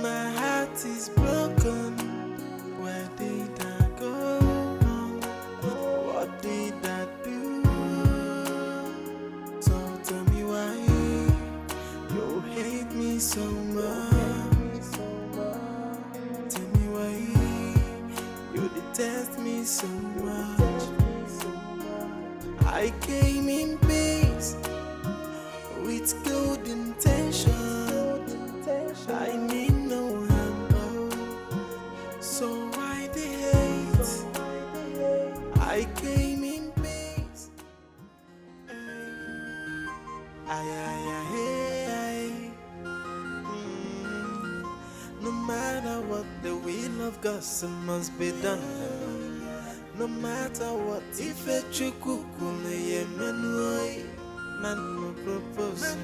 my heart is broken. Where did I go wrong? What did I do? So tell me why you hate me so much. Tell me why you detest me so much. I came in peace with good intention. I mean no harm, so why the hate? I came in peace. No matter what, the will of God must be done. No matter what, if a chukukune yemenoi, man no propose,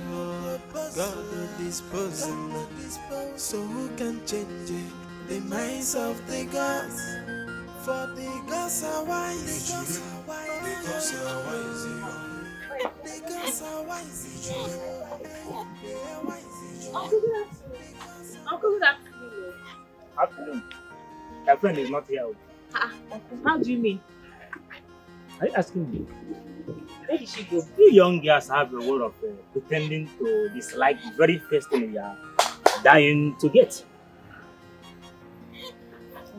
God will dispose. So who can change it? The minds of the gods? For the gods are wise. The gods are wise. The gods are wise. They are wise. Uncle, good afternoon. Afternoon. Your friend is not here. How do you mean? Are you asking me? Where did she go? You young girls have a way of pretending to dislike the very first thing you are dying to get.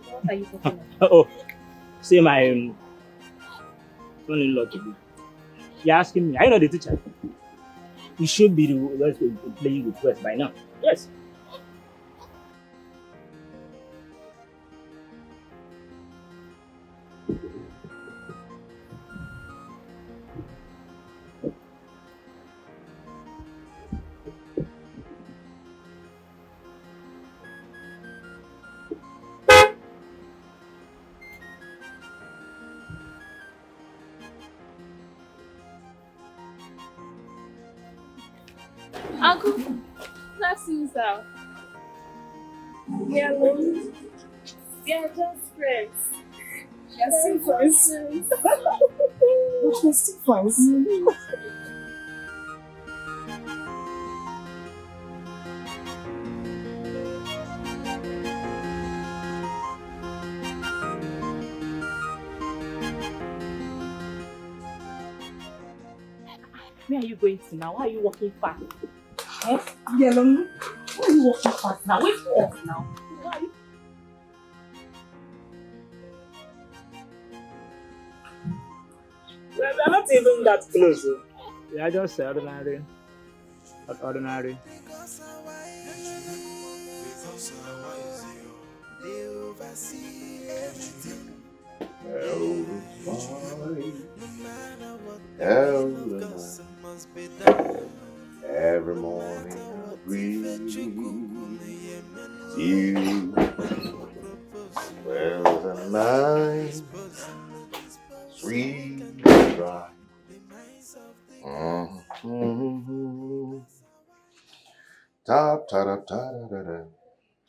What are you talking about? Oh, say my son-in-law to be. You're asking me, are you not the teacher? You should be the one to play with West by now. Yes. Uncle, that's you, sir. We are alone. We are just friends. We are still friends. But we're still friends. Where are you going to now? Why are you walking fast? Yellow, why are you walking fast Now wait for us now. Why are you? We're not even that close. We are just ordinary. Ordinary. They oversee everything. Every morning I breathe you. Well, the night sweet dry. Tap, ta, da, ta, da, da, da.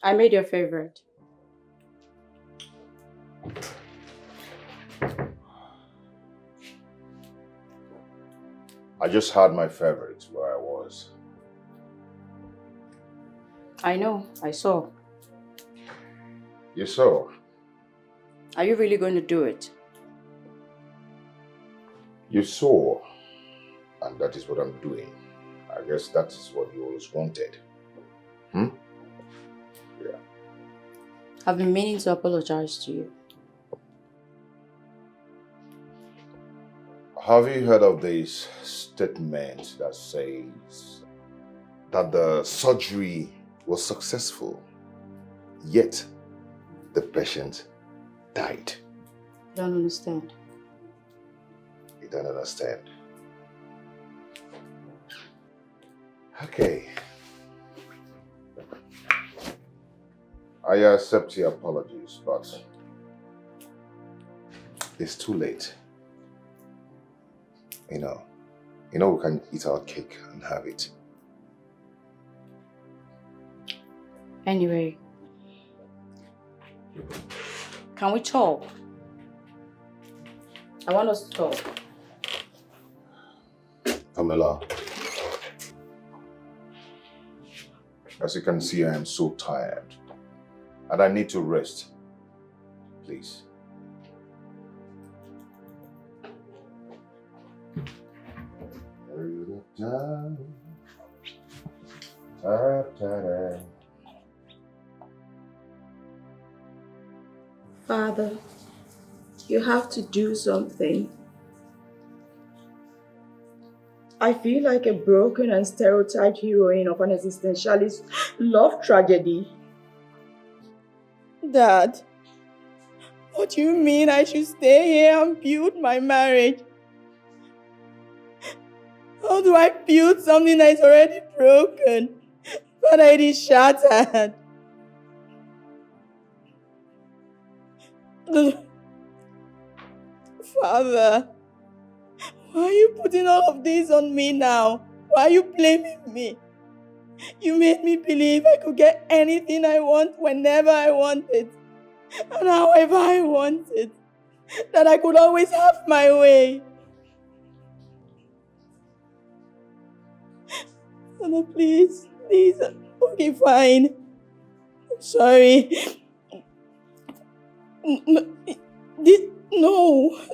I made your favorite. I just had my favorite where I was. I know, I saw. You saw? Are you really going to do it? You saw. And that is what I'm doing. I guess that is what you always wanted. Yeah. I've been meaning to apologize to you. Have you heard of this statement that says that the surgery was successful, yet the patient died? I don't understand. You don't understand. Okay. I accept your apologies, but it's too late. You know we can eat our cake and have it. Anyway, can we talk? I want us to talk. Pamela, as you can see, I am so tired and I need to rest. Please. Father, you have to do something. I feel like a broken and stereotyped heroine of an existentialist love tragedy. Dad, what do you mean I should stay here and build my marriage? How do I build something that is already broken? Father, it is shattered. Father, why are you putting all of this on me now? Why are you blaming me? You made me believe I could get anything I want whenever I want it and however I want it. That I could always have my way. Father, please. Okay, fine. I'm sorry.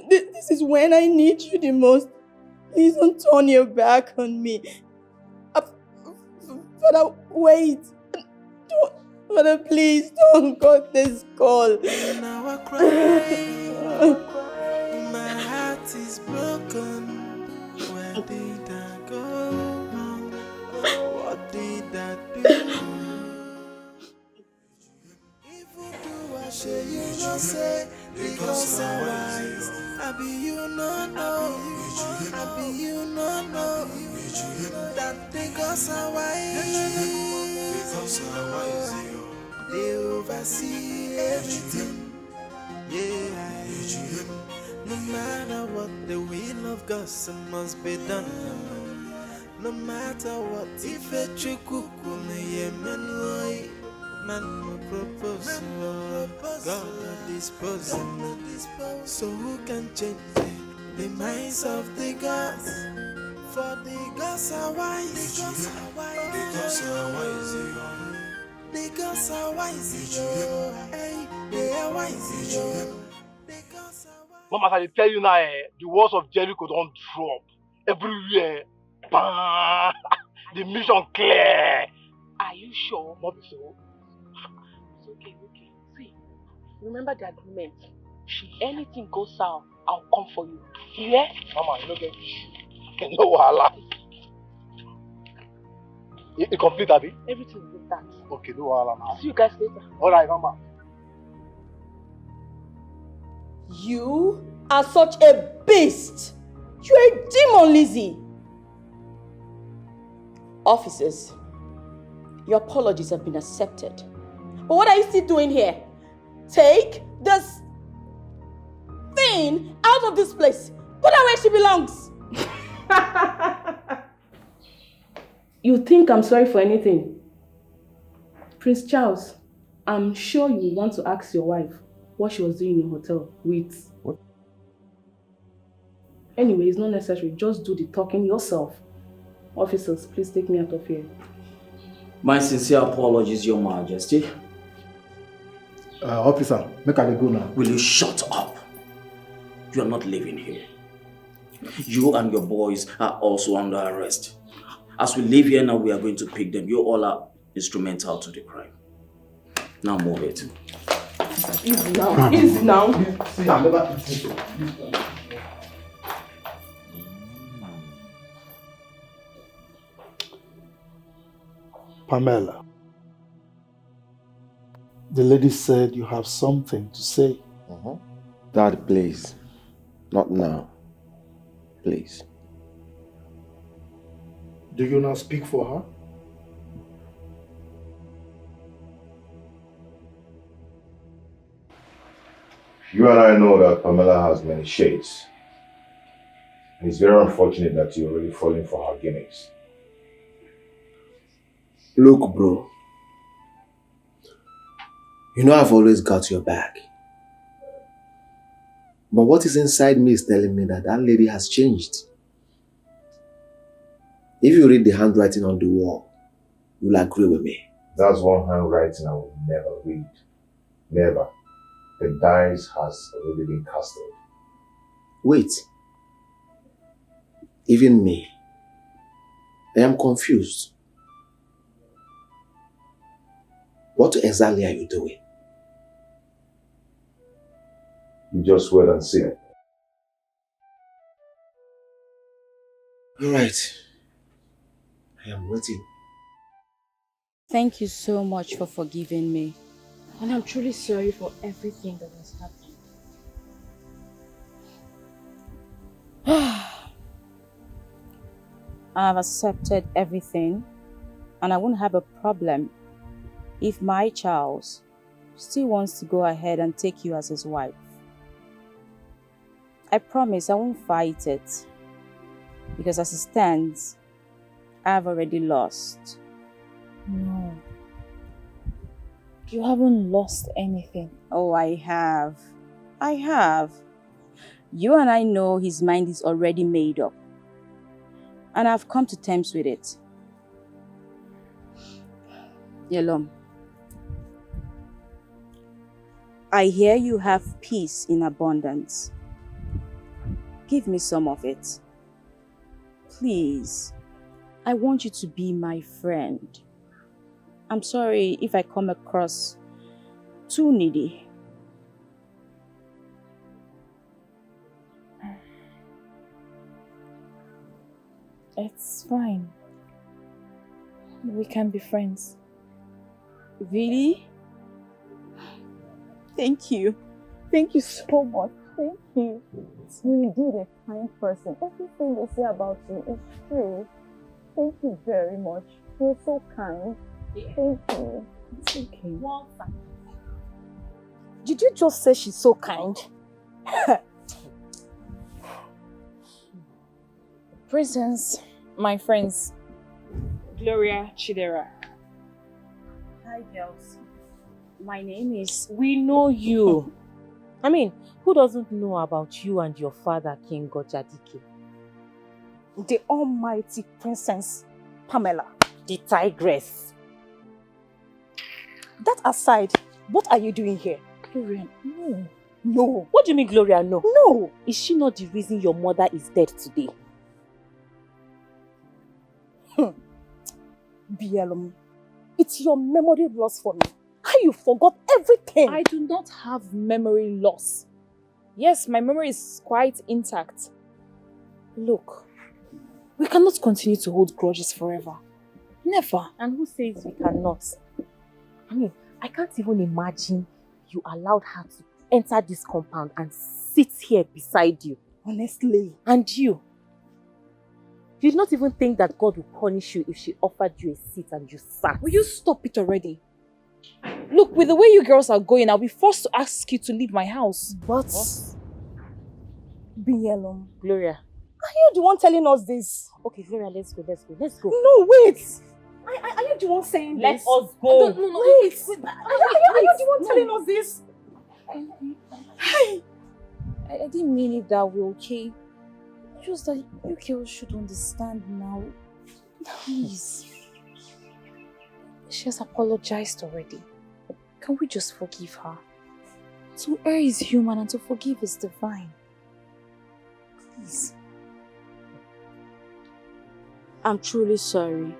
This is when I need you the most. Please don't turn your back on me. Father, wait. Father, please don't cut this call. Now I cry. My heart is broken. Where did I go wrong? What did I do? If you do, I say you no say because I'm wise. I be you no know. I be you no know. That because I'm wise. They oversee everything. Yeah. No matter what, the will of God must be done. No matter what, if a chukukune yemenwai, man no propose, God no dispose. So who can change the minds of the gods? For the gods are wise. The gods are wise. The gods are wise. Hey, they are wise. Mama, as I tell you now, the walls of Jericho don't drop. Everywhere. Bam! The mission clear. Are you sure? Not be so. It's okay. See, remember the agreement. Should anything go south, I'll come for you. Yeah? Mama, you don't get issue. No wahala. You complete, Abby? Everything is intact. Okay, no wahala now. See you guys later. Alright, Mama. You are such a beast. You're a demon, Lizzy. Officers, your apologies have been accepted. But what are you still doing here? Take this thing out of this place. Put her where she belongs. You think I'm sorry for anything? Prince Charles, I'm sure you want to ask your wife what she was doing in the hotel with... What? Anyway, it's not necessary. Just do the talking yourself. Officers, please take me out of here. My sincere apologies, Your Majesty. Officer, make I go now. Will you shut up? You are not living here. You and your boys are also under arrest. As we leave here now, we are going to pick them. You all are instrumental to the crime. Now move it. Easy now. Easy now. See, I never eaten. Pamela, the lady said you have something to say. Dad, please. Not now. Please. Do you not speak for her? You and I know that Pamela has many shades. And it's very unfortunate that you're really falling for her gimmicks. Look, bro. You know I've always got your back. But what is inside me is telling me that that lady has changed. If you read the handwriting on the wall, you'll agree with me. That's one handwriting I will never read. Never. The dice has already been casted. Wait. Even me. I am confused. What exactly are you doing? You just wait and see. You're right. I am waiting. Thank you so much for forgiving me. And I'm truly sorry for everything that has happened. I have accepted everything, and I won't have a problem if my Charles still wants to go ahead and take you as his wife. I promise I won't fight it. Because as it stands, I've already lost. No. You haven't lost anything. Oh, I have. I have. You and I know his mind is already made up. And I've come to terms with it. Yelom, I hear you have peace in abundance. Give me some of it. Please. I want you to be my friend. I'm sorry if I come across too needy. It's fine. We can be friends. Really? Thank you. Thank you so much. Thank you. You're indeed a kind person. Everything they say about you is true. Thank you very much. You're so kind. Thank you. It's okay. Did you just say she's so kind? Presents, my friends. Gloria Chidera. Hi, girls. My name is... We know you. I mean, who doesn't know about you and your father, King Gojadike? The almighty princess, Pamela. The tigress. That aside, what are you doing here? Gloria, no. No. What do you mean, Gloria, no? No. Is she not the reason your mother is dead today? Bielum, it's your memory loss for me. How you forgot everything. I do not have memory loss. Yes, my memory is quite intact. Look, we cannot continue to hold grudges forever. Never. And who says we cannot? I mean, I can't even imagine you allowed her to enter this compound and sit here beside you. Honestly. And you did not even think that God would punish you if she offered you a seat and you sat. Will you stop it already? Look, with the way you girls are going, I'll be forced to ask you to leave my house. But... Bielum. Gloria. Are you the one telling us this? Okay, Gloria, let's go. No, wait. Are you the one saying Let this? us go. No, wait. Wait. Are you the one telling us this? I didn't mean it that way, okay? Just that you girls should understand now. Please. She has apologized already. Can we just forgive her? To err is human and to forgive is divine. Please. I'm truly sorry.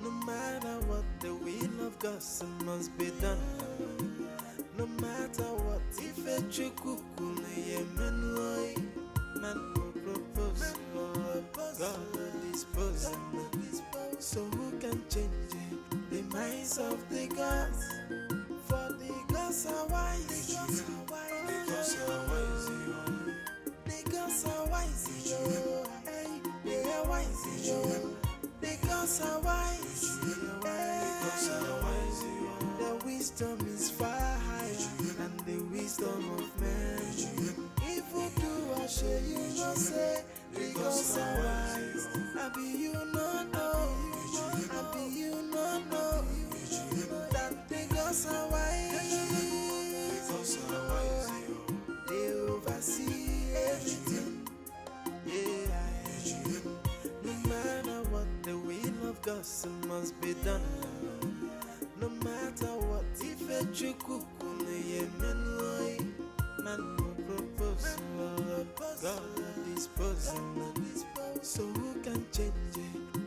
No matter what, the will of God must be done. No matter what, if a chukukune yemenwai, man will propose, God will dispose. So who can change the minds of the gods? For the gods are wise. The gods are wise. The gods are wise. Hey, they are wise. The gods are wise. The wisdom is far higher than the wisdom of man. If you do, I shall you not say, the gods are wise. I be you not know. I be you not know. That the gods are wise. They oversee everything. Yeah. No matter what, the will of God must be done. No matter what, if a chukukune yemenwai, man will propose, God will dispose. So who can change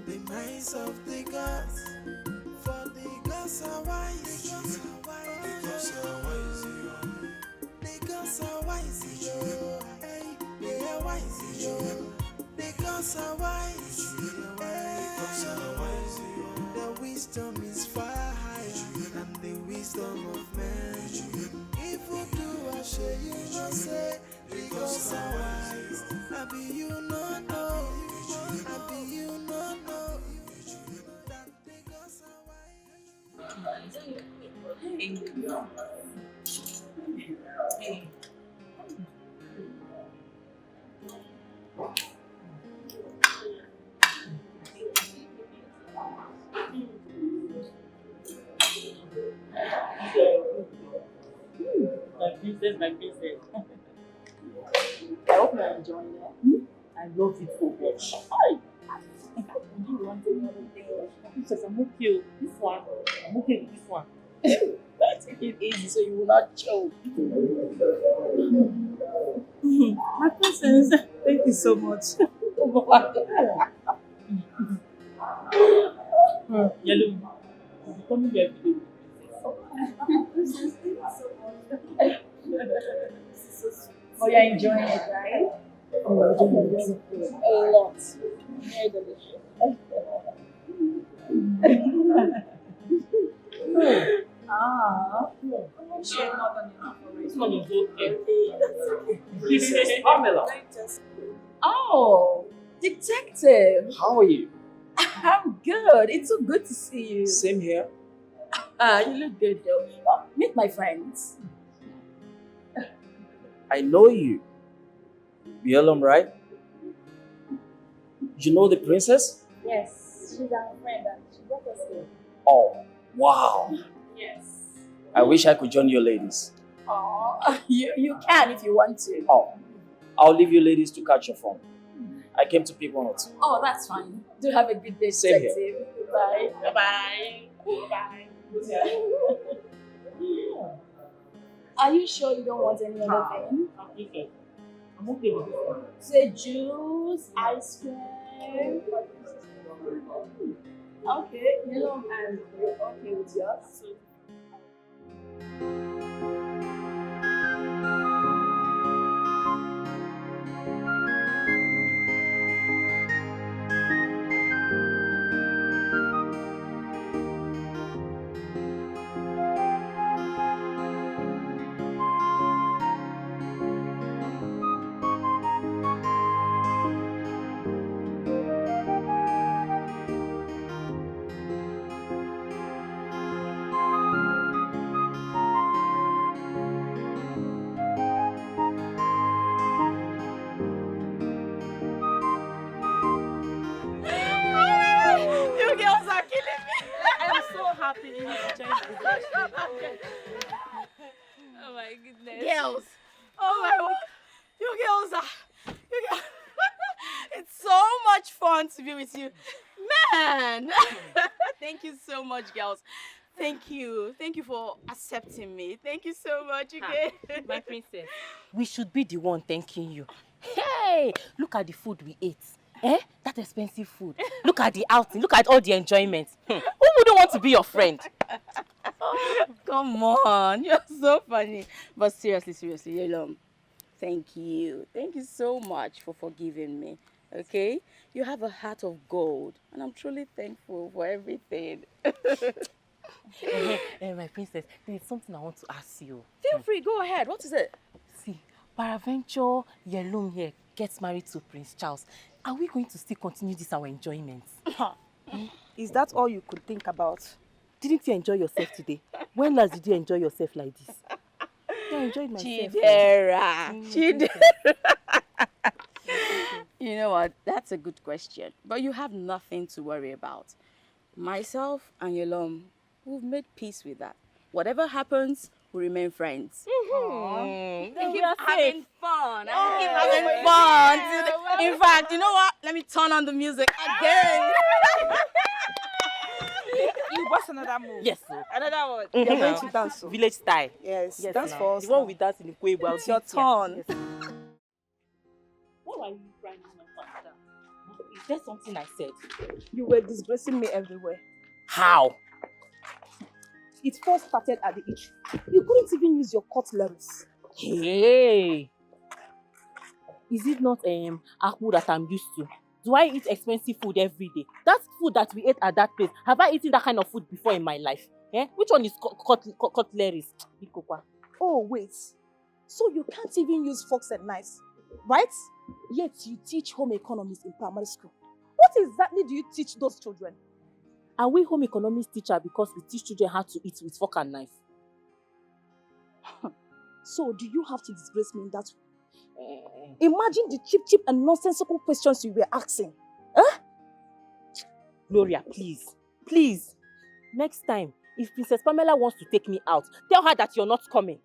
the minds of the gods? For the gods are wise. The gods are wise. The gods are wise. Hey, they are wise. The gods are wise. The gods are wise. The wisdom is far higher than the wisdom of man. If you do, I shall you not say, the gods are wise. I My princess, my princess. I hope you're enjoying it. I love it so much. Do you want any other thing? Princess, I'm okay with this one. I'm okay with this one. Take it easy so you will not choke. My princess, thank you so much. Yellow, you're becoming every day. Princess, thank you so much. Oh, you're enjoying it, right? Oh, I'm enjoying it. A lot. Very delicious. I'm sure not on enough already. This one is okay. That's okay. This is Pamela. Oh, detective. How are you? I'm good. It's so good to see you. Same here. You look good though. Oh, meet my friends. I know you. Bielum, right? You know the princess? Yes, she's our friend and she brought us here. Oh, wow. Yes. I wish I could join your ladies. Oh, you can if you want to. Oh, I'll leave you ladies to catch your phone. I came to pick one or two. Oh, that's fine. Do have a good day, Same here. detective. Bye. Bye. Bye. Are you sure you don't want any other thing? I'm okay with this one. Say juice, ice cream. Okay, yellow and you're okay with yours? You girls are killing me. I'm so happy you enjoyed it. Oh my goodness. Girls. Oh my god. You girls are. It's so much fun to be with you. Man. Thank you so much, girls. Thank you. Thank you for accepting me. Thank you so much again. My princess, we should be the one thanking you. Hey, look at the food we ate. Eh? That expensive food. Look at the outing. Look at all the enjoyment. Who wouldn't want to be your friend? Come on. You're so funny. But seriously, Yelom, thank you. Thank you so much for forgiving me. Okay? You have a heart of gold. And I'm truly thankful for everything. My princess, there is something I want to ask you. Feel free. Go ahead. What is it? See, peradventure Yellow here gets married to Prince Charles. Are we going to still continue this our enjoyment? Is that all you could think about? Didn't you enjoy yourself today? When last did you enjoy yourself like this? I enjoyed myself. Chidera. You know what? That's a good question. But you have nothing to worry about. Myself and Yelom, we've made peace with that. Whatever happens, we remain friends. Mm-hmm. We keep are having safe. fun. Oh, Keep having fun. In fact, you know what? Let me turn on the music again. You bust another move. Yes, sir. Another one. Mm-hmm. You're going to dance. So. Village style. Yes, Yes, dance now. for us. The one now. we dance in the Quebo. It's your turn. Yes. Why are you crying like that? Is there something I said? You were disgracing me everywhere. How? It first started at the itch. You couldn't even use your cutleries. Hey! Is it not akpu that I'm used to? Do I eat expensive food every day? That's food that we ate at that place. Have I eaten that kind of food before in my life? Eh? Which one is cutleries? Oh, wait. So you can't even use forks and knives, right? Yet you teach home economics in primary school. What exactly do you teach those children? Are we home economics teacher because we teach children how to eat with fork and knife? So do you have to disgrace me in that way? Imagine the cheap and nonsensical questions you were asking. Huh? Gloria, please. Please. Next time, if Princess Pamela wants to take me out, tell her that you're not coming.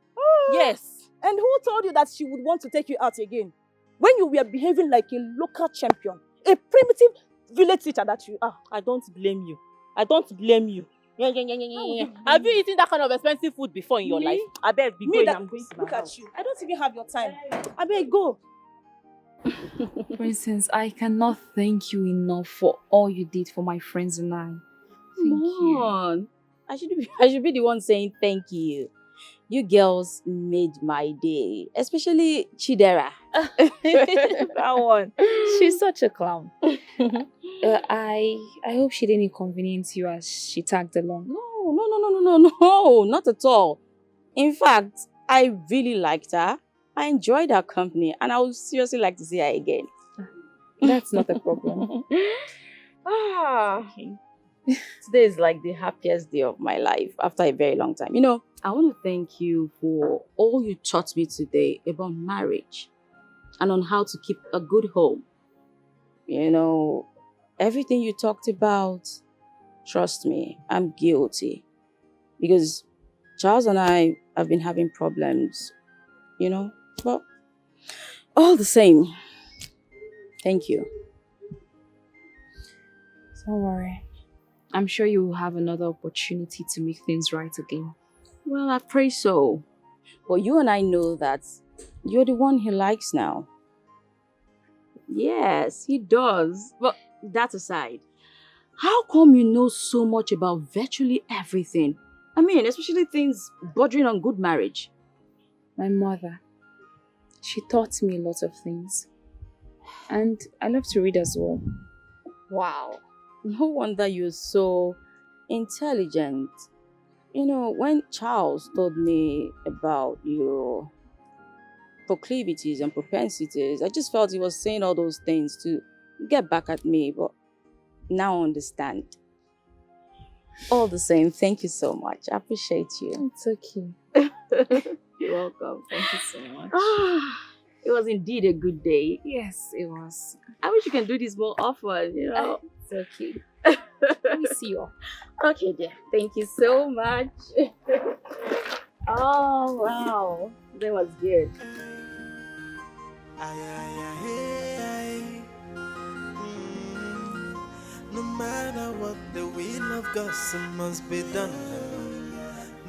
Yes. And who told you that she would want to take you out again? When you were behaving like a local champion, a primitive village teacher that you are. I don't blame you. I don't blame you. Have you eaten that kind of expensive food before in your life? I beg, be going. I'm going to my Look house. at you. I don't even have your time. I beg, go. Princess, I cannot thank you enough for all you did for my friends and I. Thank you. Come on. I should be the one saying thank you. You girls made my day, especially Chidera. That one. She's such a clown. I hope she didn't inconvenience you as she tagged along. No, not at all. In fact, I really liked her. I enjoyed her company and I would seriously like to see her again. That's not a problem. Today is like the happiest day of my life after a very long time. I want to thank you for all you taught me today about marriage and on how to keep a good home. Everything you talked about, trust me, I'm guilty. Because Charles and I have been having problems, but all the same, thank you. Don't worry. I'm sure you will have another opportunity to make things right again. Well, I pray so. But you and I know that you're the one he likes now. Yes, he does. But that aside, how come you know so much about virtually everything? I mean, especially things bordering on good marriage. My mother, she taught me a lot of things. And I love to read as well. Wow. No wonder you're so intelligent. When Charles told me about your proclivities and propensities, I just felt he was saying all those things to get back at me, but now I understand. All the same, thank you so much. I appreciate you. It's okay. You're welcome. Thank you so much. It was indeed a good day. Yes, it was. I wish you can do this more often, It's okay. Let me see you. Okay, dear. Thank you so much. Oh, wow. That was good. No matter what, the will of God must be done.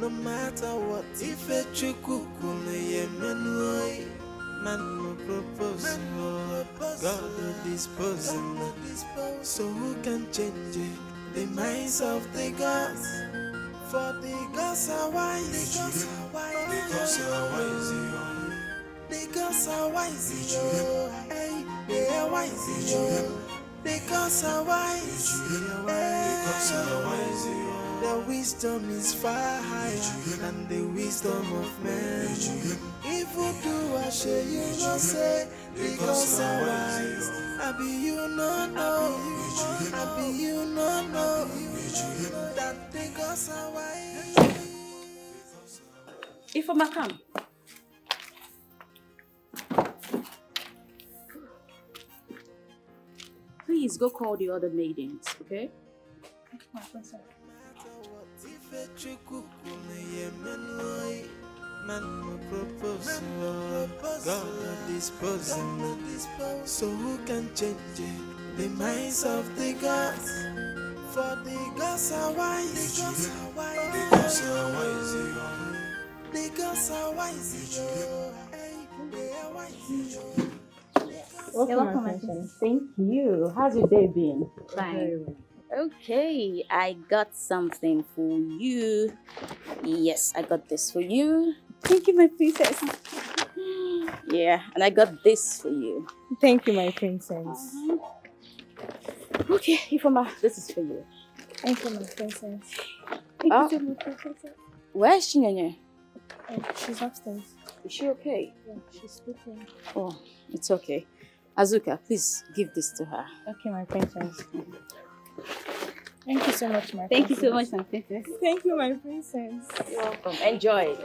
No matter what, if a chukukune yemenoi, man no propose, God will dispose. So who can change it? The minds of the gods? For the gods are wise. The gods are wise. The gods are wise. Hey, they are wise. The gods are wise. Their wisdom is far higher than the wisdom of men. If you do I say you no say, the gods are wise. I be you no know. I be you no know that the gods are wise. If I come. Please go call the other maidens, okay? Man no propose, God no dispose. So who can change it? The minds of the gods. For the gods are wise. The gods are wise. The gods are wise. They are wise. Welcome, my friend. Thank you. How's your day been? Fine. Okay, I got something for you. Yes, I got this for you. Thank you, my princess. Yeah, and I got this for you. Thank you, my princess. Okay, Ifoma, this is for you. Thank you, my princess. Thank you so much, princess. Where's Chinenye? She's upstairs. Is she okay? Yeah, she's sleeping. Oh, it's okay. Azuka, please give this to her. Okay, my princess. Thank you so much, my Thank you so princess. much, my princess. Thank you, my princess. You're welcome. Enjoy.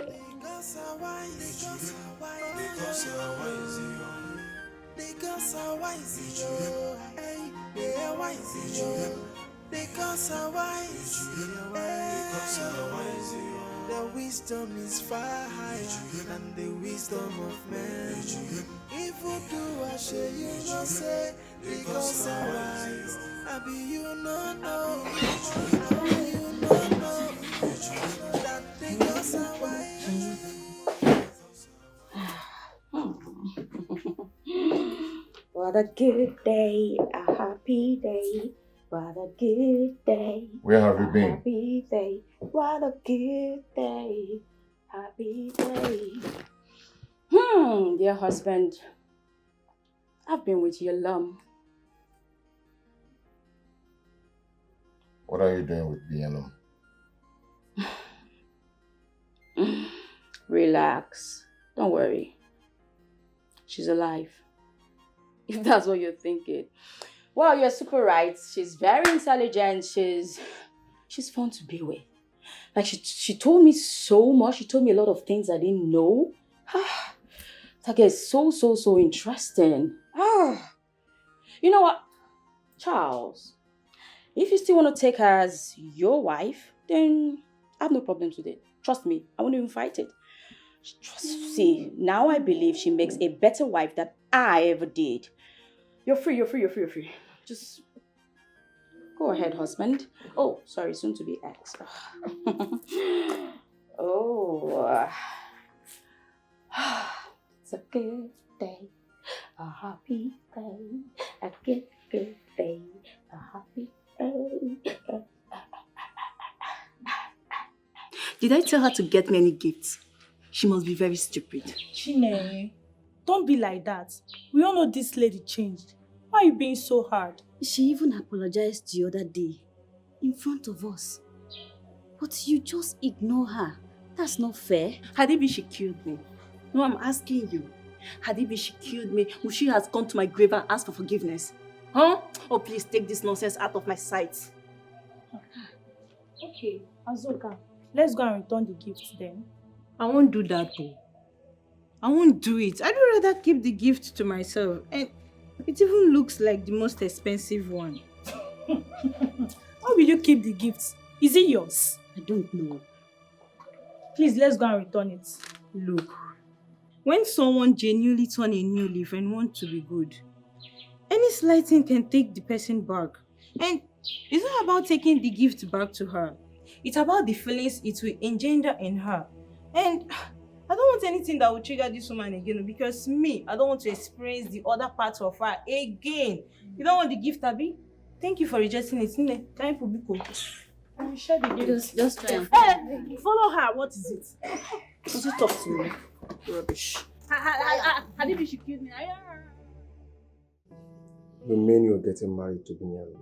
The wisdom is far higher than the wisdom of man. If you do, I share you no say, because I'm wise. I be you no know. I be you no know. That because I'm wise. What a good day, a happy day. What a good day. Where have you been? Happy day. What a good day. Happy day. Dear husband, I've been with your lum. What are you doing with BNM? Relax. Don't worry. She's alive. If that's what you're thinking. Well, you're super right. She's very intelligent. She's fun to be with. Like she told me so much. She told me a lot of things I didn't know. That is so interesting. You know what, Charles? If you still want to take her as your wife, then I have no problems with it. Trust me, I won't even fight it. See, now I believe she makes a better wife than I ever did. You're free. Just go ahead, husband. Oh, sorry, soon to be ex. It's a good day, a happy day, a good day, a happy day. Did I tell her to get me any gifts? She must be very stupid. Chineye, don't be like that. We all know this lady changed. Why are you being so hard? She even apologized the other day in front of us. But you just ignore her. That's not fair. Had it been she killed me? No, I'm asking you. Had it been she killed me, would she have gone to my grave and asked for forgiveness? Huh? Oh, please take this nonsense out of my sight. Okay, Azuka, let's go and return the gifts then. I won't do that though. I won't do it. I'd rather keep the gift to myself. And it even looks like the most expensive one. Why will you keep the gifts? Is it yours? I don't know. Please, let's go and return it. Look, when someone genuinely turns a new leaf and wants to be good, any slight thing can take the person back. And it's not about taking the gift back to her. It's about the feelings it will engender in her. And I don't want anything that will trigger this woman again, because I don't want to experience the other parts of her again. You don't want the gift, Abby? Thank you for rejecting it. Time for Biko. I will share the gift. Just try and... Hey, follow her. What is it? Does it talk to me? Rubbish. Hadibi, she killed me. You mean you're getting married to Binyam?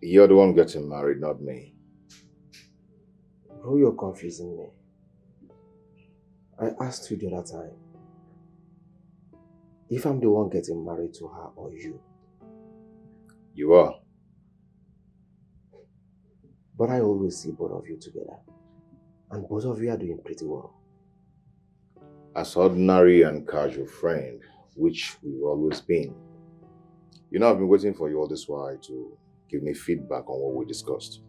You're the one getting married, not me. Bro, you're confusing me. I asked you the other time if I'm the one getting married to her or you. You are. But I always see both of you together. And both of you are doing pretty well. As ordinary and casual friend, which we've always been. You know, I've been waiting for you all this while to give me feedback on what we discussed.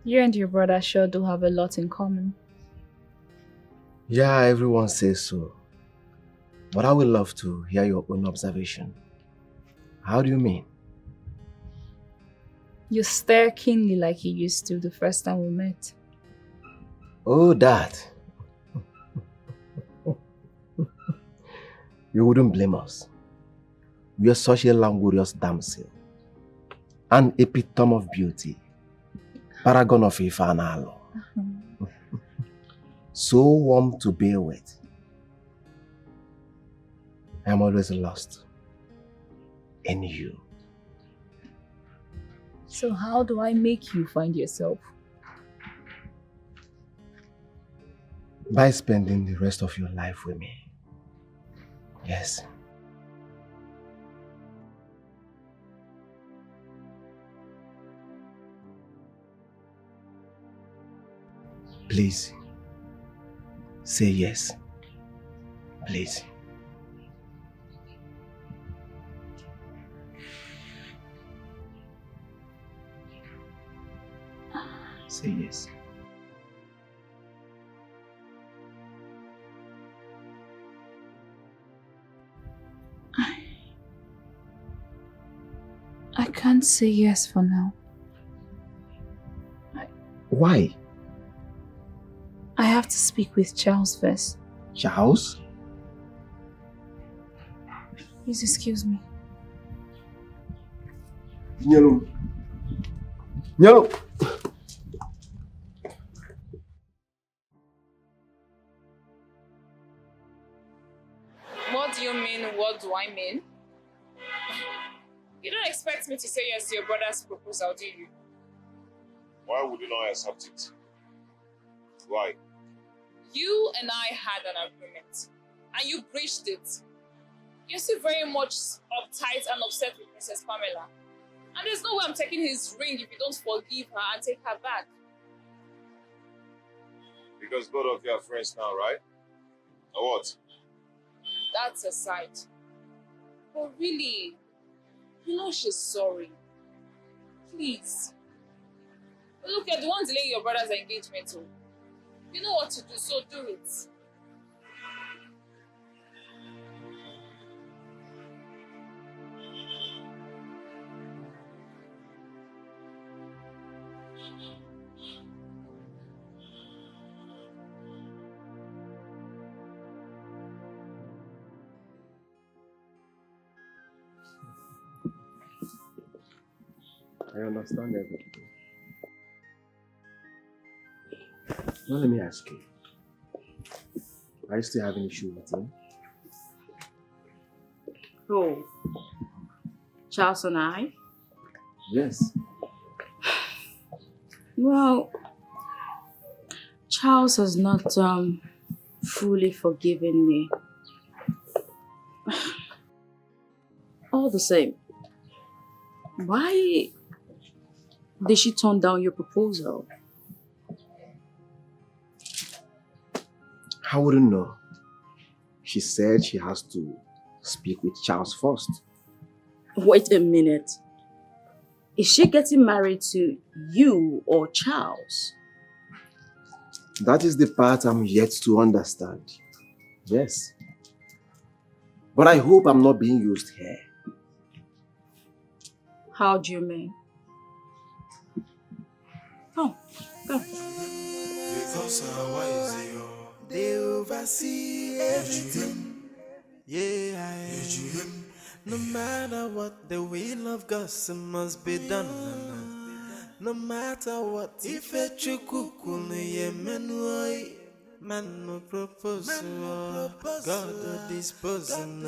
You and your brother sure do have a lot in common. Yeah, everyone says so. But I would love to hear your own observation. How do you mean? You stare keenly like you used to the first time we met. Oh, that. You wouldn't blame us. You are such a languorous damsel. An epitome of beauty. Paragon of Ifanalo. So warm to bear with. I am always lost in you. So how do I make you find yourself? By spending the rest of your life with me. Yes. Please, say yes. Please. Say yes. I can't say yes for now. Why? I have to speak with Charles first. Charles? Please excuse me. Nyalo. Nyalo. What do you mean, what do I mean? You don't expect me to say yes to your brother's proposal, do you? Why would you not accept it? Why? You and I had an agreement, and you breached it. You're still very much uptight and upset with Princess Pamela. And there's no way I'm taking his ring if you don't forgive her and take her back. Because both of you are friends now, right? Or what? That's aside. But really, you know she's sorry. Please. Look, you're the one delaying your brother's engagement too. You know what to do, so do it. I understand everything. Now let me ask you. Are you still having issue with him? Oh, Charles and I? Yes. Well, Charles has not fully forgiven me. All the same, why did she turn down your proposal? I wouldn't know. She said she has to speak with Charles first. Wait a minute. Is she getting married to you or Charles? That is the part I'm yet to understand. Yes. But I hope I'm not being used here. How do you mean? Oh, go. Because how wise you are. They oversee everything. Yeah, no matter what, the will of God must be done. No matter what, if a chukukune yemenoi, man no propose, God disposing.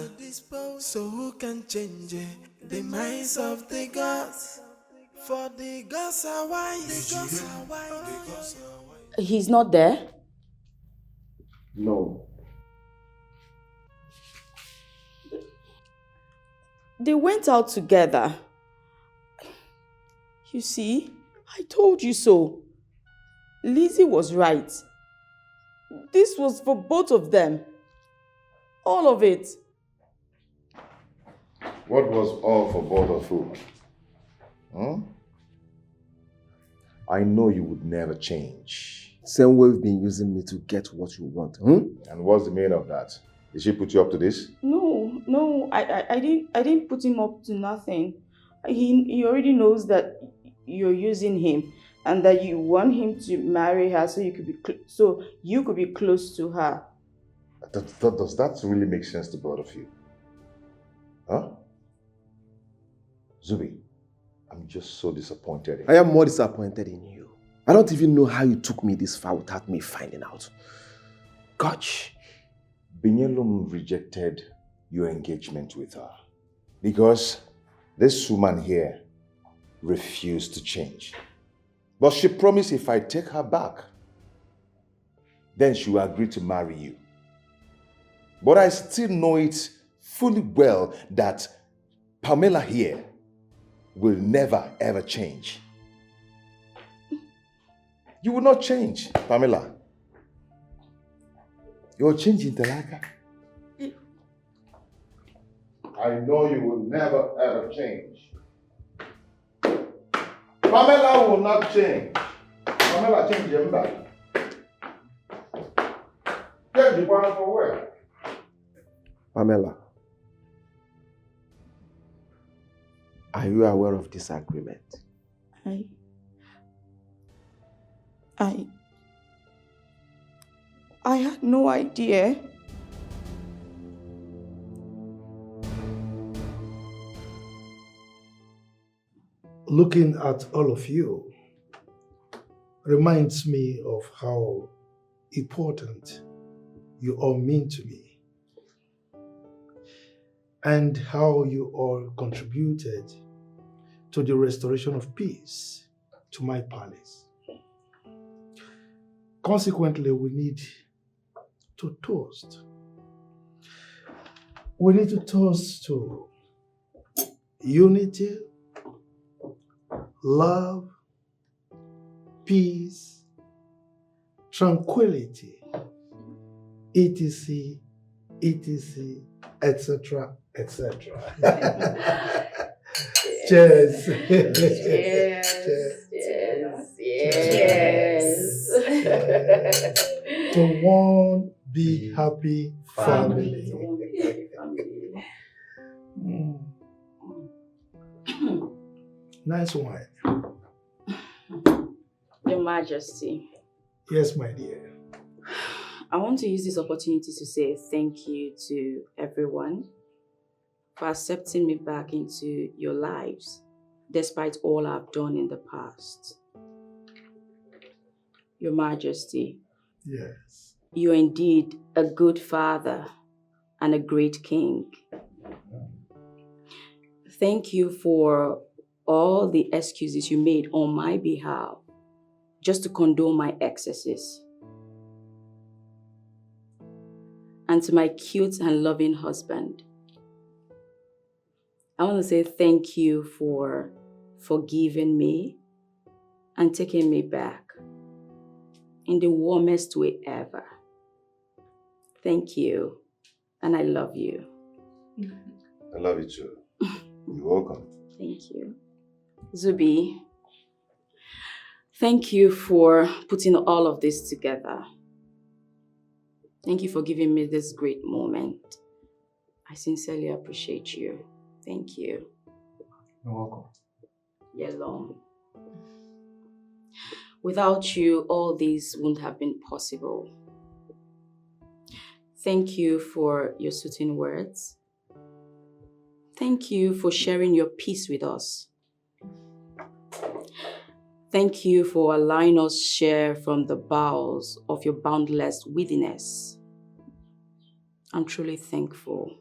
So who can change the minds of the gods? For the gods are wise. He's not there? No. They went out together. You see, I told you so. Lizzy was right. This was for both of them. All of it. What was all for both of you? I know you would never change. Same way you've been using me to get what you want. And what's the meaning of that? Did she put you up to this? No, I didn't put him up to nothing. He already knows that you're using him and that you want him to marry her so you could be close to her. Does that really make sense to both of you? Huh? Zubi, I'm just so disappointed in you. I am more disappointed in you. I don't even know how you took me this far without me finding out. Gosh. Binyelum rejected your engagement with her. Because this woman here refused to change. But she promised if I take her back, then she will agree to marry you. But I still know it fully well that Pamela here will never ever change. You will not change, Pamela. You're changing, Talaka. I know you will never ever change. Pamela will not change. Pamela change your back. Change the one for where? Pamela, are you aware of this agreement? I had no idea. Looking at all of you reminds me of how important you all mean to me and how you all contributed to the restoration of peace to my palace. Consequently, we need to toast. We need to toast to unity, love, peace, tranquility, etc., etc., etc., etc. Cheers. Cheers. Cheers. To one big happy family. Nice wine. Your Majesty. Yes, my dear. I want to use this opportunity to say thank you to everyone for accepting me back into your lives, despite all I've done in the past. Your Majesty. Yes. You're indeed a good father and a great king. Thank you for all the excuses you made on my behalf just to condone my excesses. And to my cute and loving husband, I want to say thank you for forgiving me and taking me back in the warmest way ever. Thank you, and I love you. I love you too. You're welcome. Thank you. Zubi, thank you for putting all of this together. Thank you for giving me this great moment. I sincerely appreciate you. Thank you. You're welcome. Yellow. Without you, all this wouldn't have been possible. Thank you for your soothing words. Thank you for sharing your peace with us. Thank you for allowing us share from the bowels of your boundless withiness. I'm truly thankful.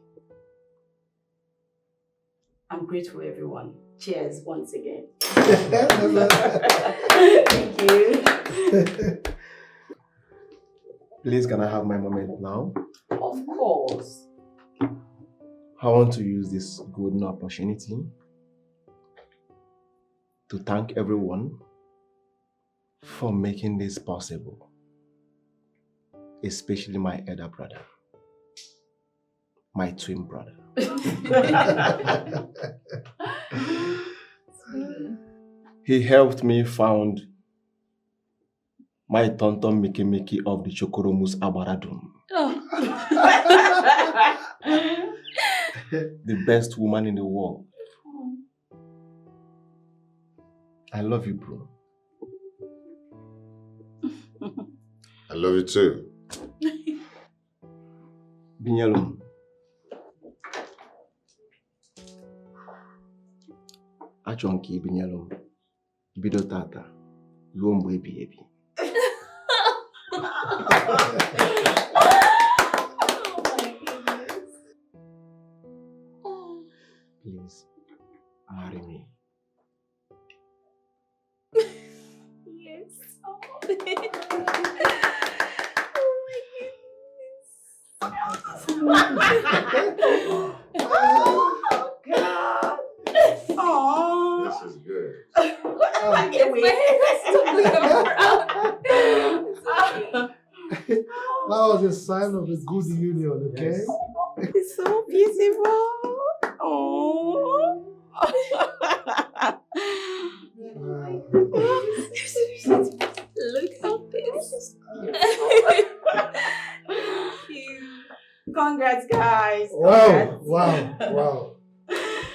I'm grateful, everyone. Cheers once again. Thank you. Please, can I have my moment now? Of course. I want to use this golden opportunity to thank everyone for making this possible, especially my elder brother, my twin brother. He helped me found my tonton Mickey of the Chokoromus Abaradum. The best woman in the world. I love you, bro. I love you too. Binyalum. Achonki Binyalum. Bido tata. Luombo ebi. Oh, God. Aww. This is good. I can't wait. That was a sign of a good union, okay? It's so beautiful. Oh. Look how this. Congrats, guys. Wow, wow.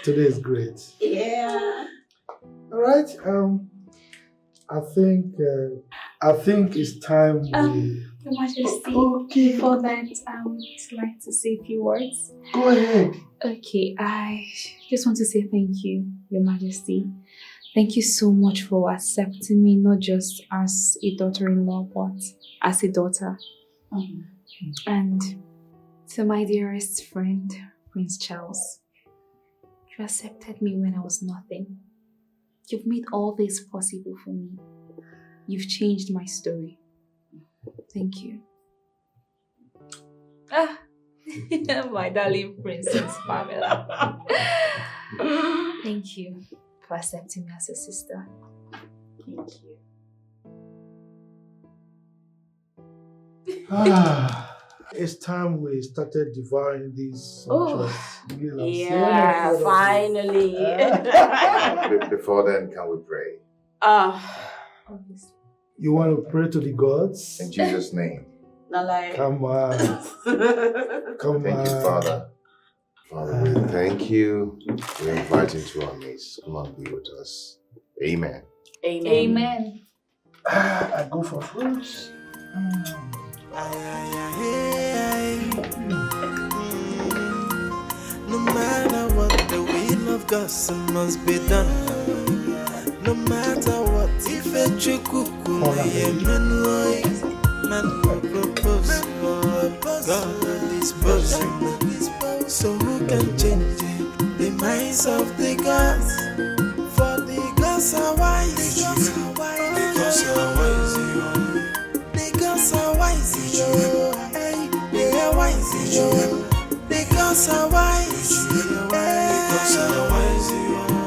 Today is great. Yeah. All right. I think it's time we. Your Majesty, before that, I would like to say a few words. Go ahead. Okay, I just want to say thank you, Your Majesty. Thank you so much for accepting me, not just as a daughter-in-law, but as a daughter. And to my dearest friend, Prince Charles, you accepted me when I was nothing. You've made all this possible for me. You've changed my story. Thank you. My darling Princess Pamela. Thank you for accepting me as a sister. Thank you. It's time we started devouring these sumptuous meal. Yeah, finally. Before then, can we pray? Obviously. You want to pray to the gods? In Jesus' name. Not like. Come on. Thank you, Father. Father, we thank you. We invite you to our midst. Come on, be with us. Amen. Amen. Amen. I go for fruits. No matter what, the will of God must be done. No matter what, if a chukuku man propose, God dispose. So who can change the minds of the gods? For the gods are wise. The gods are wise. The gods are wise. They are wise. The gods are wise.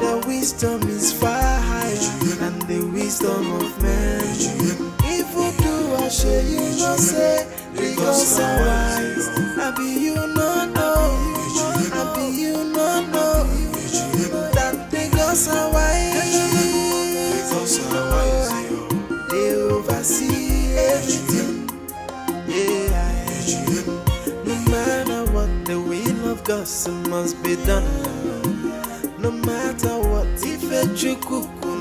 The wisdom is far higher than the wisdom of man. If you do, I share you not say the gods are wise. I be you not know. I be you not know that the gods are wise. The gods are wise. They oversee everything. Yeah. No matter what, the will of God must be done. No matter what, if a chukuku